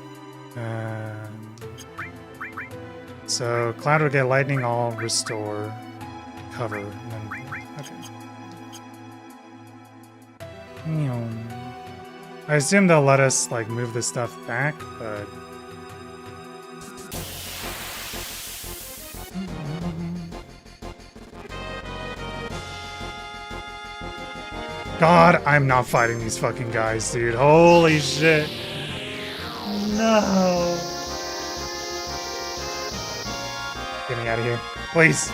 Speaker 1: So Cloud would get lightning, all restore, cover, and then okay. I assume they'll let us like move this stuff back, but God, I'm not fighting these fucking guys, dude. Holy shit. No. Get me out of here. Please.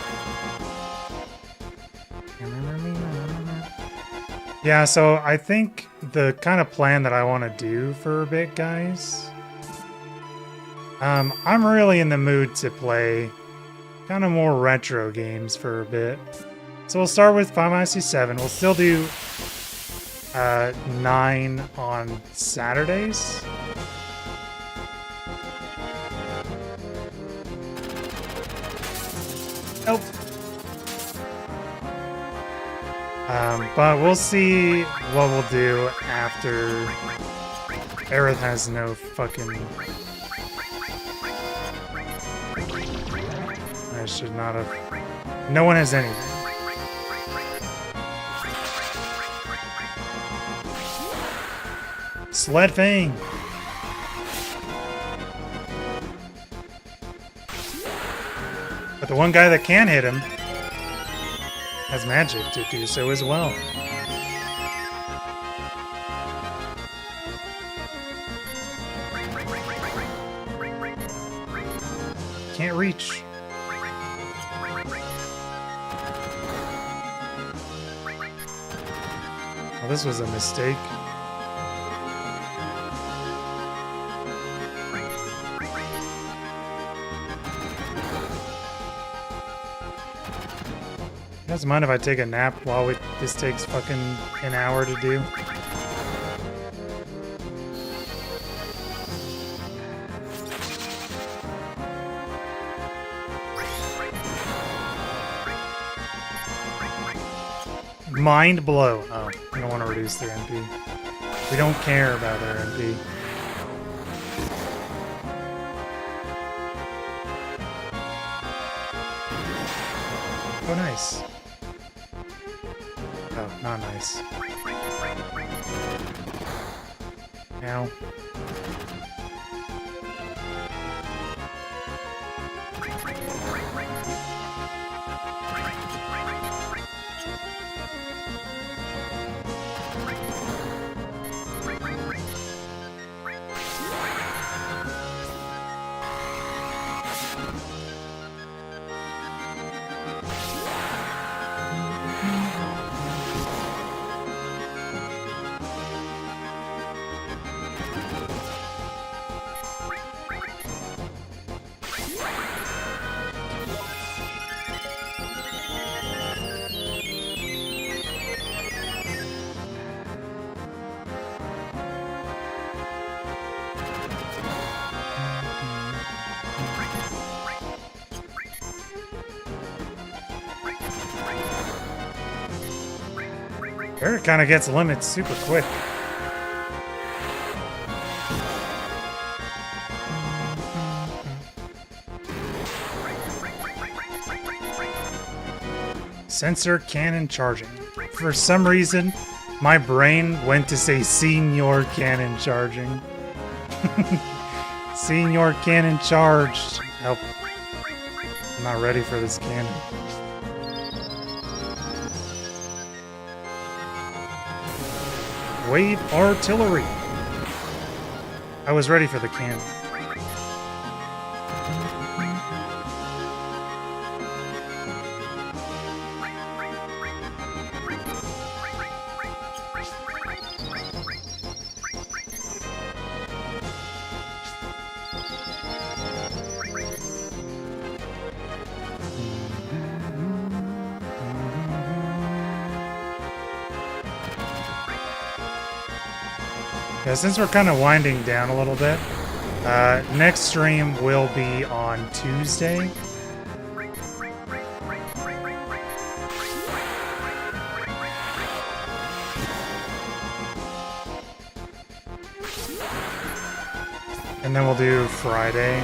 Speaker 1: Yeah, so I think the kind of plan that I want to do for a bit, guys. I'm really in the mood to play kind of more retro games for a bit. So we'll start with Final Fantasy 7. We'll still do 9 on Saturdays. Nope. But we'll see what we'll do after Aerith has no fucking... I should not have... No one has anything. Sled Fang! But the one guy that can hit him has magic to do so as well. Can't reach. Oh, this was a mistake. Doesn't mind if I take a nap while this takes fucking an hour to do. Mind blow. Oh, we don't want to reduce their MP. We don't care about their MP. Oh, nice. Oh, not nice. Ow. Eric kind of gets limits super quick. Sensor cannon charging. For some reason, My brain went to say Senior Cannon charging. Senior Cannon charged. Help. I'm not ready for this cannon. Wave artillery. I was ready for the cannon. Yeah, since we're kind of winding down a little bit, next stream will be on Tuesday. And then we'll do Friday.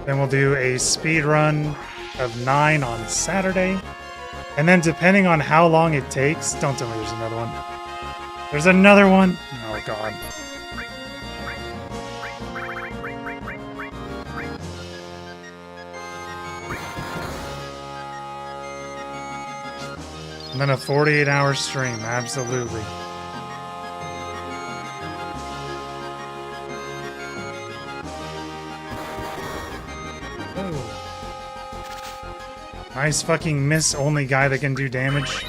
Speaker 1: Then we'll do a speed run of 9 on Saturday. And then depending on how long it takes, don't tell me there's another one. There's another one! Oh god. And then a 48-hour stream, absolutely. Oh. Nice fucking miss, only guy that can do damage.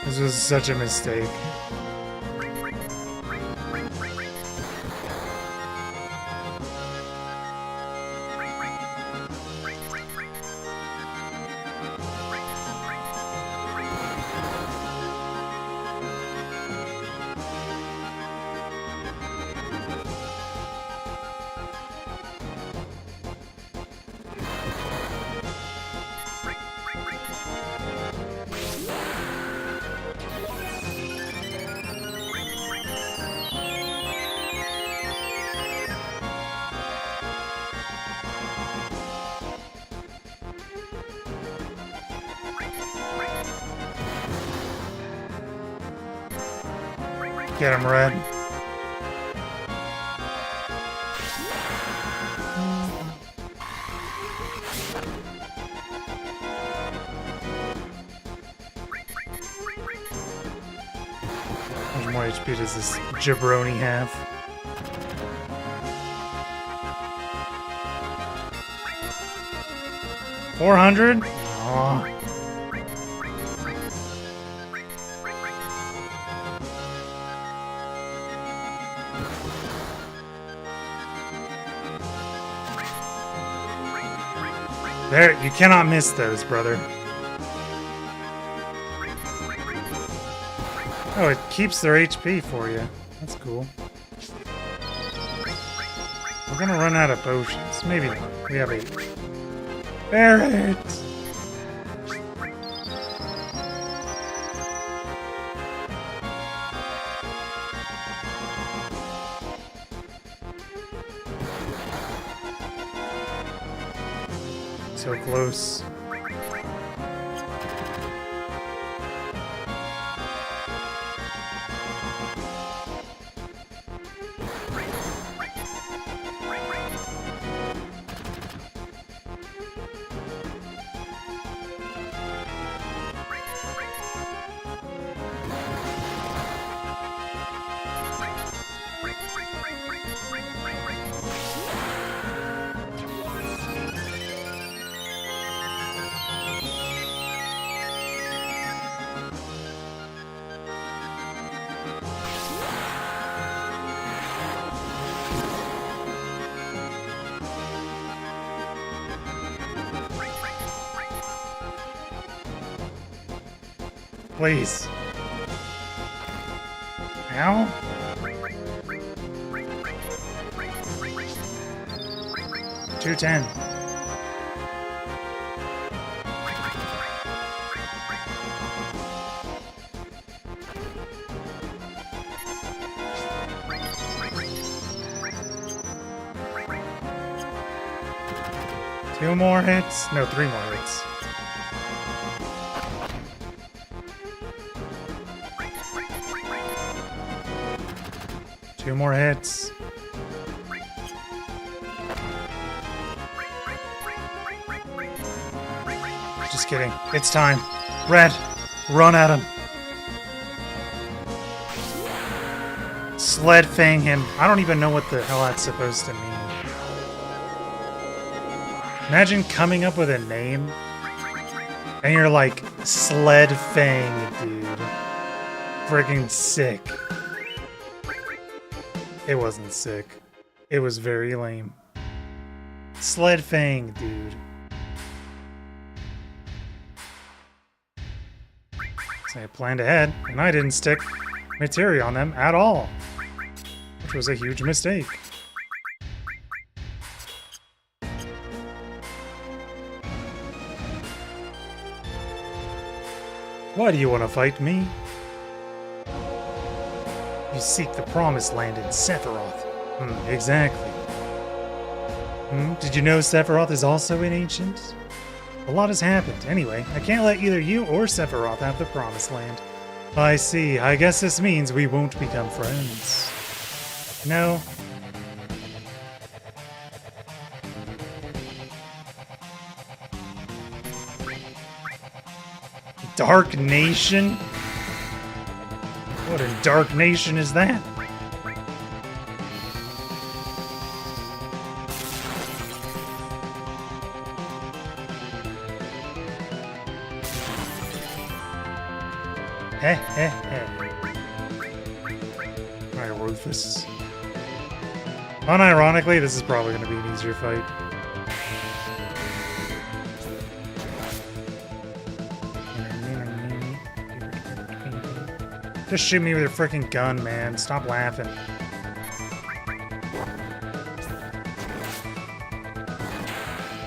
Speaker 1: This was such a mistake. Get him, Red. How much more HP does this jabroni have? $400? Aww. There, you cannot miss those, brother. Oh, it keeps their HP for you. That's cool. We're gonna run out of potions. Maybe not. We have 8. Barret! So close. Please. Ow. $210. Two more hits? No, three more hits. Two more hits. Just kidding. It's time. Red, run at him. Sled fang him. I don't even know what the hell that's supposed to mean. Imagine coming up with a name and you're like, Sled Fang, dude. Freaking sick. It wasn't sick. It was very lame. Sled Fang, dude. So I planned ahead, and I didn't stick materia on them at all, which was a huge mistake. Why do you want to fight me? You seek the promised land in Sephiroth. Exactly. Did you know Sephiroth is also an ancient? A lot has happened. Anyway, I can't let either you or Sephiroth have the promised land. I see. I guess this means we won't become friends. No. Dark Nation? What in Dark Nation is that? Heh heh heh. Alright, Rufus. Unironically, this is probably going to be an easier fight. Just shoot me with your freaking gun, man. Stop laughing.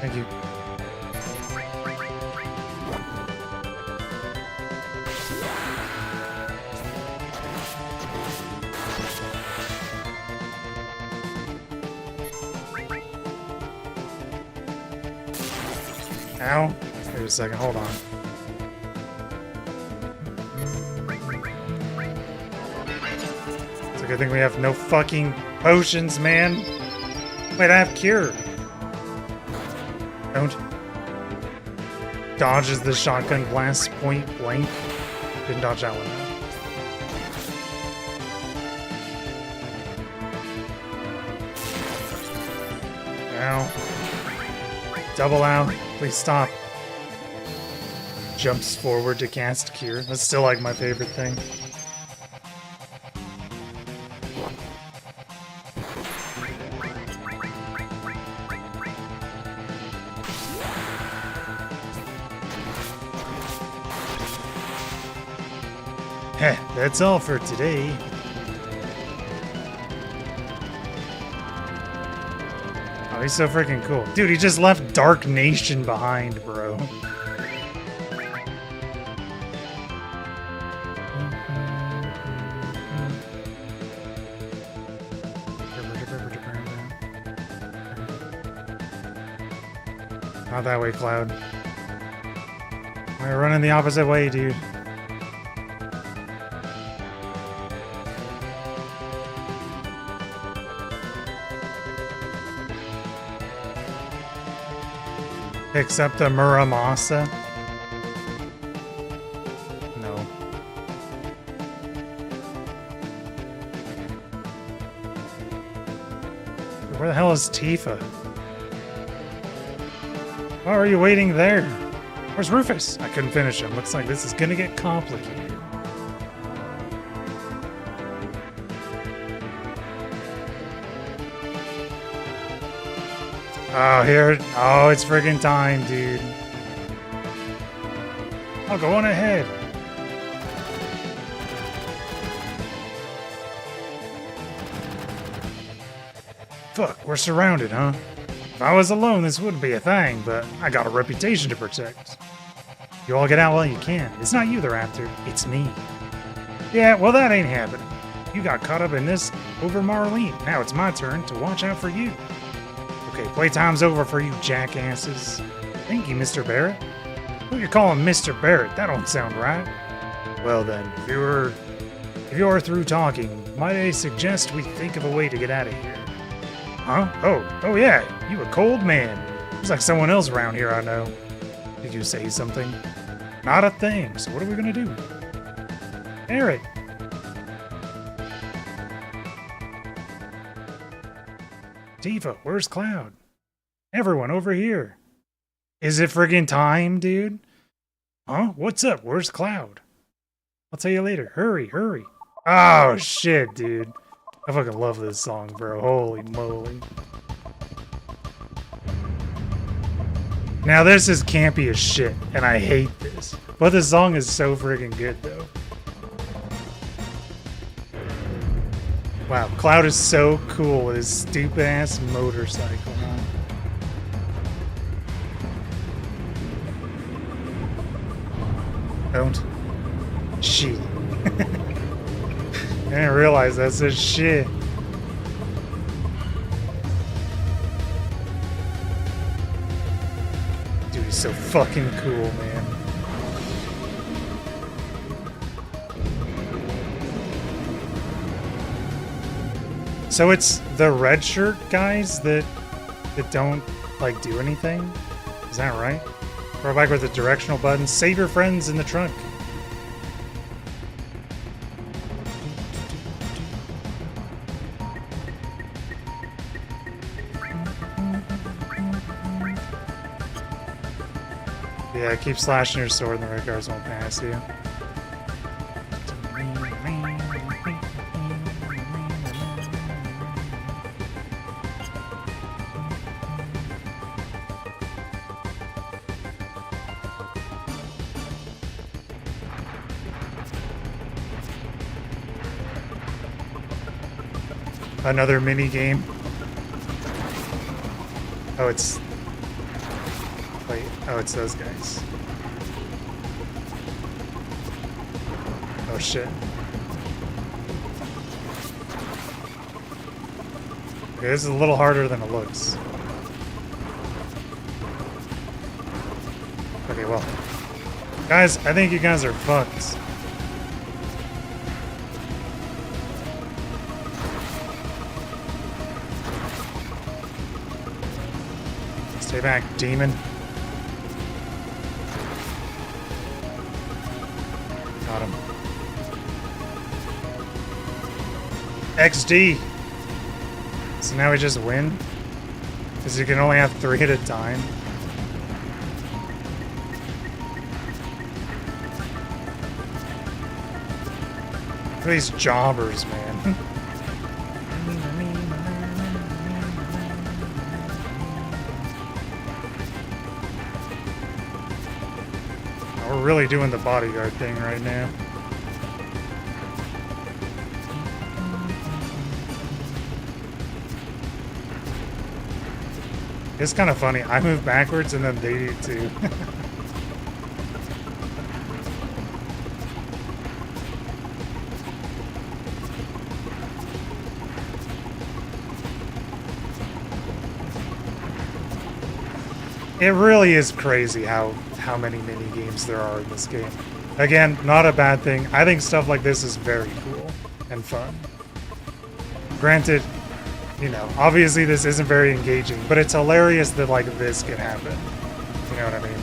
Speaker 1: Thank you. Ow. Wait a second, hold on. It's a good thing we have no fucking potions, man. Wait, I have cure. Don't. Dodges the shotgun blast point blank. Didn't dodge that one. Ow. Double out. Please stop. Jumps forward to cast cure. That's still like my favorite thing. Heh, that's all for today. Oh, he's so freaking cool. Dude, he just left Dark Nation behind, bro. Not that way, Cloud. We're running the opposite way, dude. Picks up the Muramasa. No. Where the hell is Tifa? Why are you waiting there? Where's Rufus? I couldn't finish him. Looks like this is gonna get complicated. Oh, here. Oh, it's friggin' time, dude. I'll go on ahead. Fuck, we're surrounded, huh? If I was alone, this wouldn't be a thing, but I got a reputation to protect. You all get out while you can. It's not you they're after, it's me. Yeah, well that ain't happening. You got caught up in this over Marlene. Now it's my turn to watch out for you. Okay, playtime's over for you jackasses. Thank you, Mr. Barrett. Who you calling Mr. Barrett? That don't sound right. Well then, if you're through talking, might I suggest we think of a way to get out of here? Huh? Oh yeah, you a cold man. Looks like someone else around here I know. Did you say something? Not a thing, so what are we gonna do? Barrett. Tifa, where's Cloud? Everyone over here. Is it friggin' time, dude? Huh? What's up? Where's Cloud? I'll tell you later. Hurry, hurry. Oh, shit, dude. I fucking love this song, bro. Holy moly. Now, this is campy as shit, and I hate this. But the song is so friggin' good, though. Wow, Cloud is so cool with his stupid-ass motorcycle. Don't. Shit. I didn't realize that's a shit. Dude, he's so fucking cool, man. So it's the red shirt guys that don't like do anything? Is that right? Throw back with the directional button. Save your friends in the trunk. Yeah, keep slashing your sword and the red guards won't pass you. Another mini game. Oh, it's... Wait, oh, it's those guys. Oh, shit. Okay, this is a little harder than it looks. Okay, well. Guys, I think you guys are fucked. Stay back, demon. Got him. XD! So now we just win? Because you can only have 3 at a time? Look at these jobbers, man. We're really doing the bodyguard thing right now. It's kind of funny. I move backwards and then they do too. It really is crazy how many mini games there are in this game. Again, not a bad thing. I think stuff like this is very cool and fun. Granted, you know, obviously this isn't very engaging, but it's hilarious that like this can happen. You know what I mean?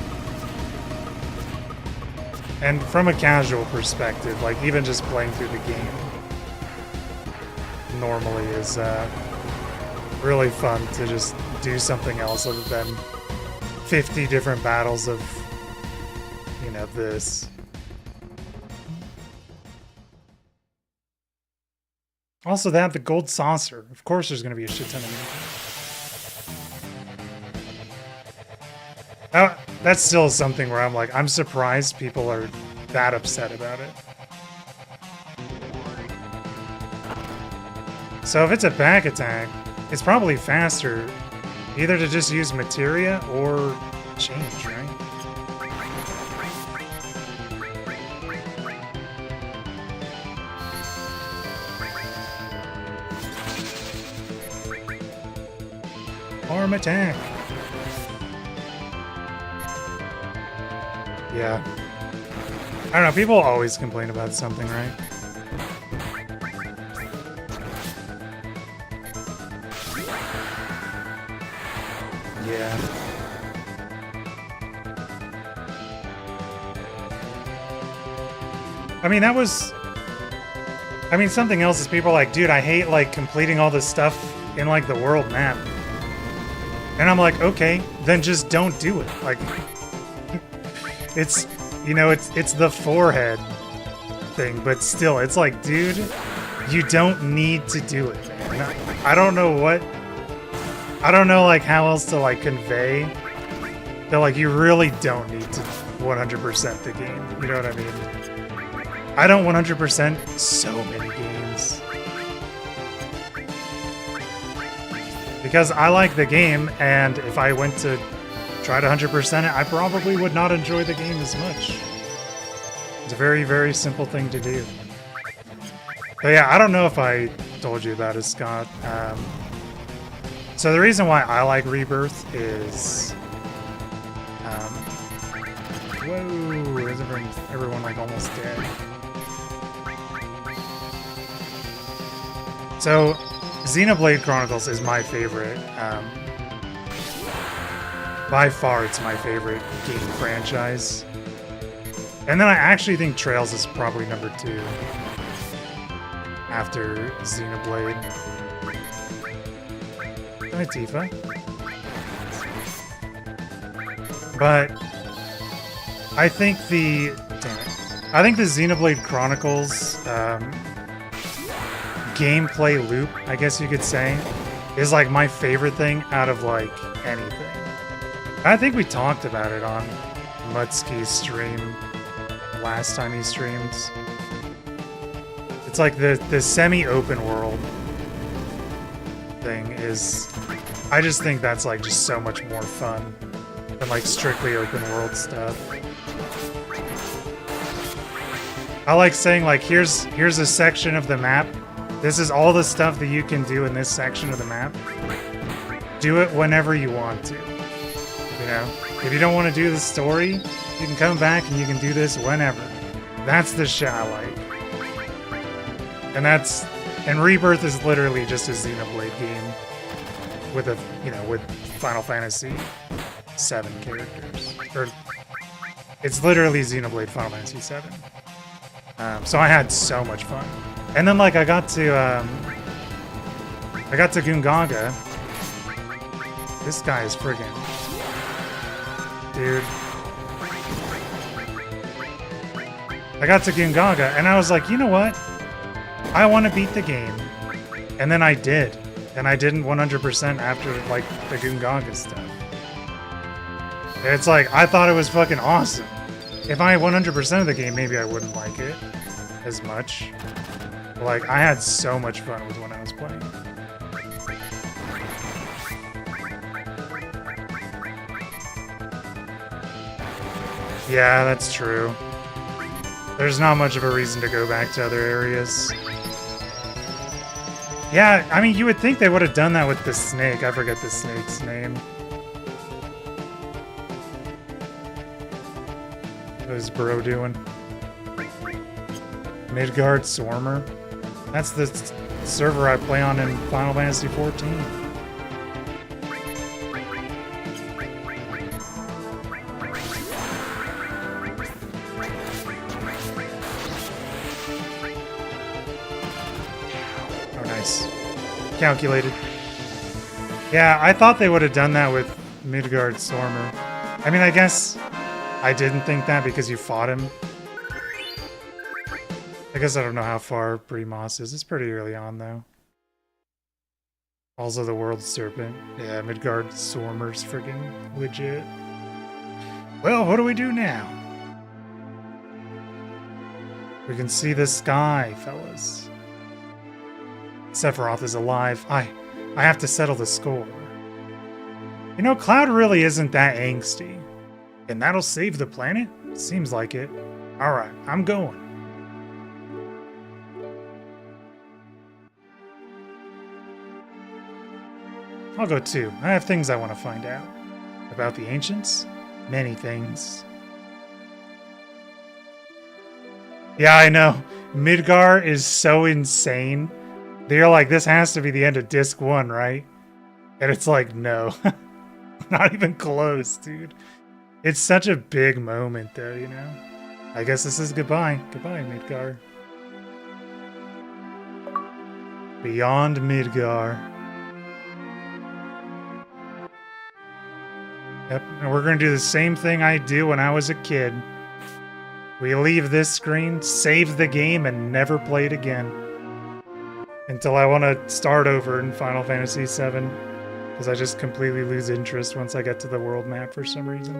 Speaker 1: And from a casual perspective, like even just playing through the game normally is really fun to just do something else other than 50 different battles of, you know, this. Also that, the gold saucer. Of course there's going to be a shit ton of that's still something where I'm like, I'm surprised people are that upset about it. So if it's a back attack, it's probably faster either to just use materia or change, right? Arm attack. Yeah. I don't know, people always complain about something, right? Yeah. I mean, that was... I mean, something else is people are like, dude, I hate, like, completing all this stuff in, like, the world map. And I'm like, okay, then just don't do it. Like, it's, you know, it's the forehead thing, but still, it's like, dude, you don't need to do it, man. I don't know what... I don't know, like, how else to, like, convey that, like, you really don't need to 100% the game. You know what I mean? I don't 100% so many games. Because I like the game, and if I went to try to 100% it, I probably would not enjoy the game as much. It's a very, very simple thing to do. But yeah, I don't know if I told you about it, Scott. So the reason why I like Rebirth is... whoa, is everyone like almost dead? So, Xenoblade Chronicles is my favorite. By far, it's my favorite game franchise. And then I actually think Trails is probably number 2 after Xenoblade. Hi, Tifa. But I think the Xenoblade Chronicles gameplay loop, I guess you could say, is like my favorite thing out of like anything. I think we talked about it on Mutski's stream last time he streamed. It's like the semi-open world thing is, I just think that's like just so much more fun than like strictly open world stuff. I like saying like, here's a section of the map. This is all the stuff that you can do in this section of the map. Do it whenever you want to. You know, if you don't want to do the story, you can come back and you can do this whenever. That's the shit I like. And Rebirth is literally just a Xenoblade game with with Final Fantasy 7 characters. Or it's literally Xenoblade Final Fantasy 7. So I had so much fun. And then like I got to Gungaga. This guy is friggin', dude. I got to Gungaga and I was like, you know what? I want to beat the game. And then I did. And I didn't 100% after like the Gungaga stuff. And it's like, I thought it was fucking awesome. If I 100% of the game, maybe I wouldn't like it as much. But, like, I had so much fun with when I was playing. Yeah, that's true. There's not much of a reason to go back to other areas. Yeah, I mean, you would think they would have done that with the snake. I forget the snake's name. What is bro doing? Midgar Swarmer? That's the server I play on in Final Fantasy 14. Oh, nice. Calculated. Yeah, I thought they would have done that with Midgar Swarmer. I mean, I guess I didn't think that because you fought him. I guess I don't know how far Bremos is. It's pretty early on, though. Also, the World Serpent. Yeah, Midgard Swarmer's friggin' legit. Well, what do we do now? We can see the sky, fellas. Sephiroth is alive. I have to settle the score. You know, Cloud really isn't that angsty. And that'll save the planet? Seems like it. Alright, I'm going. I'll go too. I have things I want to find out. About the ancients? Many things. Yeah, I know. Midgar is so insane. They're like, this has to be the end of disc 1, right? And it's like, no. Not even close, dude. It's such a big moment, though, you know? I guess this is goodbye. Goodbye, Midgar. Beyond Midgar. Yep, and we're going to do the same thing I do when I was a kid. We leave this screen, save the game, and never play it again. Until I want to start over in Final Fantasy VII. Because I just completely lose interest once I get to the world map for some reason.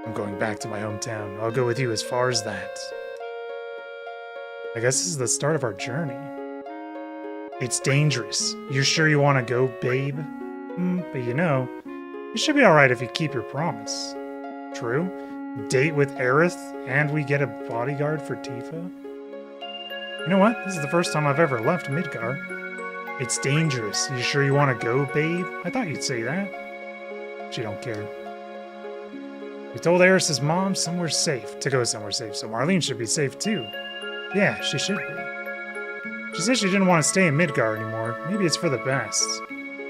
Speaker 1: I'm going back to my hometown. I'll go with you as far as that. I guess this is the start of our journey. It's dangerous. You sure you want to go, babe? But you know, it should be alright if you keep your promise. True. Date with Aerith, and we get a bodyguard for Tifa? You know what? This is the first time I've ever left Midgar. It's dangerous. You sure you want to go, babe? I thought you'd say that. She don't care. We told Aerith's mom somewhere safe, to go somewhere safe, so Marlene should be safe too. Yeah, she should be. She said she didn't want to stay in Midgar anymore. Maybe it's for the best.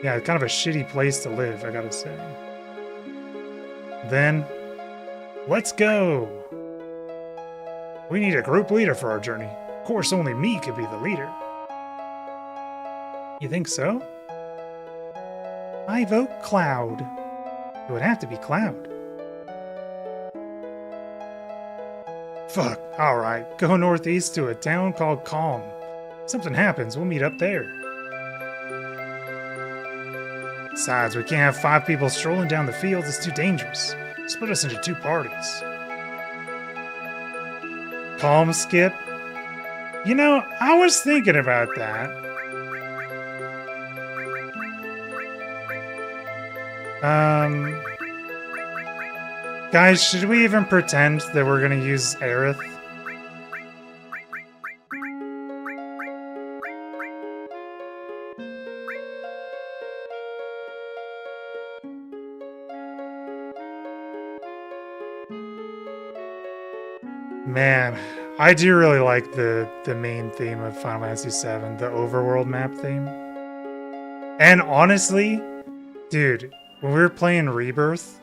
Speaker 1: Yeah, kind of a shitty place to live, I gotta say. Then, let's go! We need a group leader for our journey. Of course, only me could be the leader. You think so? I vote Cloud. It would have to be Cloud. Fuck, alright. Go northeast to a town called Calm. If something happens, we'll meet up there. Besides, we can't have 5 people strolling down the fields. It's too dangerous. Split us into 2 parties. Calm skip? You know, I was thinking about that. Guys, should we even pretend that we're gonna use Aerith? Man, I do really like the main theme of Final Fantasy VII, the overworld map theme. And honestly, dude, when we were playing Rebirth,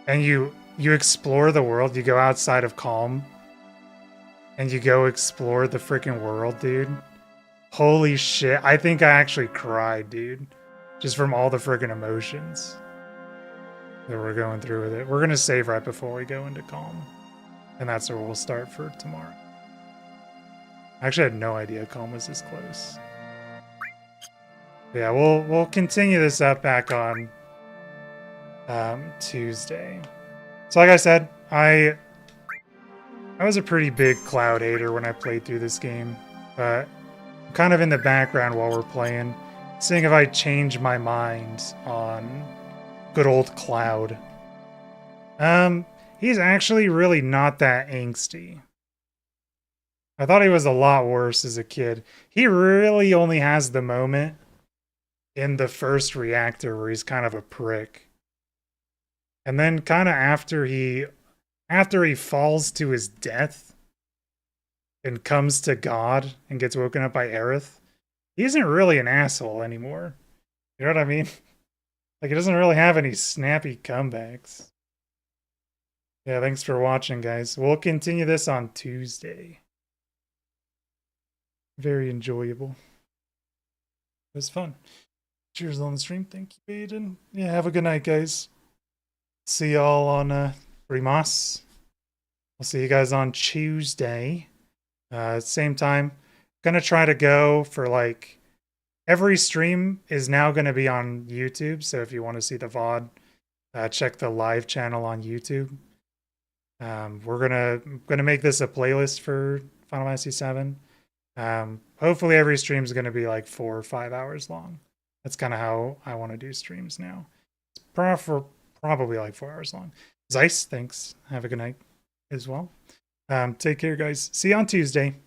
Speaker 1: and you explore the world, you go outside of Calm, and you go explore the freaking world, dude. Holy shit, I think I actually cried, dude. Just from all the freaking emotions that we're going through with it. We're gonna save right before we go into Calm. And that's where we'll start for tomorrow. I actually had no idea Calm was this close. But yeah, we'll continue this up back on Tuesday. So like I said, I was a pretty big Cloud hater when I played through this game, but I'm kind of in the background while we're playing, seeing if I change my mind on good old Cloud. He's actually really not that angsty. I thought he was a lot worse as a kid. He really only has the moment in the first reactor where he's kind of a prick. And then kind of after he falls to his death and comes to God and gets woken up by Aerith, he isn't really an asshole anymore. You know what I mean? Like, he doesn't really have any snappy comebacks. Yeah, thanks for watching, guys. We'll continue this on Tuesday. Very enjoyable. It was fun. Cheers on the stream. Thank you, Aiden. Yeah, have a good night, guys. See y'all on Rimas. We'll see you guys on Tuesday. Same time. Gonna try to go for like every stream is now gonna be on YouTube. So if you want to see the VOD, check the live channel on YouTube. We're gonna make this a playlist for Final Fantasy VII. Hopefully every stream is gonna be like 4 or 5 hours long. That's kind of how I want to do streams now. It's for probably like 4 hours long. Zeiss, thanks. Have a good night as well. Take care, guys. See you on Tuesday.